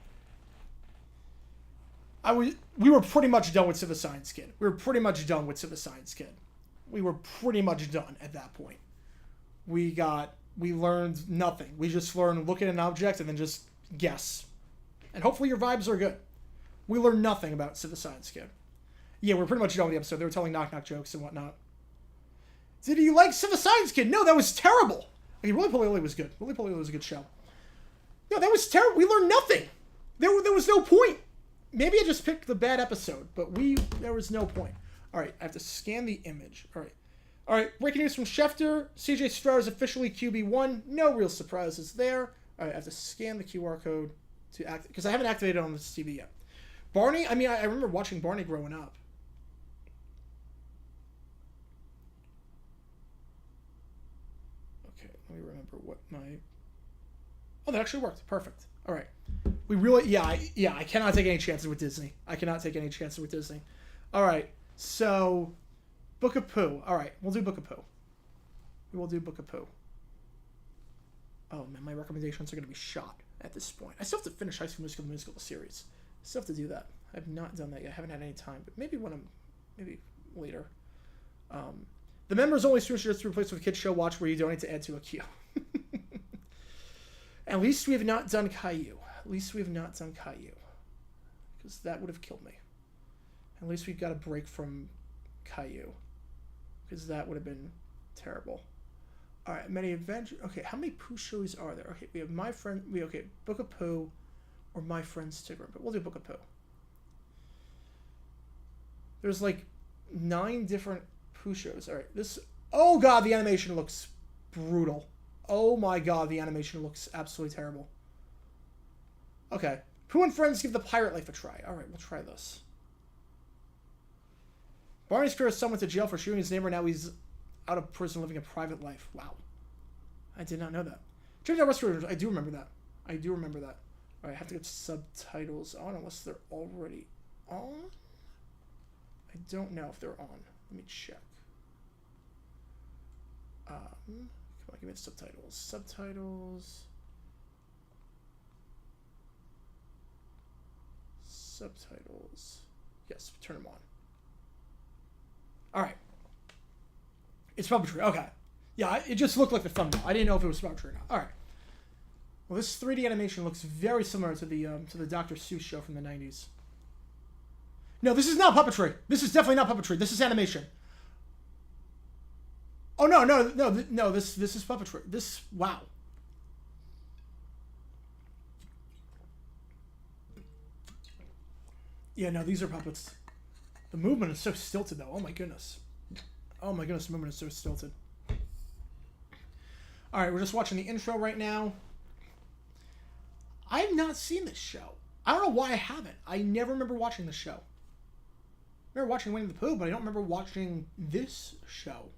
We were pretty much done with Sid the Science Kid. We were pretty much done with Sid the Science Kid. We were pretty much done at that point. We learned nothing. We just learned look at an object and then just guess. And hopefully your vibes are good. We learned nothing about Sid the Science Kid. Yeah, we're pretty much done with the episode. They were telling knock-knock jokes and whatnot. Did you like Sid the Science Kid? No, that was terrible. Okay, Roly Poly was good. Roly Poly was a good show. No, that was terrible. We learned nothing. There was no point. Maybe I just picked the bad episode, but there was no point. All right, I have to scan the image. All right, breaking news from Schefter. CJ Stroud is officially QB1. No real surprises there. All right, I have to scan the QR code to act because I haven't activated it on this TV yet. Barney, I mean, I remember watching Barney growing up. Okay, let me remember what my... Oh, that actually worked. Perfect. All right. We really... I cannot take any chances with Disney. I cannot take any chances with Disney. All right, so... Book of Pooh. All right, we'll do Book of Pooh. We will do Book of Pooh. Oh, man, my recommendations are going to be shot at this point. I still have to finish High School Musical, the musical series. I still have to do that. I have not done that yet. I haven't had any time, but maybe maybe later. The members only stream should just be replaced with a kids show watch where you donate to add to a queue. At least we have not done Caillou. At least we have not done Caillou. Because that would have killed me. At least we've got a break from Caillou. Because that would have been terrible. All right, many adventures. Okay, how many Pooh shows are there? Okay, we have My Friend. Okay, Book of Pooh or My Friends Tigger. But we'll do Book of Pooh. There's like 9 different Pooh shows. All right, this. Oh God, the animation looks brutal. Oh my God, the animation looks absolutely terrible. Okay, Pooh and Friends give the pirate life a try. All right, we'll try this. Barney's career someone to jail for shooting his neighbor. Now he's out of prison living a private life. Wow. I did not know that. Check out Western. I do remember that. I do remember that. All right, I have to get subtitles on unless they're already on. I don't know if they're on. Let me check. Come on, give me the subtitles. Subtitles. Subtitles. Yes, turn them on. All right. It's puppetry. Okay. Yeah, it just looked like the thumbnail. I didn't know if it was puppetry or not. All right. Well, this 3D animation looks very similar to the Dr. Seuss show from the 90s. No, this is not puppetry. This is definitely not puppetry. This is animation. Oh no! This is puppetry. Wow. Yeah, no, these are puppets. The movement is so stilted though. Oh my goodness. Oh my goodness, the movement is so stilted. All right, we're just watching the intro right now. I have not seen this show. I don't know why I haven't. I never remember watching this show. I remember watching Winnie the Pooh, but I don't remember watching this show.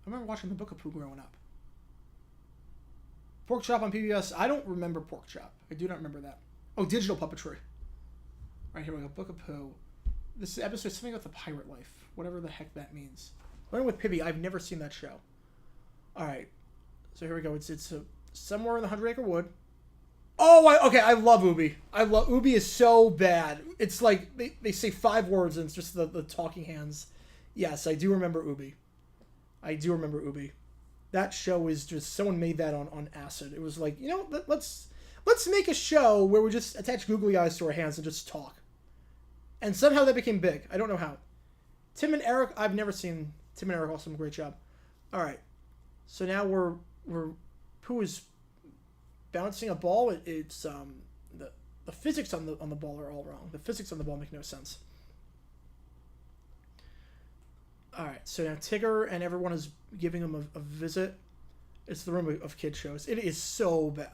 I remember watching The Book of Pooh growing up. Pork Chop on PBS. I don't remember Pork Chop. I do not remember that. Oh, digital puppetry. Right, here we go. Book of Pooh. This episode is something about the pirate life. Whatever the heck that means. Learning with Pibby. I've never seen that show. Alright. So here we go. It's somewhere in the 100 Acre Wood. Oh, okay. I love Ubi. Ubi is so bad. It's like they say 5 words and it's just the talking hands. Yes, I do remember Ubi. I do remember Ubi. That show is just, someone made that on acid. It was like, you know, let's make a show where we just attach googly eyes to our hands and just talk. And somehow that became big. I don't know how. Tim and Eric, I've never seen Tim and Eric. Also, a great job. All right, so now we're Pooh is bouncing a ball. It's the physics on the ball are all wrong. The physics on the ball make no sense. All right, so now Tigger and everyone is giving him a visit. It's the room of kid shows. It is so bad.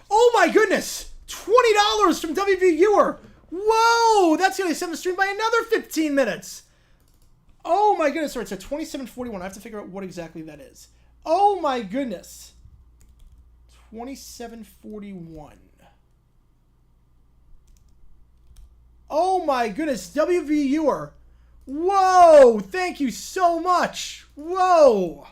Oh my goodness! $20 from WB Viewer. Whoa! That's going to extend the stream by another 15 minutes. Oh my goodness. All right, so 2741. I have to figure out what exactly that is. Oh my goodness. 2741. Oh my goodness. WV Viewer. Whoa! Thank you so much. Whoa!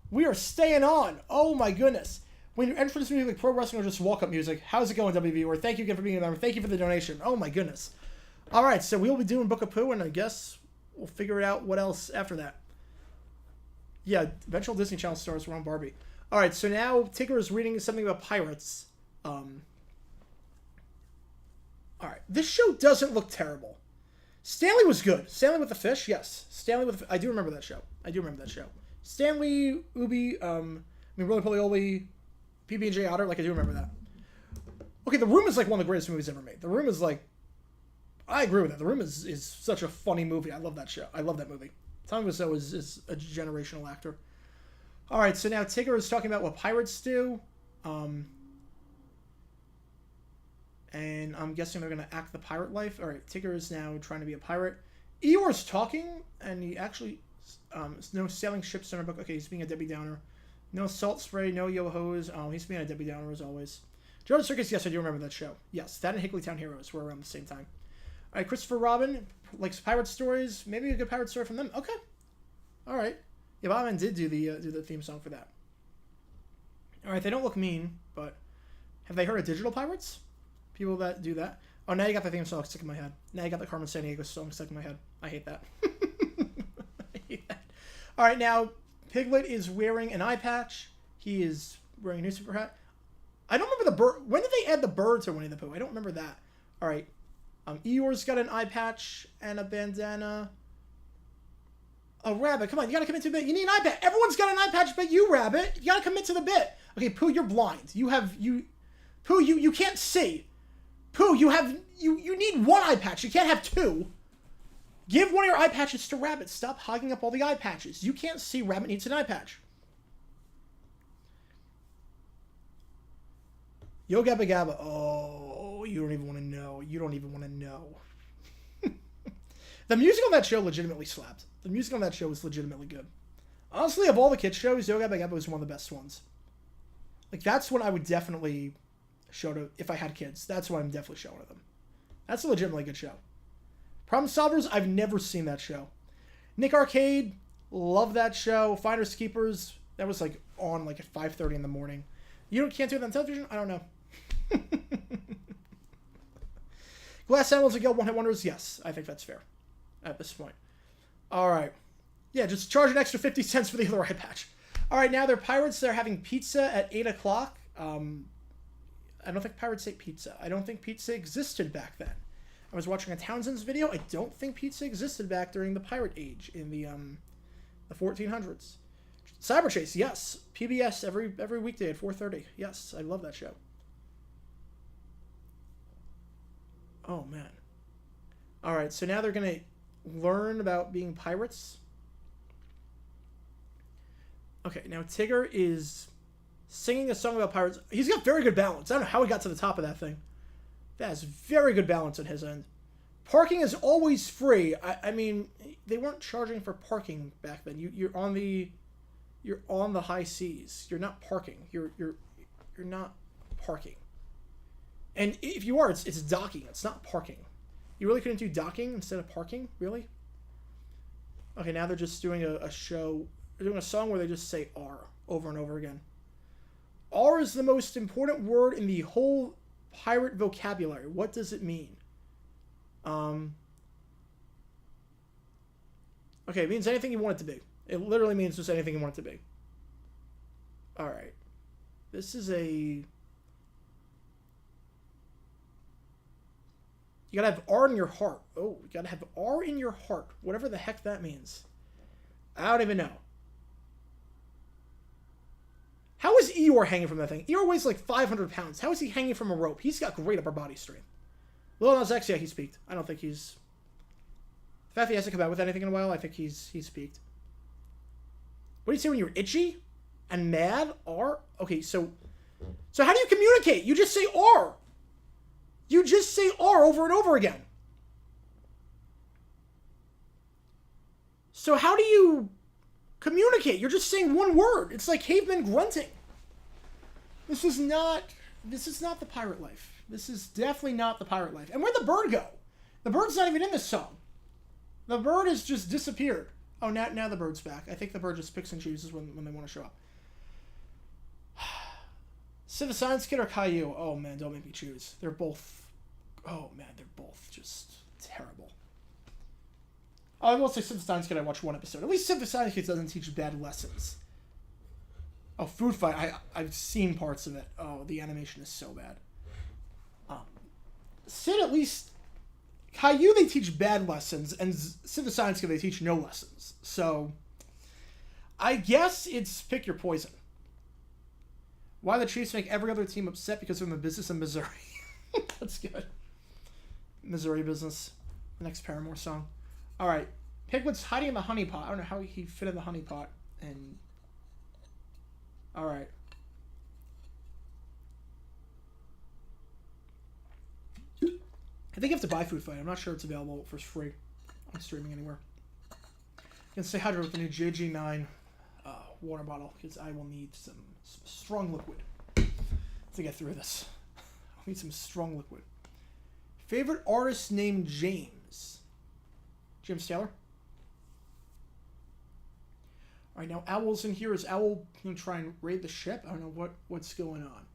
We are staying on. Oh my goodness. When you enter this music like pro wrestling or just walk-up music, how's it going, WV? Or thank you again for being a member. Thank you for the donation. Oh my goodness. All right, so we'll be doing Book of Pooh, and I guess we'll figure out what else after that. Yeah, eventual Disney Channel stars were on Barbie. All right, so now Tigger is reading something about pirates. All right, this show doesn't look terrible. Stanley was good. Stanley with the fish, yes. Stanley with the I do remember that show. Stanley, Ubi, Roly Poly Oly, PB&J Otter, like I do remember that. Okay, The Room is like one of the greatest movies ever made. The Room is like, I agree with that. The Room is such a funny movie. I love that show. I love that movie. Tommy Wiseau is a generational actor. All right, so now Tigger is talking about what pirates do. And I'm guessing they're going to act the pirate life. All right, Tigger is now trying to be a pirate. Eeyore's talking, and he actually, no sailing ships in our book. Okay, he's being a Debbie Downer. No salt spray, no yo-hos. Oh, he's being a Debbie Downer as always. Jordan Circus, yes, I do remember that show. Yes, that and Higglytown Heroes were around the same time. All right, Christopher Robin likes pirate stories. Maybe a good pirate story from them. Okay. All right. Yeah, Bob did do the theme song for that. All right, they don't look mean, but have they heard of Digital Pirates? People that do that. Oh, now you got the theme song stuck in my head. Now you got the Carmen Sandiego song stuck in my head. I hate that. I hate that. All right, now Piglet is wearing an eye patch. He is wearing a newspaper hat. I don't remember the bird. When did they add the bird to Winnie the Pooh? I don't remember that. All right. Eeyore's got an eye patch and a bandana. A Rabbit. Come on, you gotta commit to the bit. You need an eye patch. Everyone's got an eye patch but you, Rabbit. You gotta commit to the bit. Okay, Pooh, you're blind. Pooh, you can't see. Pooh, you need one eye patch. You can't have two. Give one of your eye patches to Rabbit. Stop hogging up all the eye patches. You can't see. Rabbit needs an eye patch. Yo Gabba Gabba. Oh, you don't even want to know. You don't even want to know. The music on that show legitimately slapped. The music on that show was legitimately good. Honestly, of all the kids shows, Yo Gabba Gabba was one of the best ones. Like, that's what I would definitely show to, if I had kids. That's what I'm definitely showing to them. That's a legitimately good show. Problem Solvers, I've never seen that show. Nick Arcade, love that show. Finders Keepers, that was like on like at 5:30 in the morning. Can't do it on television? I don't know. Glass Animals and Guild One Hit Wonders, yes, I think that's fair at this point. All right. Yeah, just charge an extra 50 cents for the other eye patch. All right, now they're Pirates. They're having pizza at 8 o'clock. I don't think Pirates ate pizza. I don't think pizza existed back then. I was watching a Townsend's video. I don't think pizza existed back during the Pirate Age in the 1400s. Cyber Chase, yes. PBS every weekday at 4:30. Yes, I love that show. Oh, man. All right, so now they're going to learn about being pirates. Okay, now Tigger is singing a song about pirates. He's got very good balance. I don't know how he got to the top of that thing. That has very good balance on his end. Parking is always free. I mean, they weren't charging for parking back then. You're on the high seas. You're not parking. You're not parking. And if you are, it's docking. It's not parking. You really couldn't do docking instead of parking? Really? Okay, now they're just doing a show. They're doing a song where they just say R over and over again. R is the most important word in the whole pirate vocabulary. What does it mean? Okay, it means anything you want it to be. It literally means just anything you want it to be. Alright. This is a... You gotta have R in your heart. Oh, you gotta have R in your heart. Whatever the heck that means. I don't even know. How is Eeyore hanging from that thing? Eeyore weighs like 500 pounds. How is he hanging from a rope? He's got great upper body strength. Lil Nas X, yeah, he's peaked. I don't think he's... The fact that he hasn't come out with anything in a while, I think he's peaked. What do you say when you're itchy and mad? R? Okay, so how do you communicate? You just say R. You just say R over and over again. So how do you communicate? You're just saying one word. It's like cavemen grunting. This is not the pirate life. This is definitely not the pirate life. And where'd the bird go? The bird's not even in this song. The bird has just disappeared. Oh, now the bird's back. I think the bird just picks and chooses when they want to show up. Civ Science Kid or Caillou? Oh, man, don't make me choose. They're both... Oh, man, they're both just terrible. Oh, I will say Civ Science Kid, I watched one episode. At least Civ Science Kid doesn't teach bad lessons. Oh, Food Fight. I've seen parts of it. Oh, the animation is so bad. Sid, at least... Caillou, they teach bad lessons, and Civ Science Kid, they teach no lessons. So, I guess it's pick your poison. Why the Chiefs make every other team upset because they're in the business of Missouri. That's good. Missouri business. The next Paramore song. Alright. Piglet's hiding in the honey pot. I don't know how he fit in the honey pot. And... Alright. I think you have to buy Food Fight. I'm not sure it's available for free on streaming anywhere. You can stay hydrated with the new JG9 water bottle because I will need some strong liquid to get through this. I'll need some strong liquid. Favorite artist named James? James Taylor? Alright, now Owl's in here. Is Owl going to try and raid the ship? I don't know what's going on.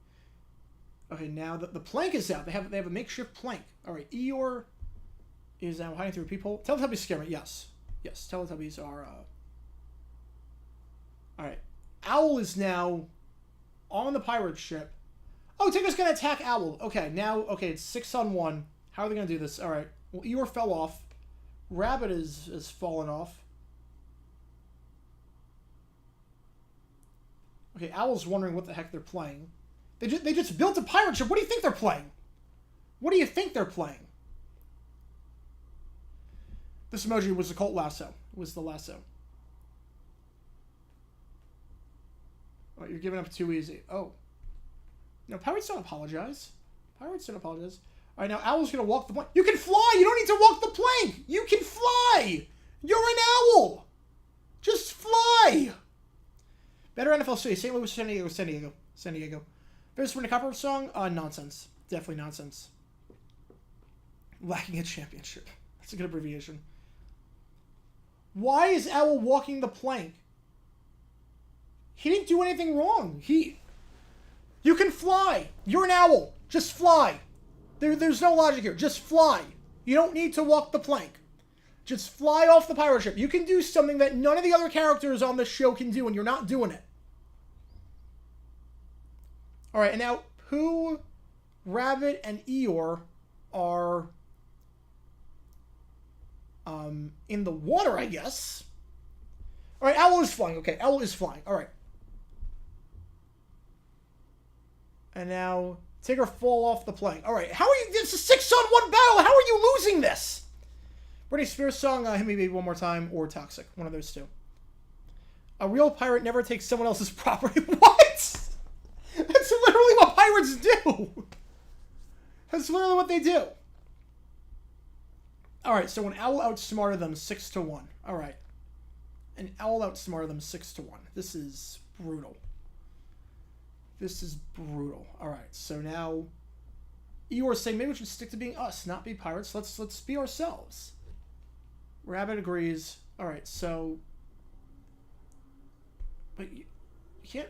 Okay, now the plank is out. They have a makeshift plank. Alright, Eeyore is now hiding through a peephole. Teletubbies scare me. Yes. Yes, Teletubbies are... Alright. Owl is now on the pirate ship. Oh, Tigger's going to attack Owl. Okay, now... Okay, it's 6-on-1. How are they going to do this? Alright. Well, Eeyore fell off. Rabbit is fallen off. Okay, Owl's wondering what the heck they're playing. They just built a pirate ship. What do you think they're playing? What do you think they're playing? This emoji was the Colt lasso. It was the lasso. Oh, you're giving up too easy. Oh. No, pirates don't apologize. Pirates don't apologize. All right, now Owl's going to walk the plank. You can fly! You don't need to walk the plank! You can fly! You're an owl! Just fly! Better NFL city. St. Louis, San Diego, San Diego. San Diego. Favorite Win a Copper song? Nonsense. Definitely nonsense. Lacking a championship. That's a good abbreviation. Why is Owl walking the plank? He didn't do anything wrong. You can fly. You're an owl. Just fly. There's no logic here. Just fly. You don't need to walk the plank. Just fly off the pirate ship. You can do something that none of the other characters on the show can do, and you're not doing it. Alright, and now Pooh, Rabbit, and Eeyore are in the water, I guess. Alright, Owl is flying. Okay, Owl is flying. Alright. And now Tigger fall off the plane. Alright, how are you? It's a 6-on-1 battle. How are you losing this? Britney Spears song, Hit Me Baby One More Time, or Toxic. One of those two. A real pirate never takes someone else's property. What? That's literally what pirates do. That's literally what they do. Alright, so an Owl outsmarted them 6-1. Alright. An Owl outsmarted them 6-1. This is brutal. This is brutal. Alright, so now Eeyore's saying maybe we should stick to being us, not be pirates. Let's be ourselves. Rabbit agrees. Alright, so... But you can't...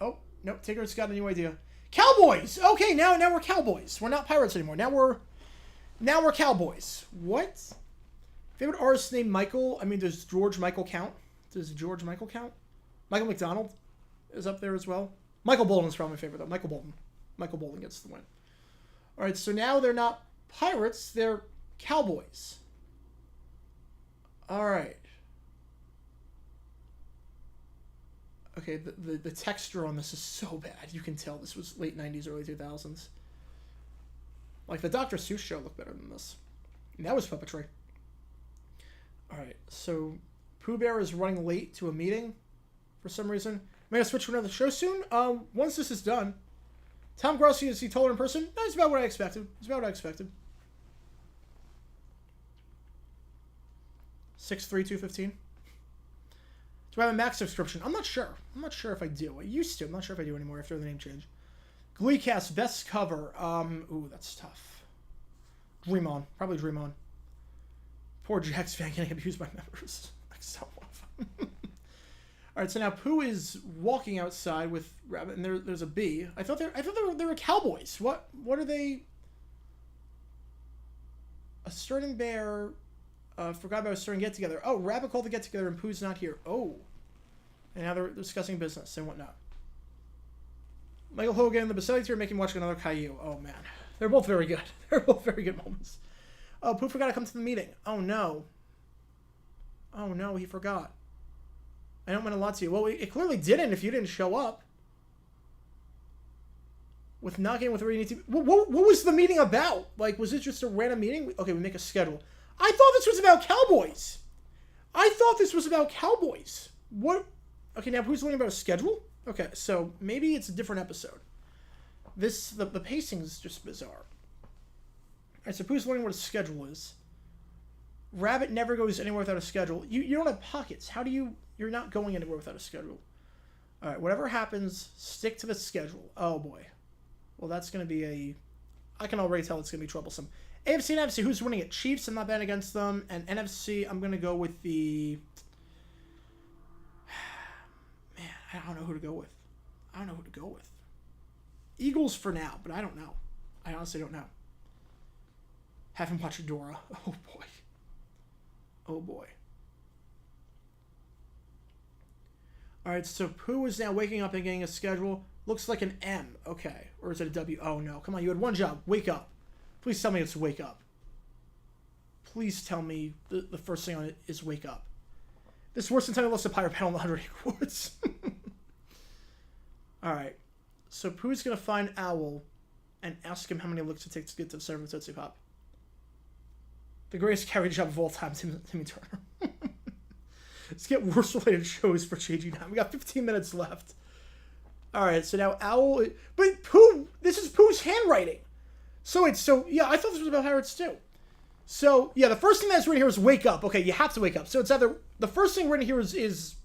Oh, no, Tigger's got a new idea. Cowboys! Okay, now we're cowboys. We're not pirates anymore. Now we're cowboys. What? Favorite artist named Michael? I mean, does George Michael count? Does George Michael count? Michael McDonald is up there as well. Michael Bolton's probably my favorite, though. Michael Bolton. Michael Bolton gets the win. Alright, so now they're not pirates. They're cowboys. Alright. Okay, the texture on this is so bad. You can tell this was late 90s, early 2000s. Like, the Dr. Seuss show looked better than this. And that was puppetry. Alright, so Pooh Bear is running late to a meeting for some reason. Am I going to switch to another show soon? Once this is done. Tom Grossi, is he taller in person? No, it's about what I expected. It's about what I expected. 6'3", 215. Do I have a max subscription? I'm not sure. I'm not sure if I do. I used to. I'm not sure if I do anymore after the name change. Gleecast, best cover. Ooh, that's tough. Dream On. Probably Dream On. Poor Jack's fan getting abused by members. Like so often. Alright, so now Pooh is walking outside with Rabbit, and there's a bee. I thought they were cowboys. What are they? A Sterling Bear forgot about a Sterling get together. Oh, Rabbit called the get together, and Pooh's not here. Oh, and now they're discussing business and whatnot. Michael Hogan and the Baselli are making watch another Caillou. Oh man, they're both very good. They're both very good moments. Oh, Pooh forgot to come to the meeting. Oh no. Oh no, he forgot. I don't mean a lot to you. Well, it clearly didn't if you didn't show up. With not getting with where you need to... What was the meeting about? Like, was it just a random meeting? Okay, we make a schedule. I thought this was about cowboys. I thought this was about cowboys. What? Okay, now who's learning about a schedule? Okay, so maybe it's a different episode. The pacing is just bizarre. Alright, so who's learning what a schedule is? Rabbit never goes anywhere without a schedule. You don't have pockets. How do you... You're not going anywhere without a schedule. Alright, whatever happens, stick to the schedule. Oh boy. Well, that's going to be a... I can already tell it's going to be troublesome. AFC and NFC, who's winning it? Chiefs, I'm not betting against them. And NFC, I'm going to go with the... Man, I don't know who to go with. I don't know who to go with. Eagles for now, but I don't know. I honestly don't know. Haven't watched Dora. Oh boy. Oh boy. Alright, so Pooh is now waking up and getting a schedule. Looks like an M. Okay. Or is it a W? Oh, no. Come on, you had one job. Wake up. Please tell me it's wake up. Please tell me the first thing on it is wake up. This is worse than time I lost a pirate panel in the 100 Awards. Alright. So Pooh's going to find Owl and ask him how many looks it takes to get to the server of Tootsie Pop. The greatest carry job of all time, Timmy Turner. Let's get worse related shows for JG9. We got 15 minutes left. Alright, so now Owl... But Pooh... This is Pooh's handwriting. Yeah, I thought this was about pirates too. So, yeah, the first thing that's written here is wake up. Okay, you have to wake up. So it's either... The first thing written here is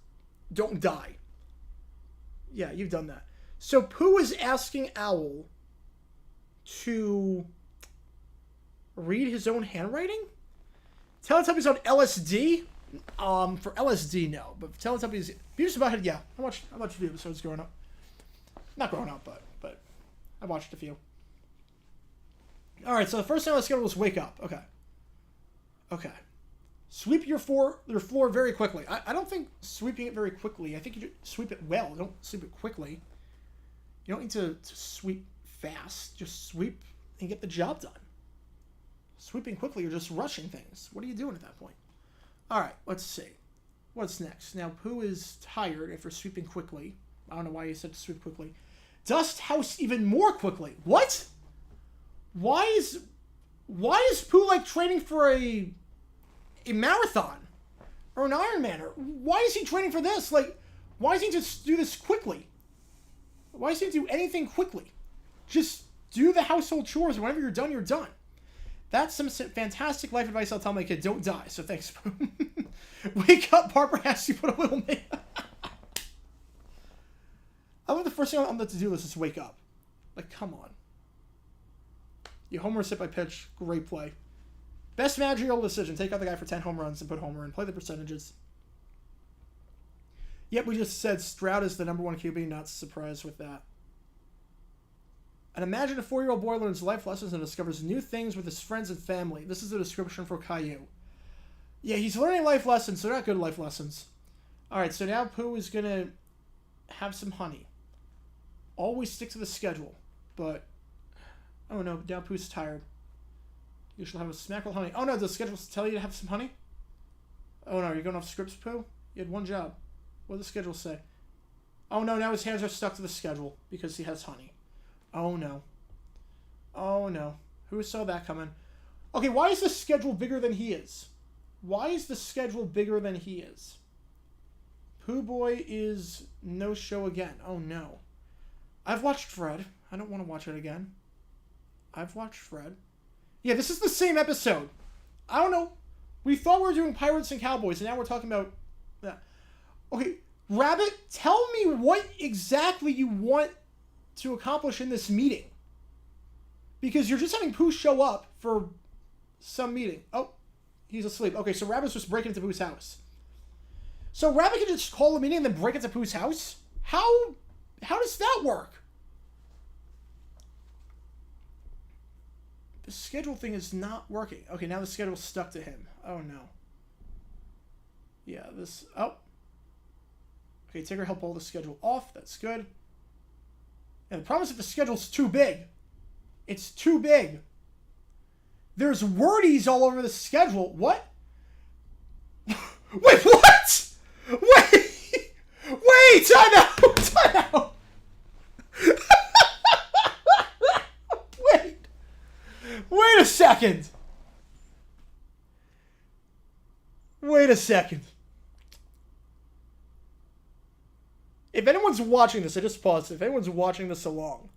don't die. Yeah, you've done that. So Pooh is asking Owl to read his own handwriting? Teletubbies on LSD? For LSD, no. But for Teletubbies, Beavis and Butthead, yeah. I watched a few episodes growing up. Not growing up, but I watched a few. Alright, so the first thing on the schedule was wake up. Okay. Sweep your floor very quickly. I don't think sweeping it very quickly. I think you should sweep it well. Don't sweep it quickly. You don't need to sweep fast. Just sweep and get the job done. Sweeping quickly, you're just rushing things. What are you doing at that point? All right, let's see. What's next? Now, Pooh is tired after sweeping quickly. I don't know why he said to sweep quickly. Dust house even more quickly. What? Why is Pooh like training for a marathon or an Ironman? Or why is he training for this? Like, why does he just do this quickly? Why does he do anything quickly? Just do the household chores. Whenever you're done, you're done. That's some fantastic life advice I'll tell my kid. Don't die. So thanks, Pooh. Wake up, Barbara has to put a little man. I think the first thing on the to-do list is wake up. Like, come on. You homer hit by pitch. Great play. Best managerial decision. Take out the guy for 10 home runs and put homer in. Play the percentages. Yep, we just said Stroud is the #1 QB. Not surprised with that. And imagine a 4-year-old boy learns life lessons and discovers new things with his friends and family. This is the description for Caillou. Yeah, he's learning life lessons, so they're not good life lessons. Alright, so now Pooh is going to have some honey. Always stick to the schedule. But, oh no, now Pooh's tired. You should have a smack with honey. Oh no, does the schedule tell you to have some honey? Oh no, you're going off scripts, Pooh? You had one job. What does the schedule say? Oh no, now his hands are stuck to the schedule because he has honey. Oh no. Oh no. Who saw that coming? Okay, why is the schedule bigger than he is? Why is the schedule bigger than he is? Pooh Boy is no show again. Oh no. I've watched Fred. I don't want to watch it again. I've watched Fred. Yeah, this is the same episode. I don't know. We thought we were doing Pirates and Cowboys, and now we're talking about that. Okay, Rabbit, tell me what exactly you want to accomplish in this meeting. Because you're just having Pooh show up for some meeting. Oh, he's asleep. Okay, so Rabbit's just breaking into Pooh's house. So Rabbit can just call a meeting and then break into Pooh's house? How does that work? The schedule thing is not working. Okay, now the schedule's stuck to him. Oh, no. Yeah, this... Oh. Okay, Tigger help pull the schedule off. That's good. And the problem is that the schedule's too big. It's too big. There's wordies all over the schedule. What? Wait, what? Wait, time out. Wait a second. Wait a second. If anyone's watching this, I just paused. If anyone's watching this along,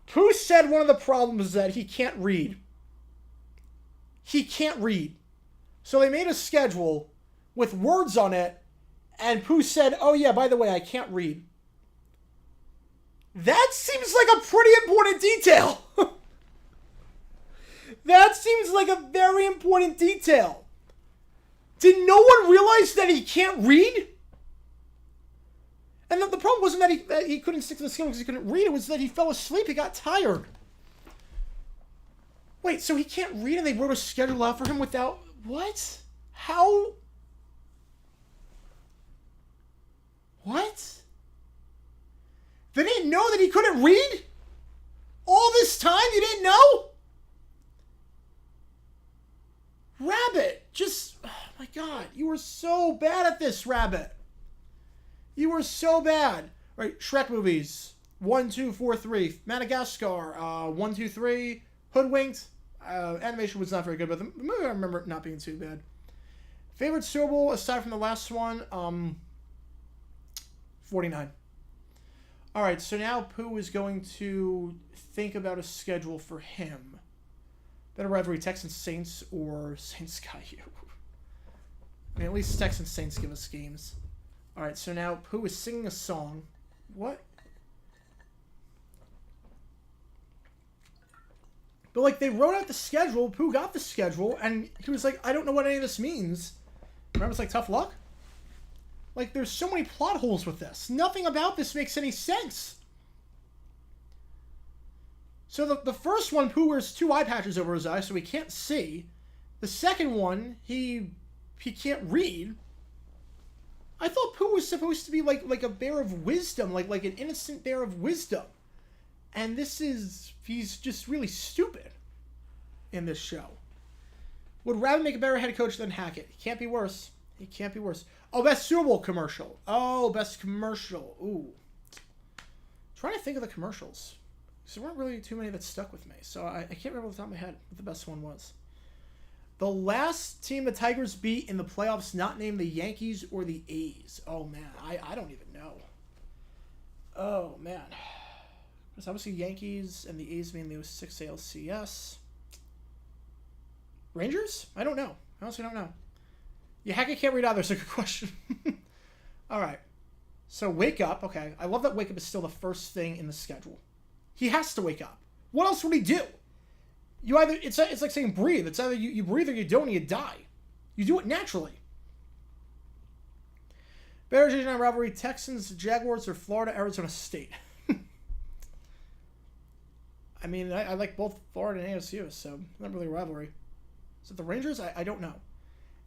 Pooh said one of the problems is that he can't read. He can't read. So they made a schedule with words on it, and Pooh said, oh yeah, by the way, I can't read. That seems like a pretty important detail. That seems like a very important detail. Did no one realize that he can't read? And the problem wasn't that he couldn't stick to the schedule because he couldn't read. It was that he fell asleep. He got tired. Wait, so he can't read and they wrote a schedule out for him without... What? How? What? They didn't know that he couldn't read? All this time you didn't know? Rabbit, just... Oh my god, you were so bad at this, Rabbit. You were so bad. Right, Shrek movies. 1, 2, 4, 3. Madagascar. 1, 2, 3. Hoodwinked. Animation was not very good, but the movie I remember not being too bad. Favorite Super Bowl, aside from the last one, 49. Alright, so now Pooh is going to think about a schedule for him. Better rivalry, Texans Saints or Saints Caillou. I mean, at least Texans Saints give us games. Alright, so now Pooh is singing a song. What? But, like, they wrote out the schedule. Pooh got the schedule, and he was like, I don't know what any of this means. Remember, it's like, tough luck? Like, there's so many plot holes with this. Nothing about this makes any sense. So the first one, Pooh wears 2 eye patches over his eyes so he can't see. The second one, he can't read. I thought Pooh was supposed to be like a bear of wisdom, like an innocent bear of wisdom. And he's just really stupid in this show. Would Rabbit make a better head coach than Hackett? He can't be worse. He can't be worse. Oh, best Super Bowl commercial. Oh, best commercial. Ooh. Trying to think of the commercials. There weren't really too many that stuck with me. So I can't remember off the top of my head what the best one was. The last team the Tigers beat in the playoffs not named the Yankees or the A's. Oh, man. I don't even know. Oh, man. It's obviously Yankees and the A's being the 06 ALCS. Rangers? I don't know. I honestly don't know. Yeah, Hackett can't read either, so good question. All right. So wake up. Okay. I love that wake up is still the first thing in the schedule. He has to wake up. What else would he do? It's like saying breathe. It's either you breathe or you don't and you die. You do it naturally. Bears Division rivalry, Texans, Jaguars, or Florida, Arizona State. I mean, I like both Florida and ASU, so not really a rivalry. Is it the Rangers? I don't know.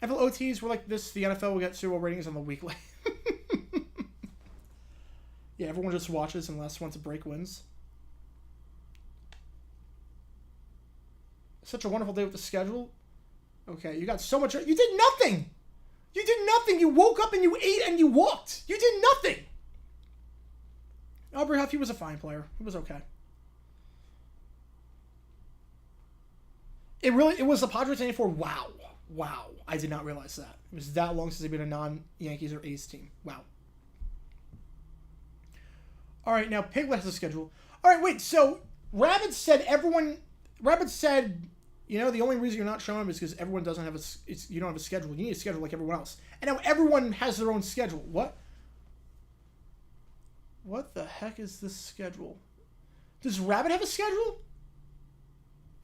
NFL OTs were like this. The NFL will get Super Bowl ratings on the weekly. Yeah, everyone just watches unless one to break wins. Such a wonderful day with the schedule. Okay, you got so much. You did nothing. You did nothing. You woke up and you ate and you walked. You did nothing. Aubrey Huff, he was a fine player. He was okay. It was the Padres 94. Wow. Wow. I did not realize that. It was that long since they've been a non-Yankees or A's team. Wow. All right, now Piglet has a schedule. All right, wait. So Rabbit said, you know, the only reason you're not showing them is because everyone doesn't have you don't have a schedule. You need a schedule like everyone else. And now everyone has their own schedule. What? What the heck is this schedule? Does Rabbit have a schedule?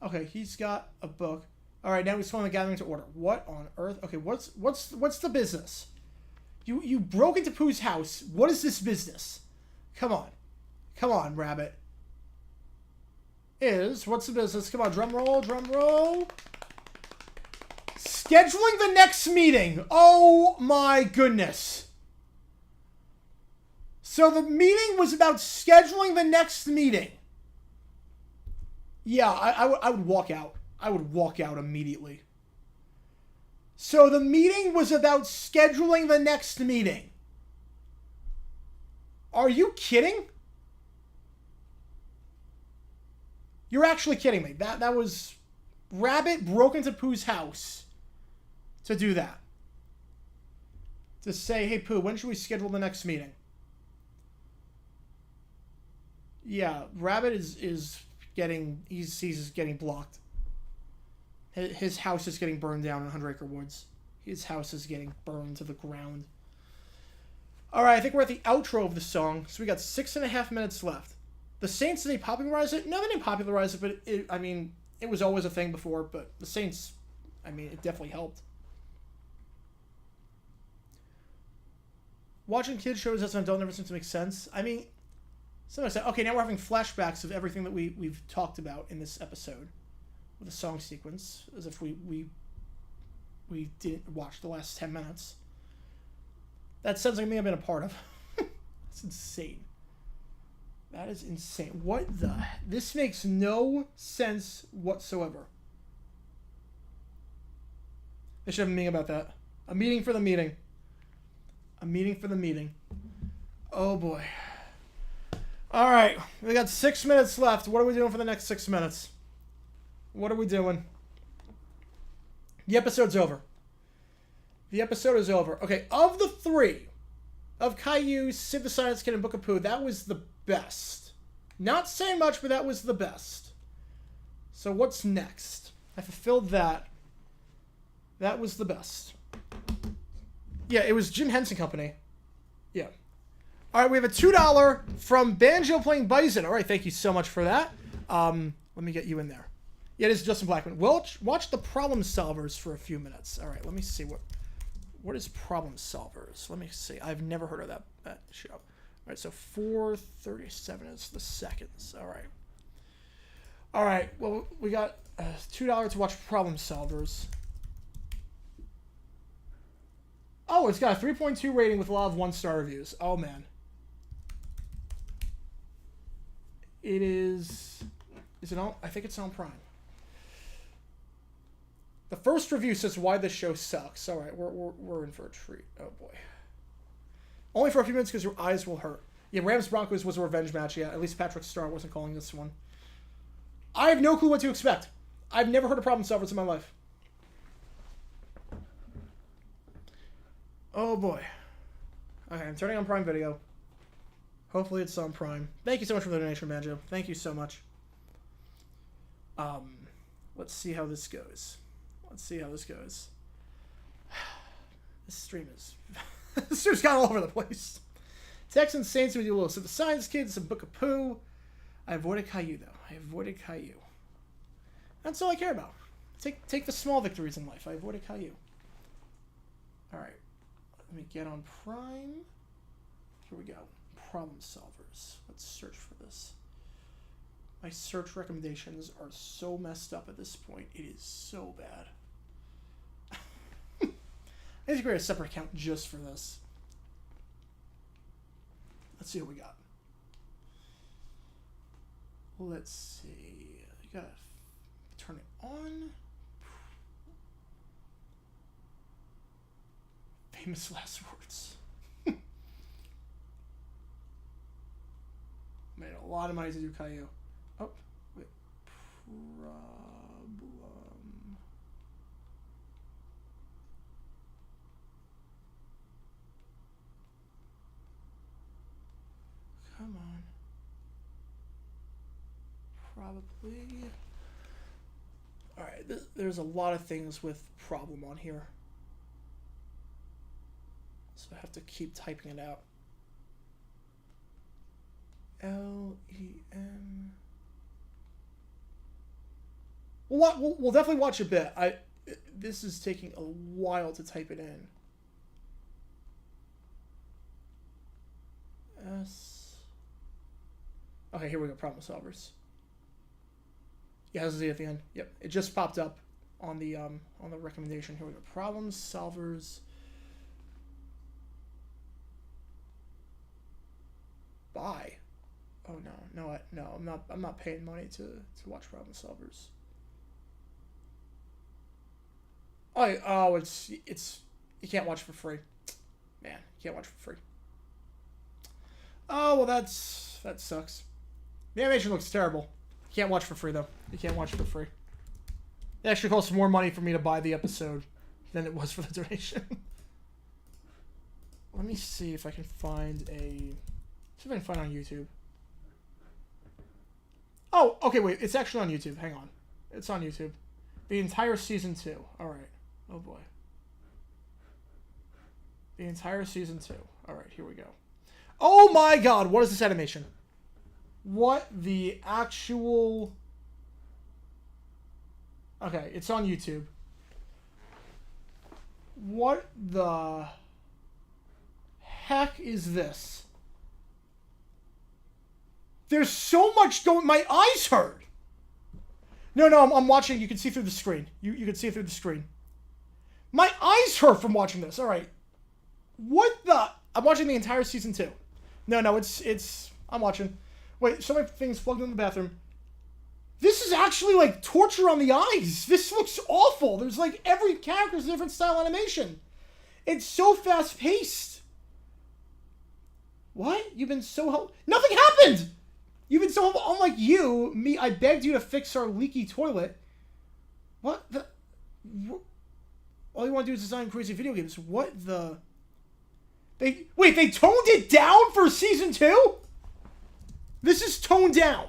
Okay, he's got a book. All right, now he's calling the gathering to order. What on earth? Okay, what's the business? You broke into Pooh's house. What is this business? Come on, Rabbit. What's the business? Come on, drum roll. Scheduling the next meeting. Oh my goodness. So the meeting was about scheduling the next meeting. Yeah, I would walk out. I would walk out immediately. So the meeting was about scheduling the next meeting. Are you kidding? You're actually kidding me. That was... Rabbit broke into Pooh's house to do that. To say, hey, Pooh, when should we schedule the next meeting? Yeah, Rabbit is getting... He's getting blocked. His house is getting burned down in 100 Acre Woods. His house is getting burned to the ground. All right, I think we're at the outro of the song. So we got 6.5 minutes left. The Saints, did they popularize it? No, they didn't popularize it, but it was always a thing before. But the Saints, it definitely helped. Watching kids shows as an adult never seems to make sense. Somebody said, okay, now we're having flashbacks of everything that we've talked about in this episode with a song sequence, as if we didn't watch the last 10 minutes. That sounds like me I've been a part of. That's insane. That is insane. What the... This makes no sense whatsoever. They should have a meeting about that. A meeting for the meeting. A meeting for the meeting. Oh, boy. All right. We got 6 minutes left. What are we doing for the next 6 minutes? What are we doing? The episode's over. The episode is over. Okay, of the three, of Caillou, Sid the Science Kid, and Book of Pooh, that was the best. Not saying much, but that was the best. So what's next? I fulfilled that. That was the best. Yeah, it was Jim Henson Company. Yeah. All right, we have a $2 from Banjo Playing Bison. All right, thank you so much for that. Let me get you in there. Yeah, it is Justin Blackman. Watch the Problem Solvers for a few minutes. All right, let me see what is Problem Solvers? Let me see. I've never heard of that show. All right, so 4:37 is the seconds. All right. All right, well, we got $2 to watch Problem Solvers. Oh, it's got a 3.2 rating with a lot of 1-star reviews. Oh, man. It is... Is it on? I think it's on Prime. The first review says why this show sucks. All right, we're in for a treat. Oh, boy. Only for a few minutes because your eyes will hurt. Yeah, Rams-Broncos was a revenge match. Yeah, at least Patrick Starr wasn't calling this one. I have no clue what to expect. I've never heard of problem solvers in my life. Oh, boy. Okay, I'm turning on Prime Video. Hopefully it's on Prime. Thank you so much for the donation, Banjo. Thank you so much. Let's see how this goes. Let's see how this goes. This stream is... this stream's gone all over the place. Texans, Saints, we do a little Simple Science Kids, some Book of Pooh. I avoided Caillou, though. I avoided Caillou. That's all I care about. Take the small victories in life. I avoided Caillou. Alright. Let me get on Prime. Here we go. Problem solvers. Let's search for this. My search recommendations are so messed up at this point. It is so bad. I need to create a separate account just for this. Let's see what we got. Let's see. You gotta turn it on. Famous last words. Made a lot of money to do Caillou. Oh, wait. Problem. Come on. Probably. Alright, there's a lot of things with problem on here. So I have to keep typing it out. L-E-M. We'll definitely watch a bit. This is taking a while to type it in. S. Okay, here we go. Problem solvers. Yeah, this is it at the end. Yep, it just popped up on the recommendation. Here we go. Problem solvers. Buy. Oh no, I'm not paying money to watch problem solvers. Oh, it's you can't watch for free. Man, you can't watch for free. Oh well, that sucks. The animation looks terrible. You can't watch for free though. You can't watch for free. It actually costs more money for me to buy the episode than it was for the donation. Let me see if I can find a. See if I can find it on YouTube. Oh, okay, wait. It's actually on YouTube. Hang on. It's on YouTube. The entire season 2. Alright. Oh, boy. The entire season 2. Alright, here we go. Oh, my God. What is this animation? What the actual... Okay, it's on YouTube. What the heck is this? There's so much going... My eyes hurt! No, I'm watching. You can see through the screen. You can see through the screen. My eyes hurt from watching this. Alright. What the... I'm watching the entire season 2. No, it's... I'm watching. Wait, so many things plugged in the bathroom. This is actually, like, torture on the eyes. This looks awful. There's, like, every character's a different style animation. It's so fast-paced. What? You've been so... Nothing happened! You've been so... Unlike you, me, I begged you to fix our leaky toilet. What the... All you want to do is design crazy video games. What the... Wait, they toned it down for season 2? This is toned down.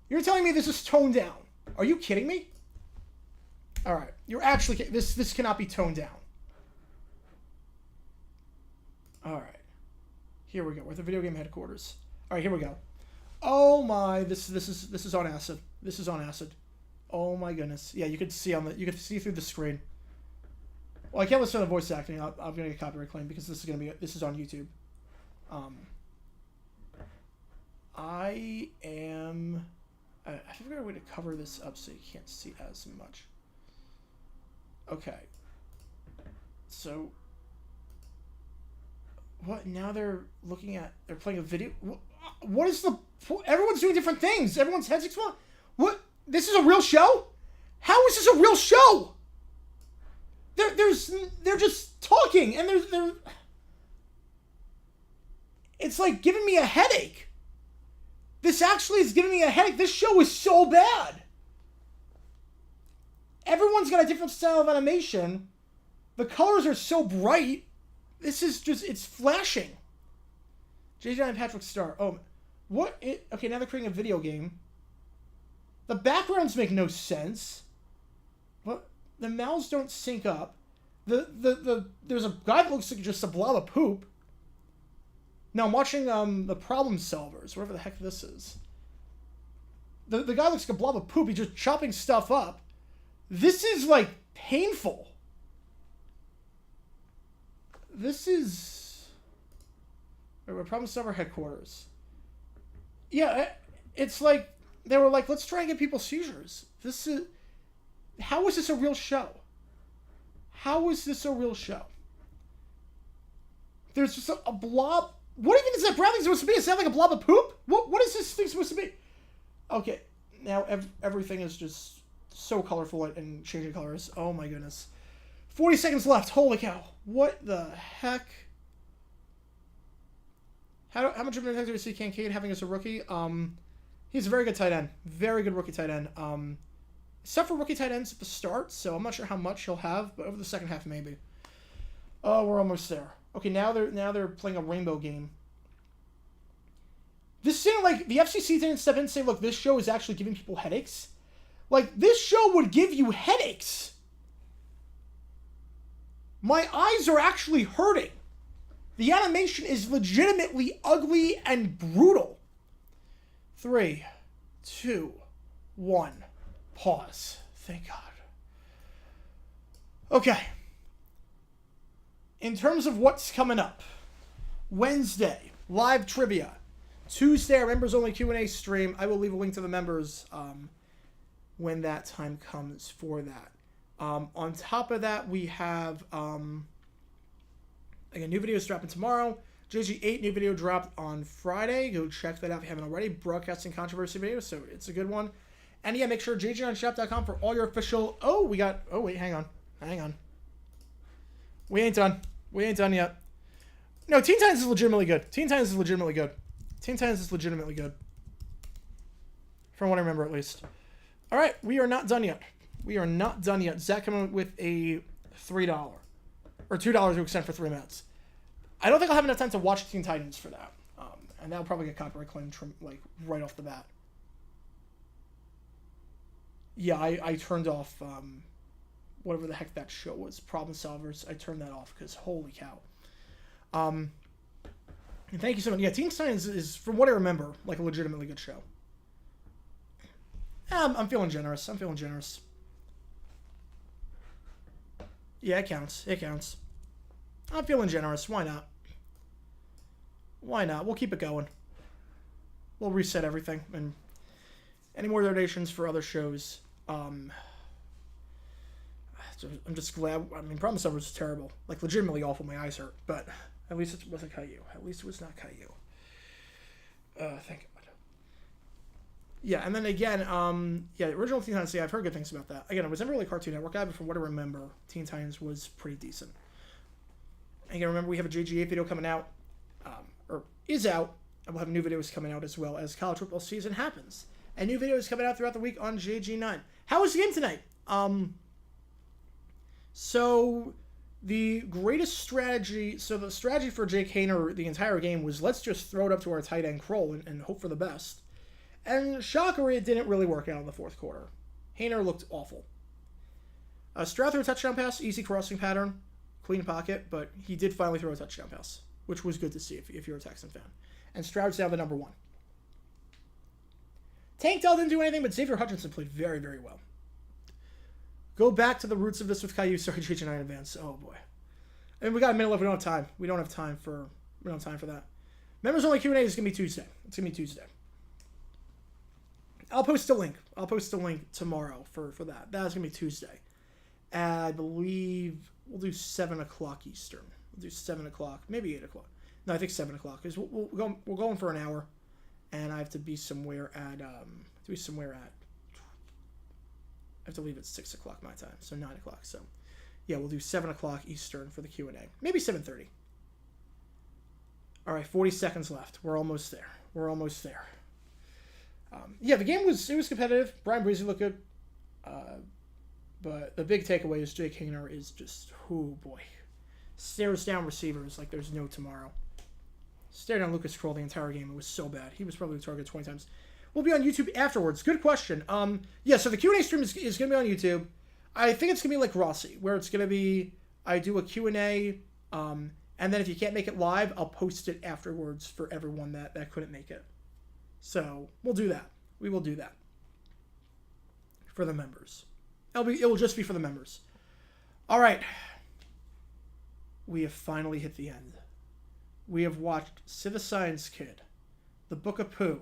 You're telling me this is toned down. Are you kidding me? Alright. You're actually... This cannot be toned down. Alright. Here we go. We're at the video game headquarters. Alright, here we go. Oh my... This is on acid. This is on acid. Oh my goodness. Yeah, you could see through the screen. Well, I can't listen to the voice acting. I'm gonna get copyright claim because this is on YouTube. I figured out a way to cover this up so you can't see as much. Okay. So, what? Now they're playing a video. What is the... Everyone's doing different things. Everyone's heads explode. What? This is a real show? How is this a real show? They're just talking, and they're... It's like giving me a headache. This actually is giving me a headache. This show is so bad. Everyone's got a different style of animation. The colors are so bright. This is just, it's flashing. JJ and Patrick Star. Oh, what? Okay, now they're creating a video game. The backgrounds make no sense. What? The mouths don't sync up. There's a guy that looks like just a blob of poop. Now I'm watching the Problem Solvers, whatever the heck this is. The guy looks like a blob of poop. He's just chopping stuff up. This is like painful. This is... Problem Solver headquarters. Yeah, it's like, they were like, let's try and get people seizures. This is... How is this a real show? How is this a real show? There's just a blob... What even is that brown thing supposed to be? Is that like a blob of poop? What is this thing supposed to be? Okay, now everything is just so colorful and changing colors. Oh my goodness. 40 seconds left. Holy cow. What the heck? How much of an impact do we see Kincaid having as a rookie? He's a very good tight end. Very good rookie tight end. Except for rookie tight ends at the start, so I'm not sure how much he'll have, but over the second half maybe. Oh, we're almost there. Okay, now they're playing a rainbow game. This thing, like, the FCC didn't step in and say, look, this show is actually giving people headaches. Like, this show would give you headaches. My eyes are actually hurting. The animation is legitimately ugly and brutal. 3, 2, 1. Pause. Thank God. Okay. In terms of what's coming up, Wednesday, live trivia. Tuesday, our members-only Q&A stream. I will leave a link to the members when that time comes for that. On top of that, we have again, new videos dropping tomorrow. JG8 new video dropped on Friday. Go check that out if you haven't already. Broadcasting controversy video, so it's a good one. And yeah, make sure jgonshop.com for all your official... Oh, wait, hang on. We ain't done. We ain't done yet. No, Teen Titans is legitimately good. Teen Titans is legitimately good. From what I remember, at least. All right, we are not done yet. Zach coming with a $3. Or $2 to extend for 3 minutes. I don't think I'll have enough time to watch Teen Titans for that. And that'll probably get copyright claimed like right off the bat. Yeah, I turned off whatever the heck that show was, Problem Solvers. I turned that off because holy cow. And thank you so much. Yeah, Teen Titans is, from what I remember, like a legitimately good show. I'm feeling generous. Yeah, it counts. I'm feeling generous. Why not? We'll keep it going. We'll reset everything. And any more donations for other shows? I'm just glad. I mean, Problem Solvers was terrible. Like, legitimately awful. My eyes hurt. But at least it wasn't Caillou. At least it was not Caillou. Thank God. Yeah, and then again, the original Teen Titans, I've heard good things about that. Again, it was never really a Cartoon Network guy, but from what I remember, Teen Titans was pretty decent. Again, remember, we have a JG8 video coming out, or is out, and we'll have new videos coming out as well as college football season happens. And new videos coming out throughout the week on JG9. How was the game tonight? So the greatest strategy, the strategy for Jake Haener the entire game was let's just throw it up to our tight end Kroll and hope for the best. And shocker, it didn't really work out in the fourth quarter. Haener looked awful. Stroud threw a touchdown pass, easy crossing pattern, clean pocket, but he did finally throw a touchdown pass, which was good to see if you're a Texan fan. And Stroud's now the number 1. Tank Dell didn't do anything, but Xavier Hutchinson played very, very well. Go back to the roots of this with Caillou. Sorry, JG9 in advance. Oh, boy. I mean, we got a minute left. We don't have time. We don't have time for that. Members only Q&A is going to be Tuesday. It's going to be Tuesday. I'll post a link tomorrow for that. That's going to be Tuesday. I believe We'll do 7 o'clock Eastern. We'll do 7 o'clock, maybe 8 o'clock. No, I think 7 o'clock because we're going for an hour, and I have to be somewhere at I have to leave at 6 o'clock my time, so 9 o'clock. So, yeah, we'll do 7 o'clock Eastern for the Q&A. Maybe 7:30. All right, 40 seconds left. We're almost there. Yeah, the game was competitive. Brian Breezy looked good. But the big takeaway is Jake Hayner is just, oh boy. Stares down receivers like there's no tomorrow. Stared down Lucas Kroll the entire game. It was so bad. He was probably the target 20 times. We'll be on YouTube afterwards. Good question. Yeah, so the Q&A stream is going to be on YouTube. I think it's going to be like Rossi, where it's going to be, I do a Q&A, and then if you can't make it live, I'll post it afterwards for everyone that couldn't make it. So we'll do that. We will do that for the members. It will just be for the members. All right. We have finally hit the end. We have watched Sid the Science Kid, The Book of Pooh,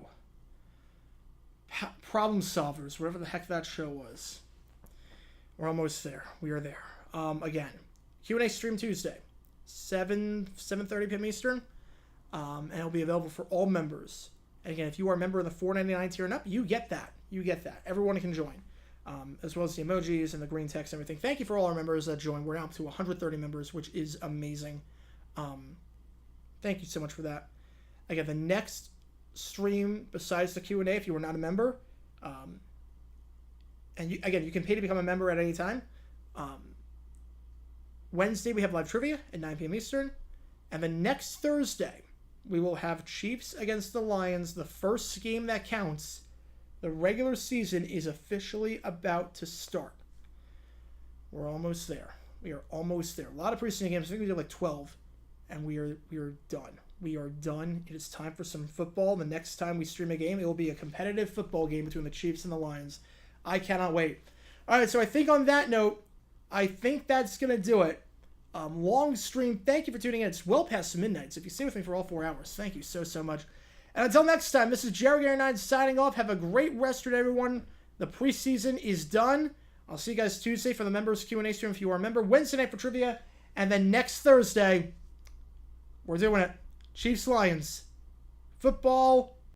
Problem Solvers, whatever the heck that show was. We're almost there. We are there. Again, Q&A stream Tuesday, 7:30 p.m. Eastern, and it'll be available for all members. And again, if you are a member of the $4.99 tier and up, you get that. Everyone can join, as well as the emojis and the green text and everything. Thank you for all our members that joined. We're now up to 130 members, which is amazing. Thank you so much for that. Again, the next stream besides the Q&A, if you are not a member, and you can pay to become a member at any time. Wednesday we have live trivia at 9 p.m. Eastern, and the next Thursday we will have Chiefs against the Lions, the first game that counts. The regular season is officially about to start. We're almost there. We are almost there. A lot of preseason games. I think we did like 12, and we are done. We are done. It is time for some football. The next time we stream a game, it will be a competitive football game between the Chiefs and the Lions. I cannot wait. All right, so I think on that note, I think that's going to do it. Long stream. Thank you for tuning in. It's well past midnight, so if you stay with me for all 4 hours, thank you so much. And until next time, this is Jerry Gary 9 signing off. Have a great rest of it, everyone. The preseason is done. I'll see you guys Tuesday for the members Q&A stream if you are a member. Wednesday night for trivia. And then next Thursday, we're doing it. Chiefs-Lions. Football